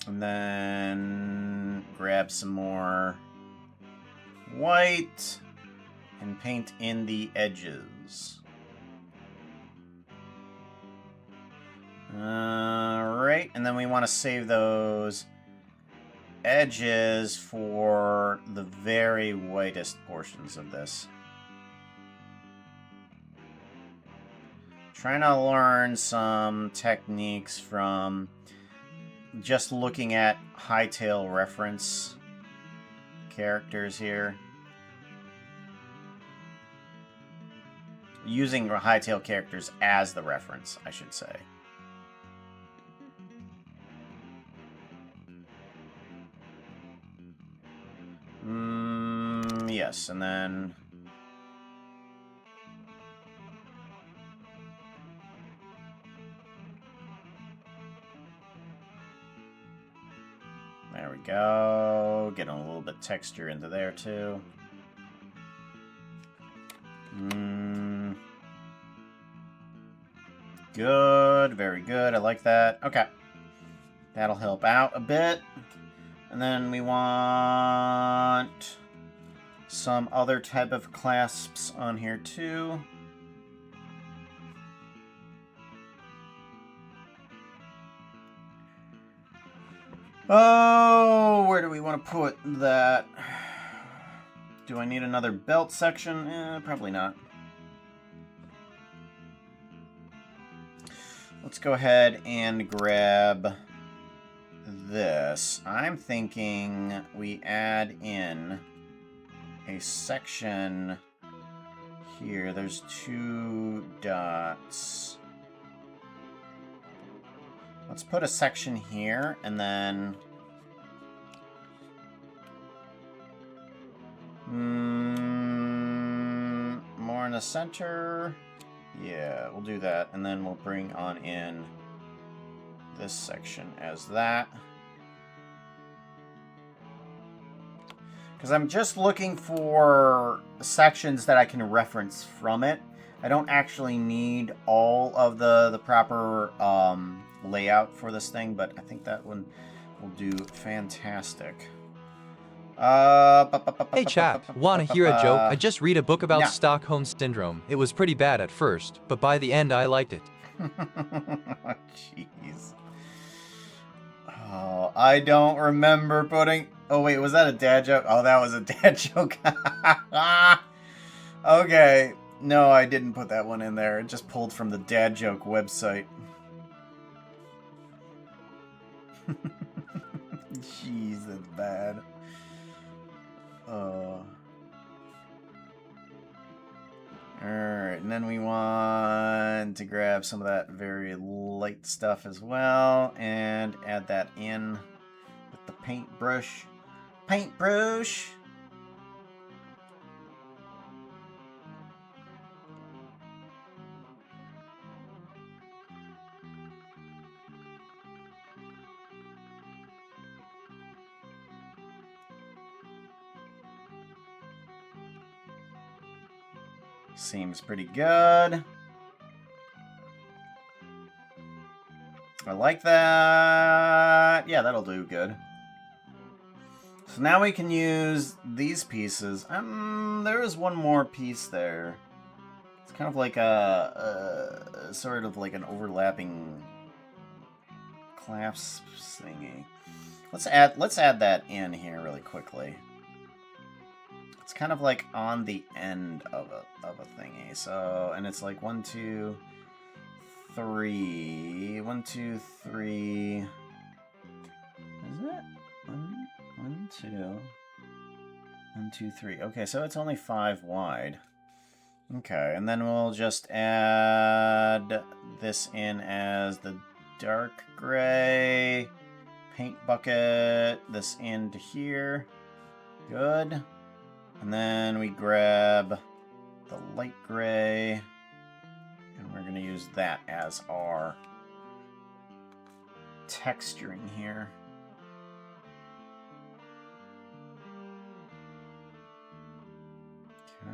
And then grab some more white and paint in the edges. Alright, and then we want to save those edges for the very whitest portions of this. Trying to learn some techniques from just looking at Hytale reference characters here. Using Hytale characters as the reference, I should say. Yes, and then... there we go. Getting a little bit of texture into there, too. Good, very good. I like that. Okay. That'll help out a bit. And then we want some other type of clasps on here too. Oh, where do we want to put that? Do I need another belt section? Probably not. Let's go ahead and grab this. I'm thinking we add in a section here. There's 2 dots. Let's put a section here and then... the center. Yeah, we'll do that. And then we'll bring on in this section as that. Because I'm just looking for sections that I can reference from it. I don't actually need all of the proper layout for this thing, but I think that one will do fantastic. Hey chat, wanna hear a joke? I just read a book about Yeah. Stockholm Syndrome. It was pretty bad at first, but by the end I liked it. Jeez. Oh, I don't remember putting... Oh, wait, was that a dad joke? Oh, that was a dad joke. Okay. No, I didn't put that one in there. It just pulled from the dad joke website. Jeez, that's bad. Alright, and then we want to grab some of that very light stuff as well and add that in with the paintbrush. Paintbrush! Seems pretty good. I like that. Yeah, that'll do good. So now we can use these pieces. There is one more piece there. It's kind of like a sort of like an overlapping clasp thingy. Let's add that in here really quickly. It's kind of like on the end of a thingy. So, and it's like 1, 2, 3. 1, 2, 3. Is it? 1, 2. 1, 2, 3. Okay, so it's only 5 wide. Okay, and then we'll just add this in as the dark gray. Paint bucket this into here. Good. And then we grab the light gray, and we're going to use that as our texturing here.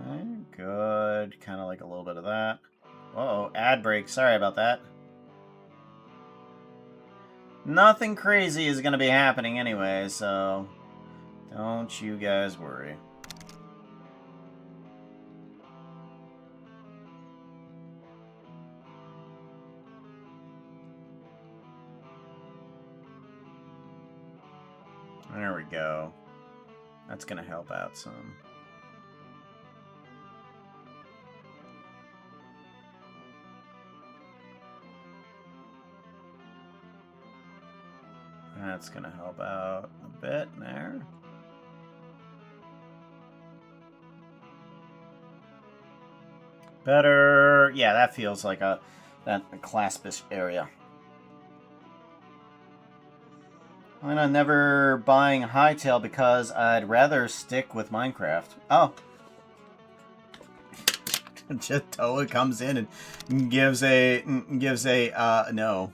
Okay, good. Kind of like a little bit of that. Uh-oh, ad break. Sorry about that. Nothing crazy is going to be happening anyway, so don't you guys worry. There we go. That's going to help out some. That's going to help out a bit there. Better. Yeah, that feels like a claspish area. I'm never buying Hytale because I'd rather stick with Minecraft. Oh. Just Toa comes in and gives a no.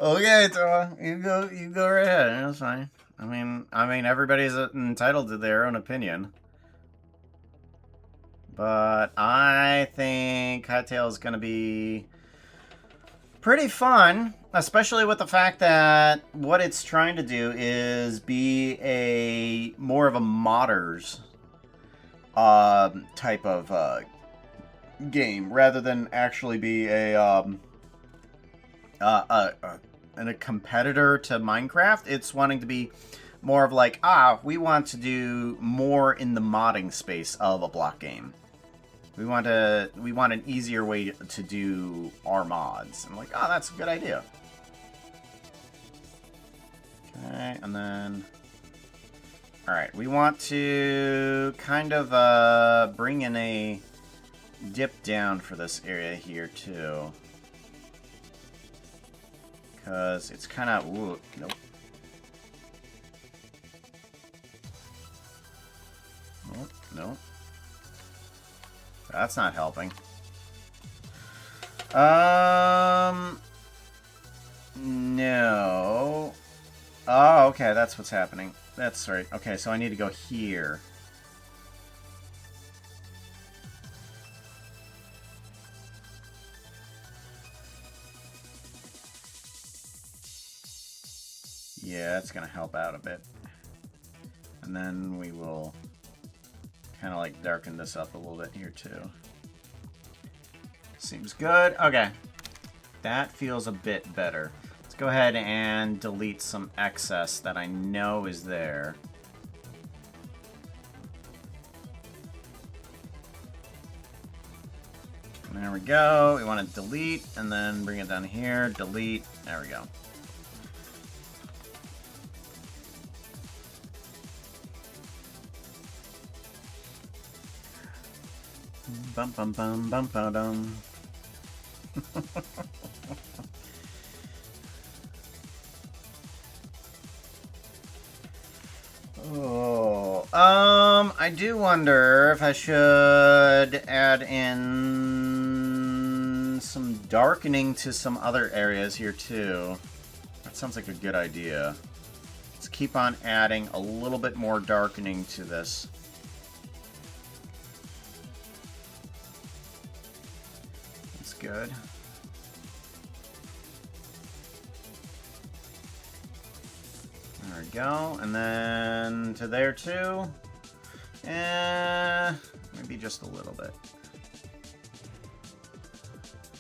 Okay, Toa, you go right ahead. That's fine. I mean, everybody's entitled to their own opinion. But I think Hytale is going to be pretty fun, especially with the fact that what it's trying to do is be a more of a modders type of game rather than actually be a competitor to Minecraft. It's wanting to be more of like, we want to do more in the modding space of a block game. We want an easier way to do our mods. I'm like, that's a good idea. Okay, and then... Alright, we want to kind of bring in a dip down for this area here, too. Because it's kind of... Nope. That's not helping. No. Oh, okay, that's what's happening. That's right. Okay, so I need to go here. Yeah, that's gonna help out a bit. And then we will kind of like darken this up a little bit here too. Seems good. Okay. That feels a bit better. Let's go ahead and delete some excess that I know is there. And there we go. We want to delete and then bring it down here. Delete. There we go. Bum bum bum bum bum dum. Oh, I do wonder if I should add in some darkening to some other areas here too. That sounds like a good idea. Let's keep on adding a little bit more darkening to this. That's good. There we go, and then to there too. Maybe just a little bit.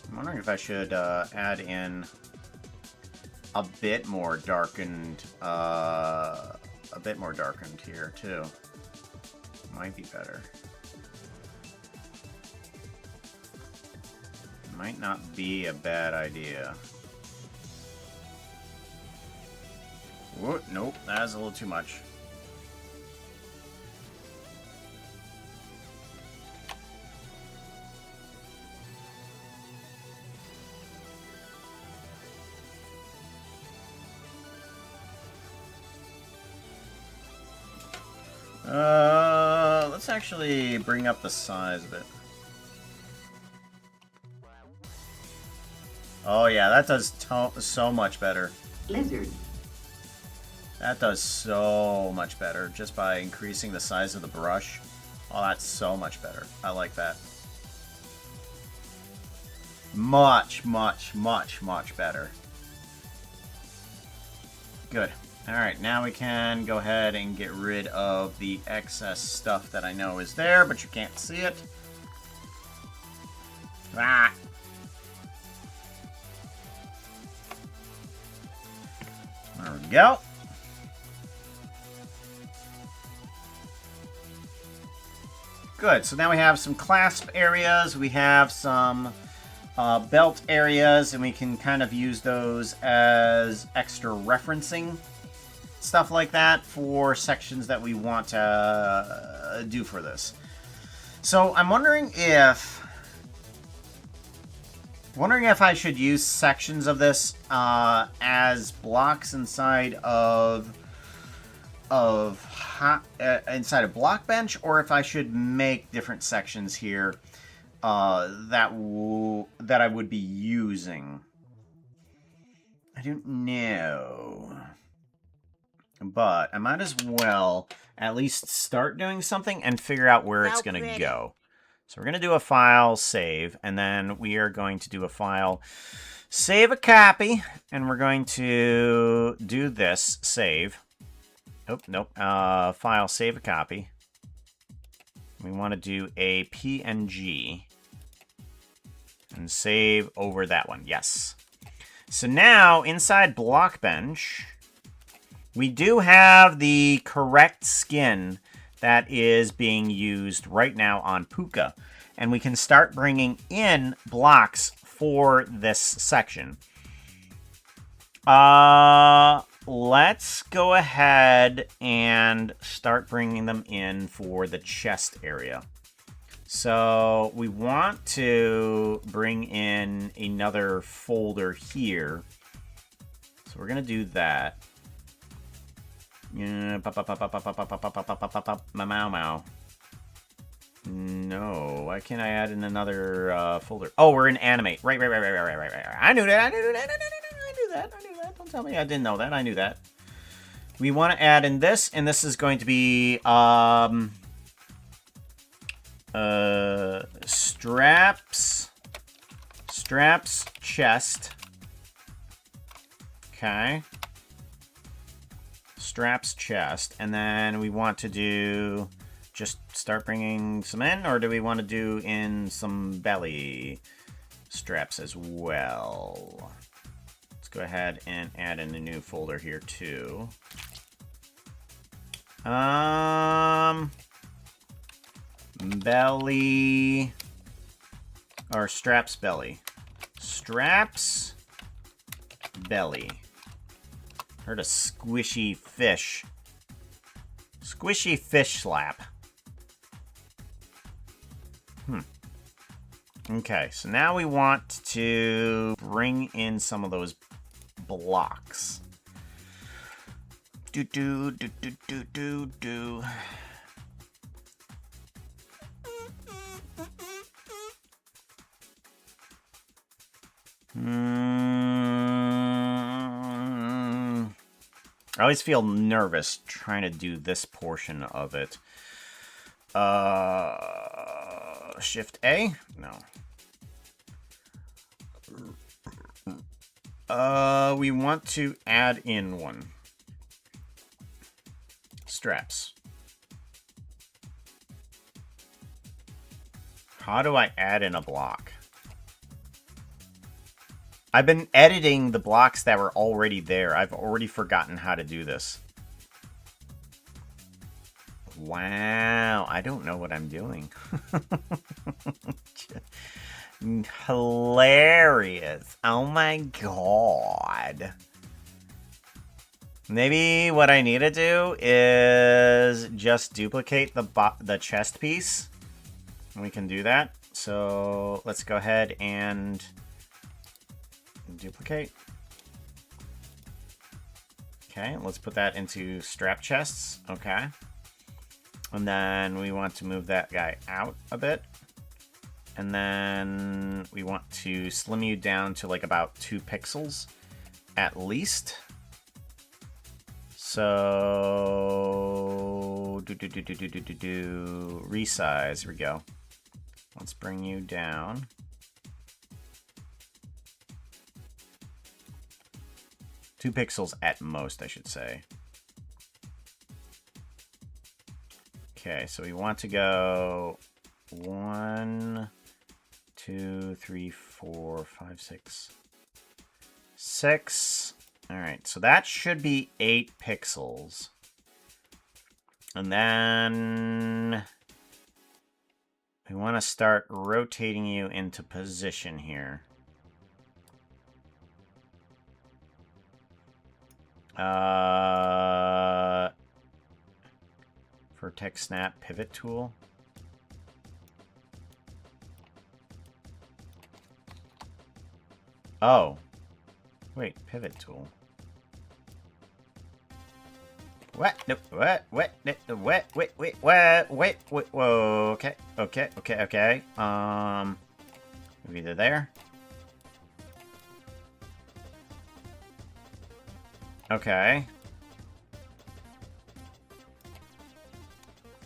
I'm wondering if I should add in a bit more darkened, here too. Might be better. Might not be a bad idea. Whoa, nope, that's a little too much. Let's actually bring up the size of it. Oh yeah, that does so much better. Lizard. That does so much better just by increasing the size of the brush. Oh, that's so much better. I like that. Much, much, much, much better. Good. Alright, now we can go ahead and get rid of the excess stuff that I know is there, but you can't see it. Ah! There we go. Good, so now we have some clasp areas, we have some belt areas, and we can kind of use those as extra referencing. Stuff like that for sections that we want to do for this. So I'm wondering if I should use sections of this as blocks inside of BroKEn, or if I should make different sections here that I would be using. I don't know. But I might as well at least start doing something and figure out where it's going to go. So we're going to do a file save, and then we are going to do a file save a copy, and we're going to do this save. Oh, nope. File save a copy. We want to do a PNG and save over that one. Yes. So now inside BroKEn, we do have the correct skin that is being used right now on Puka. And we can start bringing in blocks for this section. Let's go ahead and start bringing them in for the chest area. So we want to bring in another folder here. So we're going to do that. Mau. No, no. Why can't I add in another folder? Oh, we're in animate. Right. I knew that. I knew that. Don't tell me I didn't know that. I knew that. We want to add in this, and this is going to be straps chest. Okay. Straps chest, and then we want to do just start bringing some in, or do we want to do in some belly straps as well? Let's go ahead and add in a new folder here too. Belly or straps belly. Straps belly. Heard a squishy fish. Squishy fish slap. Okay, so now we want to bring in some of those blocks. Do. I always feel nervous trying to do this portion of it. Shift A? No. We want to add in one. Straps. How do I add in a block? I've been editing the blocks that were already there. I've already forgotten how to do this. Wow, I don't know what I'm doing. Hilarious. Oh my god. Maybe what I need to do is just duplicate the chest piece. We can do that. So let's go ahead and duplicate. Okay, let's put that into strap chests. Okay. And then we want to move that guy out a bit. And then we want to slim you down to like about 2 pixels at least. So resize. Here we go. Let's bring you down. Two pixels at most, I should say. Okay, so we want to go 1, 2, 3, 4, 5, 6. 6. Alright, so that should be 8 pixels. And then we want to start rotating you into position here. Vertex snap pivot tool. Oh. Wait, pivot tool. What? No, what? Wait. Whoa. Okay. Either there. Okay.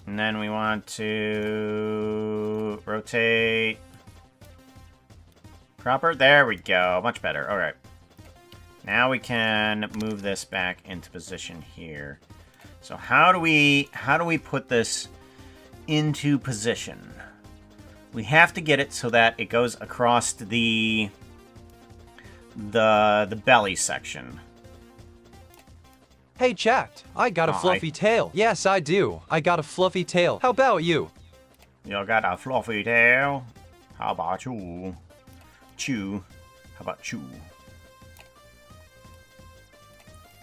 And then we want to rotate proper. There we go. Much better. All right. Now we can move this back into position here. So how do we put this into position? We have to get it so that it goes across the belly section. Hey, chat, I got a fluffy tail. Yes, I do. I got a fluffy tail. How about you? You got a fluffy tail? How about you? Chew. How about you?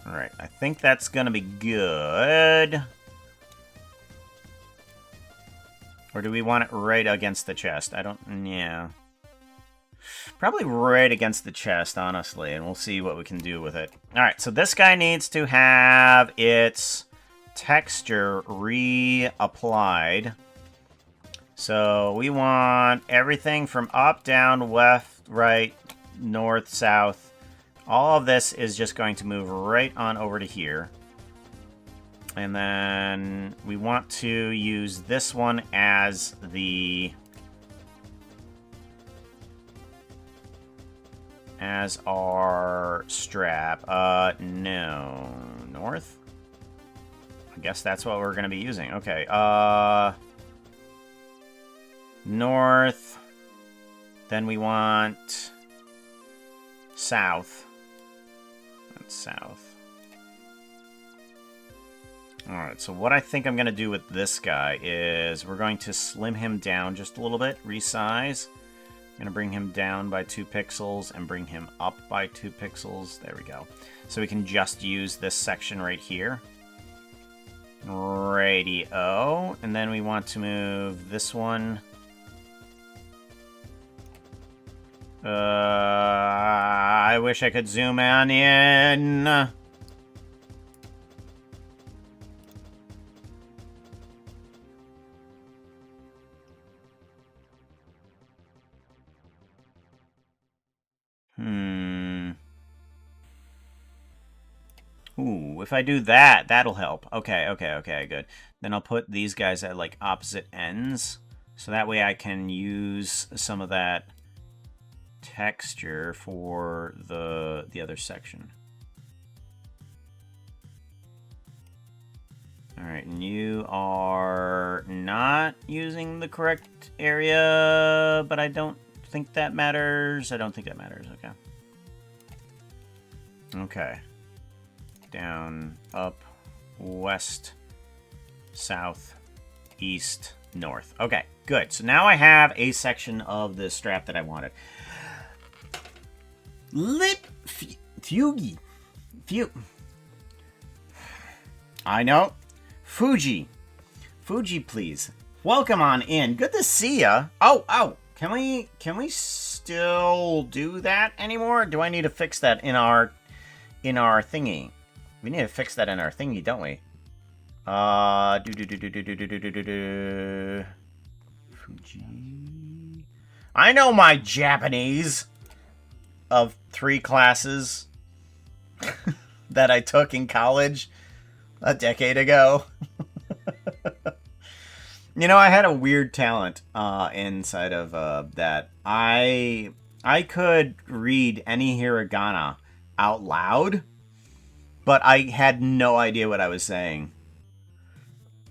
Alright, I think that's gonna be good. Or do we want it right against the chest? Yeah. Probably right against the chest, honestly, and we'll see what we can do with it. Alright, so this guy needs to have its texture reapplied. So we want everything from up, down, left, right, north, south. All of this is just going to move right on over to here. And then we want to use this one as our strap. No. North? I guess that's what we're going to be using. Okay, north. Then we want south. That's south. Alright, so what I think I'm going to do with this guy is we're going to slim him down just a little bit, resize. I'm going to bring him down by 2 pixels and bring him up by 2 pixels. There we go. So we can just use this section right here. Radio. And then we want to move this one. I wish I could zoom in. Ooh, if I do that, that'll help. Okay, good. Then I'll put these guys at, like, opposite ends. So that way I can use some of that texture for the other section. Alright, and you are not using the correct area, but I don't think that matters. I don't think that matters, okay. Okay. Down, up, west, south, east, north. Okay, good. So now I have a section of the strap that I wanted. Fugi. I know. Fuji, please. Welcome on in. Good to see ya. Oh. Can we still do that anymore? Do I need to fix that in our thingy? We need to fix that in our thingy, don't we? Fuji. I know my Japanese of 3 classes that I took in college a decade ago. You know, I had a weird talent inside of that. I could read any hiragana out loud, but I had no idea what I was saying.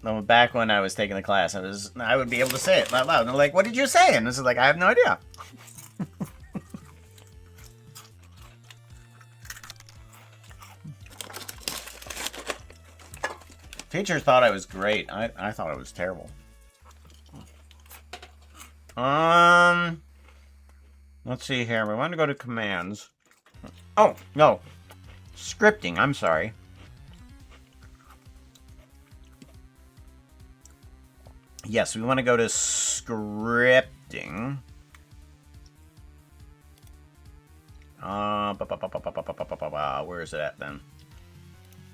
Back when I was taking the class, I would be able to say it out loud. And they're like, "What did you say?" And this is like, I have no idea. Teachers thought I was great. I thought I was terrible. Let's see here. We want to go to commands. Oh, no. Scripting, I'm sorry. Yes, we want to go to scripting. Where is it at then?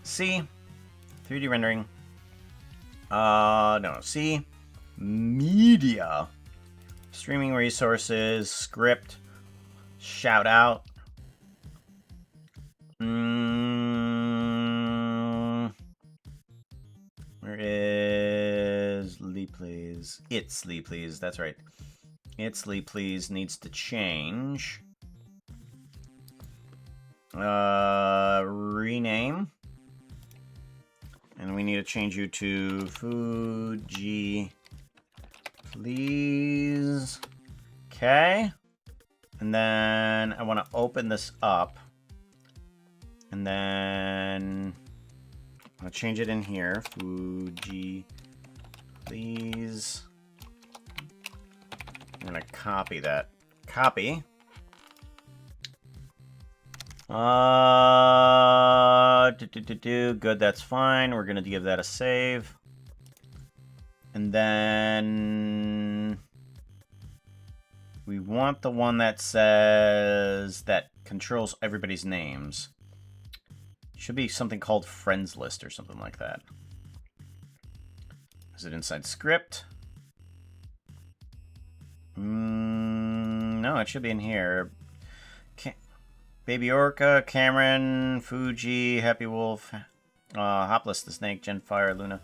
C, 3D rendering. No, C, media. Streaming resources, script, shout out. Where is Lee Please? It's Lee Please, that's right. It's Lee Please needs to change. Rename. And we need to change you to Fuji Please. Okay. And then I want to open this up. And then I'll change it in here. Fuji Please. I'm going to copy that. Copy. Good, that's fine. We're going to give that a save. And then we want the one that says that controls everybody's names. Should be something called friends list or something like that. Is it inside script? No, it should be in here. Baby Orca, Cameron, Fuji, Happy Wolf, Hopless the Snake, Genfire, Luna,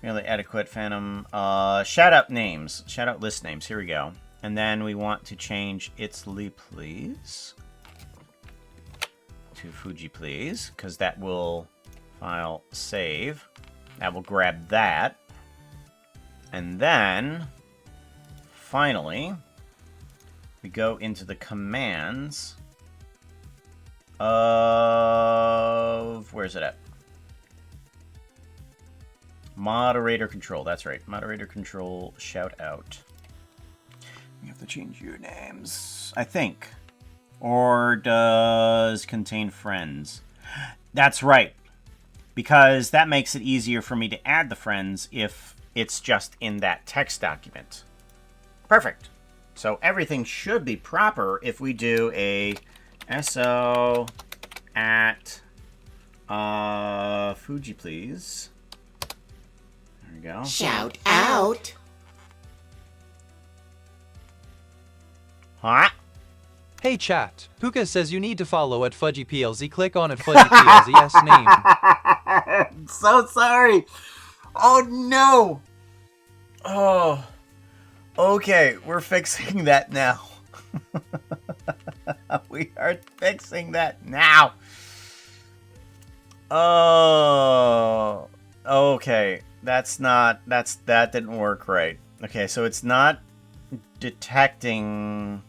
Merely Adequate, Phantom. Shout out names. Shout out list names. Here we go. And then we want to change Itsly, please, to Fuji, please, because that will file save. That will grab that. And then, finally, we go into the commands of... Where's it at? Moderator control. That's right. Moderator control shout out. You have to change your names, I think. Or does contain friends? That's right. Because that makes it easier for me to add the friends if it's just in that text document. Perfect. So everything should be proper if we do a SO at Fuji, please. There we go. Shout out. Huh? Hey chat, Puka says you need to follow at Fudgy PLZ. Click on at Fudgy PLZ's name. I'm so sorry. Oh no. Oh. Okay, we're fixing that now. We are fixing that now. Oh. Okay. That didn't work right. Okay, so it's not detecting...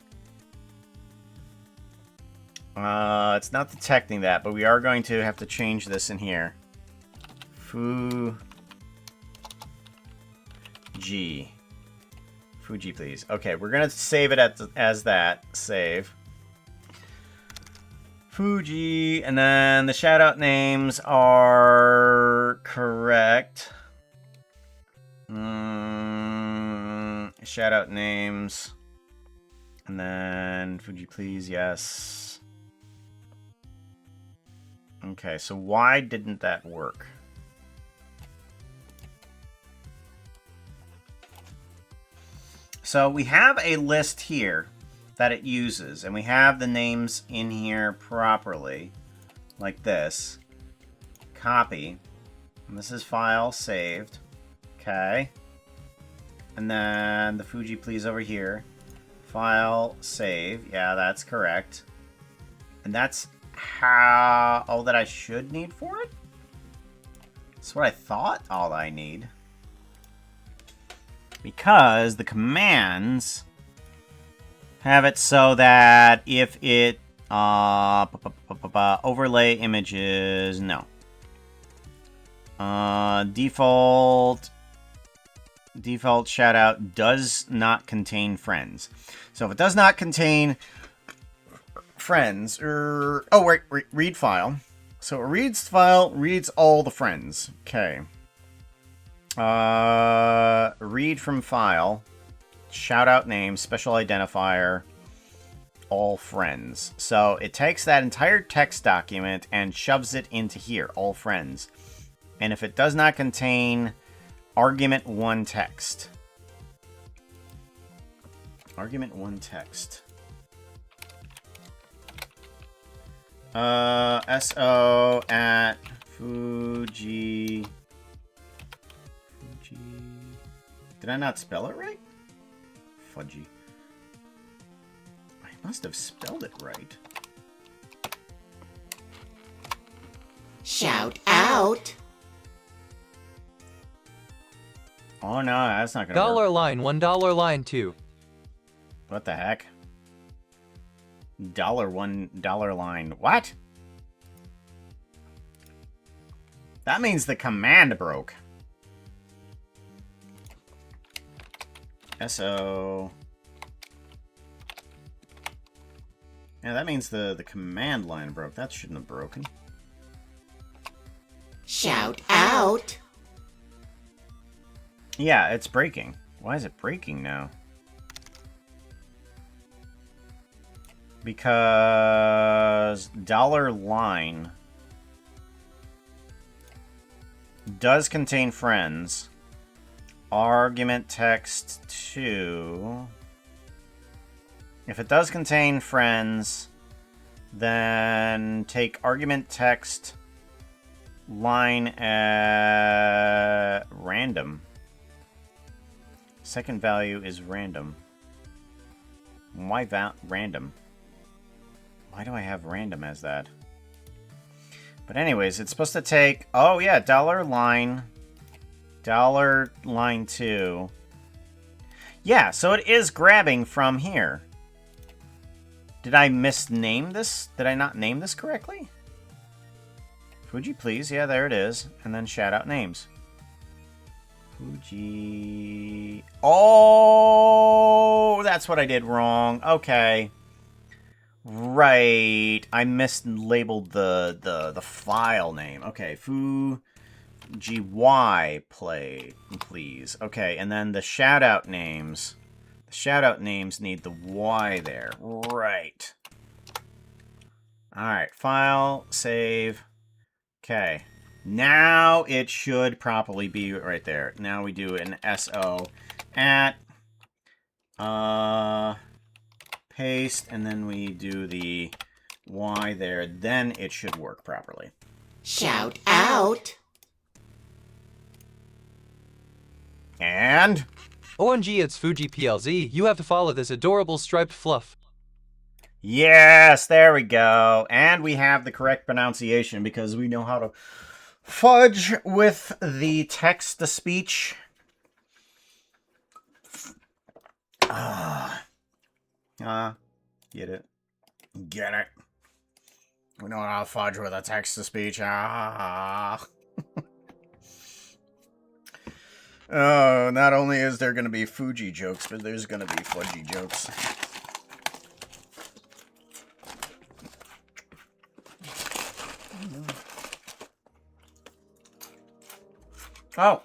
it's not detecting that, but we are going to have to change this in here. Fuji, please. Okay, we're gonna save it as that. Save. Fuji, and then the shout-out names are correct. Shout-out names. And then Fuji, please, yes. Okay, so why didn't that work? So we have a list here that it uses, and we have the names in here properly, like this. Copy. And this is file saved. Okay. And then the Fuji, please, over here. File save. Yeah, that's correct. And that's how all that I should need for it? That's what I thought all I need. Because the commands have it so that if it overlay images, no. Default shoutout does not contain friends. So if it does not contain friends, read file. So it reads file, reads all the friends. Okay. Read from file, shout out name, special identifier, all friends. So it takes that entire text document and shoves it into here, all friends. And if it does not contain argument 1 text, SO at Fuji. Did I not spell it right? Fudgy. I must have spelled it right. Shout out. Oh no, that's not gonna Dollar work. line, $1 line 2. What the heck? $1 line. What? That means the command broke. SO. Yeah, that means the command line broke. That shouldn't have broken. Shout out. Yeah, it's breaking. Why is it breaking now? Because $line does contain friends. Argument text 2. If it does contain friends, then take argument text line random. Second value is random. Why random? Why do I have random as that? But anyways, it's supposed to take... Oh, yeah, $line 2. Yeah, so it is grabbing from here. Did I misname this? Did I not name this correctly? Fuji, please. Yeah, there it is. And then shout out names. Fuji... Oh, that's what I did wrong. Okay. Right. I mislabeled the file name. Okay, Fuji play, please. Okay, and then the shout-out names. The shout-out names need the Y there. Right. Alright, file, save. Okay. Now it should properly be right there. Now we do an SO at paste, and then we do the Y there. Then it should work properly. Shout out. And OMG, it's Fuji PLZ. You have to follow this adorable striped fluff. yes, there we go. And we have the correct pronunciation because we know how to fudge with the text-to-speech. Get it? Get it? We know how to fudge with a text-to-speech. Oh, not only is there going to be Fuji jokes, but there's going to be fudgy jokes. Oh.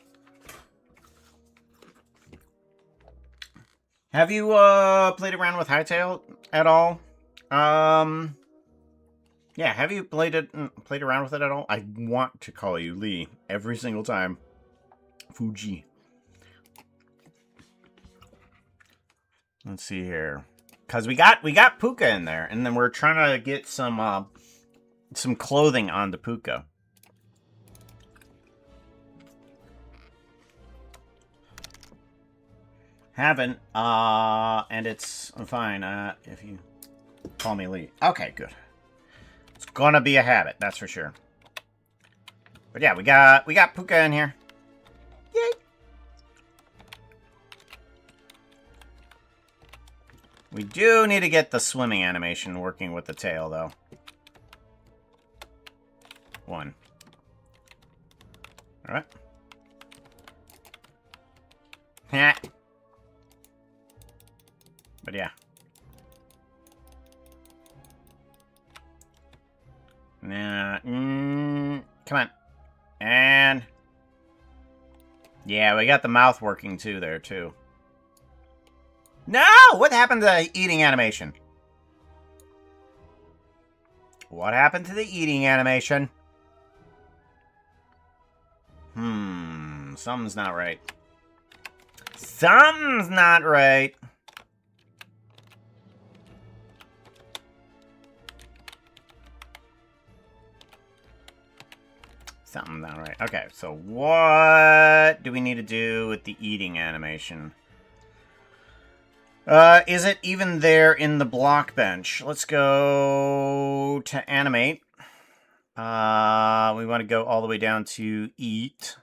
Have you played around with Hytale at all? Yeah, have you played around with it at all? I want to call you Lee every single time. Fuji. Let's see here. Cause we got Puka in there, and then we're trying to get some clothing onto Puka. Haven't, and it's fine, if you call me Lee. Okay, good. It's gonna be a habit, that's for sure. But yeah, we got Puka in here. Yay! We do need to get the swimming animation working with the tail, though. 1. Alright. Yeah. But yeah. Nah, come on. And... yeah, we got the mouth working too there, too. No! What happened to the eating animation? What happened to the eating animation? Something's not right. Something's not right. Something's not right. Okay, so what do we need to do with the eating animation? Is it even there in the block bench? Let's go to animate. We want to go all the way down to eat.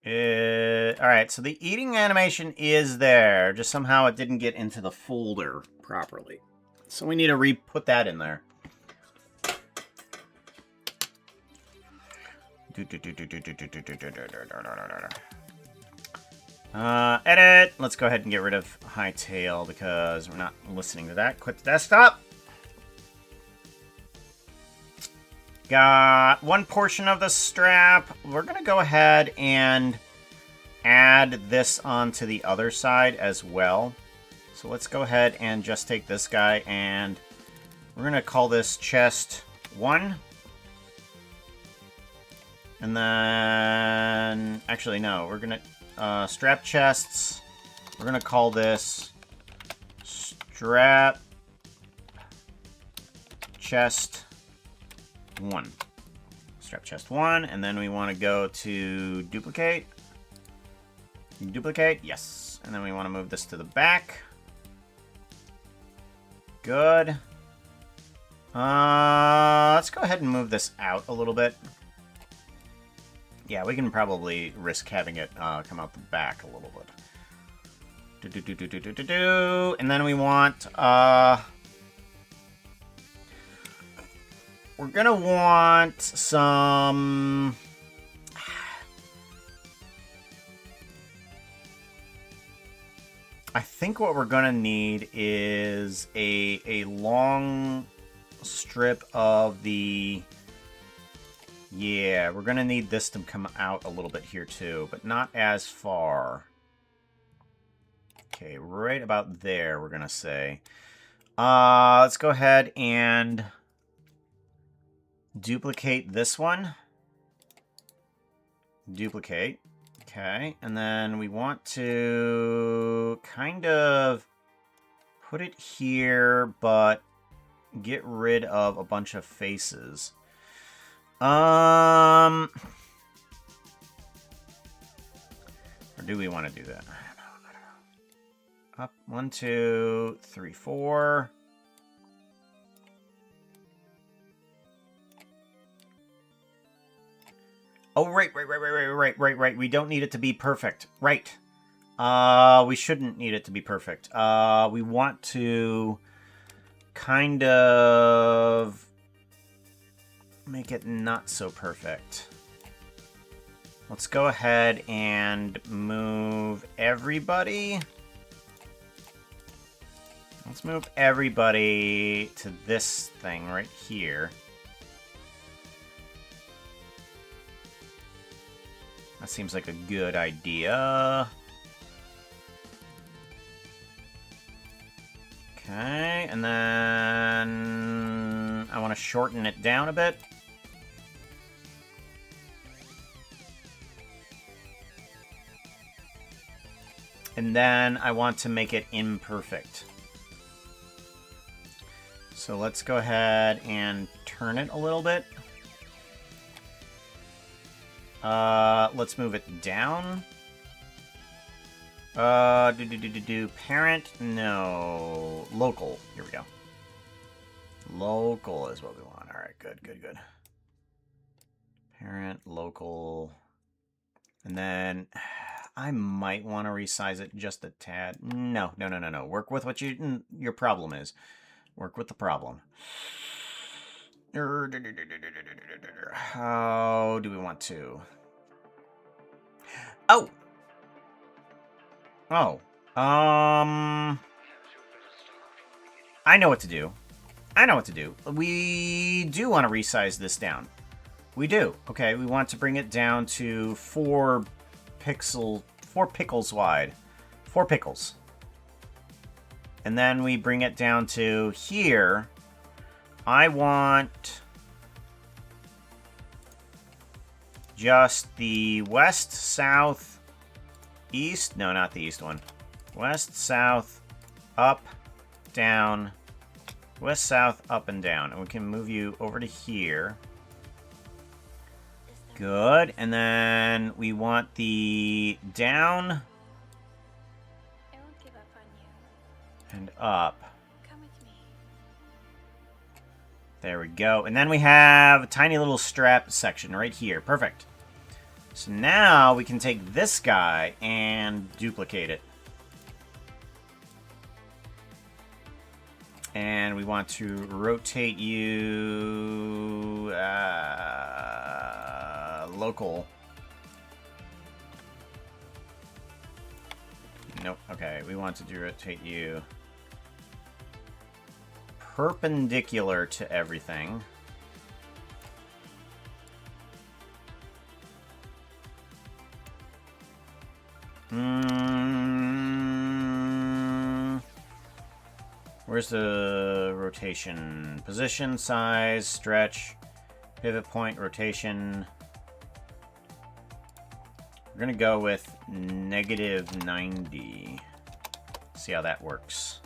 Alright, so the eating animation is there. Just somehow it didn't get into the folder properly. So we need to re-put that in there. Edit. Let's go ahead and get rid of Hytale because we're not listening to that. Quit the desktop. Got one portion of the strap. We're going to go ahead and add this onto the other side as well. So let's go ahead and just take this guy and we're going to call this chest 1. And then, actually no, we're going to strap chests. We're going to call this strap chest 1. Strap chest 1, and then we want to go to duplicate. Duplicate, yes. And then we want to move this to the back. Good. Let's go ahead and move this out a little bit. Yeah, we can probably risk having it come out the back a little bit. And then we want, we're gonna want some... I think what we're gonna need is a long strip of the... Yeah, we're gonna need this to come out a little bit here too, but not as far. Okay, right about there, we're gonna say. Let's go ahead and duplicate this one. Duplicate. Okay, and then we want to kind of put it here, but get rid of a bunch of faces. Or do we want to do that? I don't know. Up, 1, 2, 3, 4. Oh, right. We don't need it to be perfect. Right. We shouldn't need it to be perfect. We want to kind of make it not so perfect. Let's go ahead and move everybody. Let's move everybody to this thing right here. That seems like a good idea. Okay, and then I want to shorten it down a bit. And then I want to make it imperfect. So let's go ahead and turn it a little bit. Let's move it down. Parent? No. Local. Here we go. Local is what we want. Alright, good. Parent, local. And then I might want to resize it just a tad. No. Work with what your problem is. Work with the problem. How do we want to? Oh! I know what to do. We do want to resize this down. We do. Okay, we want to bring it down to 4 pickles wide. 4 pickles. And then we bring it down to here. I want just the west, south, east. No, not the east one. West, south, up, down. West, south, up, and down. And we can move you over to here. Good. And then we want the down and up. There we go. And then we have a tiny little strap section right here. Perfect. So now we can take this guy and duplicate it. And we want to rotate you local. Nope. Okay, we want to rotate you perpendicular to everything. Where's the rotation? Position, size, stretch, pivot point, rotation. We're gonna go with -90. See how that works.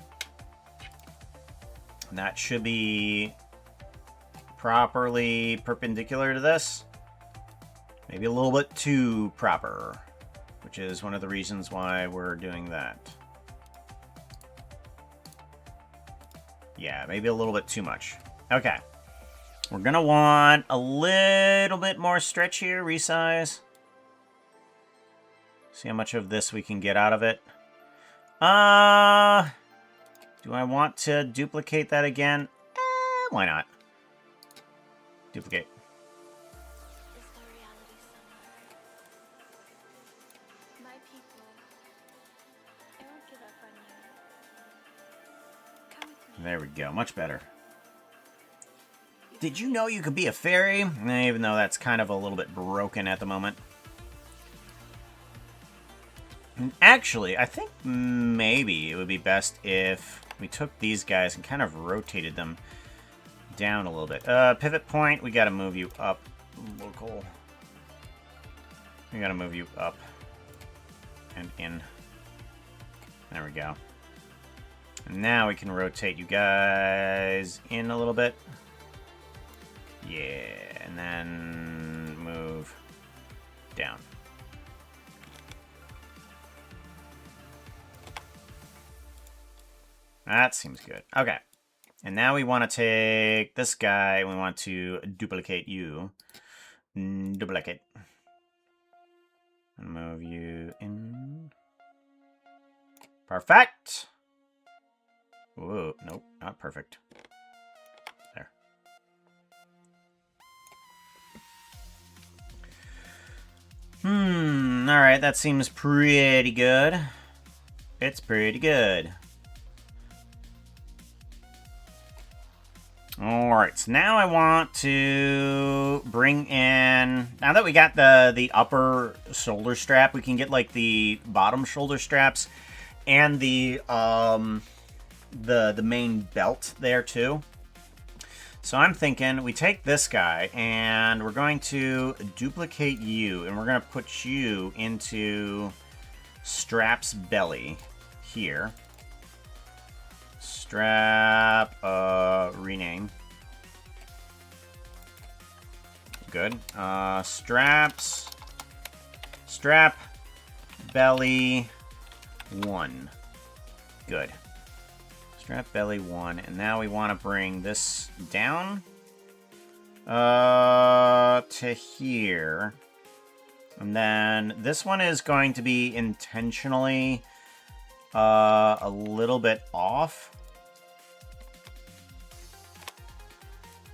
And that should be properly perpendicular to this. Maybe a little bit too proper, which is one of the reasons why we're doing that. Yeah, maybe a little bit too much. Okay. We're gonna want a little bit more stretch here, resize. See how much of this we can get out of it. Do I want to duplicate that again? Why not? Duplicate. There we go, much better. Did you know you could be a fairy? Even though that's kind of a little bit broken at the moment. And actually, I think maybe it would be best if we took these guys and kind of rotated them down a little bit. Pivot point, we gotta move you up. Local. We gotta move you up and in. There we go. And now we can rotate you guys in a little bit. Yeah, and then move down. That seems good. Okay. And now we want to take this guy, and we want to duplicate you. Duplicate. And move you in. Perfect! Whoa, nope, not perfect. There. Alright, that seems pretty good. It's pretty good. Alright, so now I want to bring in... Now that we got the upper shoulder strap, we can get, like, the bottom shoulder straps and the main belt there, too. So I'm thinking we take this guy, and we're going to duplicate you, and we're going to put you into Strap's belly here. Strap, rename. Good. Strap, belly, 1. Good. Strap, belly, 1. And now we want to bring this down, to here. And then this one is going to be intentionally, a little bit off.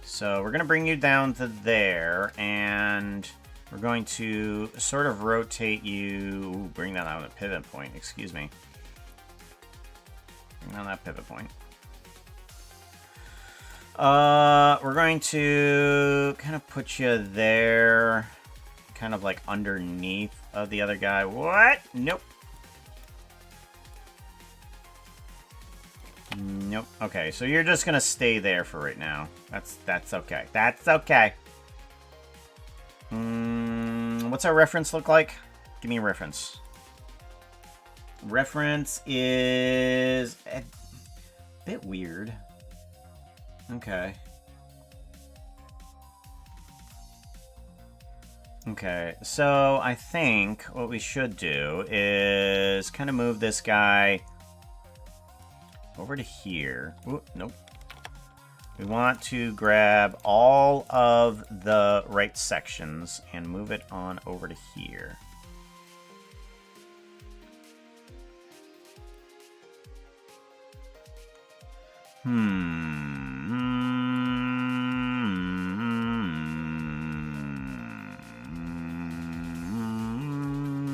So we're going to bring you down to there, and we're going to sort of rotate you... Ooh, bring that on a pivot point, excuse me. Bring on that pivot point. We're going to kind of put you there, kind of like underneath of the other guy. What? Nope. Nope. Okay, so you're just gonna stay there for right now. That's okay. That's okay. What's our reference look like? Give me a reference. Reference is a bit weird. Okay. Okay, so I think what we should do is kind of move this guy over to here. Ooh, nope. We want to grab all of the right sections and move it on over to here.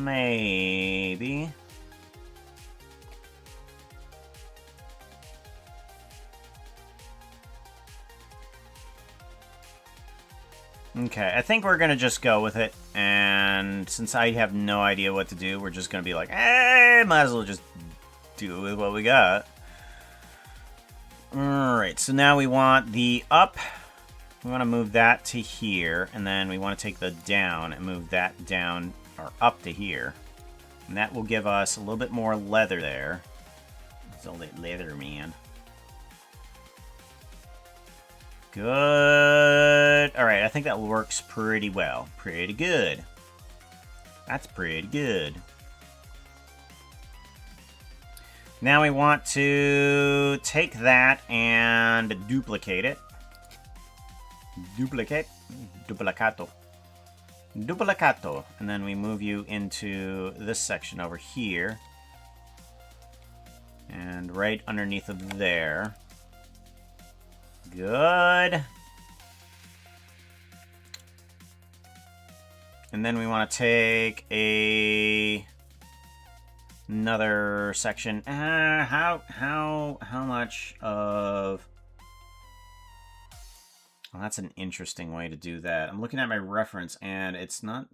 Maybe. Okay, I think we're gonna just go with it, and since I have no idea what to do, we're just gonna be like, might as well just do with what we got. Alright, so now we want the up. We want to move that to here, and then we want to take the down and move that down, or up to here. And that will give us a little bit more leather there. It's all that leather, man. Good. Alright, I think that works pretty well. Pretty good. That's pretty good. Now we want to take that and duplicate it. Duplicate. Duplicato. Duplicato. And then we move you into this section over here. And right underneath of there. Good. And then we want to take another section. How much of... Well, that's an interesting way to do that. I'm looking at my reference, and it's not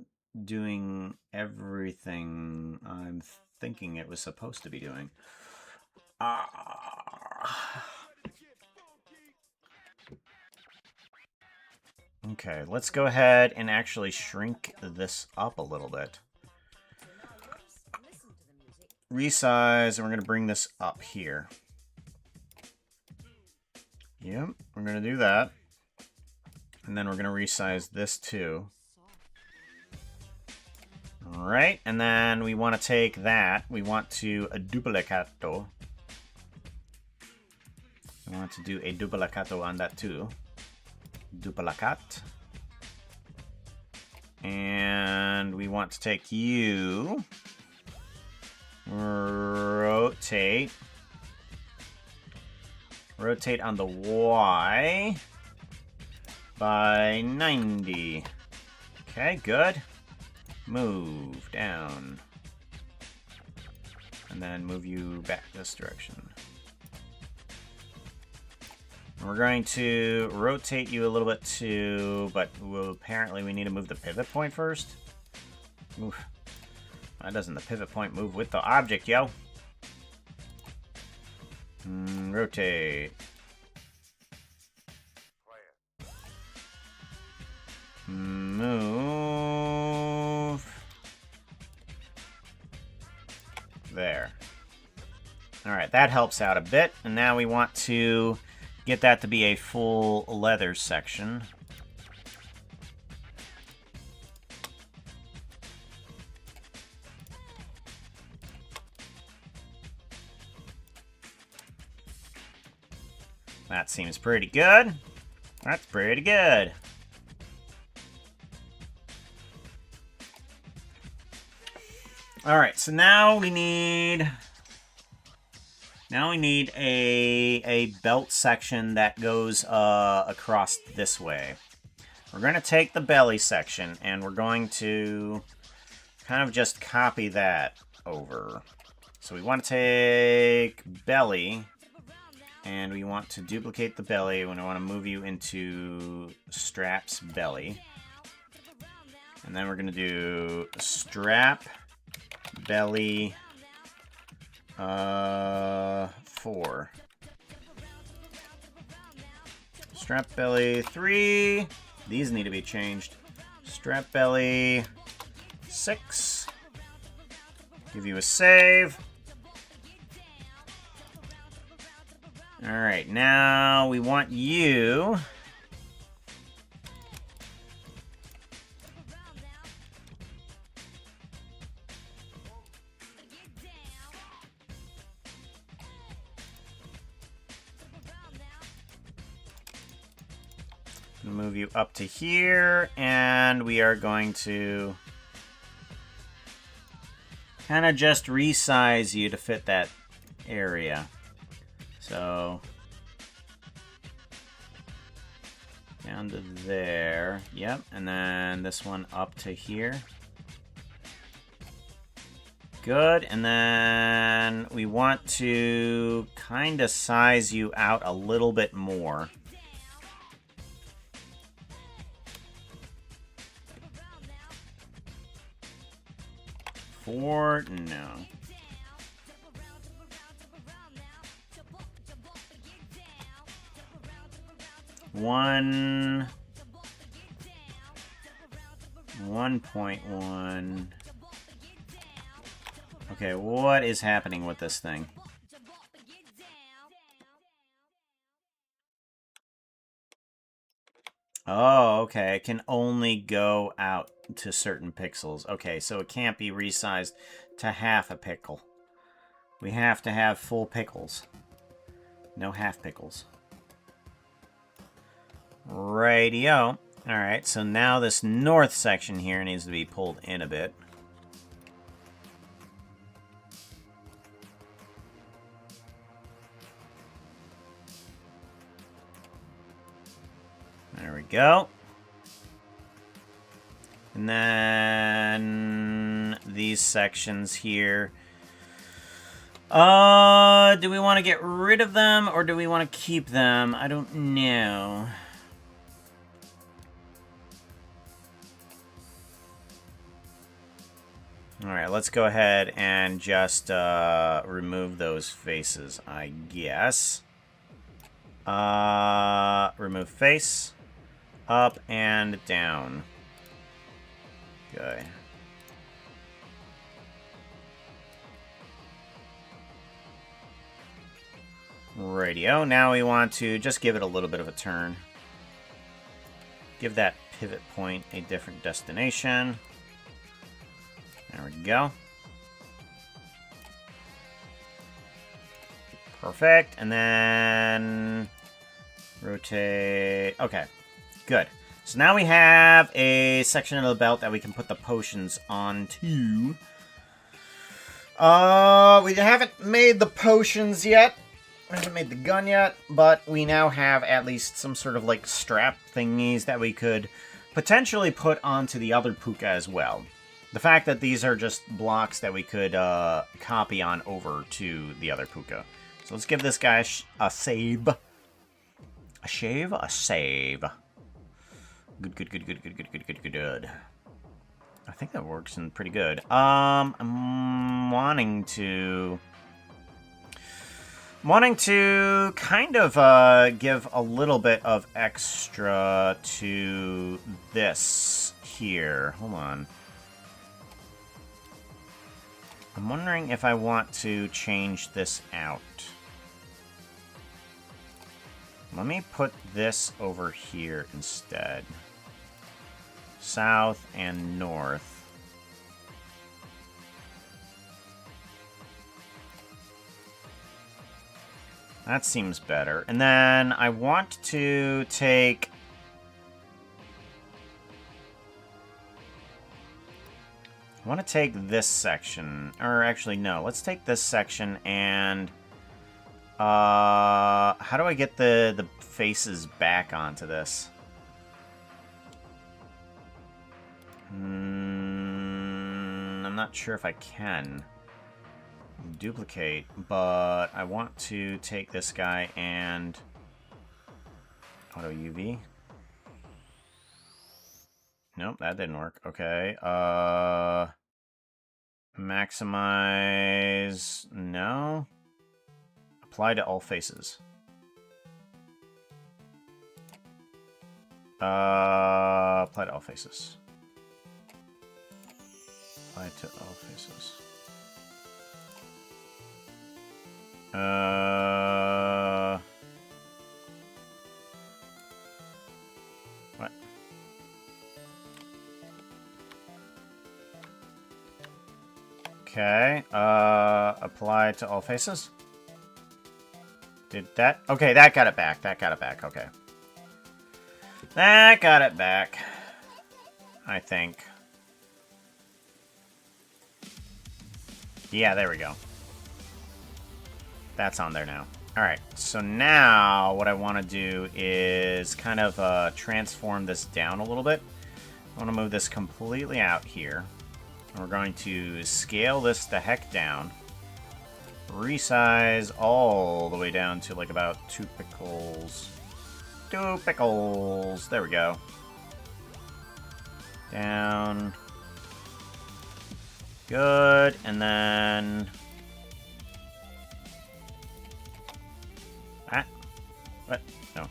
doing everything I'm thinking it was supposed to be doing. Okay, let's go ahead and actually shrink this up a little bit. Resize, and we're going to bring this up here. Yep, we're going to do that. And then we're going to resize this too. Alright, and then we want to take that. We want to duplicato. We want to do a duplicato on that too. Duplicat. And we want to take you. Rotate. Rotate on the Y by 90. Okay, good. Move down. And then move you back this direction. We're going to rotate you a little bit too, but apparently we need to move the pivot point first. Oof. Why doesn't the pivot point move with the object, yo? Rotate. Move. There. Alright, that helps out a bit. And now we want to get that to be a full leather section. That seems pretty good. That's pretty good. Alright, so now we need... Now we need a belt section that goes across this way. We're going to take the belly section, and we're going to kind of just copy that over. So we want to take belly, and we want to duplicate the belly, and we want to move you into straps belly. And then we're going to do strap belly 4. Strap belly 3. These need to be changed. Strap belly 6. Give you a save. Alright, now we want you... move you up to here, and we are going to kind of just resize you to fit that area. So down to there, yep, and then this one up to here. Good, and then we want to kind of size you out a little bit more. No. 1.1. Okay, what is happening with this thing? Oh, okay. It can only go out to certain pixels. Okay, so it can't be resized to half a pickle. We have to have full pickles. No half pickles. Radio. Alright, so now this north section here needs to be pulled in a bit. There we go. And then these sections here. Do we want to get rid of them or do we want to keep them? I don't know. Alright, let's go ahead and just remove those faces, I guess. Remove face. Up and down. Okay. Radio. Now we want to just give it a little bit of a turn. Give that pivot point a different destination. There we go. Perfect. And then rotate. Okay. Good. So now we have a section of the belt that we can put the potions onto. We haven't made the potions yet. We haven't made the gun yet, but we now have at least some sort of like strap thingies that we could potentially put onto the other puka as well. The fact that these are just blocks that we could copy on over to the other puka. So let's give this guy a save. A shave? A save. Good. I think that works in pretty good. I'm wanting to kind of give a little bit of extra to this here. Hold on. I'm wondering if I want to change this out. Let me put this over here instead. South and north. That seems better. And then I want to take... I want to take this section. Or actually, no. Let's take this section and... how do I get the faces back onto this? I'm not sure if I can. Duplicate, but I want to take this guy and... Auto UV? Nope, that didn't work. Okay, maximize... No? Apply to all faces. Apply to all faces. Apply to all faces. What? Okay, apply to all faces. Did that? Okay, that got it back. That got it back. Okay. That got it back. I think. Yeah, there we go. That's on there now. Alright, so now what I want to do is kind of transform this down a little bit. I want to move this completely out here. And we're going to scale this the heck down. Resize all the way down to like about 2 pickles. 2 pickles. There we go. Down. Good. And then... Ah. What? No.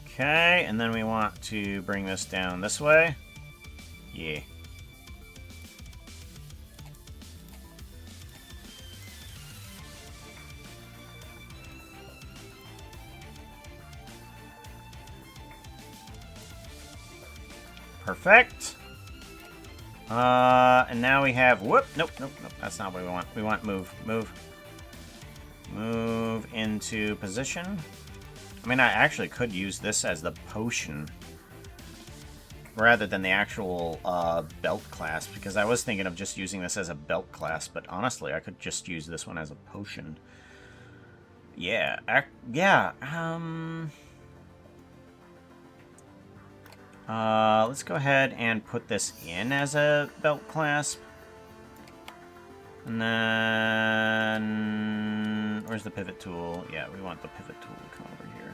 Okay, and then we want to bring this down this way. Yeah. Perfect. And now we have... Whoop! Nope. That's not what we want. We want move. Move into position. I mean, I actually could use this as the potion rather than the actual belt clasp, because I was thinking of just using this as a belt clasp, but honestly, I could just use this one as a potion. Yeah. Let's go ahead and put this in as a belt clasp. And then... Where's the pivot tool? Yeah, we want the pivot tool to come over here.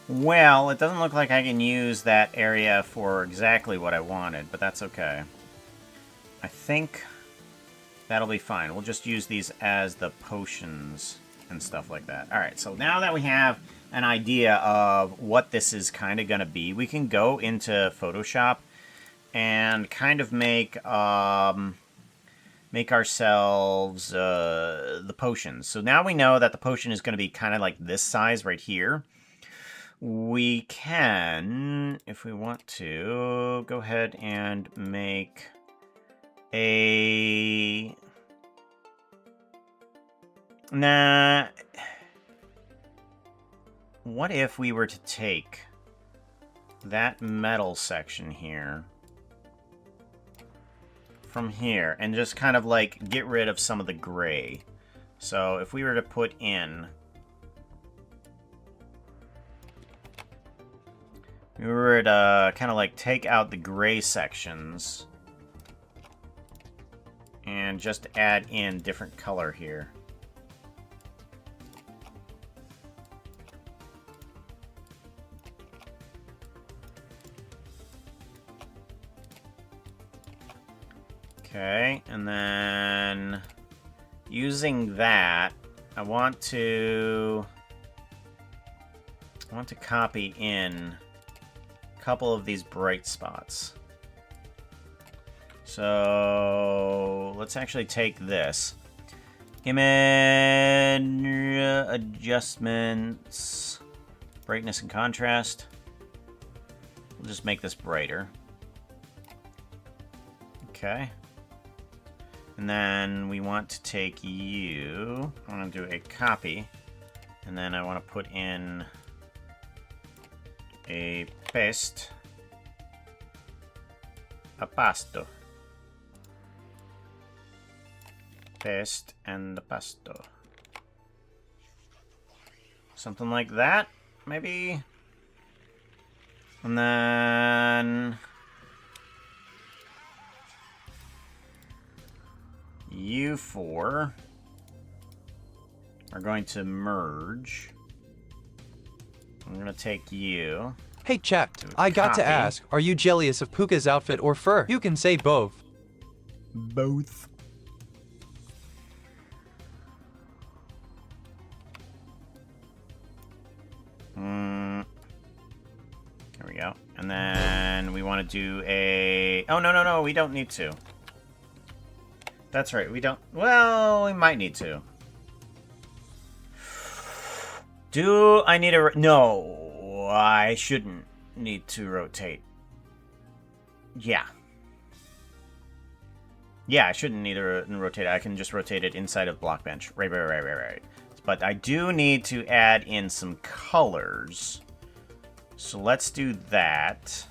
Well, it doesn't look like I can use that area for exactly what I wanted, but that's okay. I think that'll be fine. We'll just use these as the potions and stuff like that. Alright, so now that we have an idea of what this is kind of going to be, we can go into Photoshop and kind of make ourselves the potions. So now we know that the potion is going to be kind of like this size right here. We can, if we want to, go ahead and make a... Nah. What if we were to take that metal section here from here and just kind of like get rid of some of the gray? So if we were to put in... We were to kind of like take out the gray sections and just add in different color here. Okay, and then using that, I want to copy in couple of these bright spots. So let's actually take this. Image adjustments, brightness and contrast. We'll just make this brighter. Okay. And then we want to take you. I want to do a copy. And then I want to put in a paste, a pasto, paste and the pasto, something like that, maybe. And then you four are going to merge. I'm going to take you. Hey chat, I got to ask, are you jealous of Puka's outfit or fur? You can say both. Both. There we go. And then we want to do a... Oh, no, we don't need to. That's right, we don't... Well, we might need to. Do I need a... No. I shouldn't need to rotate. Yeah. Yeah, I shouldn't need to rotate it. I can just rotate it inside of Blockbench. Right. But I do need to add in some colors. So let's do that.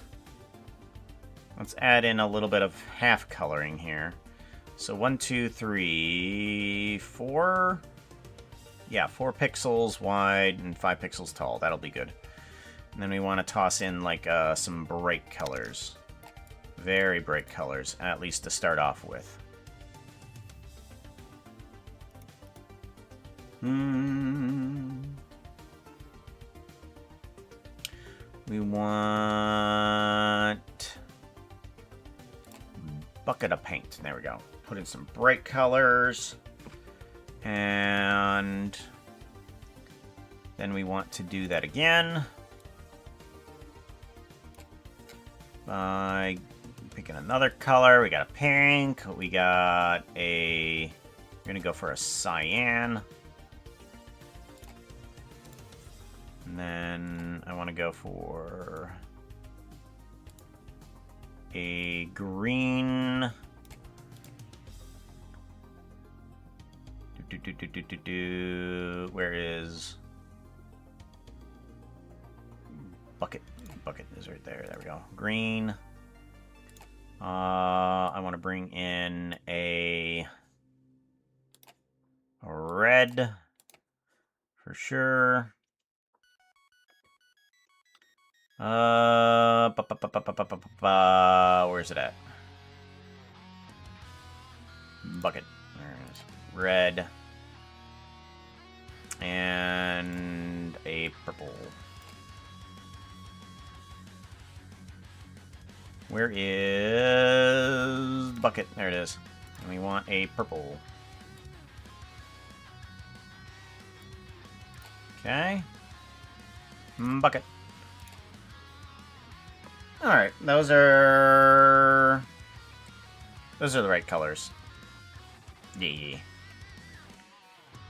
Let's add in a little bit of half coloring here. So 1, 2, 3, 4. Yeah, 4 pixels wide and 5 pixels tall. That'll be good. And then we want to toss in like some bright colors. Very bright colors, at least to start off with. We want bucket of paint. There we go. Put in some bright colors. And then we want to do that again by picking another color. We got a pink. We got a... We're going to go for a cyan. And then I want to go for a green. Where is bucket? Bucket is right there. There we go. Green. I want to bring in a red for sure. Where's it at? Bucket. There it is. Red. And a purple. Where is the bucket? There it is. And we want a purple. Okay. Bucket. Alright, those are the right colors. Yeah.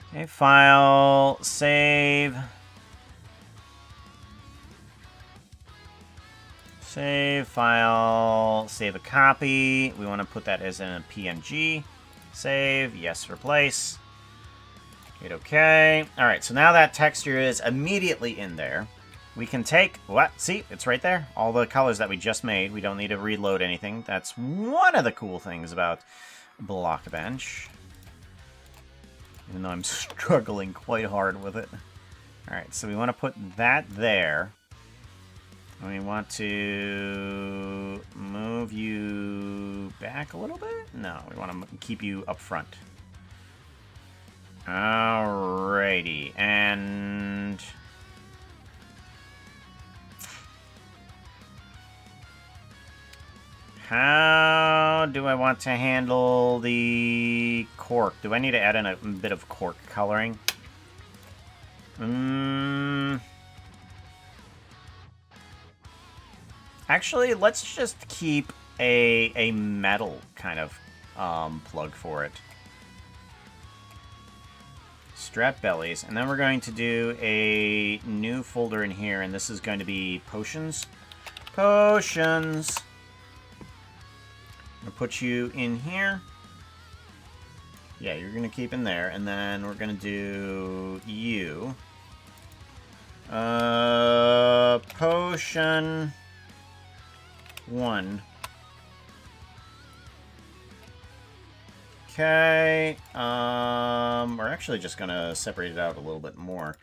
Okay, file, save. Save, file, save a copy. We want to put that as in a PNG. Save, yes, replace. Hit OK. Alright, so now that texture is immediately in there. We can take, what? See, it's right there. All the colors that we just made. We don't need to reload anything. That's one of the cool things about BroKEn. Even though I'm struggling quite hard with it. Alright, so we want to put that there. And we want to move you back a little bit? No, we want to keep you up front. Alrighty, and... how do I want to handle the cork? Do I need to add in a bit of cork coloring? Actually, let's just keep a metal kind of plug for it. Strap bellies. And then we're going to do a new folder in here, and this is going to be potions. Potions! I'm gonna put you in here. Yeah, you're gonna keep in there, and then we're gonna do you. Potion 1. Okay. We're actually just gonna separate it out a little bit more.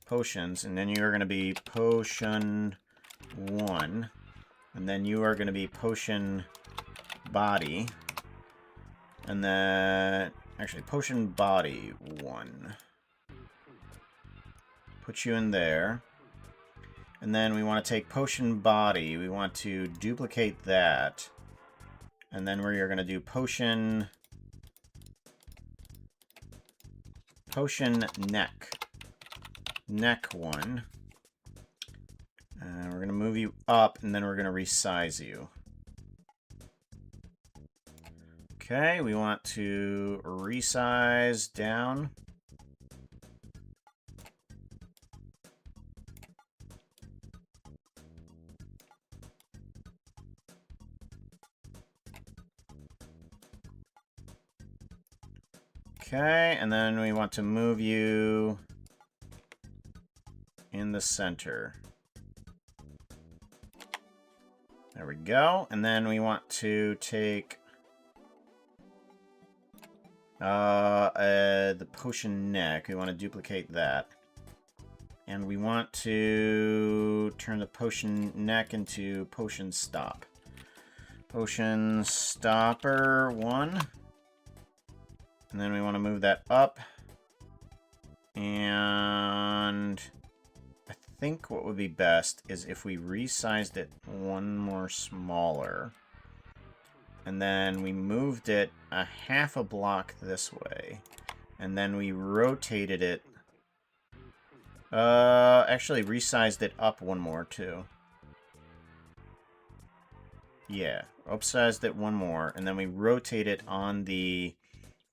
Potions, and then you're gonna be potion 1, and then you are gonna be potion body, and then actually potion body 1. Put you in there, and then we want to take potion body. We want to duplicate that, and then we're going to do potion neck 1. And we're going to move you up, and then we're going to resize you. Okay, we want to resize down. Okay, and then we want to move you in the center. There we go. And then we want to take The potion neck. We want to duplicate that. And we want to turn the potion neck into potion stop. Potion stopper 1. And then we want to move that up. And I think what would be best is if we resized it one more smaller. And then we moved it a half a block this way. And then we rotated it. Actually resized it up one more too. Yeah, upsized it one more. And then we rotate it on the...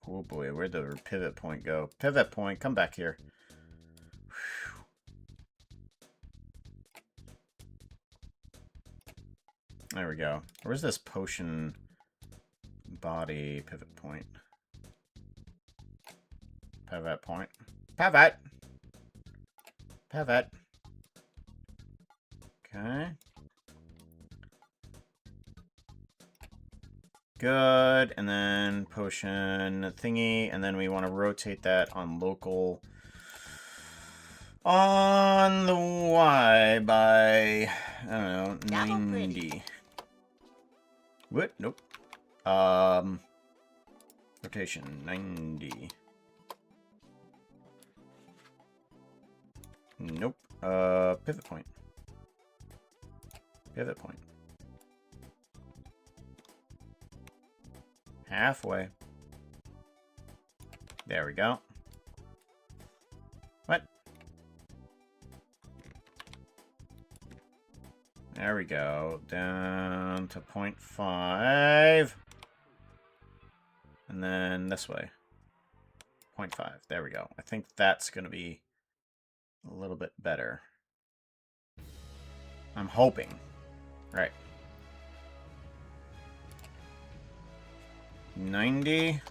Oh boy, where'd the pivot point go? Pivot point, come back here. Whew. There we go. Where's this potion body pivot point? Pivot point. Pivot! Pivot. Okay. Good, and then potion thingy, and then we want to rotate that on local on the Y by, I don't know, 90. What? Nope. Rotation 90. Nope. Pivot point. Pivot point. Halfway. There we go. What? There we go. Down to 0.5. And then this way. 0.5. There we go. I think that's going to be a little bit better. I'm hoping. Right. 90. I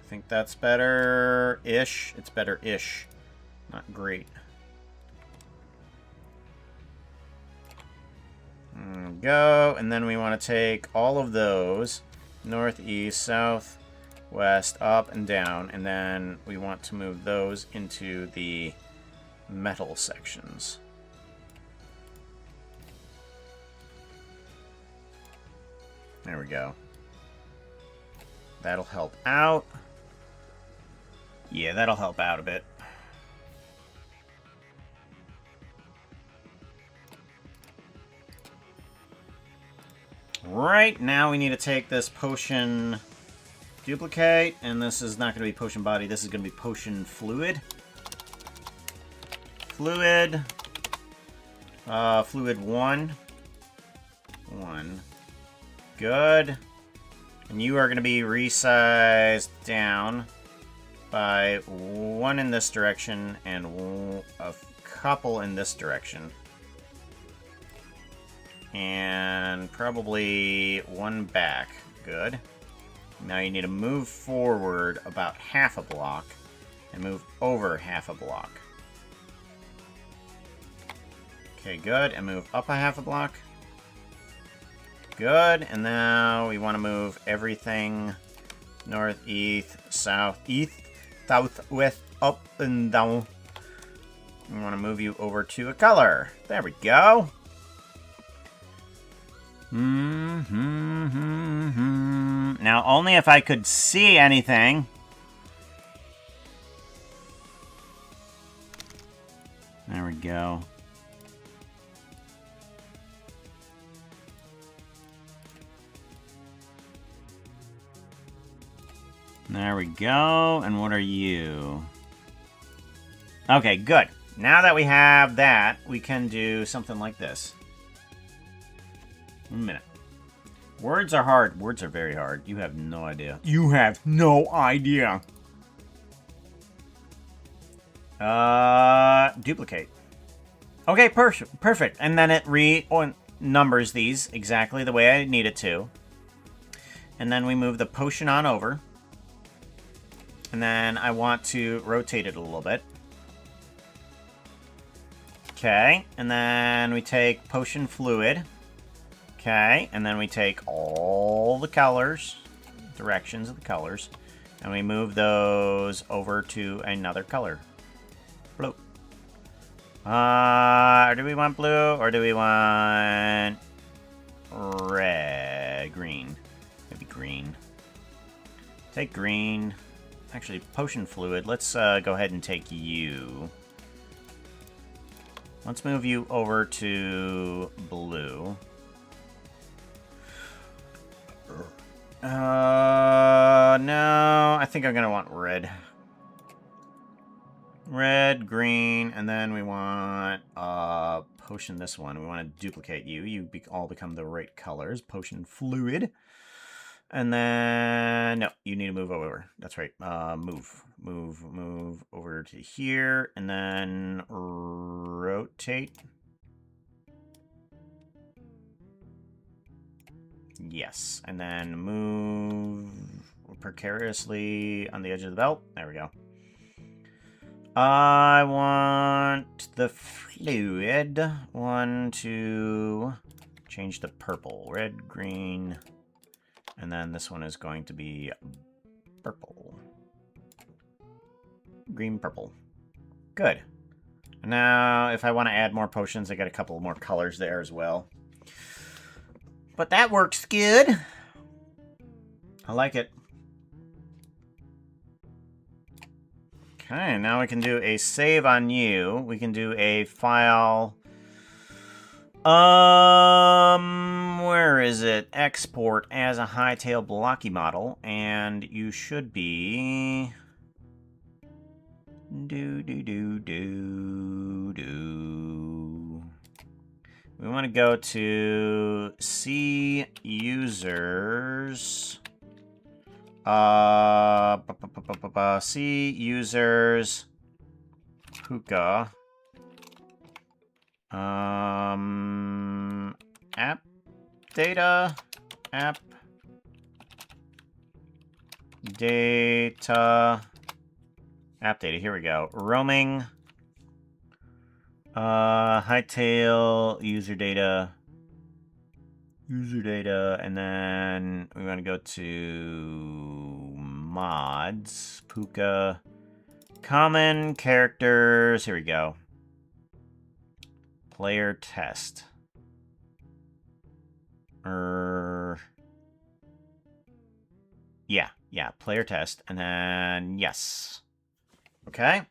think that's better-ish. It's better-ish. Not great. There we go. And then we want to take all of those. North, east, south, west, up, and down. And then we want to move those into the metal sections. There we go. That'll help out. Yeah, that'll help out a bit. Right, now we need to take this potion duplicate, and this is not going to be potion body, this is going to be potion fluid. Fluid. Fluid 1. 1. Good. And you are going to be resized down by 1 in this direction and a couple in this direction. And probably 1 back. Good. Now you need to move forward about half a block and move over half a block. Okay, good. And move up a half a block. Good, and now we want to move everything north, east, south, west, up, and down. We want to move you over to a color. There we go. Now, only if I could see anything. There we go. There we go. And what are you? Okay, good. Now that we have that, we can do something like this. 1 minute. Words are hard. Words are very hard. You have no idea. You have no idea. Duplicate. Okay, perfect. And then it numbers these exactly the way I need it to. And then we move the potion on over. And then I want to rotate it a little bit. Okay, and then we take potion fluid. Okay, and then we take all the colors, directions of the colors. And we move those over to another color. Blue. Do we want blue or do we want red? Green. Maybe green. Take green. Actually, potion fluid. Let's go ahead and take you. Let's move you over to blue. No, I think I'm gonna want red. Red, green, and then we want potion this one. We want to duplicate you. You all become the right colors. Potion fluid. And then, no, you need to move over. That's right. Move over to here, and then rotate. Yes, and then move precariously on the edge of the belt. There we go. I want the fluid one to change to purple. Red, green, and then this one is going to be purple. Green, purple. Good. Now, if I want to add more potions, I got a couple more colors there as well. But that works good. I like it. Okay, now we can do a save on you. We can do a file. Where is it? Export as a Hytale blocky model, and you should be. We want to go to C users. C users Puka. App data. App data. App data. Here we go. Roaming. Hytale user data. User data, and then we want to go to mods, Puka, common characters. Here we go. Player test. Yeah, player test, and then yes. Okay,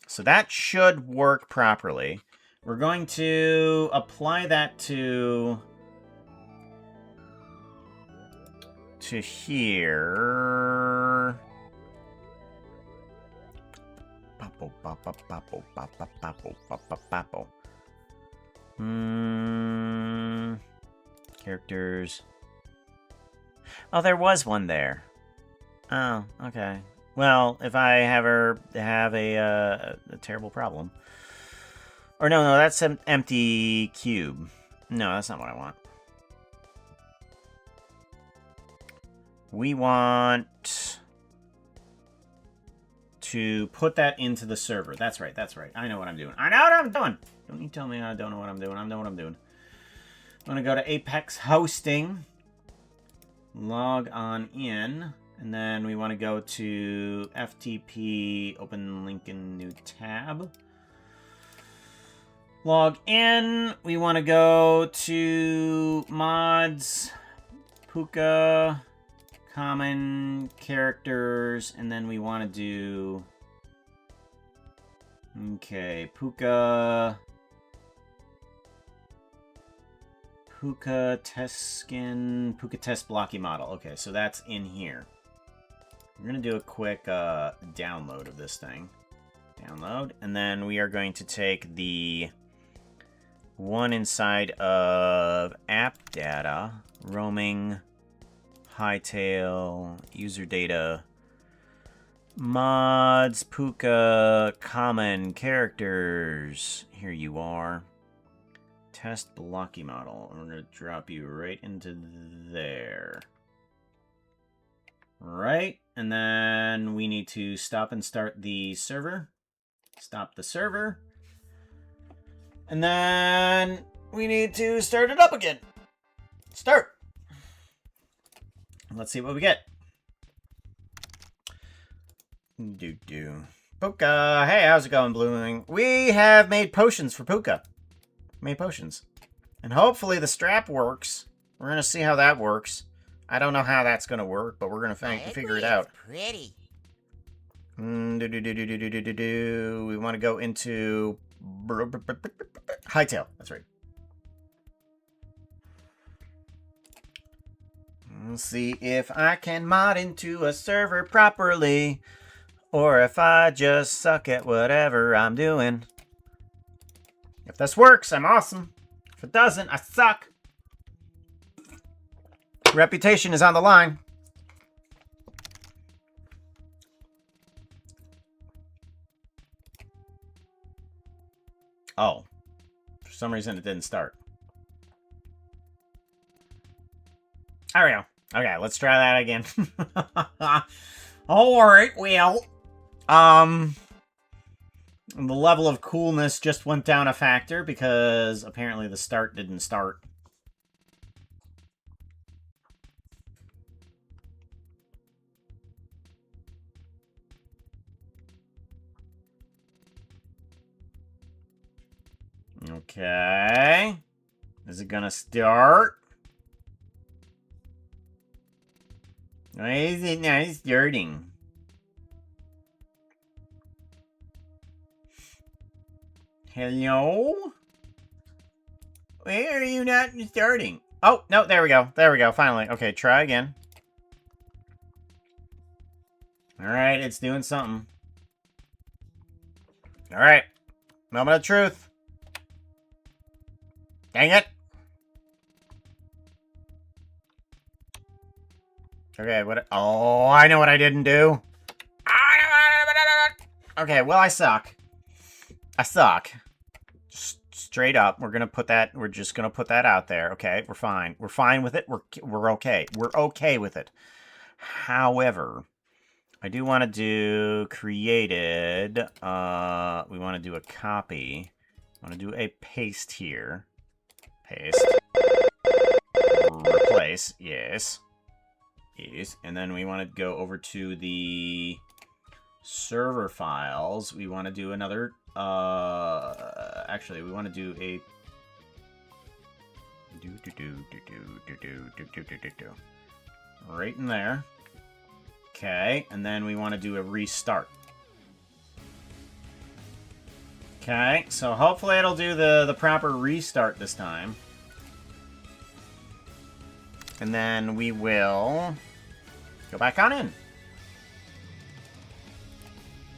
so that should work properly. We're going to apply that to here. Characters. Oh, there was one there. Oh, okay. Well, if I have a terrible problem. Or no, that's an empty cube. No, that's not what I want. We want to put that into the server. That's right, that's right. I know what I'm doing. I know what I'm doing! Don't you tell me I don't know what I'm doing. I know what I'm doing. I'm going to go to Apex Hosting. Log on in. And then we want to go to FTP, open link in new tab. Log in. We want to go to mods, Puka, common characters, and then we want to do, okay, Puka test skin, Puka test blocky model. Okay, so that's in here. We're going to do a quick download of this thing. Download, and then we are going to take the one inside of app data, roaming, Hytale, user data, mods, Puka, common characters. Here you are. Test blocky model. I'm going to drop you right into there. Right, and then we need to stop and start the server. Stop the server. And then we need to start it up again. Start. Let's see what we get. Puka, hey, how's it going, Blooming? We have made potions for Puka. Made potions. And hopefully the strap works. We're gonna see how that works. I don't know how that's gonna work, but we're gonna figure it out. Pretty. We want to go into Hytale. That's right. Let's see if I can mod into a server properly, or if I just suck at whatever I'm doing. If this works, I'm awesome. If it doesn't, I suck. Reputation is on the line. Oh. For some reason, it didn't start. There we go. Okay, let's try that again. Alright, well. The level of coolness just went down a factor because apparently the start didn't start. Okay. Is it gonna start? Why is it not starting? Hello? Where are you not starting? Oh, no, there we go. There we go, finally. Okay, try again. Alright, it's doing something. Alright. Moment of truth. Dang it! Okay, what? Oh, I know what I didn't do. Okay, well, I suck. I suck. Just straight up, we're gonna put that. We're just gonna put that out there. Okay, we're fine. We're fine with it. We're okay. We're okay with it. However, I do want to do created. We want to do a copy. I want to do a paste here. Paste. Replace. Yes. Yes. And then we want to go over to the server files. We want to do another. Actually, we want to do a. Right in there. Okay, and then we want to do a restart. Okay, so hopefully it'll do the proper restart this time. And then we will go back on in.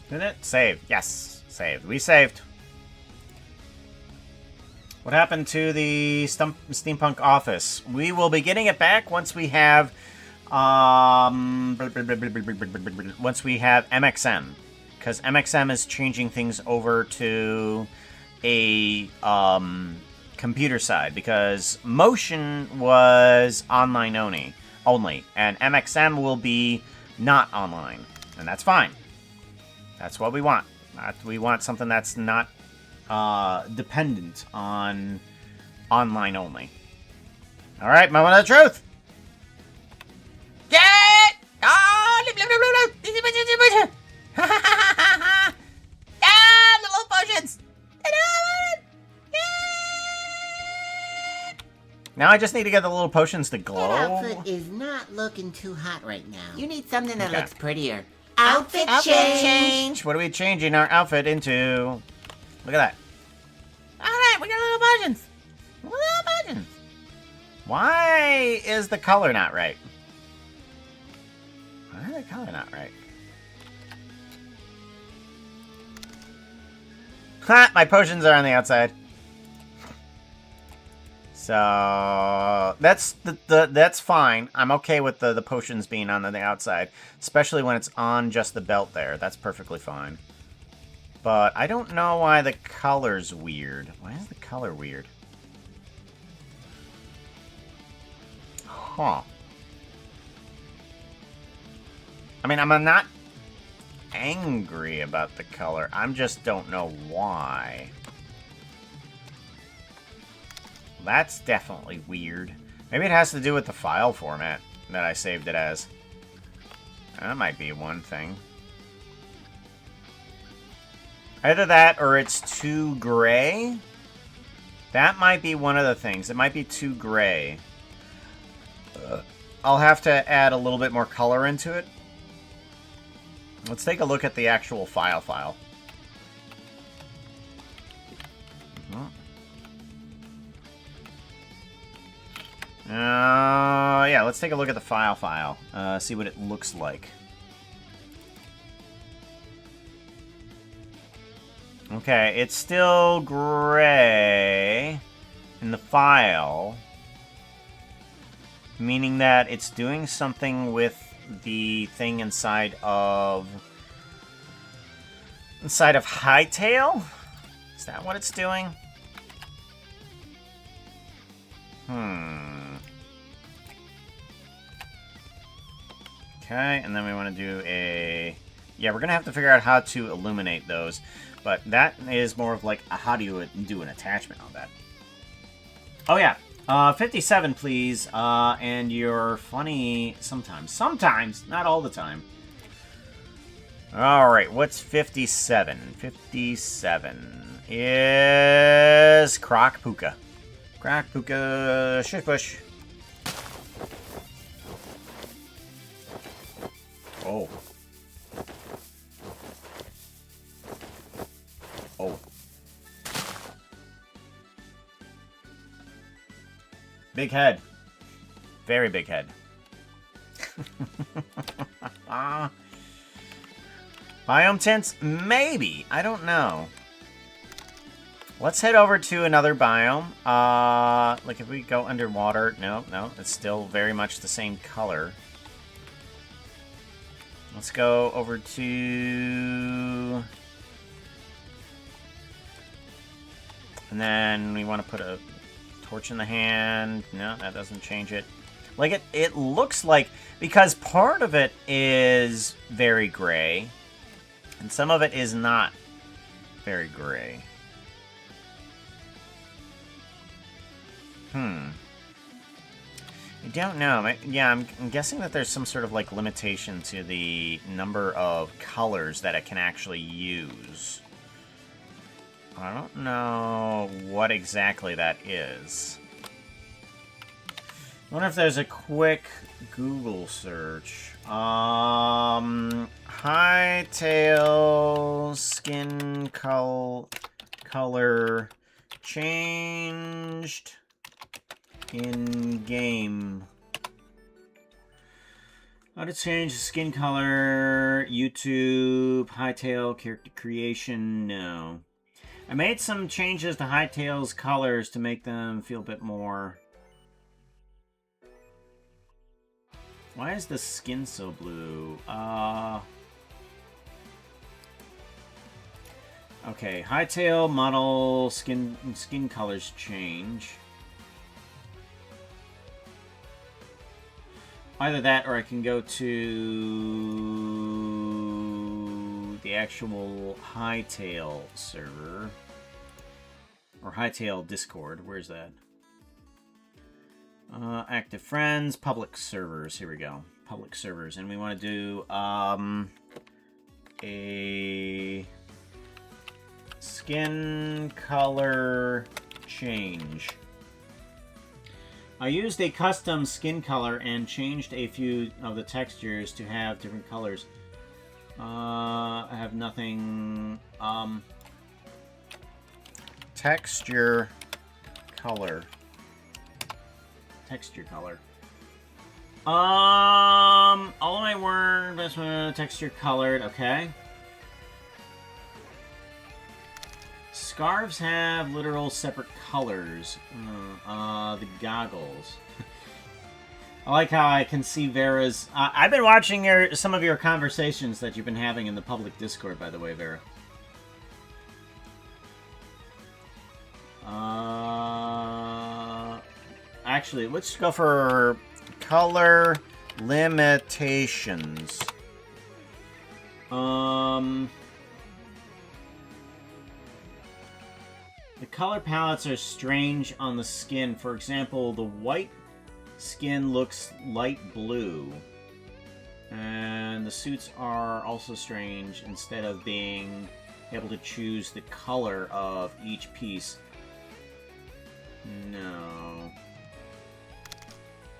Did it? Save. Yes, saved. We saved. What happened to the steampunk office? We will be getting it back once we have once we have MXM, because MXM is changing things over to a computer side, because Motion was online only, and MXM will be not online, and that's fine. That's what we want. We want something that's not dependent on online only. All right, moment of truth. Get! Ah, the little potions. Now I just need to get the little potions to glow. That outfit is not looking too hot right now. You need something that looks prettier. Outfit change! What are we changing our outfit into? Look at that. Alright, we got little potions. Little potions. Why is the color not right? Why is the color not right? Ha! My potions are on the outside. So that's fine. I'm okay with the potions being on the outside, especially when it's on just the belt there. That's perfectly fine. But I don't know why the color's weird. Why is the color weird? Huh. I mean, I'm not angry about the color. I just don't know why. That's definitely weird. Maybe it has to do with the file format that I saved it as. That might be one thing. Either that or it's too gray. That might be one of the things. It might be too gray. I'll have to add a little bit more color into it. Let's take a look at the actual file. Yeah, let's take a look at the file. See what it looks like. Okay, it's still gray in the file, meaning that it's doing something with the thing inside of Hytale? Is that what it's doing? Okay, and then we want to do a... Yeah, we're going to have to figure out how to illuminate those. But that is more of like, how do you do an attachment on that? Oh, yeah. 57, please. And you're funny sometimes. Sometimes, not all the time. Alright, what's 57? 57 is Croc Puka. Croc Puka, Shush Bush. Oh. Oh. Big head. Very big head. Biome tints? Maybe. I don't know. Let's head over to another biome. Like if we go underwater. No, it's still very much the same color. Let's go over to... And then we want to put a torch in the hand. No, that doesn't change it. Like, it looks like... Because part of it is very gray. And some of it is not very gray. I don't know. Yeah, I'm guessing that there's some sort of, like, limitation to the number of colors that it can actually use. I don't know what exactly that is. I wonder if there's a quick Google search. Hytale skin color changed in game. How to change the skin color? YouTube, Hytale character creation, no. I made some changes to Hytale's colors to make them feel a bit more... Why is the skin so blue? Okay, Hytale model skin colors change. Either that or I can go to the actual Hytale server. Or Hytale Discord. Where's that? Active friends, public servers. Here we go. Public servers. And we want to do a skin color change. I used a custom skin color and changed a few of the textures to have different colors. I have nothing. Texture color. Texture color. All of my words texture colored. Okay. Scarves have literal separate colors. The goggles. I like how I can see Vera's... I've been watching some of your conversations that you've been having in the public Discord, by the way, Vera. Actually, let's go for color limitations. The color palettes are strange on the skin. For example, the white skin looks light blue. And the suits are also strange. Instead of being able to choose the color of each piece. No.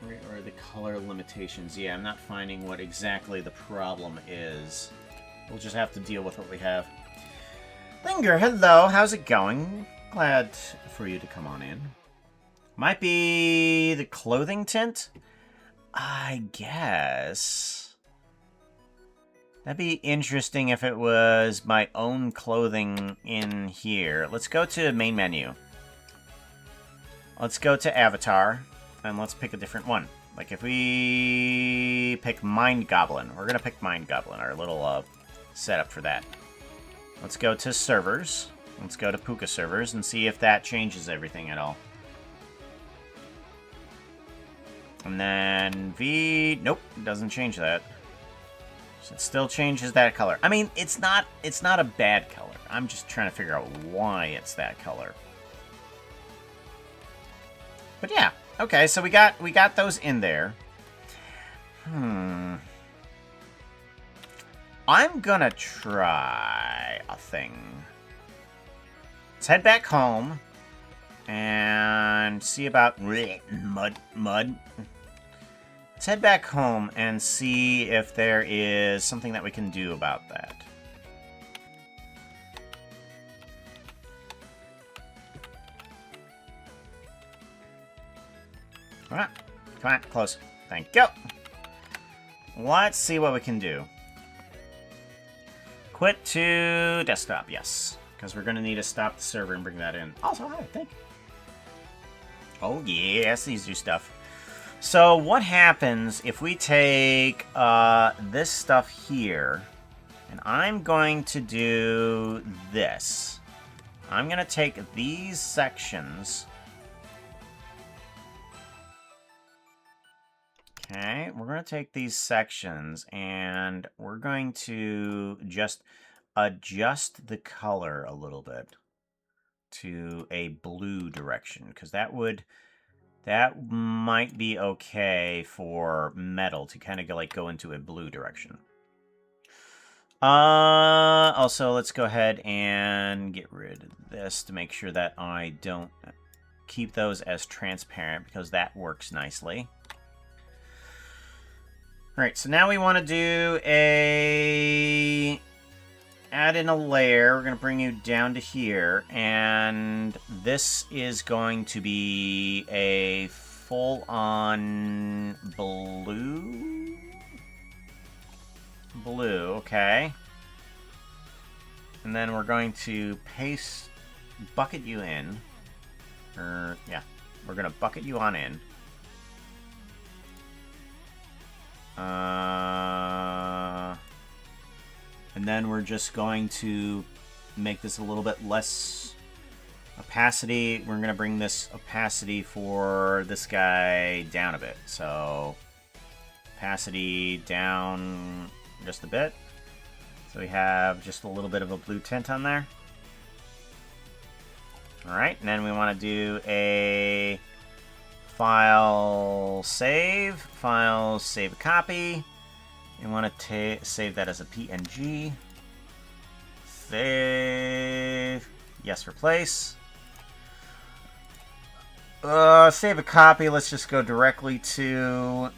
Where are the color limitations? Yeah, I'm not finding what exactly the problem is. We'll just have to deal with what we have. Linger, hello, how's it going? Glad for you to come on in. Might be the clothing tint? I guess. That'd be interesting if it was my own clothing in here. Let's go to main menu. Let's go to avatar, and let's pick a different one. Like if we pick Mind Goblin, we're gonna pick Mind Goblin, our little setup for that. Let's go to servers. Let's go to Puka servers and see if that changes everything at all. And then V, nope, it doesn't change that. So it still changes that color. I mean, it's not a bad color. I'm just trying to figure out why it's that color. But yeah, okay, so we got those in there. I'm gonna try a thing. Let's head back home and see about mud. Let's head back home and see if there is something that we can do about that. Come on, close. Thank you. Let's see what we can do. Quit to desktop, yes. Because we're going to need to stop the server and bring that in. Also, hi, thank you. Oh, yes, these do stuff. So, what happens if we take this stuff here, and I'm going to do this. I'm going to take these sections. Okay, we're going to take these sections, and we're going to just adjust the color a little bit to a blue direction, because that might be okay for metal to kind of go into a blue direction. Also, let's go ahead and get rid of this to make sure that I don't keep those as transparent, because that works nicely. Alright, so now we want to do add in a layer. We're going to bring you down to here, and this is going to be a full-on blue? Blue, okay. And then we're going to bucket you in. Yeah, we're going to bucket you on in. And then we're just going to make this a little bit less opacity. We're going to bring this opacity for this guy down a bit. So, opacity down just a bit. So we have just a little bit of a blue tint on there. Alright, and then we want to do a file save a copy. You want to save that as a PNG. Save. Yes, replace. Save a copy. Let's just go directly to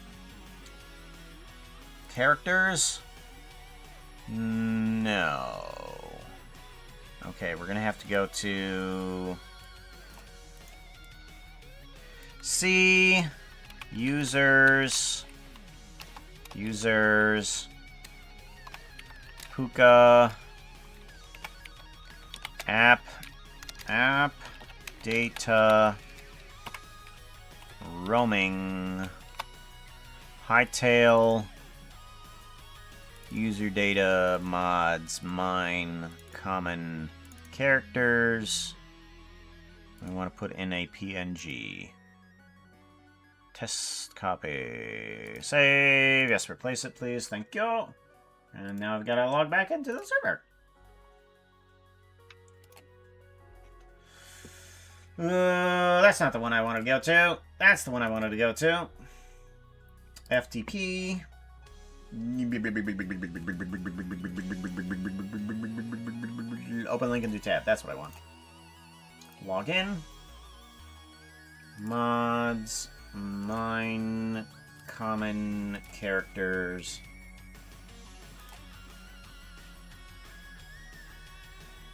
characters. No. Okay, we're gonna have to go to C, users, Puka, app, data, roaming, Hytale, user data, mods, mine, common, characters. We want to put in a PNG. Test copy. Save. Yes, replace it, please. Thank you. And now I've got to log back into the server. That's not the one I wanted to go to. That's the one I wanted to go to. FTP. Open link into tab. That's what I want. Log in. Mods. Mine. Common characters.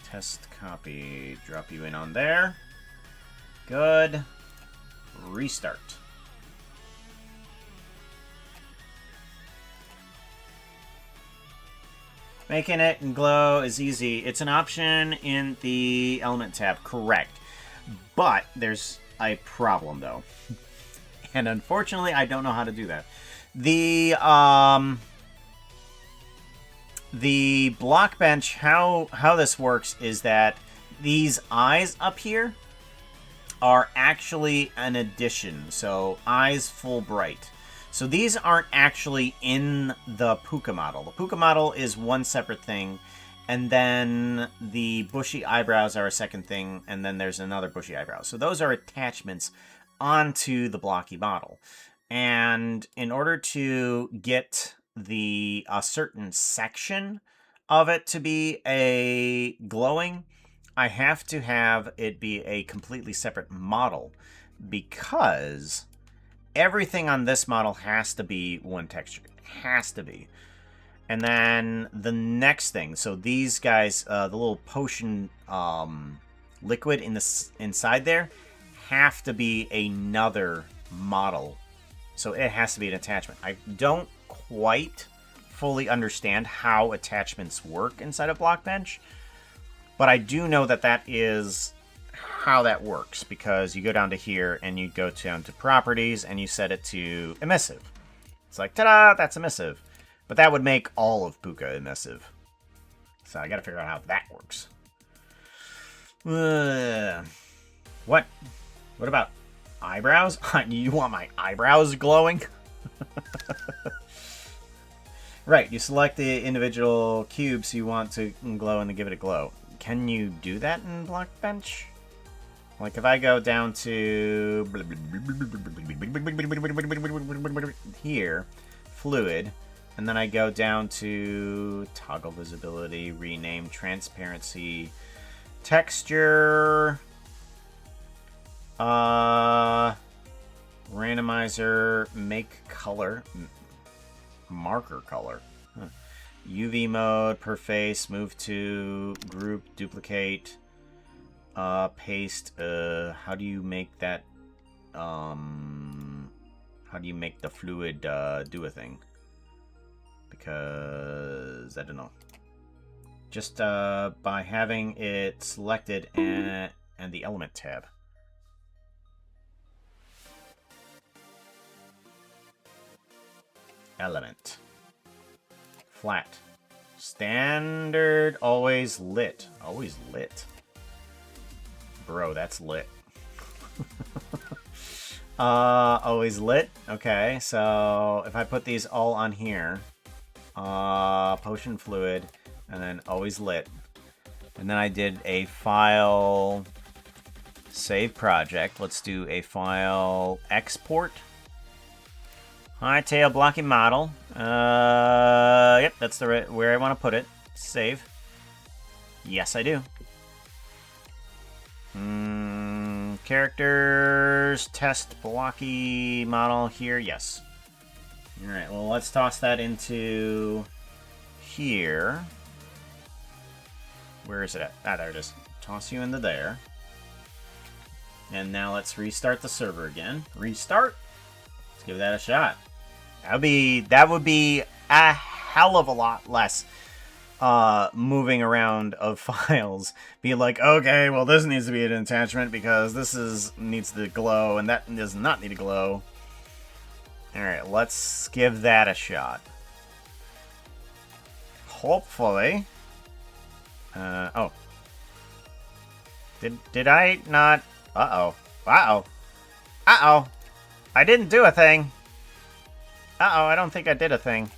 Test copy. Drop you in on there. Good. Restart. Making it glow is easy. It's an option in the element tab, correct. But there's a problem though. And unfortunately, I don't know how to do that. The block bench, how this works is that these eyes up here are actually an addition. So eyes full bright. So these aren't actually in the Puka model. The Puka model is one separate thing, and then the bushy eyebrows are a second thing, and then there's another bushy eyebrow. So those are attachments onto the blocky model. And in order to get a certain section of it to be a glowing, I have to have it be a completely separate model, because everything on this model has to be one texture. It has to be. And then the next thing, so these guys, the little potion liquid inside there, have to be another model. So it has to be an attachment. I don't quite fully understand how attachments work inside of Blockbench, but I do know that that is how that works, because you go down to here and you go down to properties and you set it to emissive. It's like, ta-da, that's emissive. But that would make all of Puka emissive. So I gotta figure out how that works. What about eyebrows? You want my eyebrows glowing? Right, you select the individual cubes you want to glow and then give it a glow. Can you do that in Blockbench? Like if I go down to here, fluid, and then I go down to toggle visibility, rename transparency, texture, randomizer, make color, marker color, UV mode, per face, move to, group, duplicate, paste, how do you make that, how do you make the fluid, do a thing? Because, I don't know. Just, by having it selected and the element tab. Element. Flat. Standard, always lit. Always lit. Bro, that's lit. Always lit. Okay, so if I put these all on here, potion fluid, and then always lit, and then I did a file save project. Let's do a file export. Hytale blocking model. Yep, that's where I want to put it. Save. Yes, I do. Characters, test blocky model here. Yes. Alright, well, let's toss that into here. Where is it at? Ah, there it is. Toss you into there. And now let's restart the server again. Restart. Let's give that a shot. That would be a hell of a lot less moving around of files. Be like, okay, well, this needs to be an attachment because this needs to glow and that does not need to glow. Alright, let's give that a shot. Hopefully. Oh. Did I not? Uh-oh. Uh-oh. Uh-oh. I didn't do a thing. Uh-oh, I don't think I did a thing.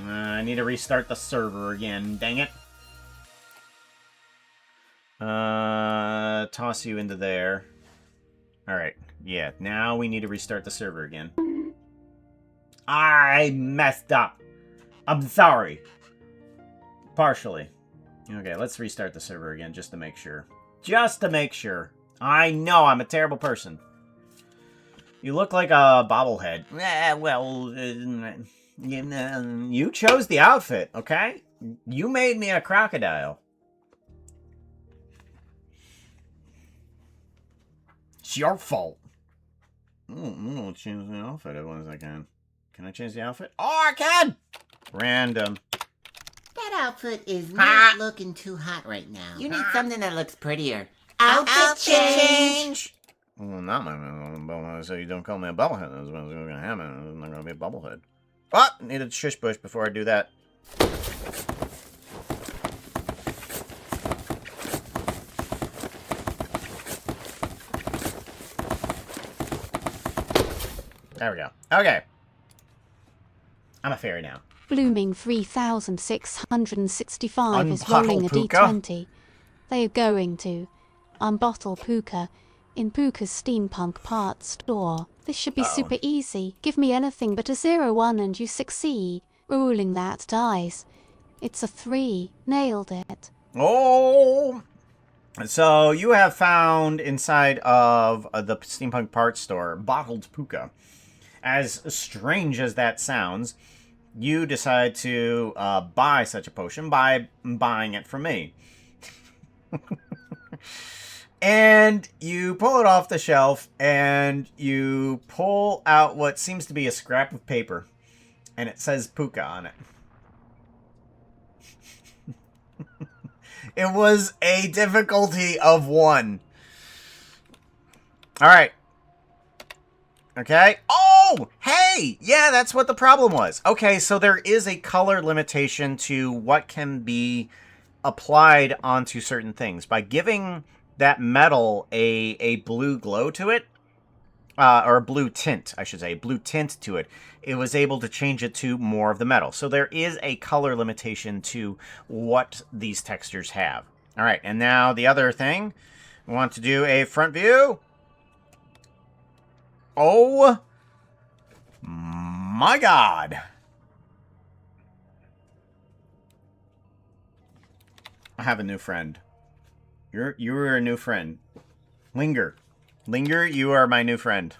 I need to restart the server again. Dang it. Toss you into there. Alright, yeah, now we need to restart the server again. I messed up. I'm sorry. Partially. Okay, let's restart the server again just to make sure. Just to make sure. I know I'm a terrible person. You look like a bobblehead. Well, you chose the outfit, okay? You made me a crocodile. It's your fault. I'm gonna change the outfit as long as I can. Can I change the outfit? Oh, I can! Random. That outfit is not looking too hot right now. You need something that looks prettier. Outfit change! Well, not my bubblehead, so you don't call me a bubblehead. That's what's going to happen. I'm not going to be a bubblehead. But need a shush bush before I do that. There we go. Okay. I'm a fairy now. Blooming 3665 is Unbottle rolling a Puka? D20. They are going to unbottle Puka in Puka's steampunk parts store. This should be super easy. Give me anything but a 0-1 and you succeed. Rolling that dice. It's a 3. Nailed it. Oh! So you have found inside of the steampunk parts store bottled Puka. As strange as that sounds, you decide to buy such a potion by buying it from me. And you pull it off the shelf, and you pull out what seems to be a scrap of paper. And it says Puka on it. It was a difficulty of 1. Alright. Okay. Oh! Hey! Yeah, that's what the problem was. Okay, so there is a color limitation to what can be applied onto certain things. By giving that metal a blue glow to it, or a blue tint, I should say, blue tint to it, it was able to change it to more of the metal. So there is a color limitation to what these textures have. All right, and now the other thing, we want to do a front view. Oh my God. I have a new friend. You're a new friend. Linger. Linger, you are my new friend.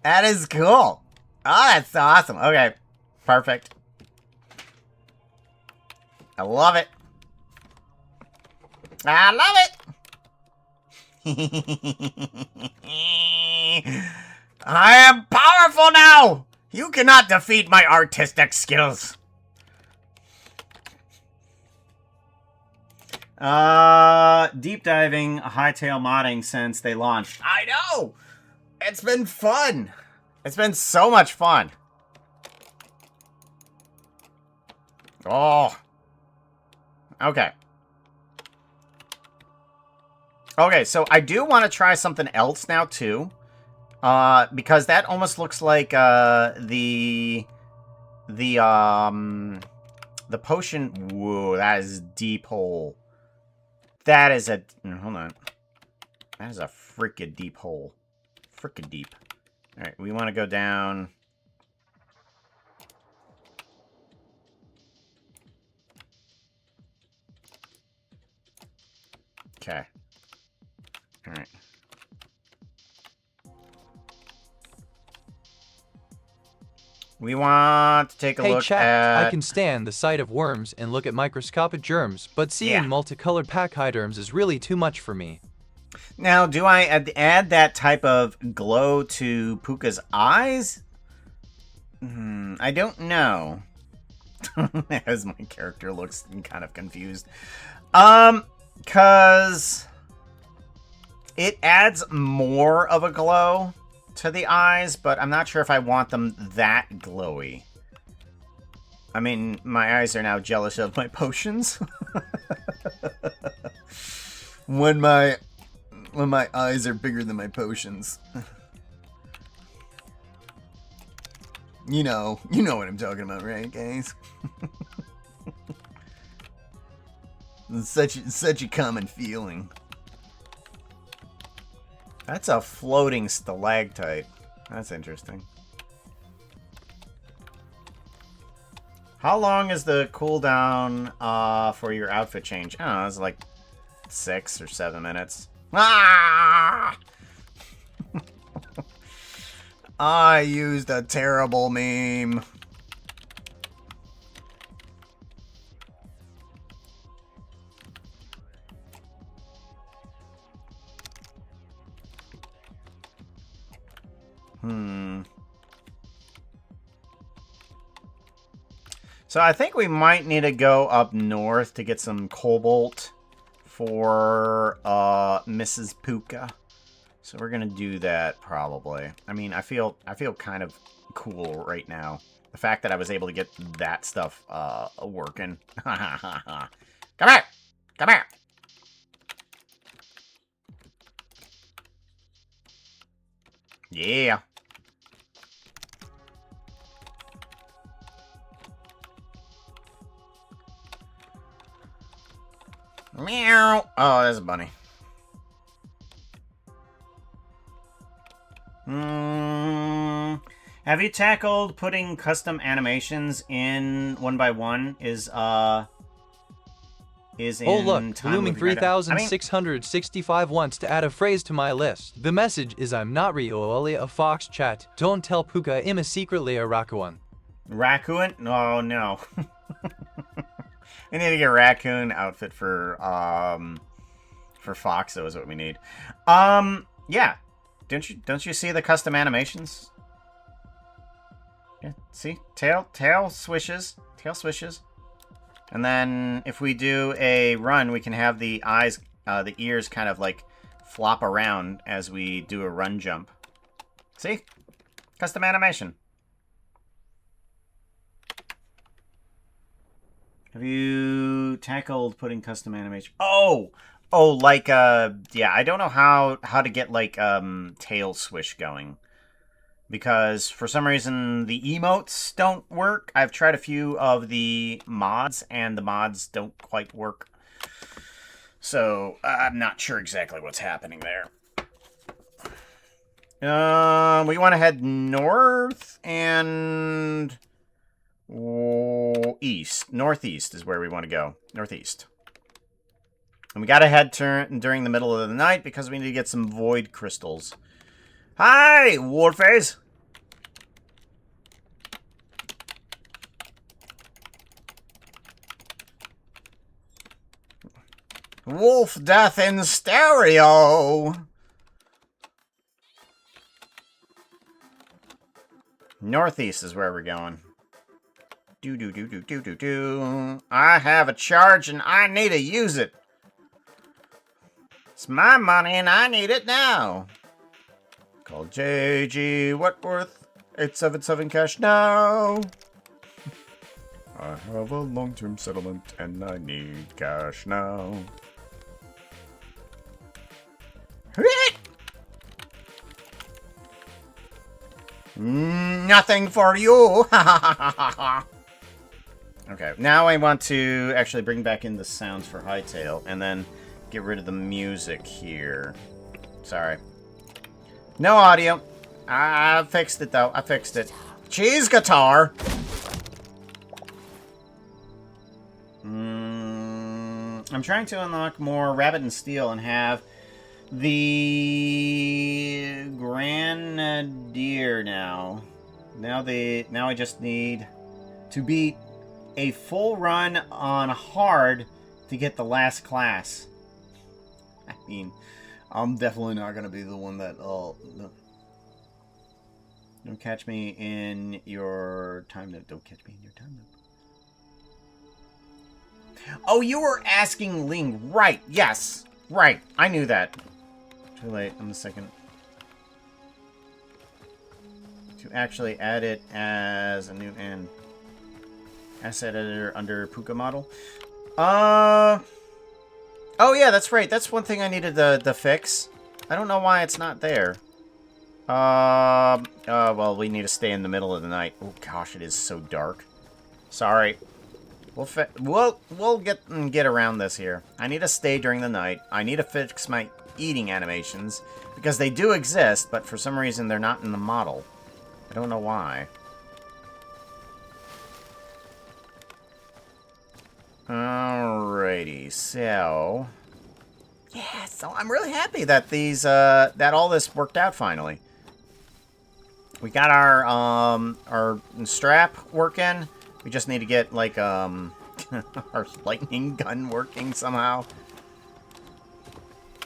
That is cool. Oh, that's awesome. Okay. Perfect. I love it. I love it. I am powerful now! You cannot defeat my artistic skills. Deep diving Hytale modding since they launched. I know! It's been fun! It's been so much fun. Oh. Okay. Okay, so I do want to try something else now, too. Because that almost looks like, the potion. Whoa, that is a deep hole. That is a, hold on. That is a freaking deep hole. Freaking deep. Alright, we want to go down. Okay. Alright. We want to take a Hey look chat, at... I can stand the sight of worms and look at microscopic germs, but seeing multicolored pachyderms is really too much for me. Now, do I add that type of glow to Puka's eyes? I don't know. As my character looks kind of confused. Because it adds more of a glow to the eyes, but I'm not sure if I want them that glowy. I mean, my eyes are now jealous of my potions. when my eyes are bigger than my potions. You know what I'm talking about, right, guys? Such a common feeling. That's a floating stalactite. That's interesting. How long is the cooldown for your outfit change? I don't know, it's like 6 or 7 minutes. Ah! I used a terrible meme. So I think we might need to go up north to get some cobalt for Mrs. Puka. So we're gonna do that probably. I mean, I feel kind of cool right now. The fact that I was able to get that stuff working. Come here! Come here! Yeah. Meow. Oh, there's a bunny. Have you tackled putting custom animations in 1x1? Is in Oh look, time Blooming with Reddit? 3665 wants to add a phrase to my list. The message is I'm not really a fox chat. Don't tell Puka I'm secretly a raccoon. Raccoon? Oh no. We need to get a raccoon outfit for Fox, though, is what we need. Yeah. Don't you see the custom animations? Yeah, see? Tail swishes. Tail swishes. And then if we do a run, we can have the eyes, the ears kind of like flop around as we do a run jump. See? Custom animation. Have you tackled putting custom animation? Oh, like yeah. I don't know how to get like tail swish going, because for some reason the emotes don't work. I've tried a few of the mods, and the mods don't quite work. So I'm not sure exactly what's happening there. We want to head north and east. Northeast is where we want to go. Northeast. And we gotta head during the middle of the night because we need to get some void crystals. Hi, Warface! Wolf Death in stereo! Northeast is where we're going. Do. I have a charge and I need to use it. It's my money and I need it now. Call JG Wentworth 877 cash now. I have a long-term settlement and I need cash now. Nothing for you. Okay, now I want to actually bring back in the sounds for Hytale and then get rid of the music here. Sorry. No audio. I fixed it, though. I fixed it. Cheese guitar! I'm trying to unlock more Rabbit and Steel and have the Grenadier now. Now I just need to beat a full run on hard to get the last class. I mean, I'm definitely not going to be the one that... Don't catch me in your time loop. Don't catch me in your time loop. Oh, you were asking Ling. Right, yes. Right, I knew that. Too late on the second. To actually add it as a new asset editor under Puka model. Oh yeah, that's right. That's one thing I needed to fix. I don't know why it's not there. Well, we need to stay in the middle of the night. Oh gosh, it is so dark. Sorry. We'll get around this here. I need to stay during the night. I need to fix my eating animations because they do exist, but for some reason they're not in the model. I don't know why. Alrighty, so yeah, so I'm really happy that these that all this worked out finally. We got our strap working. We just need to get like our lightning gun working somehow.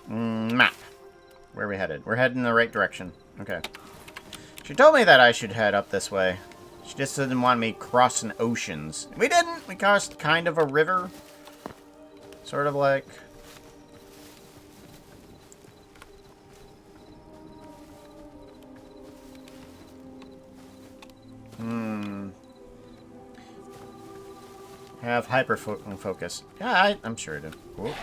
Map. Where are we headed? We're heading in the right direction. Okay. She told me that I should head up this way. She just didn't want me crossing oceans. We didn't. We crossed kind of a river. Sort of like. Have hyper focus. Yeah, I'm sure it did. Cool.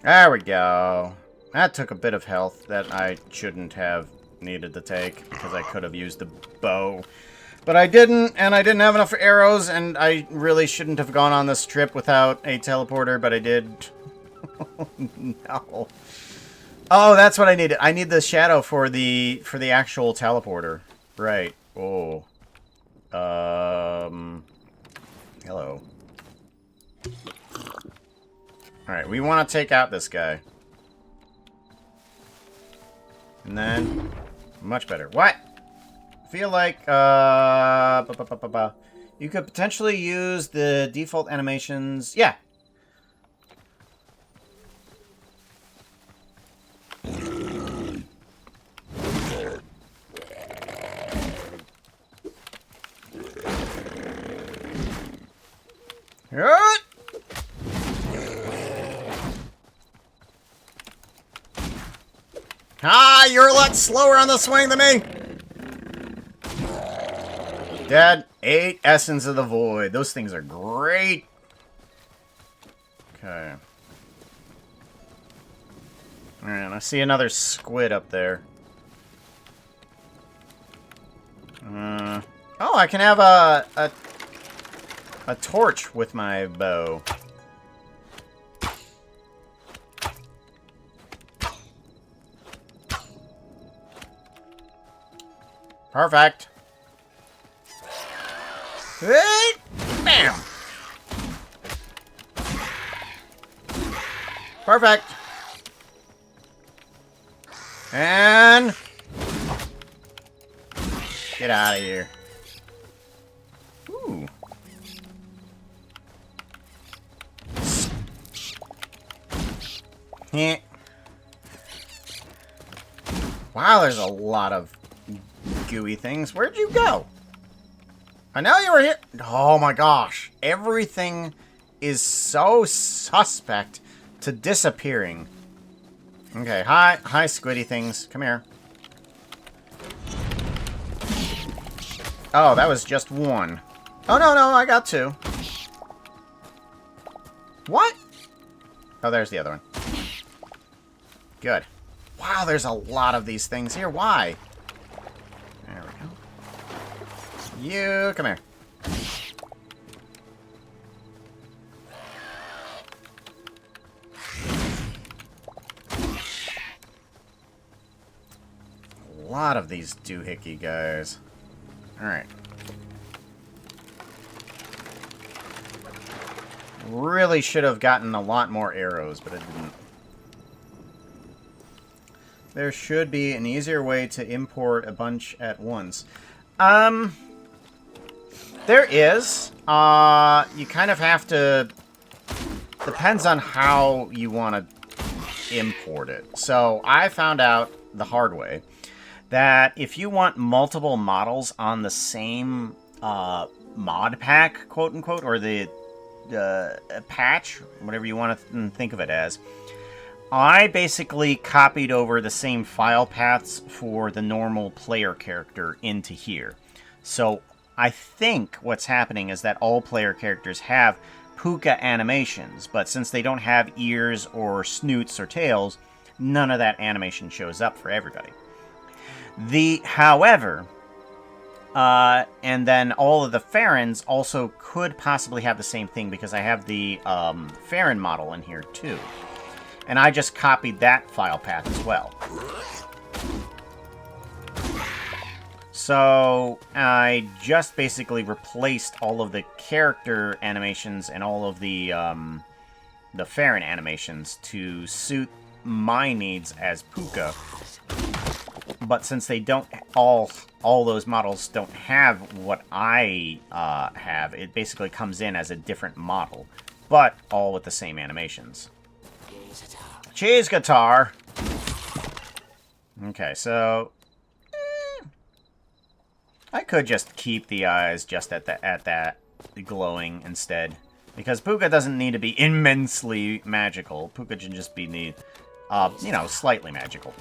There we go. That took a bit of health that I shouldn't have needed to take because I could have used the bow. But I didn't, and I didn't have enough arrows, and I really shouldn't have gone on this trip without a teleporter, but I did. No. Oh, that's what I needed. I need the shadow for the actual teleporter. Right. Oh. Hello. Alright, we want to take out this guy. And then... Much better. What? I feel like, you could potentially use the default animations. Yeah. Good. Ah, you're a lot slower on the swing than me. Dead. 8 Essence of the Void. Those things are great. Okay. Alright, I see another squid up there. Oh, I can have a torch with my bow. Perfect. Hey, bam. Perfect. And get out of here. Ooh. Heh. Wow, there's a lot of gooey things. Where'd you go? I know you were here. Oh my gosh. Everything is so suspect to disappearing. Okay, hi squiddy things. Come here. Oh, that was just one. Oh, no, I got 2. What? Oh, there's the other one. Good. Wow, there's a lot of these things here. Why? There we go. You, come here. A lot of these doohickey guys. Alright. Really should have gotten a lot more arrows, but I didn't. There should be an easier way to import a bunch at once. There is. You kind of have to... Depends on how you want to import it. So, I found out the hard way that if you want multiple models on the same mod pack, quote-unquote, or the patch, whatever you want to think of it as, I basically copied over the same file paths for the normal player character into here. So I think what's happening is that all player characters have Puka animations, but since they don't have ears or snoots or tails, none of that animation shows up for everybody. However, and then all of the Farons also could possibly have the same thing because I have the Faron model in here too. And I just copied that file path as well. So I just basically replaced all of the character animations and all of the Faron animations to suit my needs as Puka. But since they don't all those models don't have what I have, it basically comes in as a different model, but all with the same animations. Cheese guitar. Okay, so I could just keep the eyes just at that glowing instead, because Puka doesn't need to be immensely magical. Puka should just be you know, slightly magical.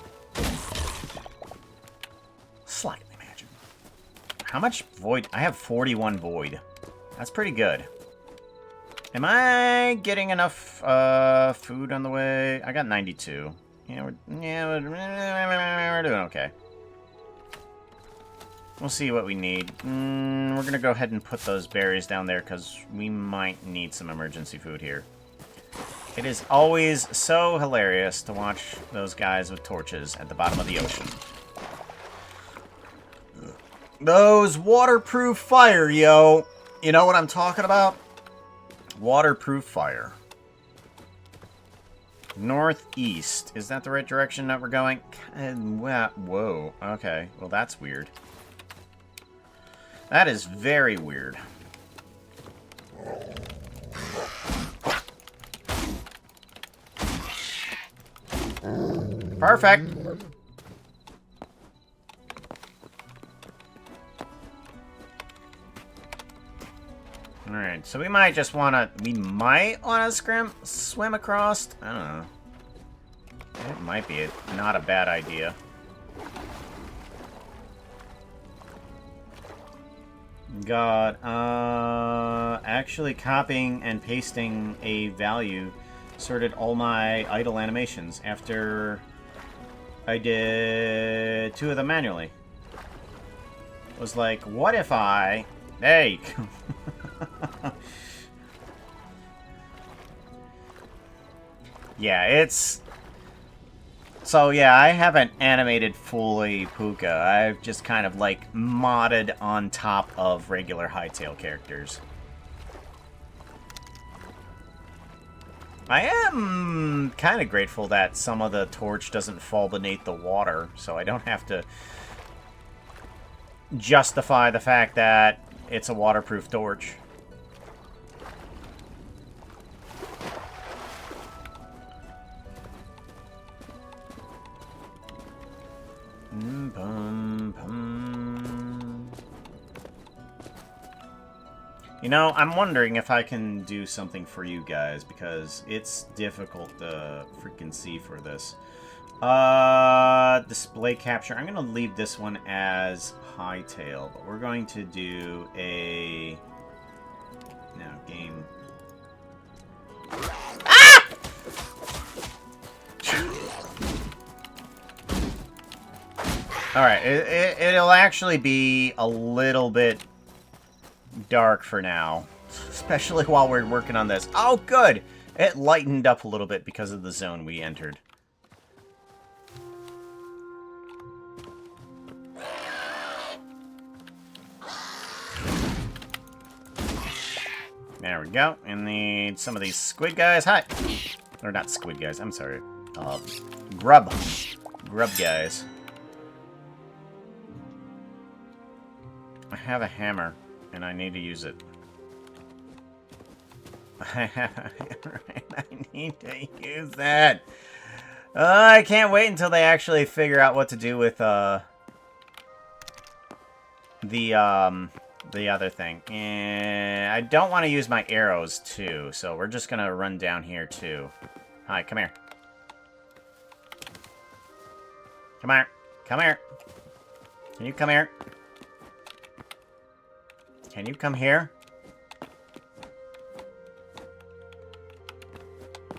Slightly magical. How much void? I have 41 void. That's pretty good. Am I getting enough food on the way? I got 92. Yeah, we're doing okay. We'll see what we need. We're gonna go ahead and put those berries down there because we might need some emergency food here. It is always so hilarious to watch those guys with torches at the bottom of the ocean. Those waterproof fire, yo. You know what I'm talking about? Waterproof fire. Northeast. Is that the right direction that we're going? Whoa. Okay. Well, that's weird. That is very weird. Perfect. Alright, so we might just wanna... We might wanna swim across? I don't know. It might be not a bad idea. God, actually copying and pasting a value sorted all my idle animations after I did 2 of them manually. It was like, what if I... Hey! Yeah, it's... So yeah, I haven't animated fully Puka. I've just kind of like modded on top of regular Hytale characters. I am kind of grateful that some of the torch doesn't fall beneath the water, so I don't have to justify the fact that it's a waterproof torch. You know, I'm wondering if I can do something for you guys, because it's difficult to freaking see for this. Display capture. I'm going to leave this one as Hytale, but we're going to do a... No, game... Ah! Alright, it'll actually be a little bit dark for now, especially while we're working on this. Oh, good! It lightened up a little bit because of the zone we entered. There we go. And need some of these squid guys. Hi! Or not squid guys, I'm sorry. Grub. Grub guys. I have a hammer, and I need to use it. I have a hammer, and I need to use that. I can't wait until they actually figure out what to do with the other thing. And I don't want to use my arrows too, so we're just gonna run down here too. Hi, come here. Come here. Come here. Can you come here? Can you come here?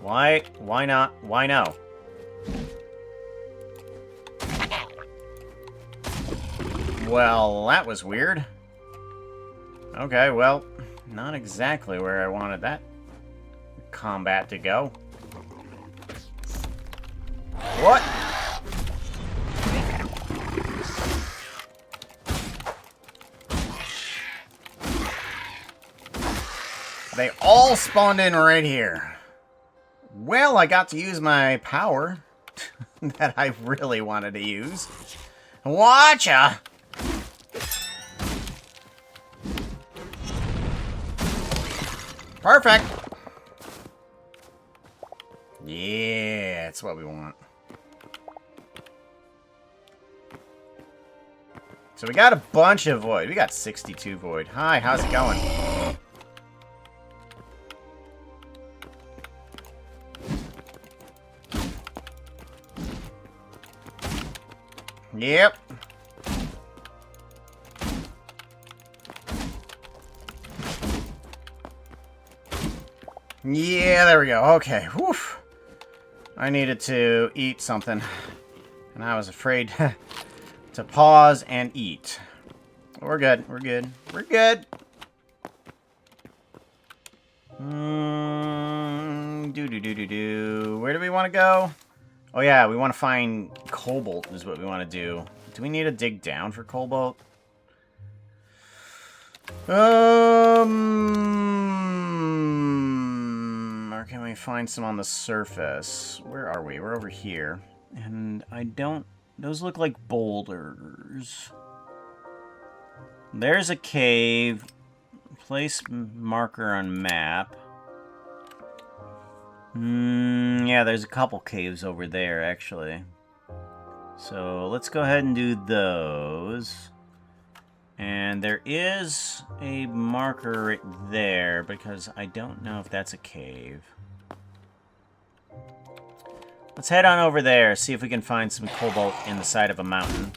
Why? Why not? Why no? Well, that was weird. Okay, well, not exactly where I wanted that combat to go. What? They all spawned in right here. Well, I got to use my power that I really wanted to use. Watcha! Perfect! Yeah, that's what we want. So we got a bunch of void. We got 62 void. Hi, how's it going? Yep. Yeah, there we go. Okay. Whew. I needed to eat something. And I was afraid to pause and eat. We're good. We're good. We're good. Where do we want to go? Oh yeah, we want to find cobalt is what we want to do. Do we need to dig down for cobalt? Or can we find some on the surface? Where are we? We're over here. And I don't... Those look like boulders. There's a cave. Place marker on map. Yeah, there's a couple caves over there, actually. So, let's go ahead and do those. And there is a marker right there, because I don't know if that's a cave. Let's head on over there, see if we can find some cobalt in the side of a mountain.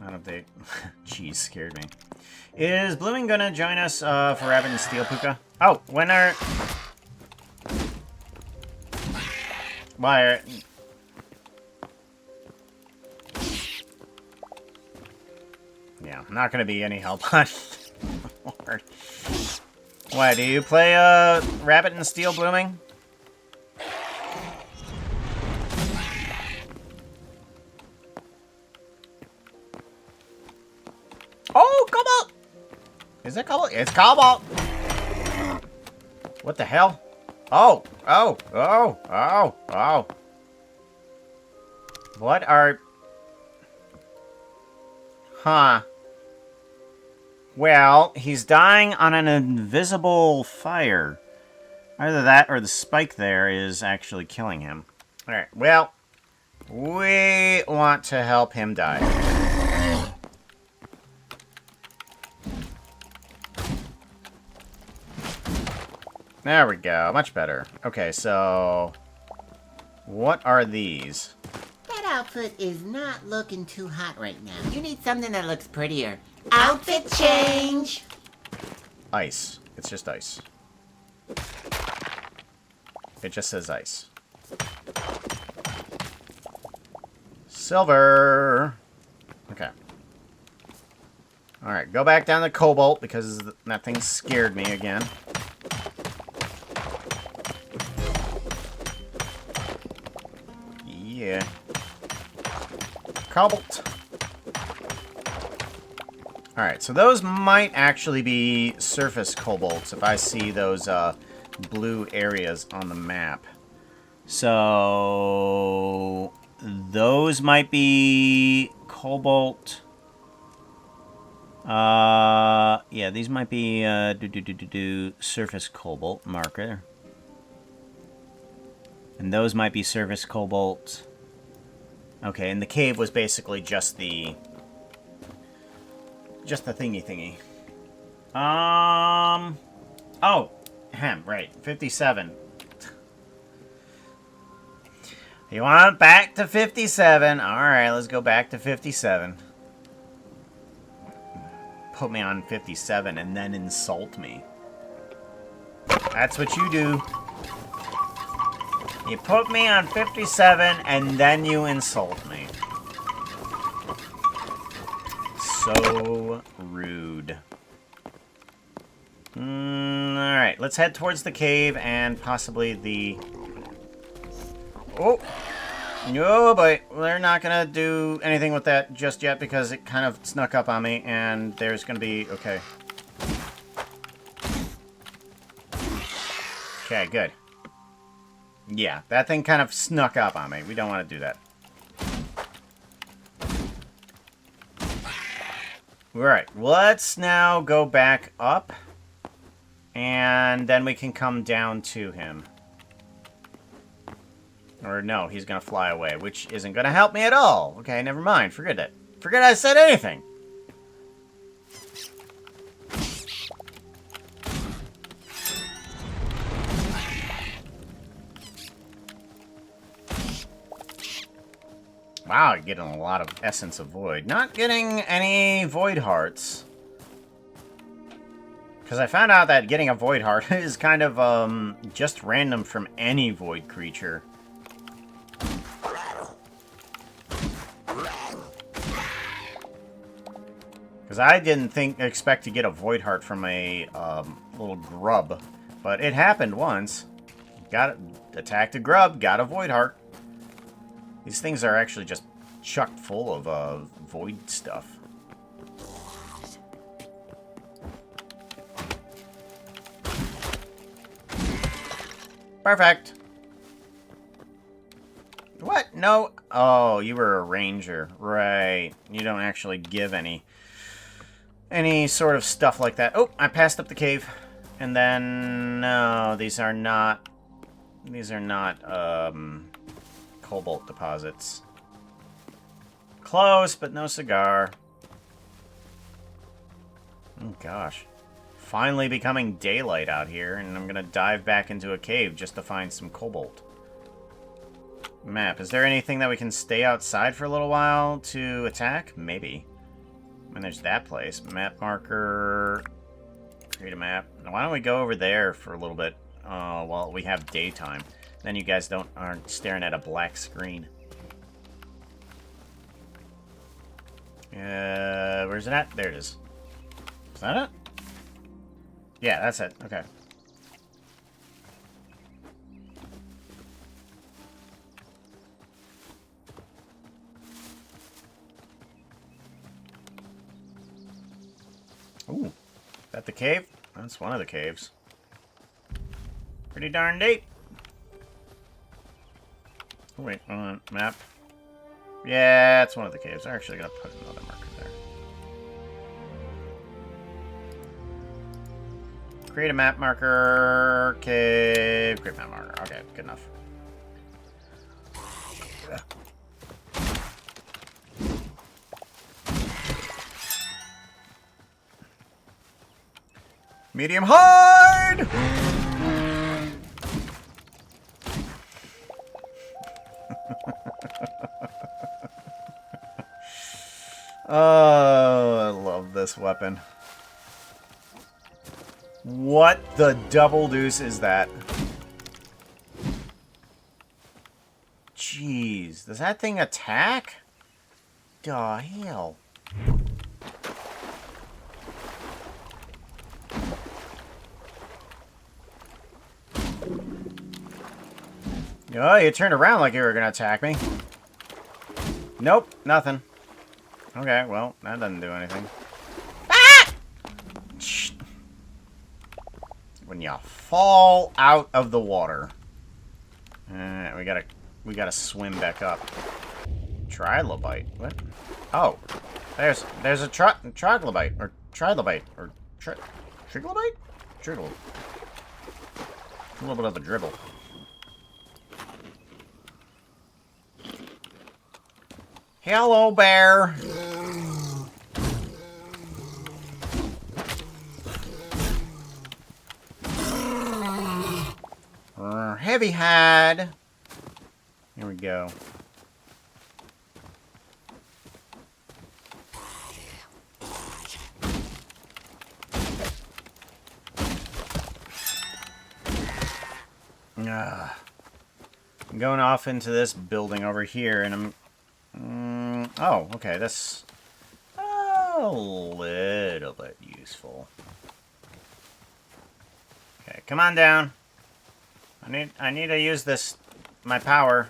I don't think... Jeez, scared me. Is Blooming gonna join us for Rabbit and Steel Puka? Oh, when are... Why are... Yeah, not gonna be any help on... Lord. Why, do you play Rabbit and Steel, Blooming? Oh, cobalt! Is it cobalt? It's cobalt! What the hell? Oh, oh, oh, oh, oh. What are... Huh. Well, he's dying on an invisible fire. Either that or the spike there is actually killing him. Alright, well, we want to help him die. There we go. Much better. Okay, so... What are these? That outfit is not looking too hot right now. You need something that looks prettier. Outfit change! Ice. It's just ice. It just says ice. Silver! Okay. Alright, go back down to cobalt because that thing scared me again. Yeah. Cobalt. Alright, so those might actually be surface cobalts if I see those blue areas on the map. So those might be cobalt. Yeah, these might be surface cobalt marker. And those might be surface cobalt. Okay, and the cave was basically just the thingy. Oh, right, 57. You want back to 57? Alright, let's go back to 57. Put me on 57 and then insult me. That's what you do. You put me on 57 and then you insult me. So rude. Alright, let's head towards the cave and possibly the... Oh! No, but they're not gonna do anything with that just yet because it kind of snuck up on me and there's gonna be... Okay. Okay, good. Yeah, that thing kind of snuck up on me. We don't want to do that. Alright, let's now go back up. And then we can come down to him. Or no, he's gonna fly away, which isn't gonna help me at all. Okay, never mind. Forget it. Forget I said anything. Wow, you're getting a lot of Essence of Void. Not getting any Void Hearts. Because I found out that getting a Void Heart is kind of, just random from any Void creature. Because I didn't expect to get a Void Heart from a, little grub. But it happened once. Attacked a grub, got a Void Heart. These things are actually just chock full of void stuff. Perfect. What? No. Oh, you were a ranger. Right. You don't actually give any sort of stuff like that. Oh, I passed up the cave. And then... No, these are not... Cobalt deposits. Close, but no cigar. Oh, gosh. Finally becoming daylight out here, and I'm gonna dive back into a cave just to find some cobalt. Map. Is there anything that we can stay outside for a little while to attack? Maybe. I mean, there's that place. Map marker. Create a map. Now, why don't we go over there for a little bit while we have daytime? Then you guys aren't staring at a black screen. Where's it at? There it is. Is that it? Yeah, that's it. Okay. Ooh. Is that the cave? That's one of the caves. Pretty darn deep. Oh, wait, hold on. Map. Yeah, it's one of the caves. I'm actually going to put another marker there. Create a map marker. Cave. Create map marker. Okay, good enough. Medium hard! Oh, I love this weapon. What the double deuce is that? Jeez, does that thing attack? The hell? Oh, you turned around like you were gonna attack me. Nope, nothing. Okay, well, that doesn't do anything. Ah! When you fall out of the water. We gotta swim back up. Trilobite. What? Oh. There's a troglodyte. Or trilobite. Or triglobite? Triggle. A little bit of a dribble. Hello, bear. heavy hide. Here we go. I'm going off into this building over here, and I'm... oh, okay, that's a little bit useful. Okay, come on down. I need to use this, my power.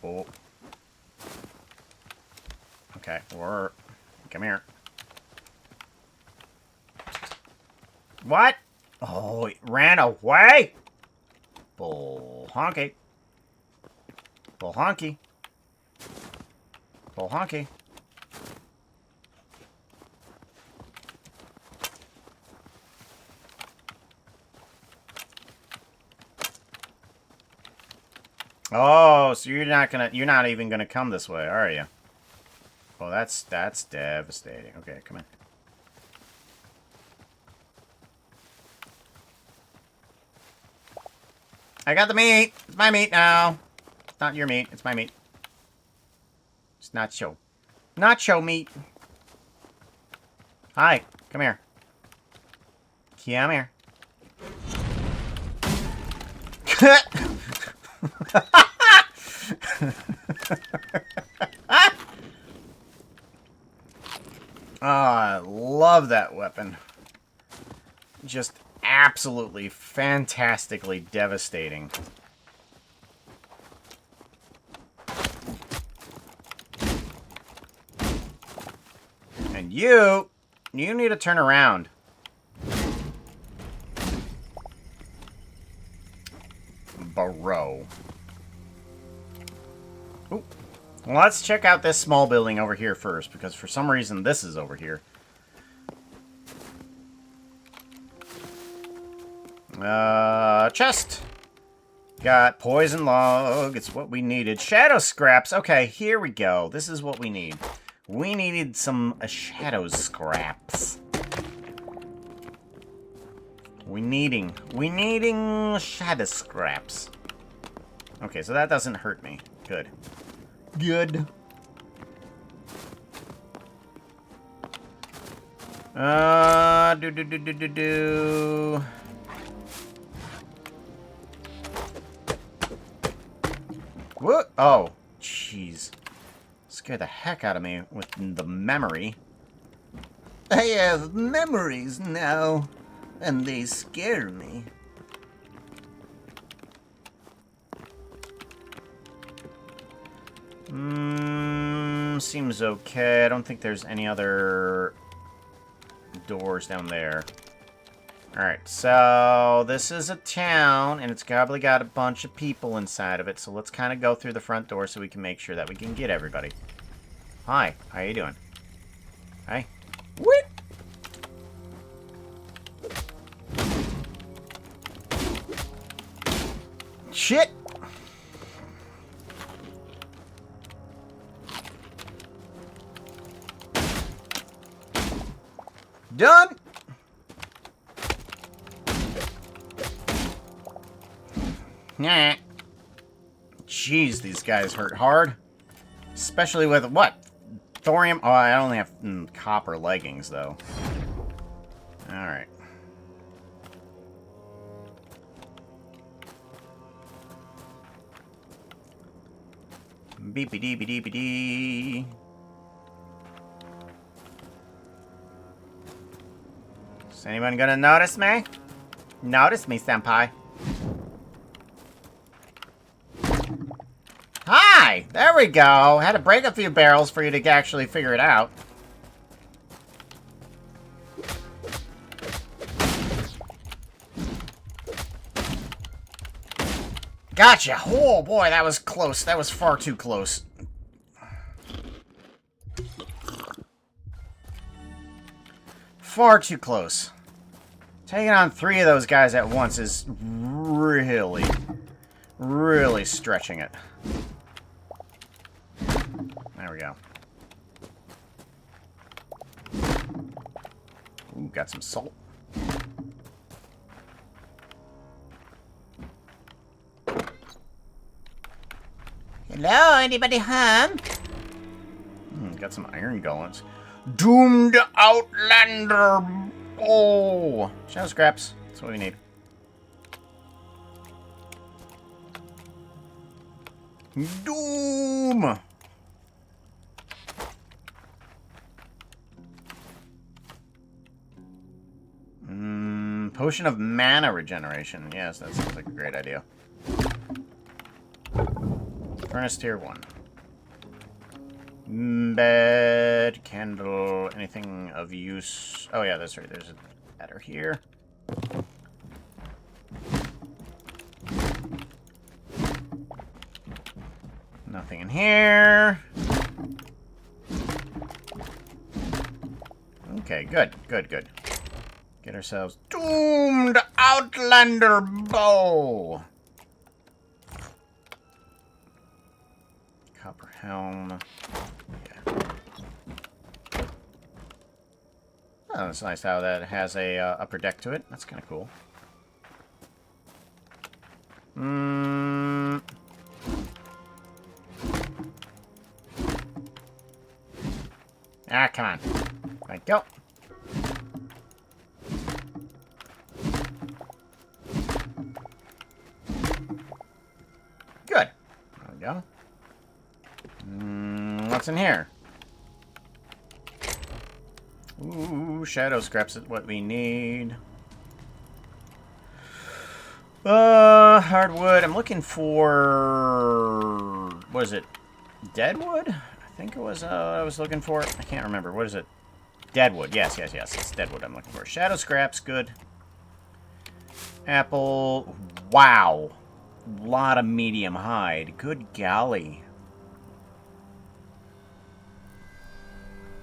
Oh. Okay, come here. What? Oh, it ran away? Bull honky. Bull honky. Bull honky. Oh, so you're not even gonna come this way, are you? Oh, that's devastating. Okay, come in. I got the meat. It's my meat now. It's not your meat. It's my meat. It's nacho. Nacho meat. Hi. Come here. Come here. Oh, I love that weapon. Just absolutely fantastically devastating. And you need to turn around. Bro. Ooh. Well, let's check out this small building over here first, because for some reason this is over here. Chest. Got poison log. It's what we needed. Shadow scraps. Okay, here we go. This is what we need. We needed some shadow scraps. We needing shadow scraps. Okay, so that doesn't hurt me. Good. Good. Do. What? Oh, jeez. Scared the heck out of me with the memory. I have memories now, and they scare me. Seems okay. I don't think there's any other doors down there. Alright, so this is a town, and it's probably got a bunch of people inside of it, so let's kind of go through the front door so we can make sure that we can get everybody. Hi, how you doing? Hi. What? Shit! Done! Nah. Jeez, these guys hurt hard. Especially with what? Thorium? Oh, I only have copper leggings, though. Alright. Beepy-dee-dee-dee-dee. Is anyone gonna notice me? Notice me, senpai. Hi! There we go! Had to break a few barrels for you to actually figure it out. Gotcha! Oh boy, that was close. That was far too close. Far too close. Taking on 3 of those guys at once is really, really stretching it. There we go. Ooh, got some salt. Hello, anybody home? Got some iron gauntlets. Doomed Outlander! Oh! Shadow scraps. That's what we need. Doom! Potion of mana regeneration. Yes, that sounds like a great idea. Furnace tier 1. Bed, candle, anything of use. Oh yeah, that's right. There's a ladder here. Nothing in here. Okay, good, good, good. Get ourselves Doomed Outlander Bow. Copper helm. Yeah. Oh, it's nice how that has a upper deck to it. That's kind of cool. Ah, come on. Right, go. Good. There we go. What's in here? Ooh, shadow scraps is what we need. Hardwood. I'm looking for... What is it? Deadwood? I think it was, I was looking for. I can't remember. What is it? Deadwood. Yes, yes, yes. It's deadwood I'm looking for. Shadow scraps. Good. Apple. Wow. Lot of medium hide. Good golly.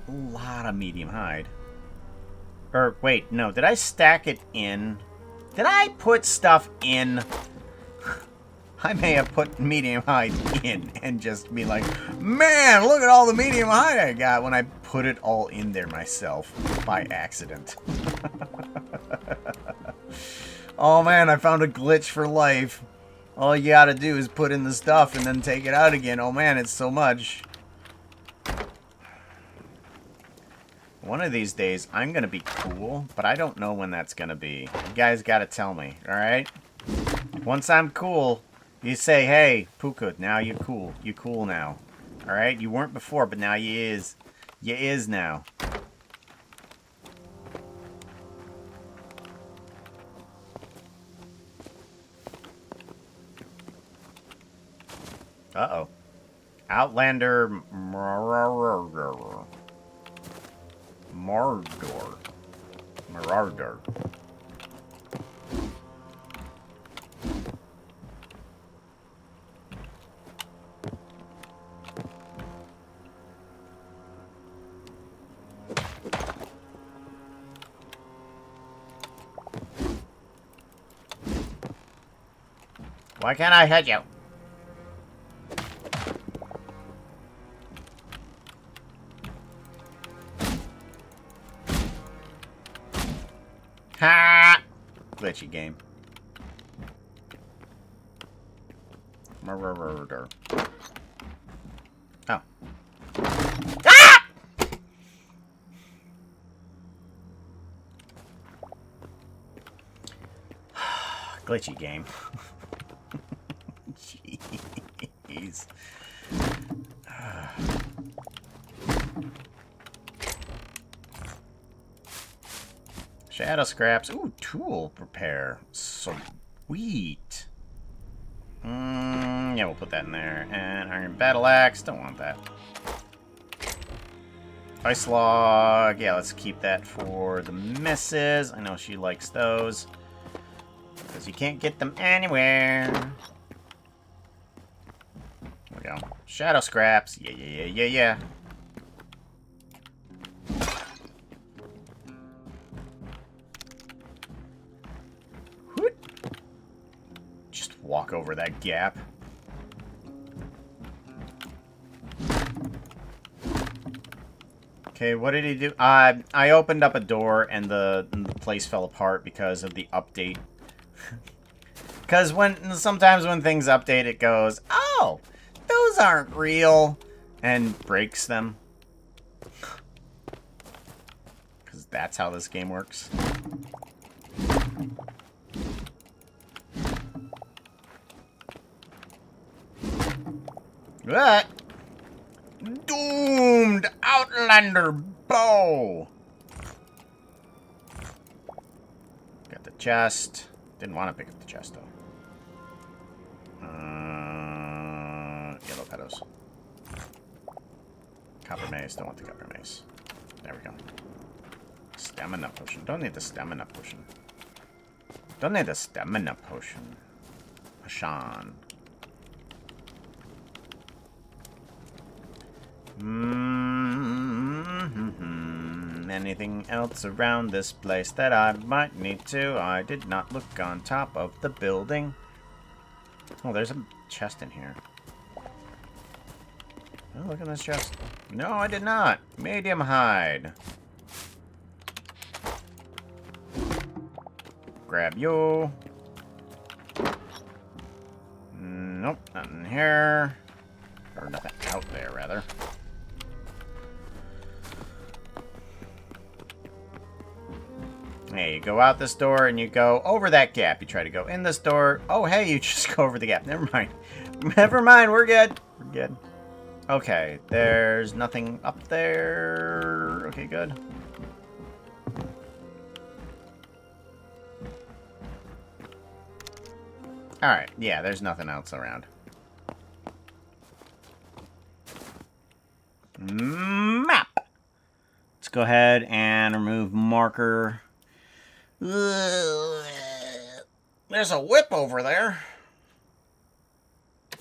A lot of medium hide. Or, wait, no. Did I stack it in? Did I put stuff in? I may have put medium hide in and just be like, man, look at all the medium hide I got when I put it all in there myself by accident. Oh man, I found a glitch for life. All you gotta do is put in the stuff and then take it out again. Oh man, it's so much. One of these days, I'm gonna be cool, but I don't know when that's gonna be. You guys gotta tell me, alright? Once I'm cool, you say, hey, Puka, now you're cool. You're cool now. Alright? You weren't before, but now you is. You is now. Uh-oh. Outlander Mardor. Marardor. Why can't I hit you? Ha! Glitchy game. Murder. Oh. Ah! Glitchy game. Jeez. Shadow scraps. Ooh, tool repair. Sweet. Yeah, we'll put that in there. And iron battle axe. Don't want that. Ice log. Yeah, let's keep that for the missus. I know she likes those. Because you can't get them anywhere. There we go. Shadow scraps. Yeah. Just walk over that gap. Okay, what did he do? I opened up a door and the place fell apart because of the update. Because sometimes when things update, it goes, oh, those aren't real. And breaks them. Because that's how this game works. What? Doomed Outlander bow. Got the chest. Didn't want to pick up the chest though. Yellow petals. Copper mace. Don't want the copper mace. There we go. Stamina potion. Don't need the stamina potion. Don't need the stamina potion. Ashan. Anything else around this place that I might need to? I did not look on top of the building. Oh, there's a chest in here. Oh, look at this chest. No, I did not. Medium hide. Grab you. Nope, nothing here. Or nothing out there, rather. Hey, you go out this door and you go over that gap. You try to go in this door. Oh, hey, you just go over the gap. Never mind. Never mind, we're good. We're good. Okay, there's nothing up there. Okay, good. Alright, yeah, there's nothing else around. Map! Let's go ahead and remove marker. There's a whip over there.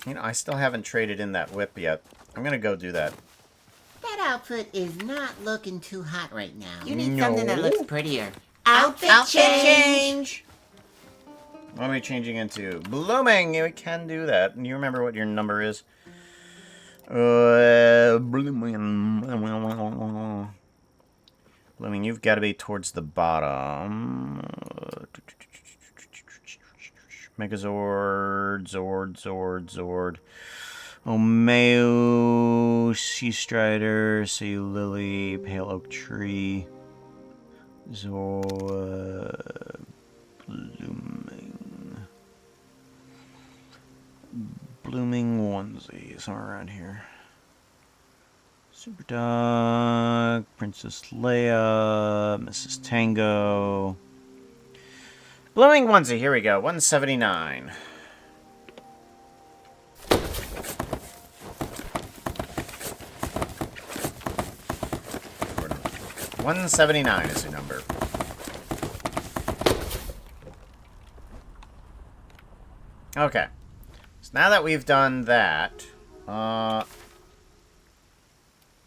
You know, I still haven't traded in that whip yet. I'm gonna go do that. That outfit is not looking too hot right now. You need No. something that looks prettier. Outfit change! What am I changing into? Blooming! We can do that. Do you remember what your number is? Blooming. Blooming, you've got to be towards the bottom. Megazord, Zord. Omeo, Sea Strider, Sea Lily, Pale Oak Tree. Blooming onesie, somewhere around here. Super Dog, Princess Leia, Mrs. Tango. Blooming onesie, here we go, 179. $179 is the number. Okay. So now that we've done that,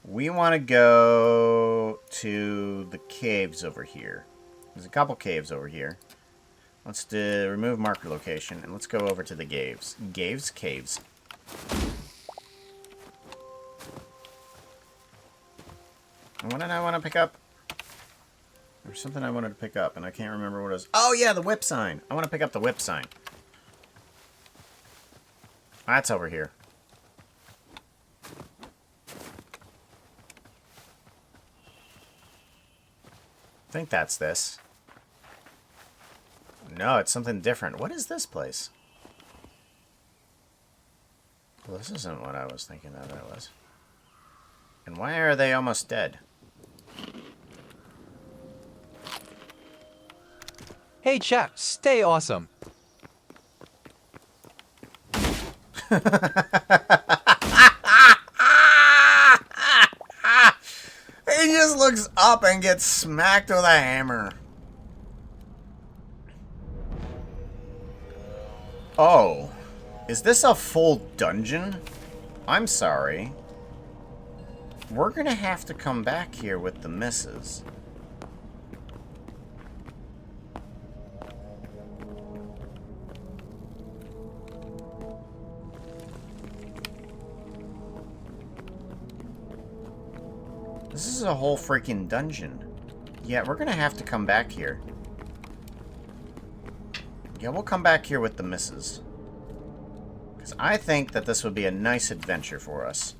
we want to go to the caves over here. There's a couple caves over here. Let's remove marker location, and let's go over to the caves. Caves. And what did I want to pick up? There's something I wanted to pick up, and I can't remember what it was. Oh, yeah, the whip sign. I want to pick up the whip sign. That's over here. I think that's this. No, it's something different. What is this place? Well, this isn't what I was thinking that it was. And why are they almost dead? Hey chat, stay awesome. He just looks up and gets smacked with a hammer. Oh. Is this a full dungeon? I'm sorry. We're gonna have to come back here with the missus. This is a whole freaking dungeon. Yeah, we're gonna have to come back here. Yeah, we'll come back here with the missus. Because I think that this would be a nice adventure for us.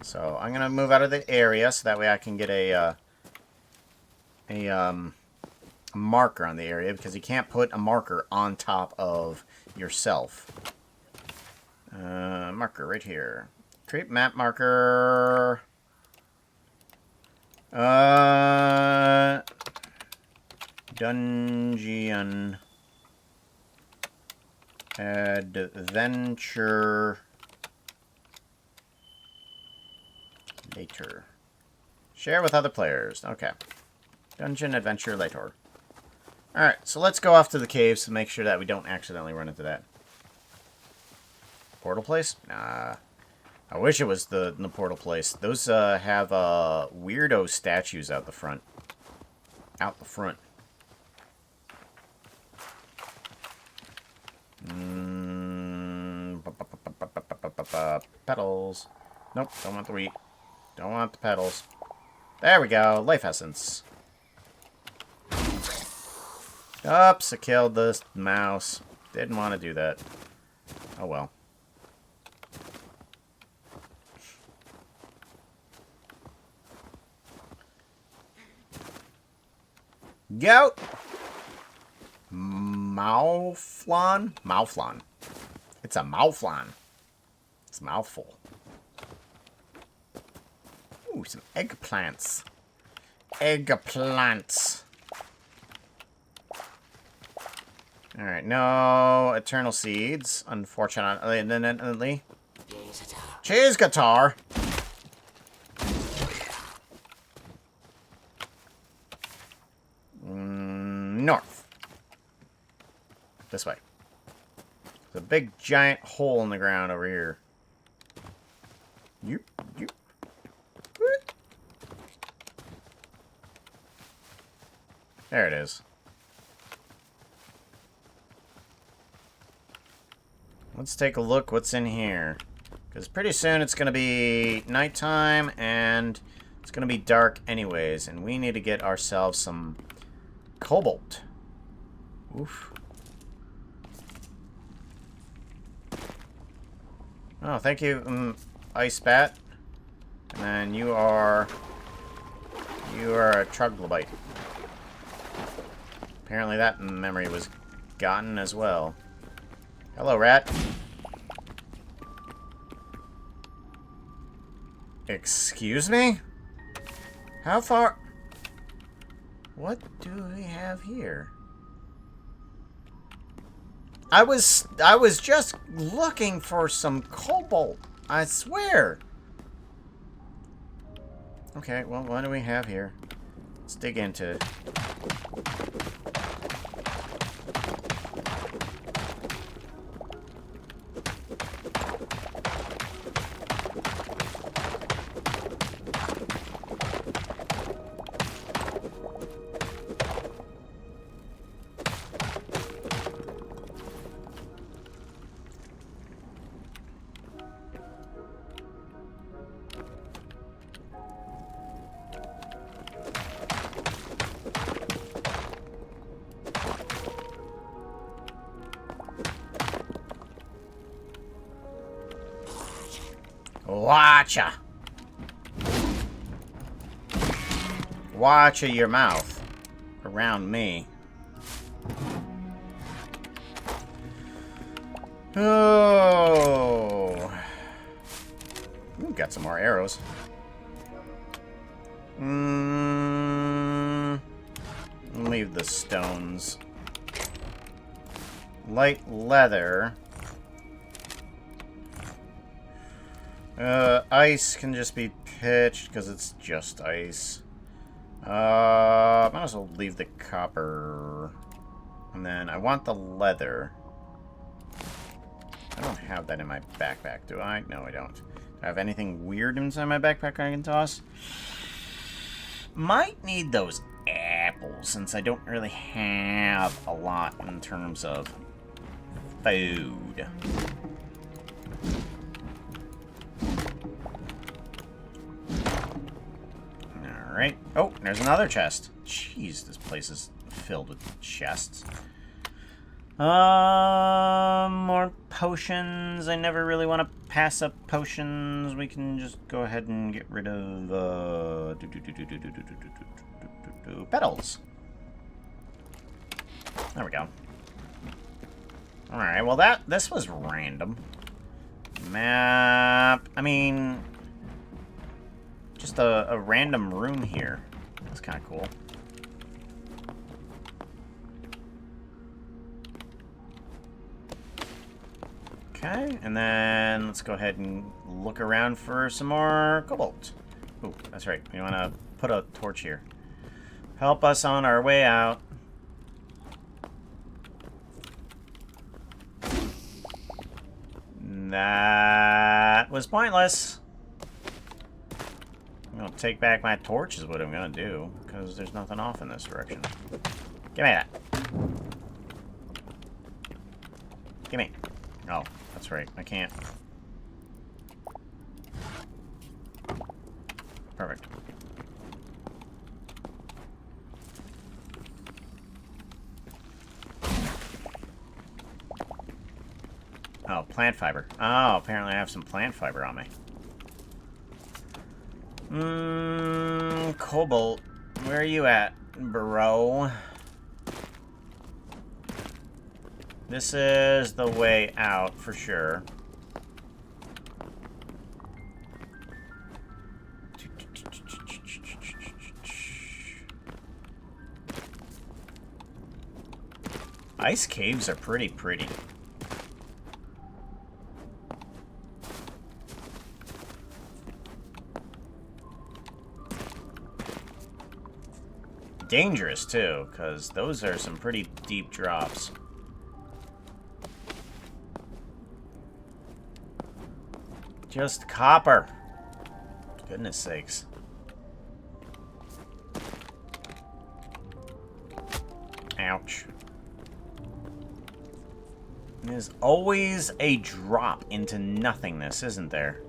So I'm going to move out of the area so that way I can get a marker on the area, because you can't put a marker on top of yourself. Marker right here. Create map marker. Dungeon adventure later. Share with other players. Okay. Dungeon adventure later. Alright, so let's go off to the caves to make sure that we don't accidentally run into that. Portal place? Nah. I wish it was the portal place. Those have weirdo statues out the front. Out the front. Petals. Nope, don't want the wheat. Don't want the petals. There we go. Life essence. Oops, I killed this mouse. Didn't want to do that. Oh well. Goat! Mouflon? Mouflon. It's a mouflon. It's a mouthful. Ooh, some eggplants. Eggplants. Alright, no eternal seeds, unfortunately. Cheese guitar! North. This way. There's a big giant hole in the ground over here. Yoop, yoop. There it is. Let's take a look what's in here. Because pretty soon it's going to be nighttime and it's going to be dark anyways. And we need to get ourselves some cobalt. Oof. Oh, thank you, Ice Bat. And then you are a troglodyte. Apparently that memory was gotten as well. Hello, rat. Excuse me? How far? What do we have here? I was just looking for some cobalt. I swear. Okay, well, what do we have here? Let's dig into it. Watcha! Watcha your mouth around me. Oh, ooh, got some more arrows. Leave the stones. Light leather. Ice can just be pitched because it's just ice. Might as well leave the copper. And then I want the leather. I don't have that in my backpack, do I? No, I don't. Do I have anything weird inside my backpack I can toss? Might need those apples, since I don't really have a lot in terms of food. Alright. Oh, there's another chest. Jeez, this place is filled with chests. More potions. I never really want to pass up potions. We can just go ahead and get rid of petals. There we go. Alright, well this was random. Map. I mean, just a random room here. That's kind of cool. Okay, and then let's go ahead and look around for some more cobalt. Ooh, that's right. We want to put a torch here. Help us on our way out. That was pointless. I'm going to take back my torch is what I'm going to do, because there's nothing off in this direction. Give me that. Give me. Oh, that's right. I can't. Perfect. Oh, plant fiber. Oh, apparently I have some plant fiber on me. Cobalt. Where are you at, bro? This is the way out, for sure. Ice caves are pretty. Dangerous, too, because those are some pretty deep drops. Just copper. Goodness sakes. Ouch. There's always a drop into nothingness, isn't there?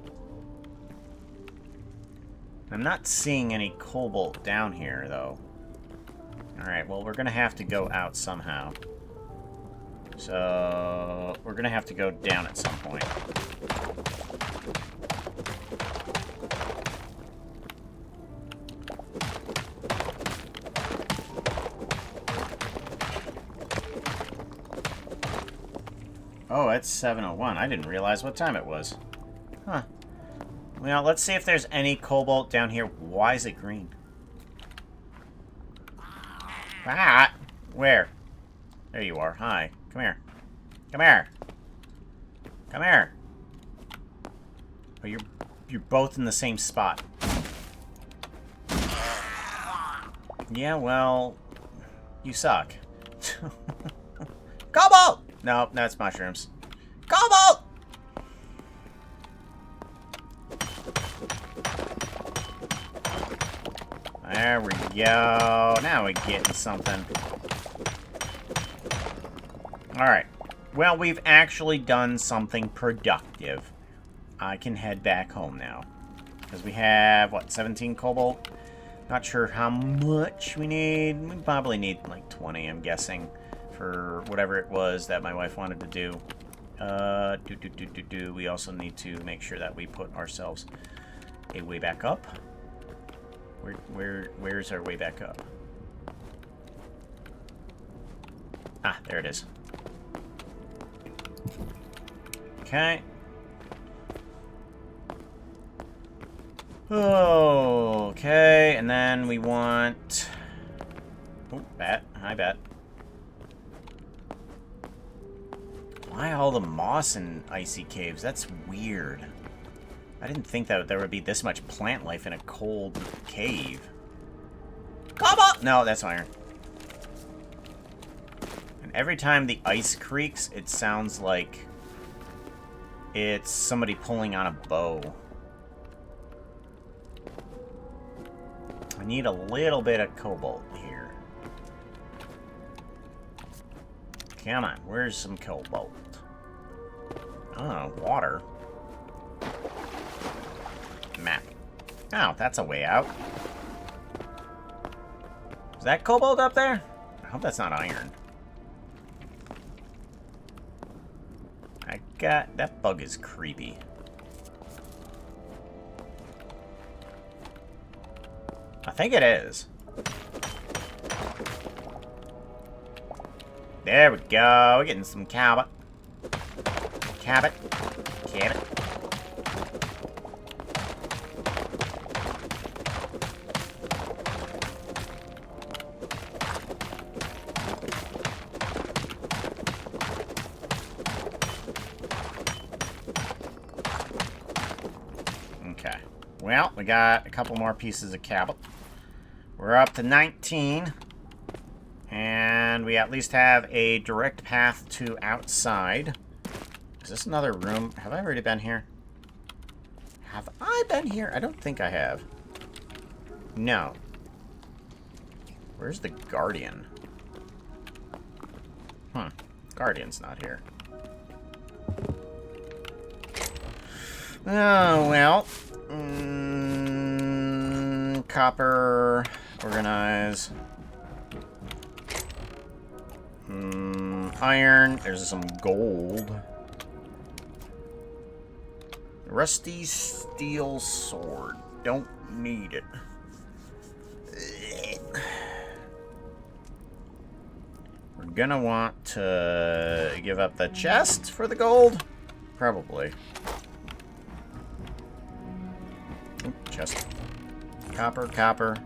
I'm not seeing any cobalt down here, though. Alright, well, we're gonna have to go out somehow. So, we're gonna have to go down at some point. Oh, it's 7:01. I didn't realize what time it was. Huh. Well, let's see if there's any cobalt down here. Why is it green? Ah! Where? There you are. Hi. Come here. Come here. Come here. Oh, you're both in the same spot. Yeah, well, you suck. Cobalt! No, that's mushrooms. Cobalt! There we go. Now we're getting something. Alright. Well, we've actually done something productive. I can head back home now. Because we have, what, 17 cobalt? Not sure how much we need. We probably need like 20, I'm guessing, for whatever it was that my wife wanted to do. We also need to make sure that we put ourselves a way back up. Where's our way back up? Ah, there it is. Okay. Okay, and then we want... Oh, bat. Hi, bat. Why all the moss in icy caves? That's weird. I didn't think that there would be this much plant life in a cold cave. Cobalt! No, that's iron. And every time the ice creaks, it sounds like it's somebody pulling on a bow. I need a little bit of cobalt here. Come on, where's some cobalt? Oh, water. Map. Oh, that's a way out. Is that cobalt up there? I hope that's not iron. That bug is creepy. I think it is. There we go. We're getting some cabot. Cabot. Cabot. Okay. Well, we got a couple more pieces of cabot. We're up to 19. And we at least have a direct path to outside. Is this another room? Have I already been here? Have I been here? I don't think I have. No. Where's the Guardian? Guardian's not here. Oh, well. Copper. Organize. Iron. There's some gold. Rusty steel sword. Don't need it. We're gonna want to give up the chest for the gold. Probably. Oop, chest. Copper, copper.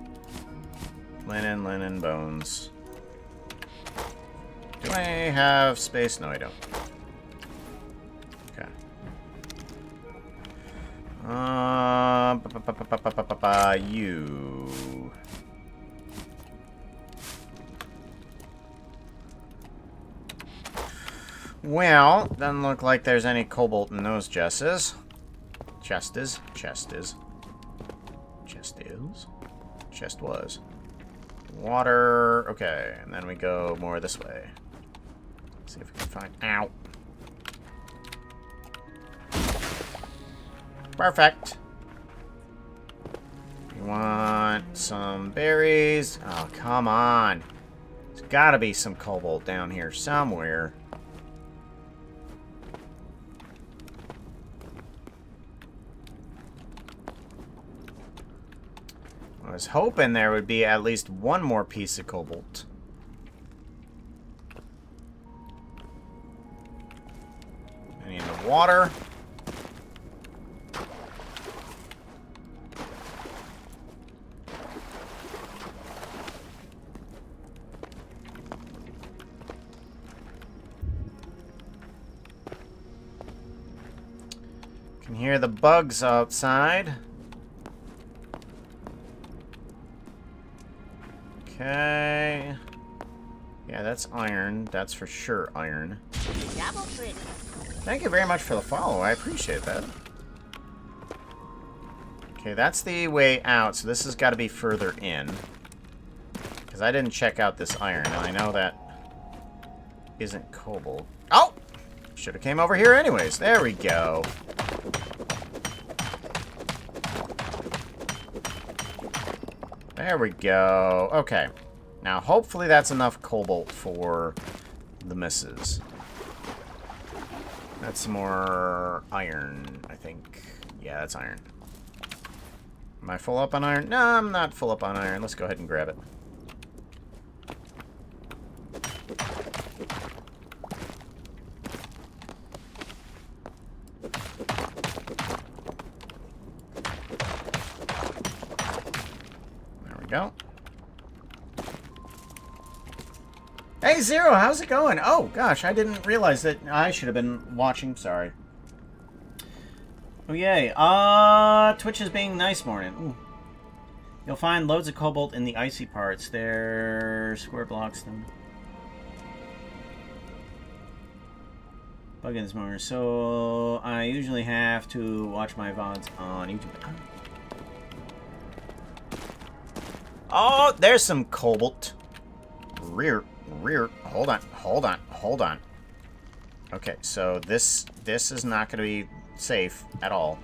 Linen, linen, bones. Do I have space? No, I don't. Okay. You. Well, doesn't look like there's any cobalt in those chests. Chest is. Chest was. Water. Okay, and then we go more this way. See if we can find... Ow. Perfect. We want some berries. Oh, come on. There's gotta be some cobalt down here somewhere. I was hoping there would be at least one more piece of cobalt. Any in the water? Can hear the bugs outside. Okay. Yeah, that's iron. That's for sure iron. Thank you very much for the follow. I appreciate that. Okay, that's the way out, so this has got to be further in. Because I didn't check out this iron, and I know that isn't cobalt. Oh! Should have came over here anyways. There we go. There we go. Okay. Now, hopefully that's enough cobalt for the misses. That's some more iron, I think. Yeah, that's iron. Am I full up on iron? No, I'm not full up on iron. Let's go ahead and grab it. Go. Hey Zero, how's it going? Oh gosh, I didn't realize that I should have been watching. Sorry. Oh yay. Twitch is being nice morning. Ooh. You'll find loads of cobalt in the icy parts. They're square blocks them. Buggins more. So I usually have to watch my VODs on YouTube. Oh, there's some cobalt. Rear. Hold on. Okay, so this is not going to be safe at all.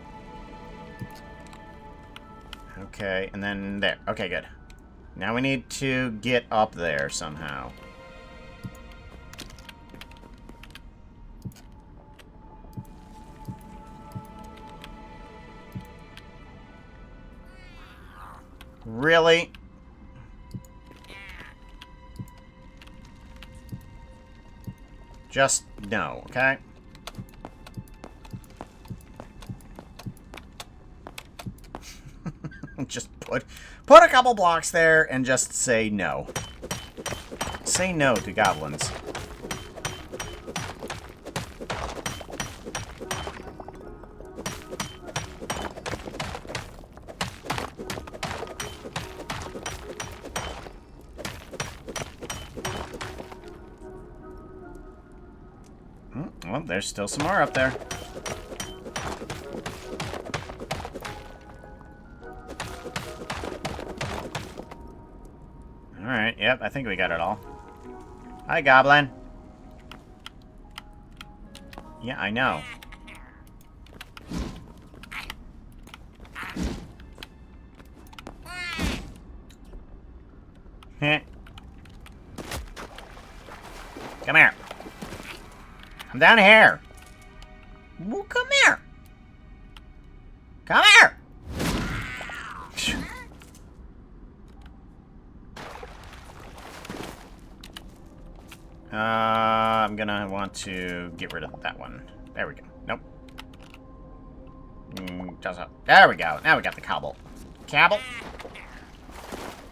Okay, and then there. Okay, good. Now we need to get up there somehow. Really? Just no, okay? Just put a couple blocks there and just say no. Say no to goblins. Well, there's still some more up there. Alright, yep, I think we got it all. Hi, Goblin. Yeah, I know. Heh. Come here. Come down here. Well, come here. Come here. I'm gonna want to get rid of that one. There we go. Nope. There we go. Now we got the cobble. Cabble?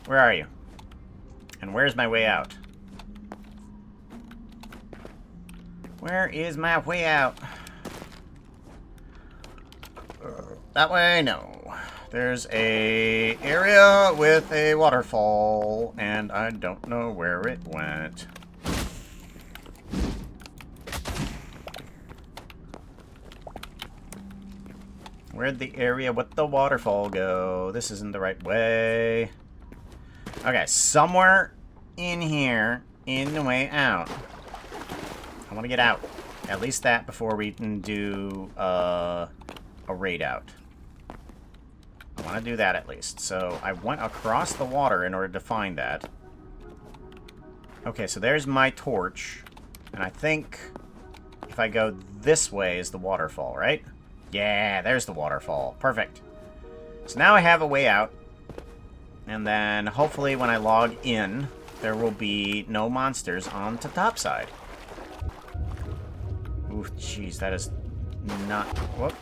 Where are you? And where's my way out? Where is my way out? That way? No. There's a area with a waterfall, and I don't know where it went. Where'd the area with the waterfall go? This isn't the right way. Okay, somewhere in here, in the way out. I want to get out. At least that before we can do a raid out. I want to do that at least. So I went across the water in order to find that. Okay, so there's my torch. And I think if I go this way is the waterfall, right? Yeah, there's the waterfall. Perfect. So now I have a way out. And then hopefully when I log in, there will be no monsters on the top side. Ooh, jeez, that is not... Whoop.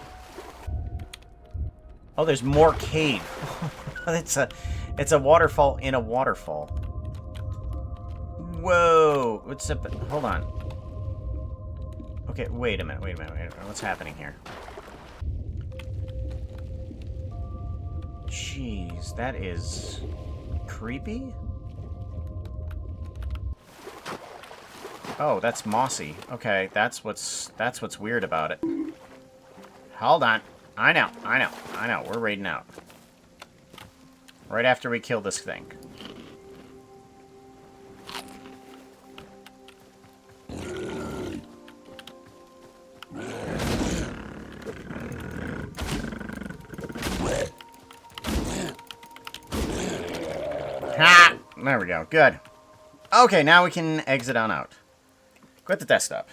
Oh, there's more cave. It's a waterfall in a waterfall. Whoa. What's up? Hold on. Okay, wait a minute. What's happening here? Jeez, that is creepy. Oh, that's mossy. Okay, that's what's weird about it. Hold on. I know. We're raiding out. Right after we kill this thing. Ha! There we go. Good. Okay, now we can exit on out. Quit the desktop.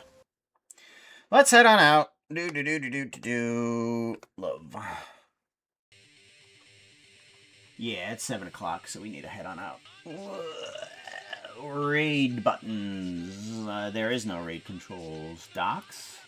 Let's head on out. Love. Yeah, it's 7 o'clock, so we need to head on out. Raid buttons. There is no raid controls. Docs.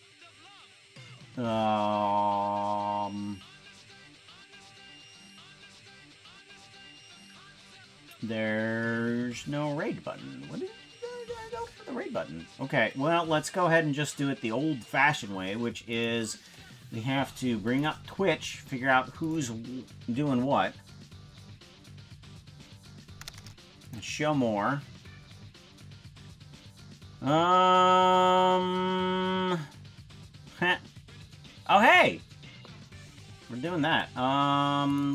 There's no raid button. What did I go for the raid button? Okay, well, let's go ahead and just do it the old-fashioned way, which is we have to bring up Twitch, figure out who's doing what, and show more. Oh, hey! We're doing that.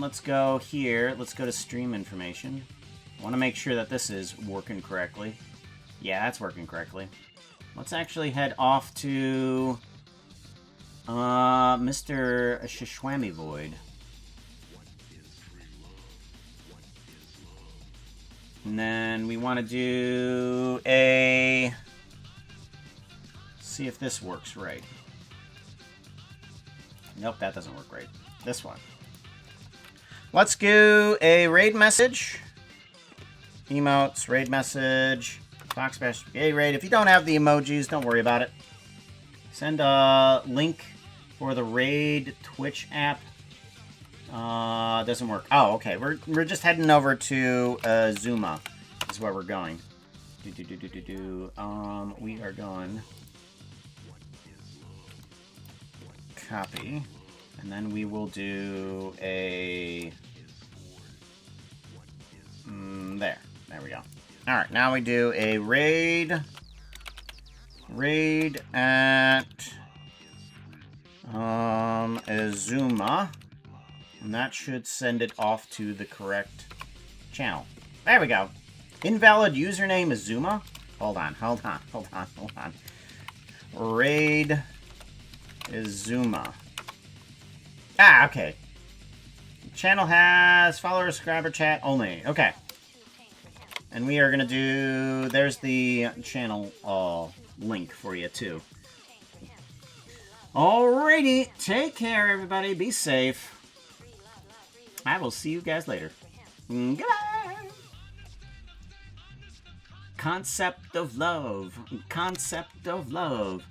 Let's go here. Let's go to stream information. I want to make sure that this is working correctly. Yeah, that's working correctly. Let's actually head off to Mr. Shishwami Void. And then we want to do a... See if this works right. Nope, that doesn't work right. This one. Let's do a raid message. Emotes, raid message, Fox Bash Brigade raid. If you don't have the emojis, don't worry about it. Send a link for the raid Twitch app. Doesn't work. Oh, okay. We're just heading over to Zuma. Is where we're going. We are going. Copy. And then we will do a... there. There we go. Alright, now we do a raid. Raid at... Azuma. And that should send it off to the correct channel. There we go. Invalid username Azuma. Hold on. Raid Azuma. Ah, okay. Channel has follower, subscriber, chat only. Okay. And we are going to do... There's the channel link for you, too. Alrighty. Take care, everybody. Be safe. I will see you guys later. Goodbye. Concept of love. Concept of love.